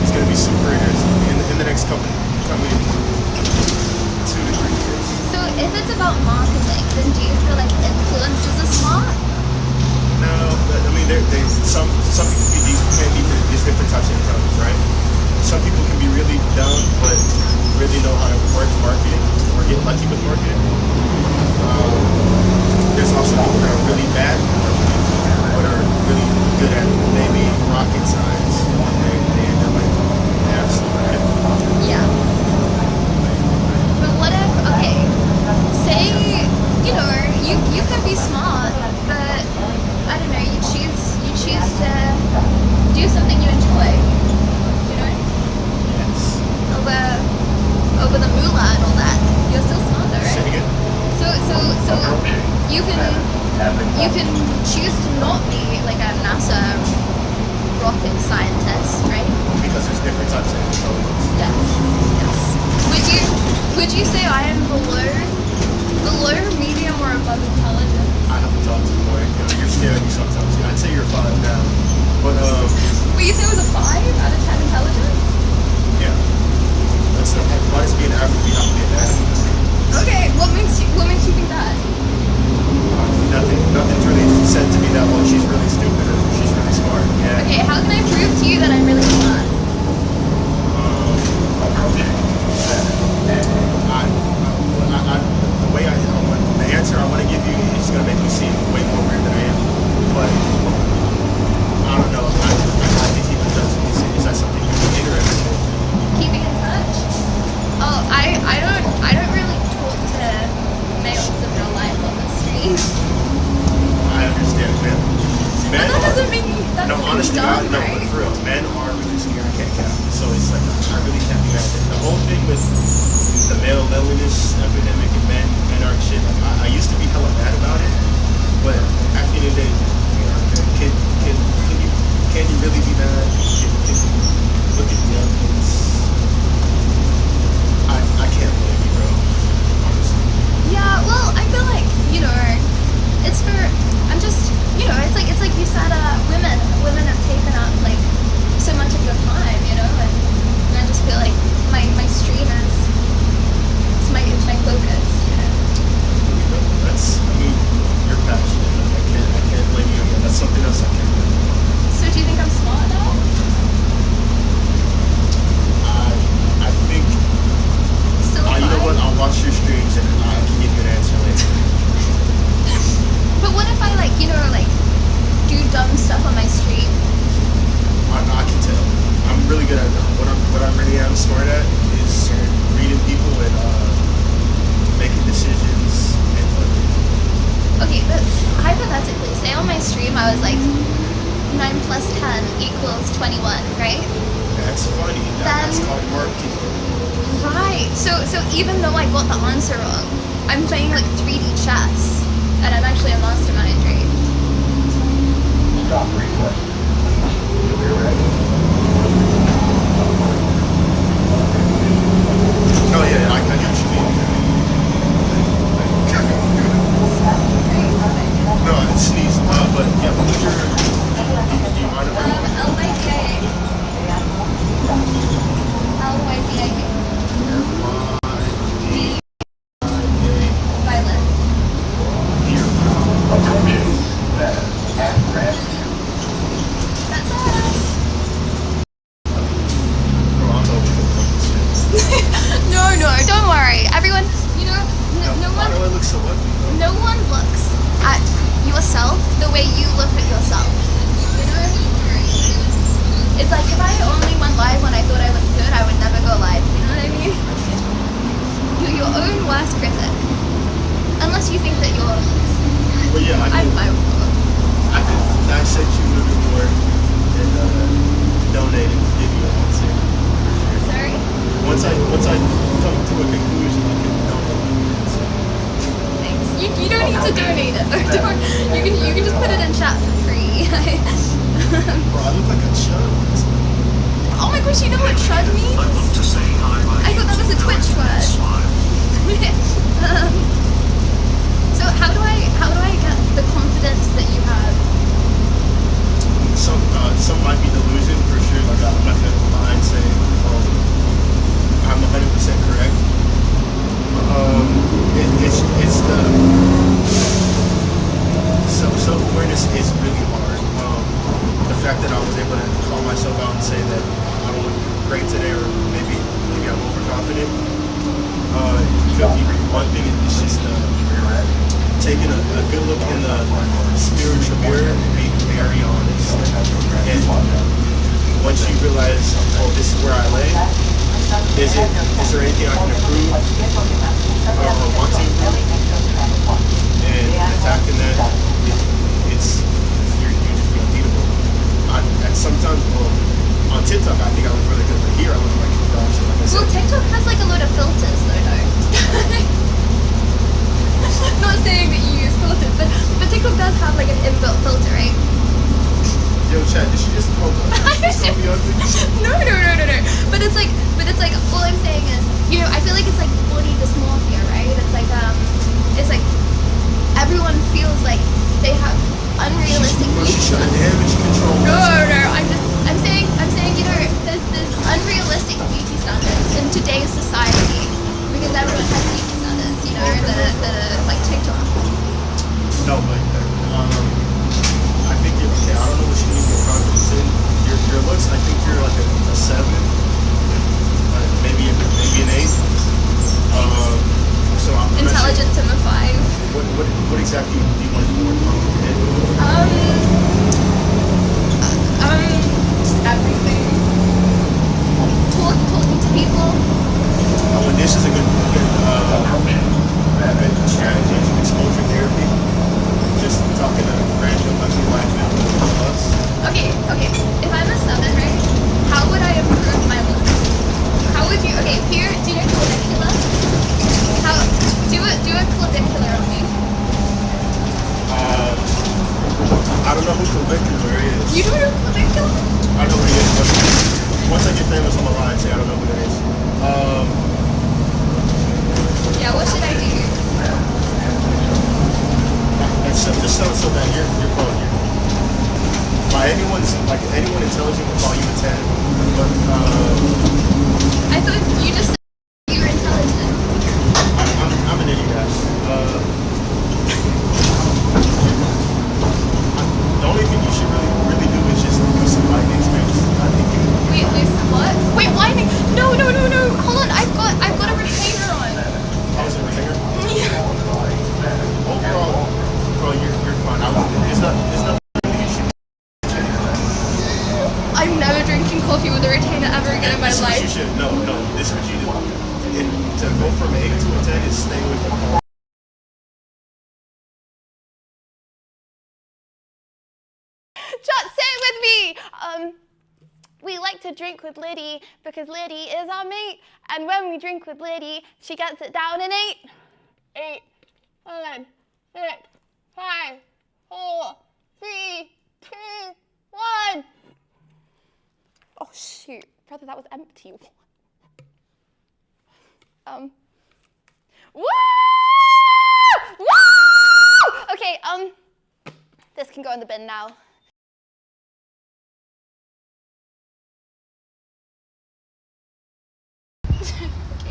I: It's gonna be super interesting in the next couple 2 to 3 years.
A: So if it's about marketing, then do you feel like influencers are smart?
I: No, I mean some people can be there's different types of intelligence, right? Some people can be really dumb, but really know how to work marketing or get lucky with marketing. There's also people that are really bad at marketing, but are really good at maybe rocket science, and they end up like absolutely.
A: Yeah. But what if, okay, say, you can be smart, but I don't know, you choose to do something you enjoy, you know?
I: Yes.
A: Over the moolah and all that, you're still smarter, right?
I: Say it again.
A: So you can choose to not be like a NASA rocket scientist, right?
I: Because there's different types of intelligence.
A: Yes. Would you say I am below, medium, or above intelligent?
I: I haven't talked to you more. You're scaring me sometimes. I'd say you're 5 now, but
A: Wait, you say it was a 5 out of 10 intelligence?
I: yeah. That's not. Why does being average be not being average?
A: Okay, what makes you think that?
I: Nothing's really said to me that well she's really stupid or she's really smart. Yeah.
A: Okay, how can I prove to you that I'm really smart?
I: I honest to God, no, but for real, men are really scared. I can't cap. So it's like I really can't imagine the whole thing with the male loneliness epidemic and men aren't shit. Like, I used to be hella mad about it, but at the end of the day, can you really be mad? Can you look at the evidence? I can't blame you, bro. Honestly.
A: Yeah, well, I feel like, it's for, I'm just, it's like you said, women have taken up, like, so much of your time, and I just feel like my stream is, it's my focus,
I: That's, you're passionate. I can't blame you again. That's something else I can't blame you on.
A: So do you think I'm smart now?
I: I think, you know what, I'll watch your streams and I can give you an answer later.
A: But what if I do dumb stuff on my stream?
I: I can tell. I'm really good at that. What I really am smart at is reading people and making decisions and
A: Okay, but hypothetically, say on my stream I was like 9 plus 10 equals 21, right?
I: That's funny. That's called marketing.
A: Right. So even though I got the answer wrong, I'm playing like 3D chess, and I'm actually a mastermind, right?
E: Stop replay. You'll be ready.
I: Oh yeah, I get what you mean. No, I didn't sneeze. But yeah, what was your? Do you mind if I?
A: LYDA. No, don't worry. Everyone, no one looks at yourself the way you look at yourself. It's like if I only went live when I thought I looked good, I would never go live. You know what I mean? You're your own worst critic. Unless you think that you're...
I: Well, yeah, I could dissect you a little bit more and donate and give you an answer.
A: Sorry?
I: Once I come to a conclusion, I can donate an answer.
A: Thanks. You don't need to donate it. You can just put it in chat for free.
I: Bro, I look like a chud.
A: Oh my gosh, you know what chud means? I thought that was a Twitch word. So how do I get the confidence that you have?
I: Some might be delusion for sure. Like I'm not gonna lie and say, I'm 100% correct. It's the self-awareness is really hard. The fact that I was able to call myself out and say that I don't look great today, or maybe I'm overconfident. Could be one thing. It's just taking a good look in the spiritual mirror and being very honest. And once you realize, oh, this is where I lay. Is there anything I can improve or want to improve? And attacking that, you're just unbeatable. And sometimes, on TikTok, I think I look really good, but here I look like a dog shit. Like I said.
A: Well, TikTok has like a load of filters, though. Not saying that you use filters, but TikTok does have like an inbuilt filter, right?
I: Yo, Chad, did she just call me ugly?
A: No. But it's like all I'm saying is, I feel like it's like body dysmorphia, right? It's like everyone feels like they have unrealistic beauty standards. No. I'm saying, there's unrealistic beauty standards in today's society because everyone has beauty standards, that are like TikTok.
I: No, but I think I don't know what you need your confidence in. Your looks, I think you're like a 7, maybe an 8. So
A: Intelligence in the 5.
I: What exactly do you want to be more confident in?
A: Just everything. Talking to people.
I: And this is a good strategy, exposure therapy. Just talking to random ugly black men plus.
A: Okay. You don't know Clavicular?
I: I know who he is. But once I get famous, I'm gonna lie and say I don't know who that is.
A: Yeah, what should I do?
I: This sounds so bad. You're calling you. By anyone intelligent will call you a 10. But
A: I thought you just said you were intelligent.
I: I'm an idiot, guys. The only thing you should really do is just do some lightning experience. I think you.
A: Wait, do some what? Wait, lightning? No. Hold on, I've got a retainer on.
I: Oh, is it a retainer?
A: Yeah.
I: Overall, you're fine. It's not really an issue.
A: I'm never drinking coffee with a retainer ever again in my life.
I: You should. No. This is what you do. To go from 8 to a 10 is stay with the
J: Chat, say it with me. We like to drink with Liddy because Liddy is our mate, and when we drink with Liddy, she gets it down in 8. 8, 7, 6, 5, 4, 3, 2, 1. Oh shoot, brother, that was empty. Woo! Woo! Okay, this can go in the bin now.
A: Okay.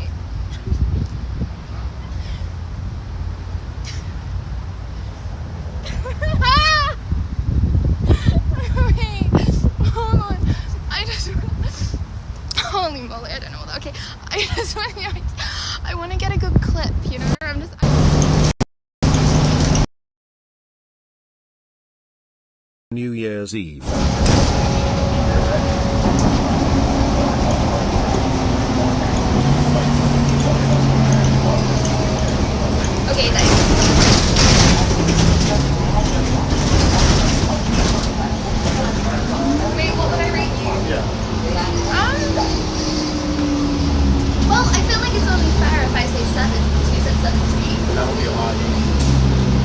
A: Wait, hold on. Holy moly, I don't know what that. Okay, I want to get a good clip, you know?
C: New Year's Eve.
A: Okay, nice. Wait, what would I rate you?
I: Yeah.
A: Well, I feel like it's only fair if I say 7, because you said 7 to me.
I: That would be a lie.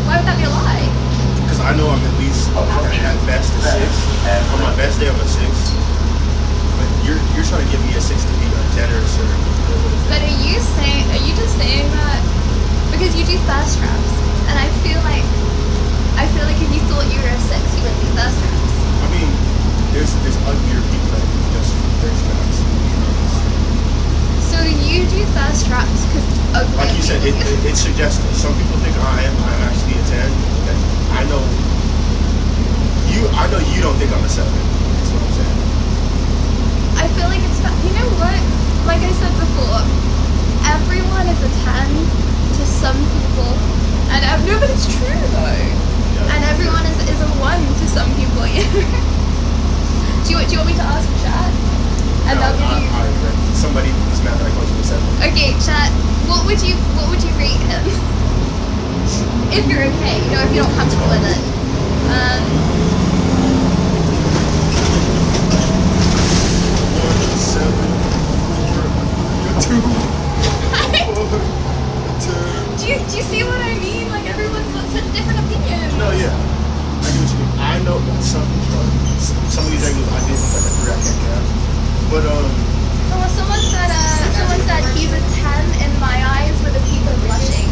A: Why would that be a lie?
I: Because I know I'm at least at best a 6. On my best day, I'm a 6. But you're trying to give me a 6 to be generous or.
A: But are you just saying that because you do thirst traps, and I feel like if you thought you were a 6, you wouldn't do thirst traps.
I: I mean, there's uglier people that do just thirst traps.
A: So you do thirst traps because
I: like you said, it's suggestive. Some people think I'm actually a 10. Okay. I know you don't think I'm a 7. That's what I'm saying.
A: I feel like it's you know what? Like I said before, everyone is a 10 to some people, and no, but it's true though. Yeah. And everyone is a 1 to some people. Do you want me to ask chat? And
I: no,
A: they'll give you.
I: Somebody is mad that I called you a 7.
A: Okay, chat. What would you rate him? If you're okay, you know, if you're not comfortable with it.
I: 7, 4, 2, 4, 2.
A: Do you see what I mean? Like everyone's got such different opinions.
I: No, yeah. I get what you mean. I know that some of these angles I didn't like a 3 I can't get. But
A: well, someone said he's a 10 in my eyes with a peak of blushing.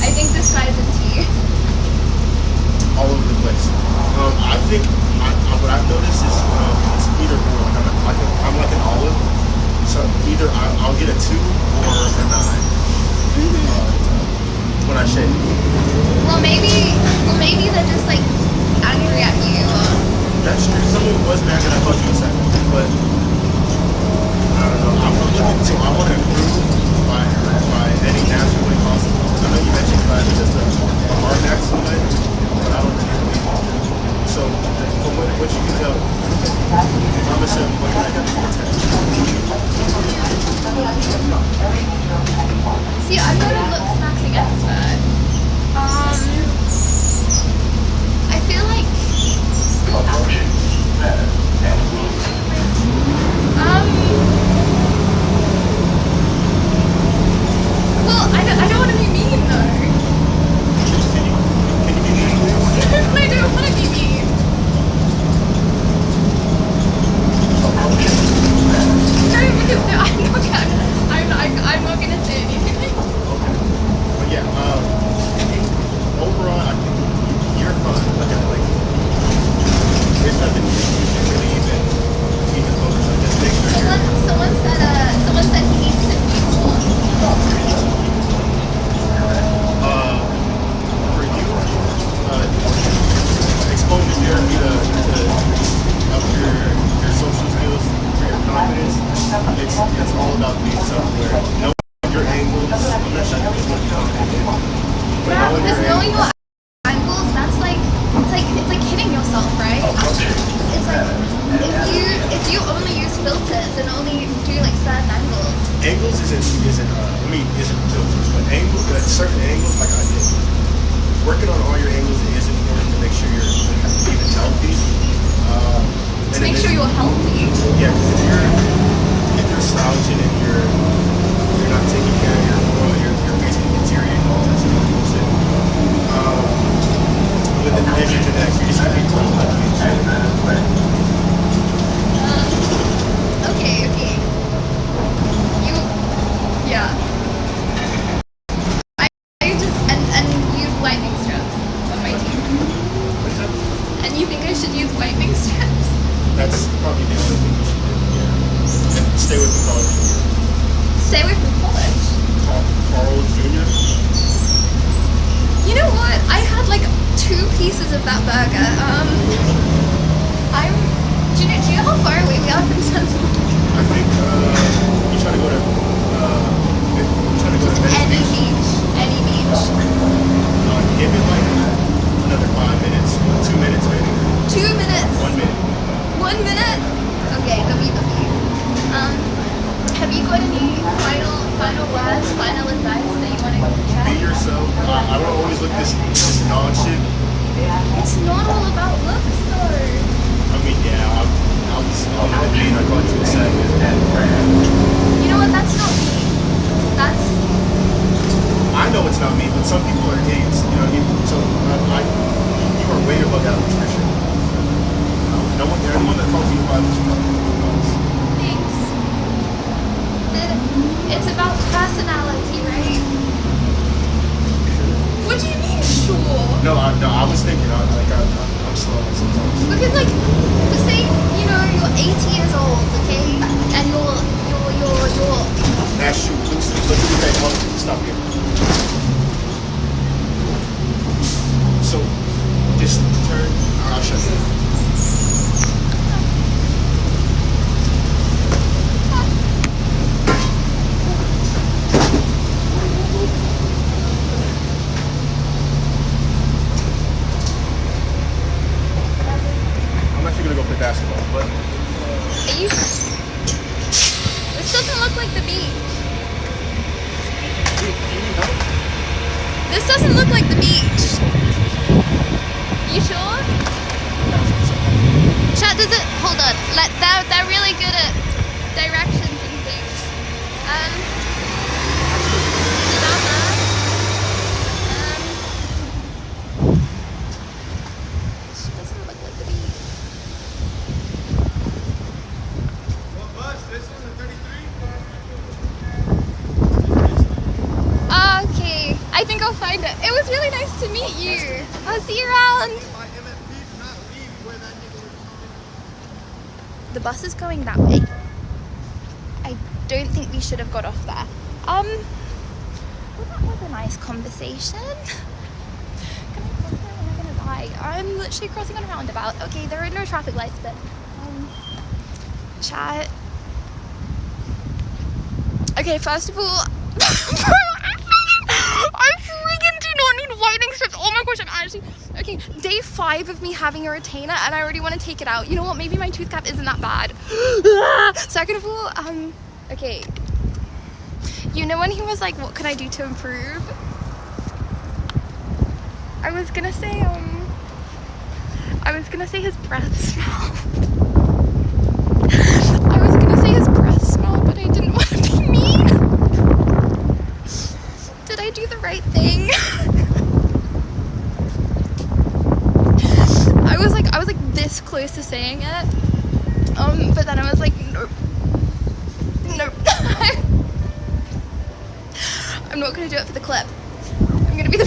A: I think this guy's a T.
I: All over the place. I think what I've noticed is it's either or. I'm like an olive. So either I'll get a 2 or a 9 when I shave.
A: Well, maybe they're just like angry at you.
I: That's true. Someone was mad that I called you a 7, but I don't know. I'm looking to. I want to improve by any natural way possible. I know you mentioned class is just a hard natural way, but I don't really believe it. So from what you can tell, I'm a 7. What can I do for 10?
A: See, I'm not a looks maxing expert. I feel like well, I don't want to be mean though. because knowing your angles, that's like it's like hitting yourself, right? It's like if you only use filters and only do like certain angles.
I: Angles isn't filters, but angles at certain angles, like I did. Working on all your angles is important to make sure you're even healthy.
A: To make sure you're healthy.
I: Yeah, if you're slouching and you're not taking care of your oil, you're basically deteriorating all that stuff. With the measures and that, you just gotta be close like
A: Okay. Yeah. I just and use lightning strips on my teeth. And you think I should use lightning strips?
I: That's probably the only thing you should do. Yeah. And stay with the Carl Jr.
A: Stay away from college.
I: Carl Jr.
A: You know what? I had like 2 pieces of that burger. Do you know how far away we are from Central?
I: I think you try to go to
A: any beach.
I: Give it like another 5 minutes, 2 minutes maybe.
A: 2 minutes.
I: 1 minute.
A: 1 minute. Okay, WW. Have you got any final words, final advice that you want to share?
I: Be yourself. I don't always look this non shit.
A: It's not all about looks though.
I: I mean, yeah, I'm mean. I called you a sad.
A: You know what? That's not me.
I: I know it's not me, but some people are idiots. You know what I mean? So you are way above average for sure. Everyone that calls you about is
A: Thanks. It's about personality, right? What do you mean, sure?
I: No, I was thinking. I'm slow sometimes.
A: Because like, say you're 80 years old, okay, and you're.
I: That's true. Let's do that. Stop here. So, just turn. I'll show you. I'm actually gonna go play basketball, but.
A: Are you? This doesn't look like the beach. This doesn't look like the beach. You sure? Chat, does it? Hold on. They're really good at directions and things. It doesn't look like the beach.
I: What bus? This one, the 33?
A: Okay, I think I'll find it. It was really nice to meet you. I'll see you around. The bus is going that way. I don't think we should have got off there. Well, that was a nice conversation. Can I cross there? Am I gonna die? I'm literally crossing on a roundabout. Okay, there are no traffic lights, but chat. Okay, first of all, I freaking do not need lightning strips. Oh my gosh, I'm actually okay. Day 5 of me having a retainer, and I already want to take it out. You know what? Maybe my tooth cap isn't that bad. Second of all, okay. You know when he was like, "What can I do to improve?" I was gonna say his breath smell. I was gonna say his breath smell, but I didn't want to be mean. Did I do the right thing? I was like this close to saying it, but then I was like, nope. I'm not gonna do it for the clip. I'm gonna be the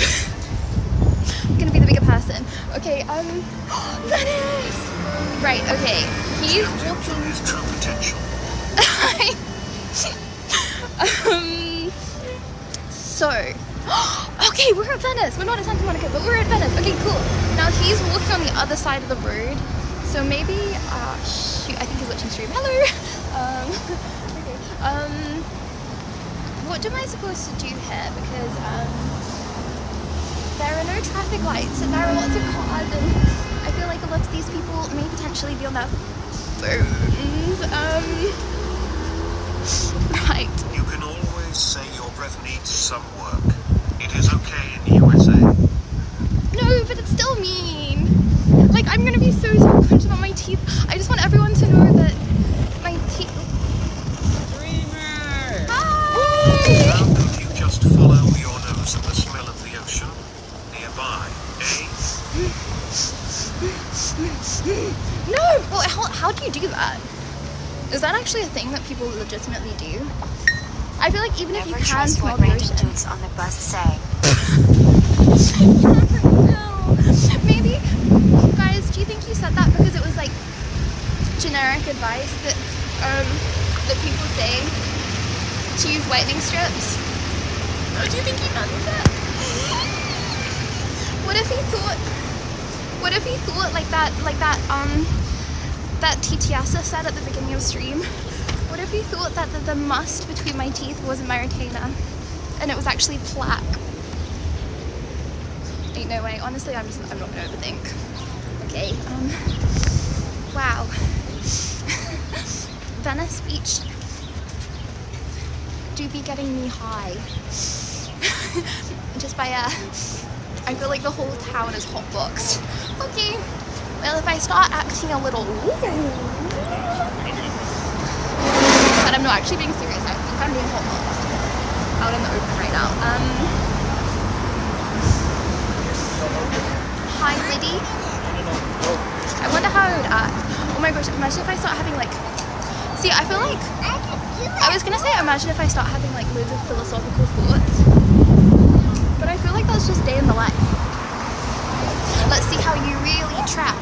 A: bigger person. Okay, Venice! Right, okay. He's walking.
C: His true potential.
A: So, okay, we're at Venice. We're not at Santa Monica, but we're at Venice. Okay, cool. Now he's walking on the other side of the road, so maybe, shoot, I think he's watching stream. Hello. Okay. What am I supposed to do here? Because
L: traffic lights and there are lots of cars, and I feel like a lot of these people may potentially be on their phones. Right.
C: You can always say your breath needs some work. It is okay in the USA.
L: No, but it's still mean. Like, I'm gonna be so self-conscious about my teeth. I just want everyone to know that my teeth. Dreamer! Hi!
C: How could you just follow your nose and the smell of the ocean nearby, eh?
L: No! Well, how do you do that? Is that actually a thing that people legitimately do? I feel like even if you can smell the ocean.
D: Dudes on the bus say.
L: No. Maybe, guys, do you think you said that because it was like generic advice that that people say to use whitening strips? Or do you think he meant that? What if he thought like that TTS said at the beginning of stream? What if he thought that the must between my teeth wasn't my retainer and it was actually plaque? Ain't no way. Honestly, I'm not gonna overthink. Okay. Wow. Venice Beach do be getting me high. Just by I feel like the whole town is hotboxed. Okay. Well, if I start acting a little, but I'm not actually being serious. I think I'm being hotboxed out in the open right now. Hi, Liddy. I wonder how I would act. Oh my gosh, imagine if I start having like... See, I feel like... I was gonna say imagine if I start having like loads of philosophical thoughts. But I feel like that's just day in the life. Let's see how you really trap.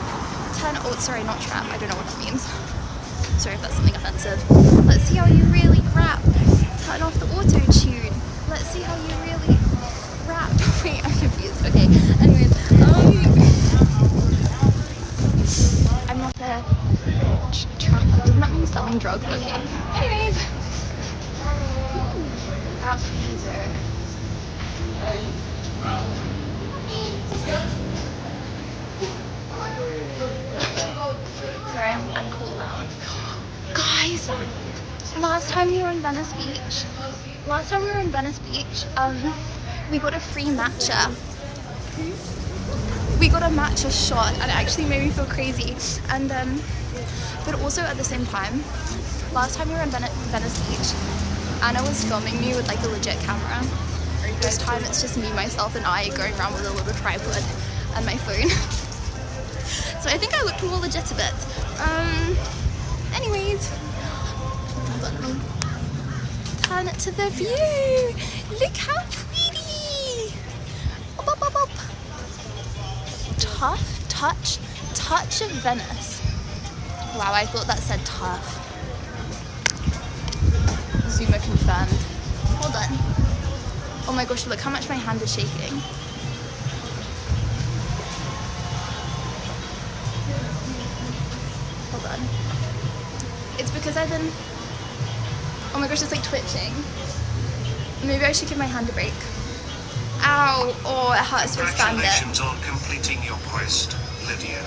L: Oh, sorry, not trap. I don't know what that means. Sorry if that's something offensive. Let's see how you really rap. Turn off the auto-tune. Let's see how you really rap. Wait, I'm confused. Okay, anyways. I'm not a trapper. Doesn't that mean selling drugs? Okay. Anyways. That's easier. Sorry, I'm cool now. Guys, last time we were in Venice Beach, we got a free matcha. We got a matcha shot and it actually made me feel crazy. And but also at the same time, last time we were in Venice Beach, Anna was filming me with like a legit camera. This time it's just me, myself, and I going around with a little tripod and my phone. So I think I looked more legitimate. Anyways, turn it to the view. Look how pretty. Up, up, up, up. Tough touch of Venice. Wow, I thought that said tough. Zoomer confirmed. Hold on. Oh my gosh, look how much my hand is shaking. Hold on. It's because I've been... Oh my gosh, it's like twitching. Maybe I should give my hand a break. Ow! Oh, it hurts to expand it.
C: Congratulations on completing your quest, Lydia.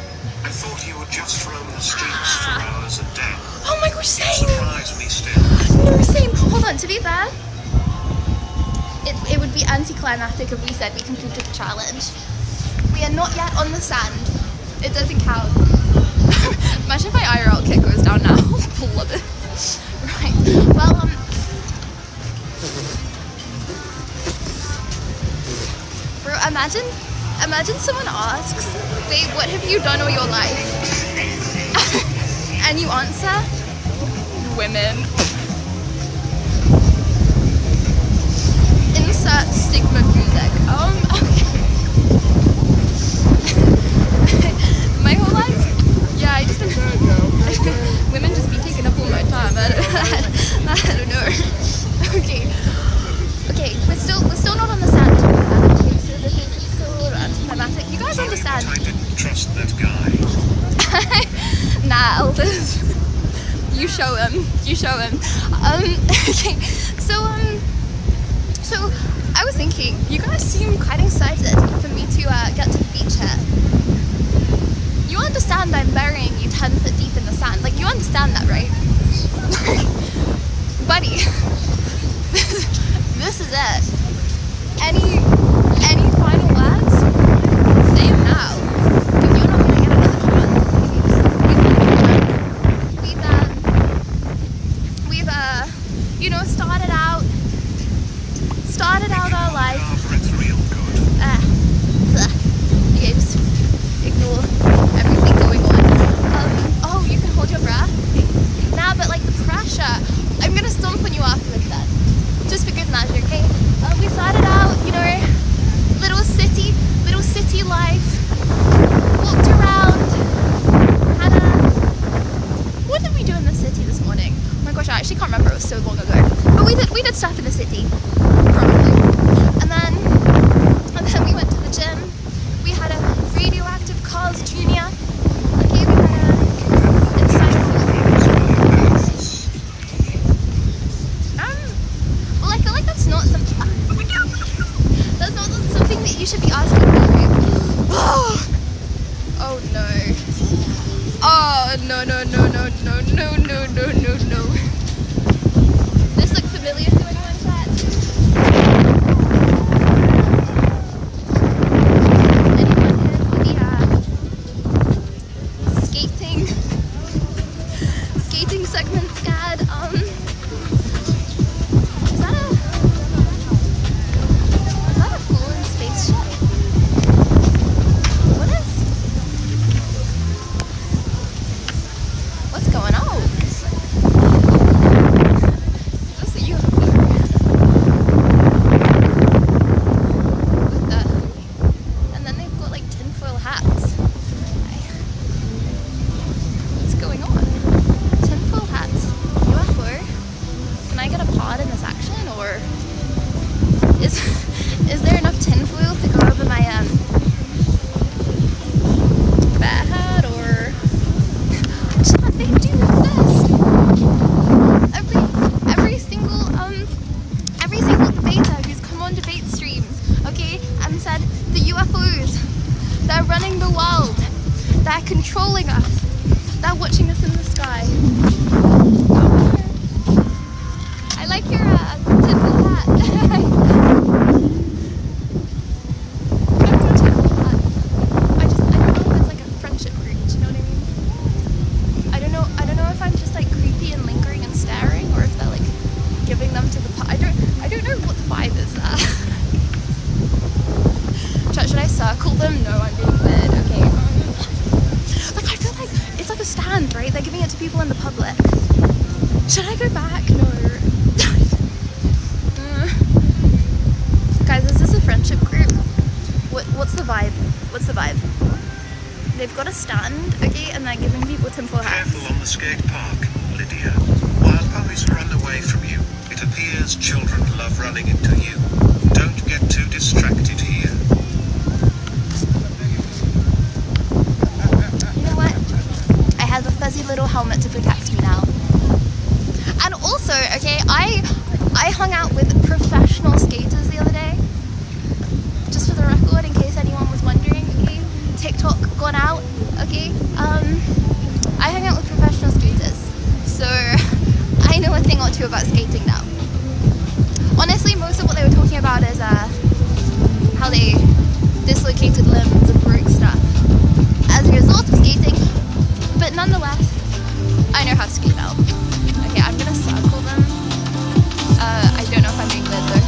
C: I thought you would just roam the streets for hours a day.
L: Oh my gosh, same!
C: You surprise me still.
L: No, same. Hold on, to be fair, it would be anticlimactic if we said we completed the challenge. We are not yet on the sand. It doesn't count. Imagine if my IRL kit goes down now. Love it. Right. Well, bro, imagine someone asks, babe, what have you done all your life? And you answer, women. Insert stigma music. Okay. My whole life? Yeah, I just been women just be taking up all my time. I don't know. Okay. Okay, we're still not on the sand. Okay, so this is still anticlimactic. You guys understand?
C: I didn't trust that guy.
L: Nah, Elvis. You show him. Okay. So I was thinking, you guys seem quite excited for me to They're running the world. They're controlling us. They're watching us in the sky. I like your tinfoil hat. I don't know if it's like a friendship group, do you know what I mean? I don't know if I'm just like creepy and lingering and staring, or if they're like giving them to the I don't know what the vibe is there. Should I circle them? No, I'm being weird. Okay. Like I feel like it's like a stand, right? They're giving it to people in the public. Should I go back? No. Guys, is this a friendship group? What's the vibe? What's the vibe? They've got a stand, okay, and they're giving people tinfoil hats.
C: Careful on the skate park, Lydia. While puppies run away from you, it appears children love running into you. Don't get too distracted here.
L: You know what? I have a fuzzy little helmet to protect me now. And also, okay, I hung out with professional skaters the other day. Just for the record, in case anyone was wondering, okay, TikTok gone out, okay. I hung out with professional skaters, so I know a thing or two about skating now. Honestly, most of what they were talking about is how they dislocated limbs and broke stuff as a result of skating, but nonetheless, I know how to skate now. Okay, I'm gonna circle them. I don't know if I'm being good though.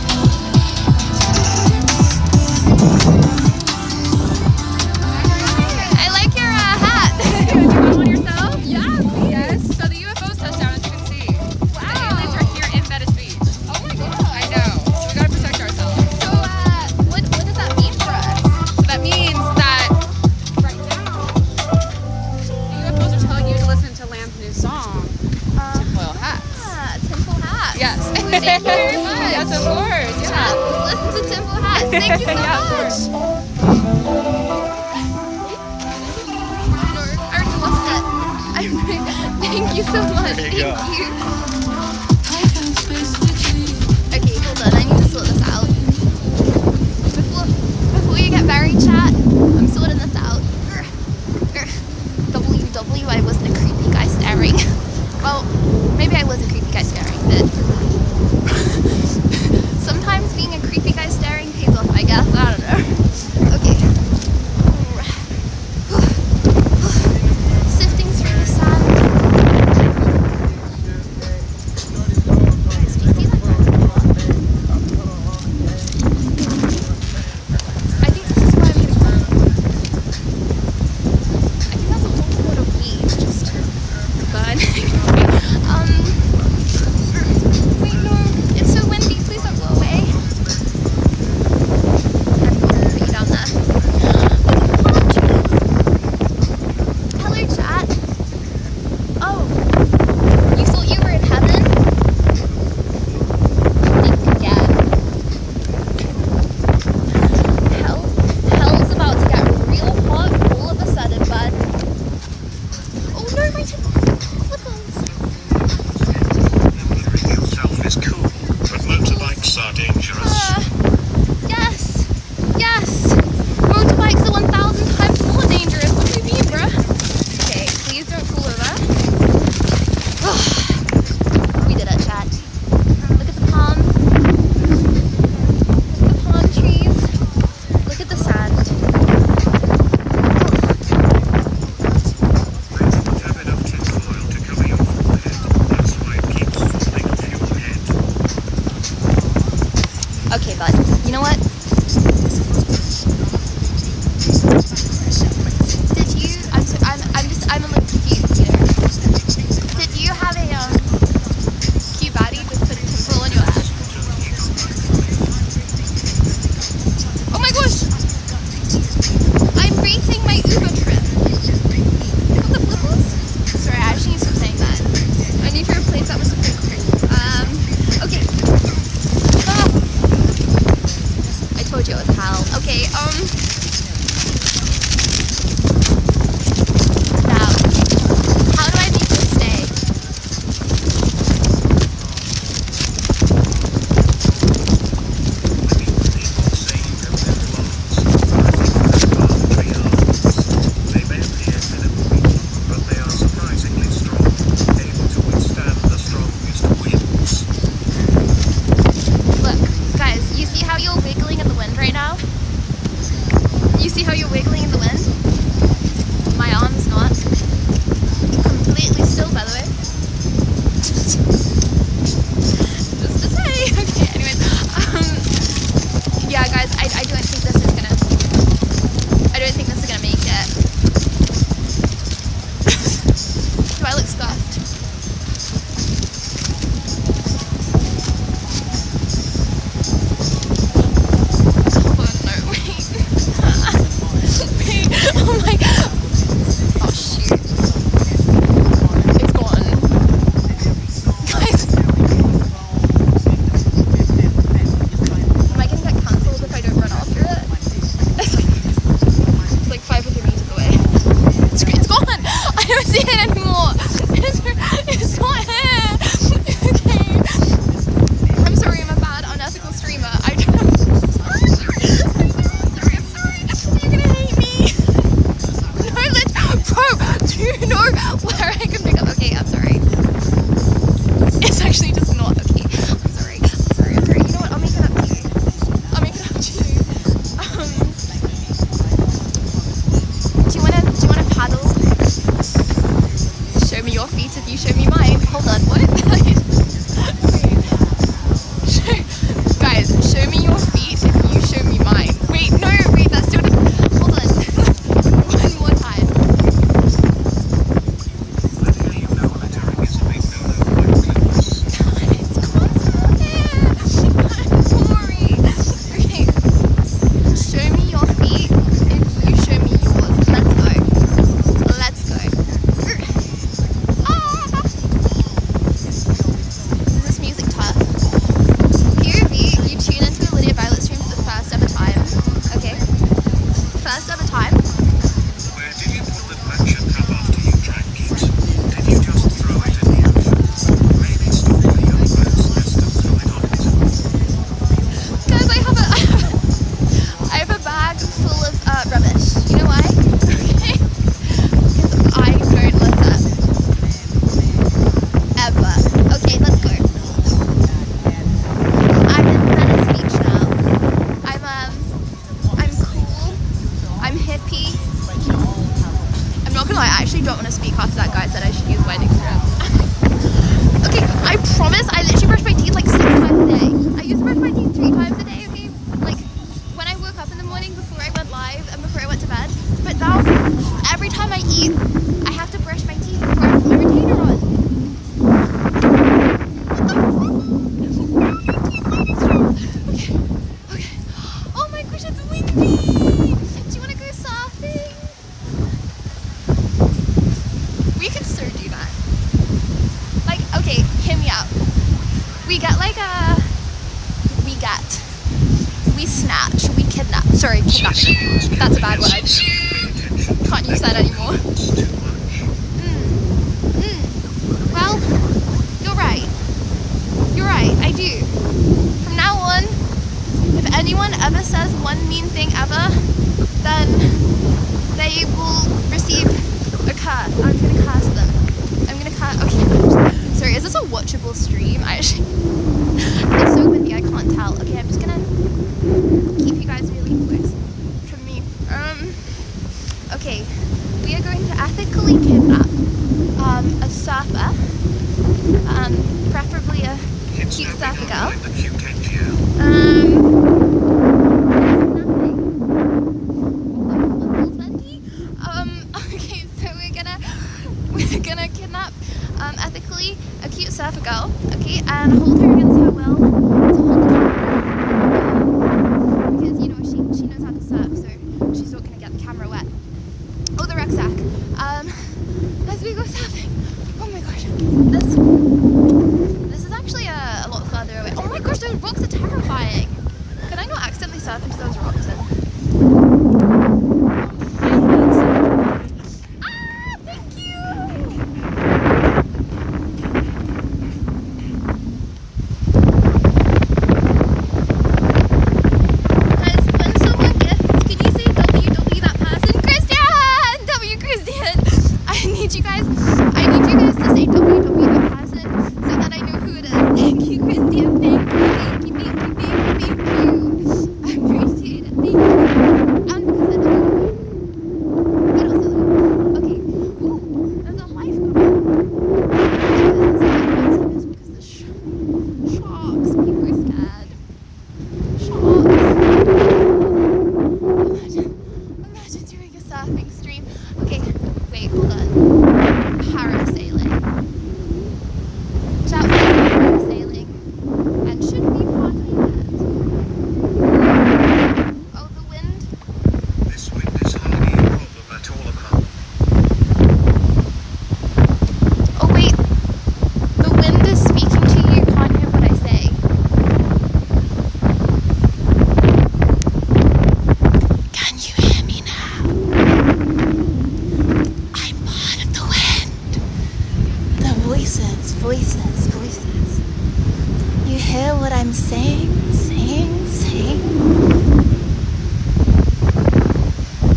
L: I like your hat.
N: Do you want one yourself? Yeah, yes. So the UFO's touched down, as you can see. Wow. The aliens are here in Venice Beach. Oh my god. I know. So we gotta protect ourselves.
L: So, what does that mean for us?
N: So that means that right now, the UFOs are telling you to listen to Lamb's new song, Tinfoil Hats.
L: Tinfoil hats.
N: Yes.
L: Thank you very much.
N: Yes, of course. Yeah.
L: Listen to tinfoil hats. Thank you so
N: Yeah, of
L: much.
N: course.
L: No, I already lost it. Thank you so much.
G: There you go.
L: Thank you. Okay, hold on. I need to sort this out. Before you get very chat, I'm sorting this out. WW, I wasn't a creepy guy staring. Well, maybe I was a creepy guy staring, but sometimes being a creepy guy staring pays off, I guess. I don't know. Okay. Sifting through the sand.
A: how you're wiggling in the wind? My arm's not. Completely still, by the way. Just to say. Okay, anyways. Yeah, guys, I don't think this is gonna... I don't think this is gonna make it. Do I look scuffed? Oh my god. Oh shoot. It's gone. Guys. Am I gonna get cancelled if I don't run after it? It's like 500 meters away. It's gone. I don't see it anymore. It's not here. Okay. I'm sorry, I'm a bad, unethical streamer. I don't know. I'm sorry. You're gonna hate me. No, bro, do you know where I can pick up? Okay, I'm sorry. It's actually just not okay. I'm sorry. I'm sorry. You know what? I'll make it up to you. Do you wanna paddle? Show me your feet if you show me mine. Hold on, what? Guys, show me your feet if you show me mine. Wait, no, wait, that's still just... Hold on. One more time. It's constant here. I'm sorry. Okay. Show me your feet if you show me yours. Let's go. Let's go. Is this music tough? POV, you tune into the Lydia Violet stream for the first ever time. Okay? First ever time.
C: Where did you put the mansion cup after you drank it? Did you just throw it in the ocean? Maybe stop the young bird's nest and throw it on it.
A: Guys, I have a bag full of rubbish. You know why? Okay? Because I don't litter. Ever. Okay, let's go. I'm in Venice Beach now. I'm cool. I'm hippie. I'm not gonna lie, I actually don't want to speak after that guy said I should use wedding strips. Okay, I promise I literally brush my teeth like 6 times a day. I used to brush my teeth 3 times a day, okay? Like, when I woke up in the morning before I went live and before I went to bed. But now, every time I eat, I have to brush my teeth before I put my retainer on. Okay. Oh my gosh, it's windy! Do you want to go surfing? We could so do that. Like, okay, hear me out. We get like a... We snatch, we kidnap. Sorry, kidnapping. That's a bad word. Can't use that anymore. Well, you're right. You're right, I do. From now on, if anyone ever says one mean thing ever, then they will receive a curse. I'm gonna curse them. I'm gonna curse. Okay. Sorry, is this a watchable stream? It's so windy, I can't tell. Okay, I'm just gonna keep you guys really close from me. Okay, we are going to ethically kidnap a surfer, preferably a cute surfer girl. Okay, so we're gonna kidnap ethically a cute surfer girl, okay, and hold her against her will to hold the camera, because you know she knows how to surf, so she's not gonna get the camera wet. Oh, the rucksack. As we go surfing. Oh my gosh, this is actually a lot further away. Oh my gosh, those rocks are terrifying. Can I not accidentally surf into those rocks then? Thank you! Guys, when someone gifts, can you say WW that person? Christian! W Christian! I need you guys to say WW that person.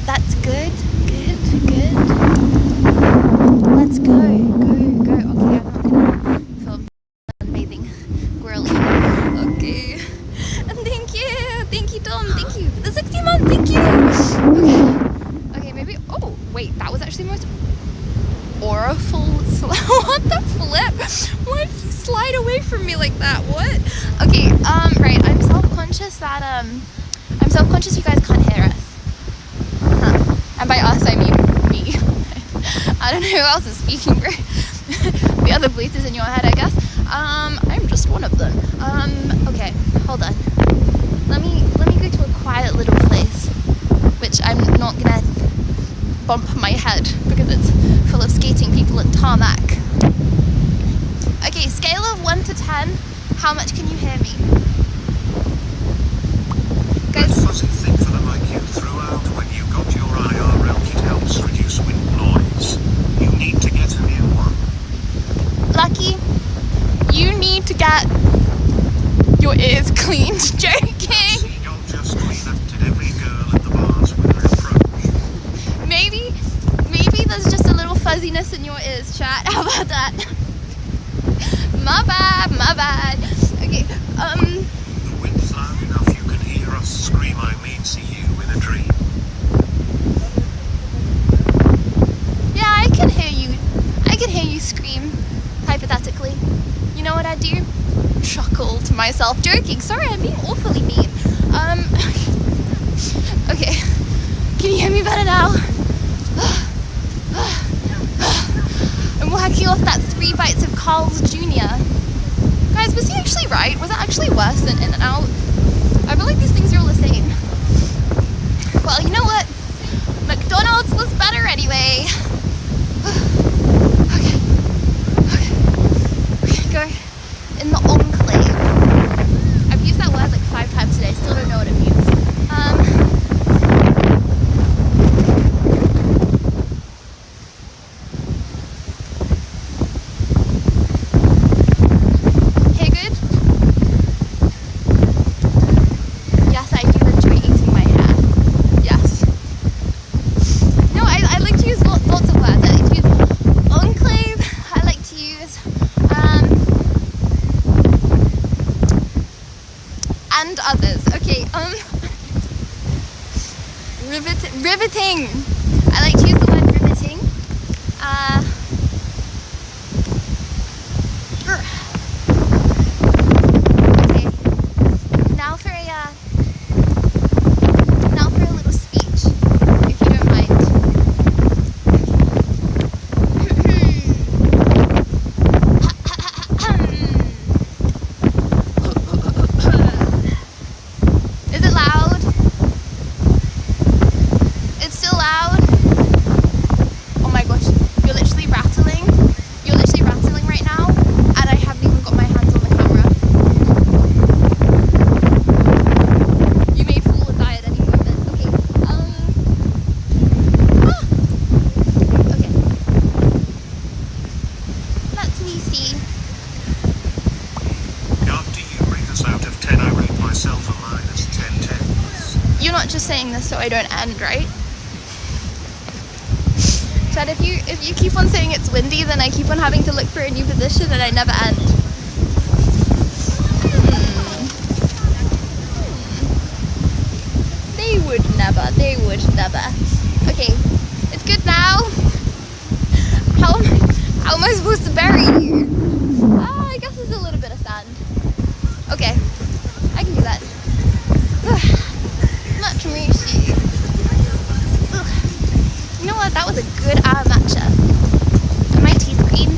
L: That's good. Good. Let's go. Okay, I'm not gonna film bathing squirrely. Okay. And thank you, Dom. Thank you. The 60 month. Thank you. Okay, maybe. Oh, wait. That was actually the most awful. What the flip? Why did you slide away from me like that? What? Okay. Right. I'm self-conscious that I'm self-conscious you guys can't hear us. Huh. And by us, I mean me. I don't know who else is speaking, right? The other voices in your head, I guess. I'm just one of them. Okay, hold on. Let me go to a quiet little place, which I'm not gonna bump my head because it's full of skating people and tarmac. Okay, scale of 1 to 10, how much can you hear me? Guys,
C: that fuzzy thing for the mic you threw out when you got your IRL kit helps reduce wind noise. You need to get a new one.
L: Lucky, you need to get your ears cleaned. Joking.
C: You'll just clean up to every girl at the bars with reproach.
L: Maybe there's just a little fuzziness in your ears, chat. How about that? My bad. Okay,
C: The wind's loud enough you can hear us scream I mean see you in a dream.
L: yeah, I can hear you scream, hypothetically. You know what I do? Chuckle to myself. Joking, sorry, I'm being awfully mean. Okay, can you hear me better now? I'm whacking off that 3 bites of Carl's Jr. Guys, was he actually right? Was it actually worse than In-N-Out? I feel like these things are all the same. Well, you know what? McDonald's was better anyway. Okay, go in the enclave. I've used that word like 5 times today, still don't know what it means. Hey, good? Yes, I do enjoy eating my hair. Yes. No, I like to use lots of words. I like to use enclave. I like to use and others. Okay, riveting. I like to use the word riveting. Okay. Now for a little speech, if you don't mind. Is it loud? It's still loud? Oh my gosh, you're literally rattling. You're literally rattling right now, and I haven't even got my hands on the camera. You may fall and die at any moment. Okay, okay. Let me see.
C: After you rate us out of 10, I rate myself a minus 10 tenths.
L: You're not just saying this so I don't end, right? Chad, if you keep on saying it's windy, then I keep on having to look for a new position and I never end. They would never. Okay, it's good now. How am I supposed to bury you? I guess there's a little bit of sand. Okay, I can do that. Much mercy. You know what? That was a good eye matcha. Are my teeth green?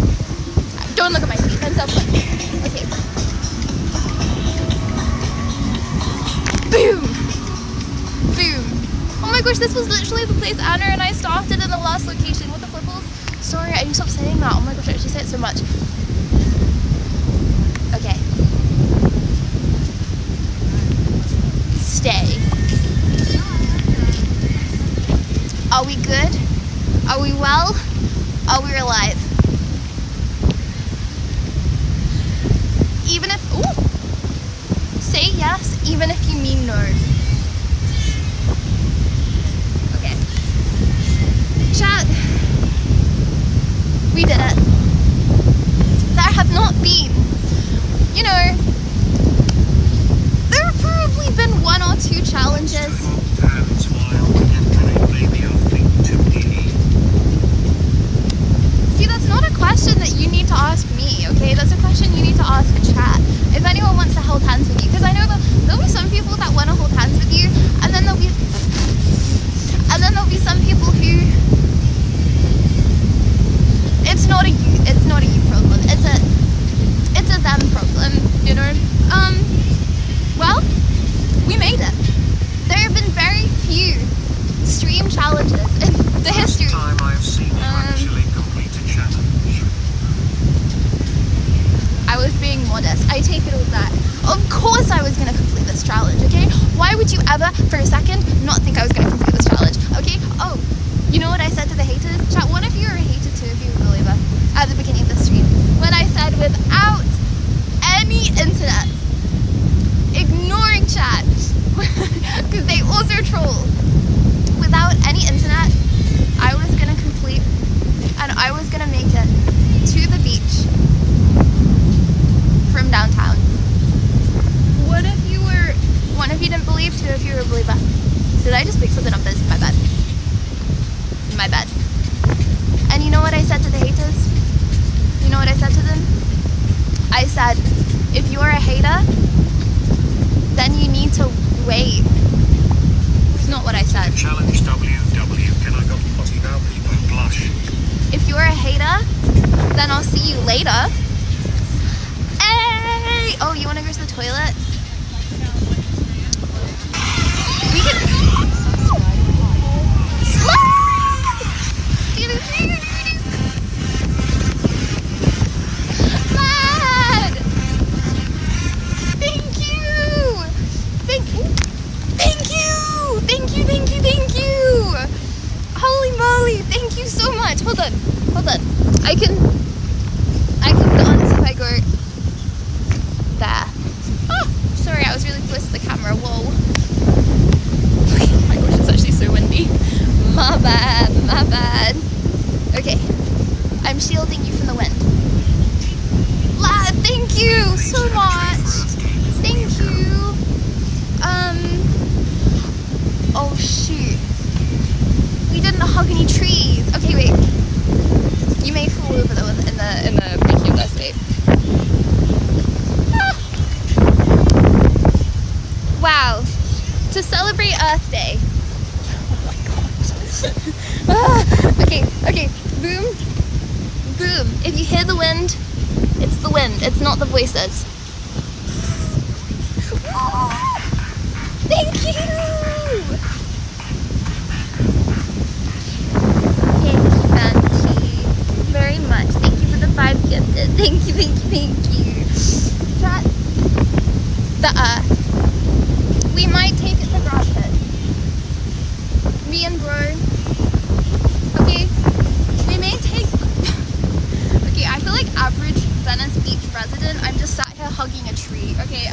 L: Don't look at my teeth. I'm self-conscious. Okay. Boom! Oh my gosh, this was literally the place Anna and I started in the last location. What the flipples? Sorry, I need to stop saying that. Oh my gosh, I actually say it so much. Okay. Stay. Are we good? Are we well? Are we alive? Even if, ooh, say yes, even if you mean no. Okay. Chat, we did it. There have not been, you know, there have probably been 1 or 2 challenges. See, that's not a question that you need to ask me, okay? That's a question you need to ask chat. If anyone wants to hold hands with you, because I know there'll be some people that want to hold hands with you, and then there'll be some people who it's not a you problem. It's a them problem, you know. Well, we made it. There have been very few stream challenges in the history.
C: Time I have seen you actually complete a challenge.
L: I was being modest. I take it all back. Of course I was gonna complete this challenge, okay? Why would you ever, for a second, not think I was gonna complete this challenge, okay? Oh, you know what I said to the haters? Chat, one of you are a hater too, if you were a believer, at the beginning of the stream. When I said without any internet, ignoring chat, because they also troll, without any internet, I was gonna complete, and I was gonna make it to the beach from downtown. One of you didn't believe, 2 of you were a believer. Did I just pick something up that's in my bed? In my bed. And you know what I said to the haters? You know what I said to them? I said, if you're a hater, then you need to wait. It's not what I said.
C: Challenge WW. Can I go potty now? People blush.
L: If you're a hater, then I'll see you later. Hey! Oh, you want to go to the toilet? We can. Lad! Thank you! Thank you! Holy moly! Thank you so much. Hold on. I can dance if I go there. Oh, sorry, I was really close to the camera. Whoa. Oh my gosh, it's actually so windy. My bad. Okay, I'm shielding you from the wind. Lad, thank you so much. Thank you. Oh shoot. We didn't hug any trees. Okay, wait. You may fall over though in the making of that state. Wow. To celebrate Earth Day. Oh my god. Okay. Boom. If you hear the wind, it's the wind. It's not the voices. Thank you. Thank you very much. Thank you for the 5 gifted. Thank you. Chat. The Earth. We might take it for granted. Me and bro. Okay. We may take. Okay, I feel like average Venice Beach resident. I'm just sat here hugging a tree. Okay.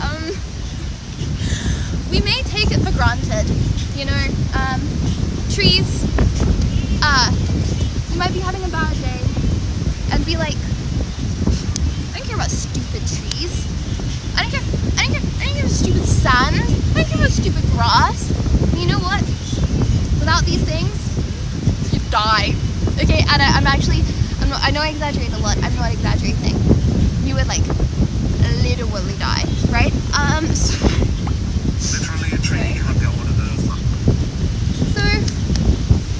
L: We may take it for granted. You know. Trees. You might be having a bad day and be like, I don't care about stupid trees. I don't care about stupid sand. I don't care about stupid grass. And you know what? Without these things, you die. Okay, and I know I exaggerate a lot. I'm not exaggerating. You would like literally die, right?
C: Literally a tree. I've got one of those.
L: So,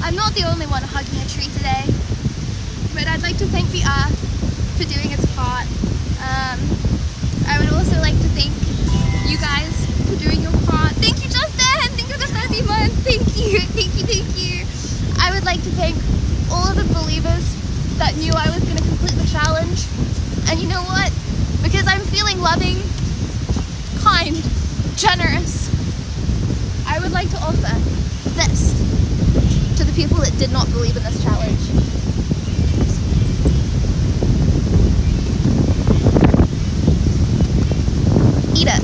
L: I'm not the only one hugging a tree today, but I'd like to thank the Earth for doing its part. I would also like to thank you guys for doing your part. Thank you, Justin! Thank you for the 30 months! Thank you! I would like to thank all of the believers that knew I was going to complete the challenge. And you know what? Because I'm feeling loving, kind, generous, I would like to offer this to the people that did not believe in this challenge. Eat it.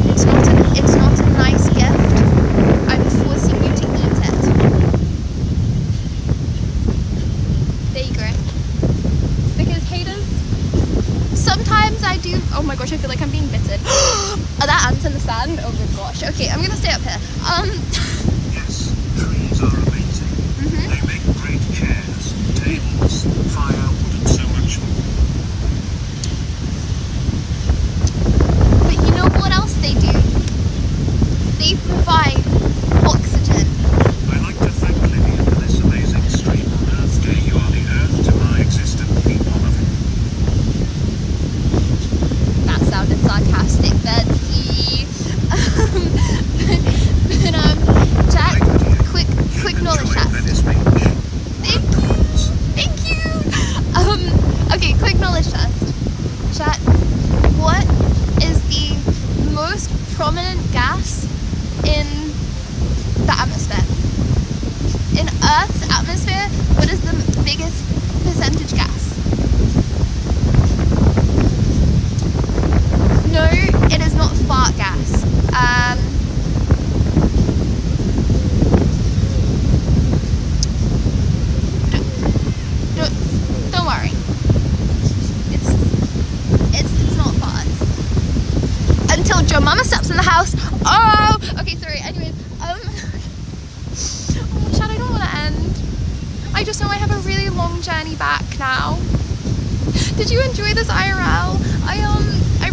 L: It's not a nice gift.
A: sand? Oh my gosh. Okay, I'm gonna stay up here.
C: Yes, trees are amazing. They make great chairs, tables, firewood, and so much more.
A: But you know what else they do? They provide oxygen.
C: I like to thank Lydia for this amazing stream on Earth Day. You are the earth to my existent people of it.
A: That sounded sarcastic, but chat, quick knowledge test. Thank you. Okay, quick knowledge test. Chat, what is the most prominent gas in the atmosphere? In Earth's atmosphere, what is the biggest percentage gas? No, it is not fart gas. Don't worry. It's not farts. Until Joe Mama steps in the house. Oh, okay, sorry. Anyways, Chad, I don't want to end. I just know I have a really long journey back now. Did you enjoy this IRL? I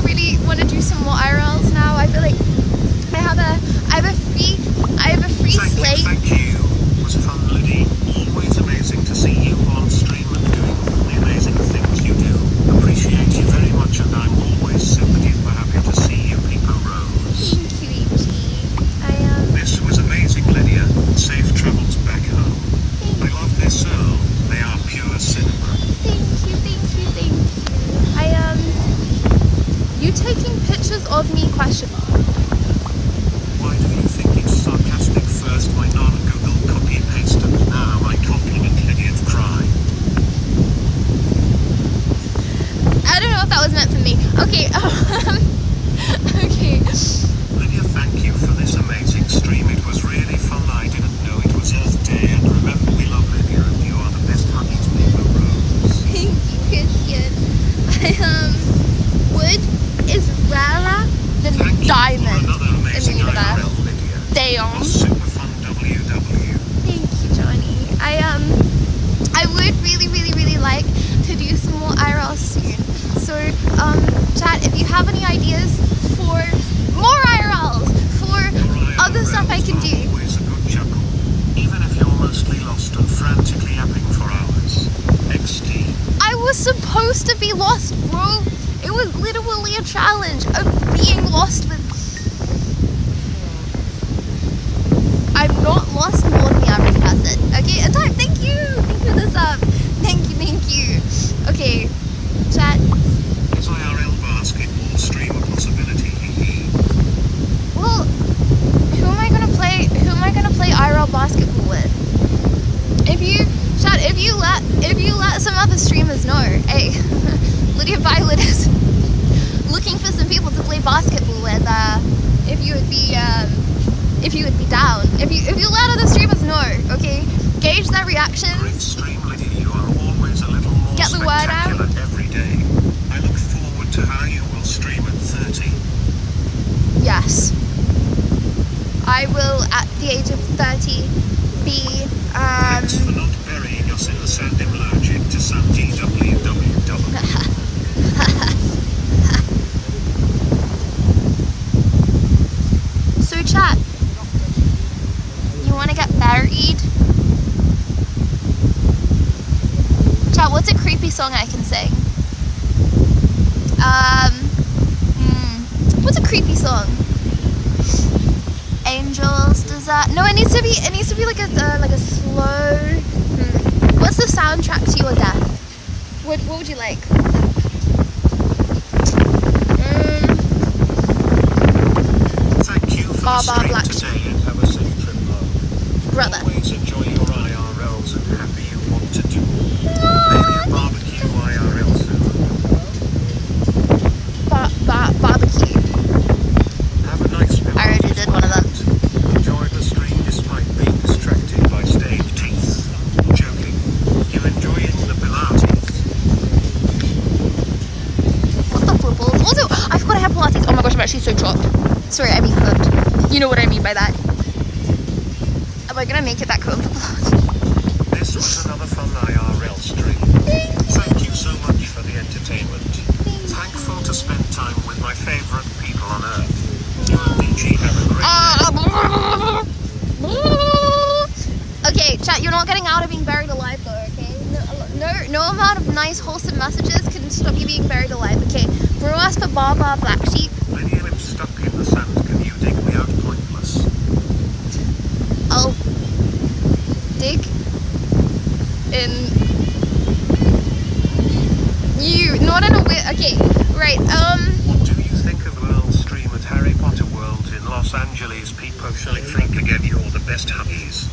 A: really want to do some more IRLs now. I feel like I have a free slate.
C: Thank you. It was fun, Liddy. Always amazing to see you on stream and doing all the amazing things you do. Appreciate you very much, and I'm always super duper happy to see you, Pico Rose.
A: Thank you, Ichi.
C: This was amazing, Lydia. Safe travels back home. I love this Earl. They are pure cinema.
A: Thank you. You taking pictures of me? Question mark.
C: Why do you think it's sarcastic? First my non-Google copy and paste, and now my compliment Lydia's cry.
A: I don't know if that was meant for me. Okay. Okay.
C: Lydia, thank you for this amazing stream. It was really fun. I didn't know it was Earth Day, and remember, we love Lydia, and you are the best honeys, Pico Rose.
A: Thank you, Christian. Wood is rarer than diamond in the universe. Damn.
C: Super fun WW.
A: Thank you, Johnny. I would really like to do some more IRL soon. So, chat, if you have any ideas for more IRLs, for other stuff I can do.
C: Always a good chuckle, even if you're mostly lost and frantically yapping for hours. XD.
A: I was supposed to be lost, bro. It was literally a challenge of being lost with. I'm not lost more than the average person. Okay, and time. Thank you for the sub. Thank you. Okay, chat.
C: Is IRL basketball stream a possibility?
A: Well, who am I gonna play IRL basketball with? If you let some other streamers know, hey, Lydia Violet is looking for some people to play basketball with. If you would be down, if you let other streamers know, okay, gauge their reactions.
C: Great stream, Lydia. You are always a little more
A: get the word out
C: every day. I look forward to how you will stream at 30.
A: Yes, I will at the age of 30 be.
C: Thanks for not burying us in the sand. Allergic to sand. GWWW.
A: So chat, you want to get buried? Chat, what's a creepy song I can sing? What's a creepy song? Angels, does that? No, it needs to be like a slow. What's the soundtrack to your death? What would you like?
C: Thank you for the stream today, and have a safe trip home.
A: Brother.
C: Always enjoy your IRLs and happy you want to do more. Maybe a barbecue IRL soon.
A: Barbecue.
C: Have a nice meal.
A: I already did one of them.
C: Enjoy the stream despite being distracted by stage teeth. Joking. You enjoying the Pilates?
A: What the footballs? Also, I forgot I have Pilates. Oh my gosh, I'm actually so drunk. chopped. Sorry, I mean cooked. You know what I mean by that. Am I gonna make it back home for Pilates?
C: This was another fun IRL stream. Thank you so much for the entertainment. Thankful to spend time with my favorite people on earth. You and DG have a great day.
A: Okay, chat, you're not getting out of being buried alive though, okay? No amount of nice, wholesome messages can stop you being buried alive, okay? Bro asked for Baba, black sheep.
C: Lydia, I'm stuck in the sand. Can you dig me out pointless?
A: I'll dig in you, not in a way. Okay, right,
C: What do you think of World Stream at Harry Potter World in Los Angeles? People shall think again, you're the best huggies.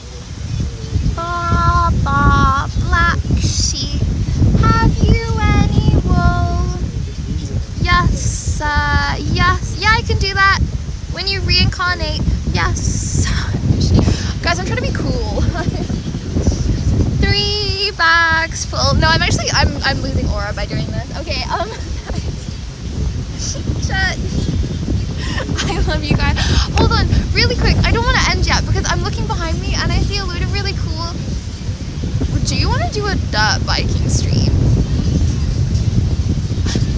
A: Baba, black sheep, have you any wool? Yes, yes, yeah, I can do that. When you reincarnate, yes. Guys, I'm trying to be cool. 3 bags full. No, I'm losing aura by doing this. Okay, chat. I love you guys. Hold on, really quick. I don't want to end yet because I'm looking behind me and I see a load of really cool. Do you want to do a dirt biking stream?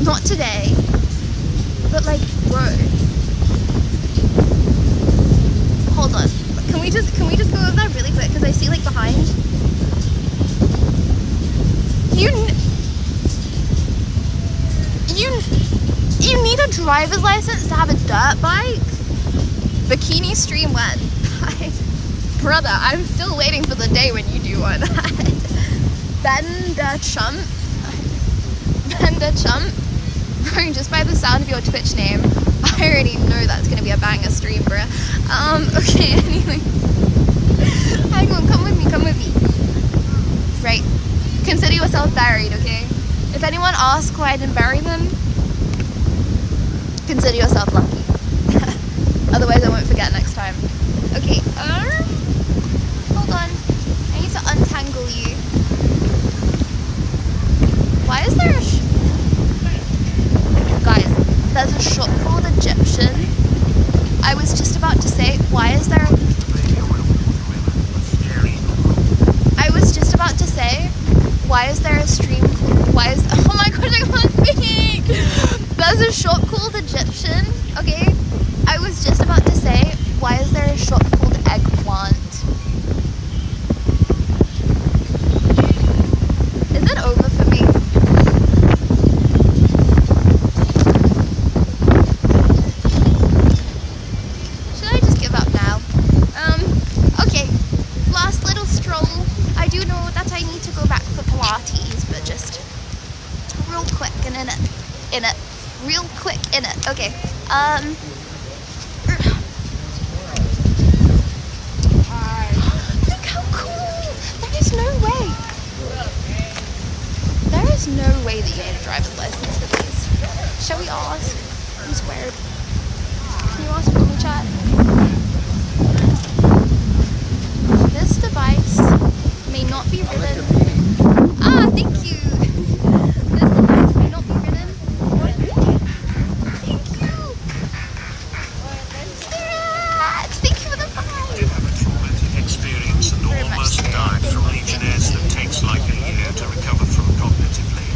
A: Not today, but like, bro. Hold on. Can we just go over there really quick? Because I see like behind. You need a driver's license to have a dirt bike? Bikini stream when? Brother, I'm still waiting for the day when you do one. Bender Chump. Bender Chump. Bro, just by the sound of your Twitch name, I already know that's gonna be a banger stream, bruh. Okay, anyway. Hang on, come with me. Right. Consider yourself buried, okay? If anyone asks why I didn't bury them, consider yourself lucky. Otherwise I won't forget next time. Okay, hold on. I need to untangle you. Why is there a guys, there's a shop called Egyptian. I was just about to say, why is there a stream called, oh my gosh, I can't speak! There's a shop called Egyptian, okay? I was just about to say, why is there a shop called Eggplant? Is it over for me? Should I just give up now? Okay, last little stroll. I do know that I need to go back for Pilates, but just real quick and in it. Real quick in it. Okay. Look how cool! There is no way. There is no way that you need a driver's license for these. Shall we ask? I'm squared. Can you ask for me, chat? This device may not be ridden. Ah, thank you. This device may not be ridden. Thank you. Thank you for the vibe.
C: Did have a traumatic experience and almost died from Legionnaires that takes like a year to recover from cognitively.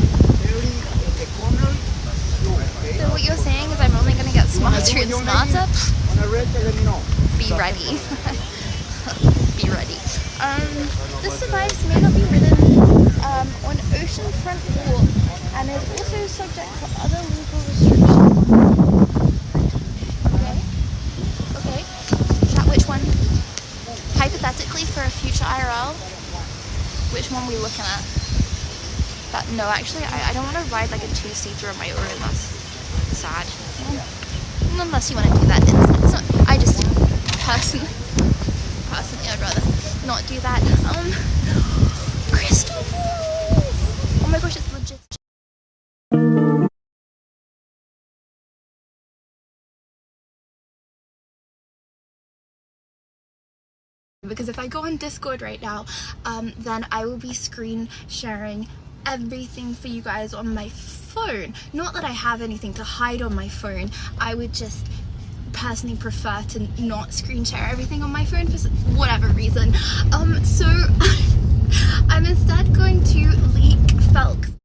A: So what you're saying is I'm only going to get smarter and smarter? Be ready. Be ready. This device may not be ridden on oceanfront walk and is also subject to other legal restrictions. Okay. Chat, which one? Hypothetically, for a future IRL, which one are we looking at? No, actually, I don't want to ride like a 2-seater on my own. That's sad. Unless you want to do that. It's not. I just personally, I'd rather not do that. Crystal ball! Oh my gosh, it's legit. Because if I go on Discord right now, then I will be screen sharing everything for you guys on my phone. Not that I have anything to hide on my phone. I would just
L: personally prefer to not screen share everything on my phone for whatever reason. So I'm instead going to leak Felk's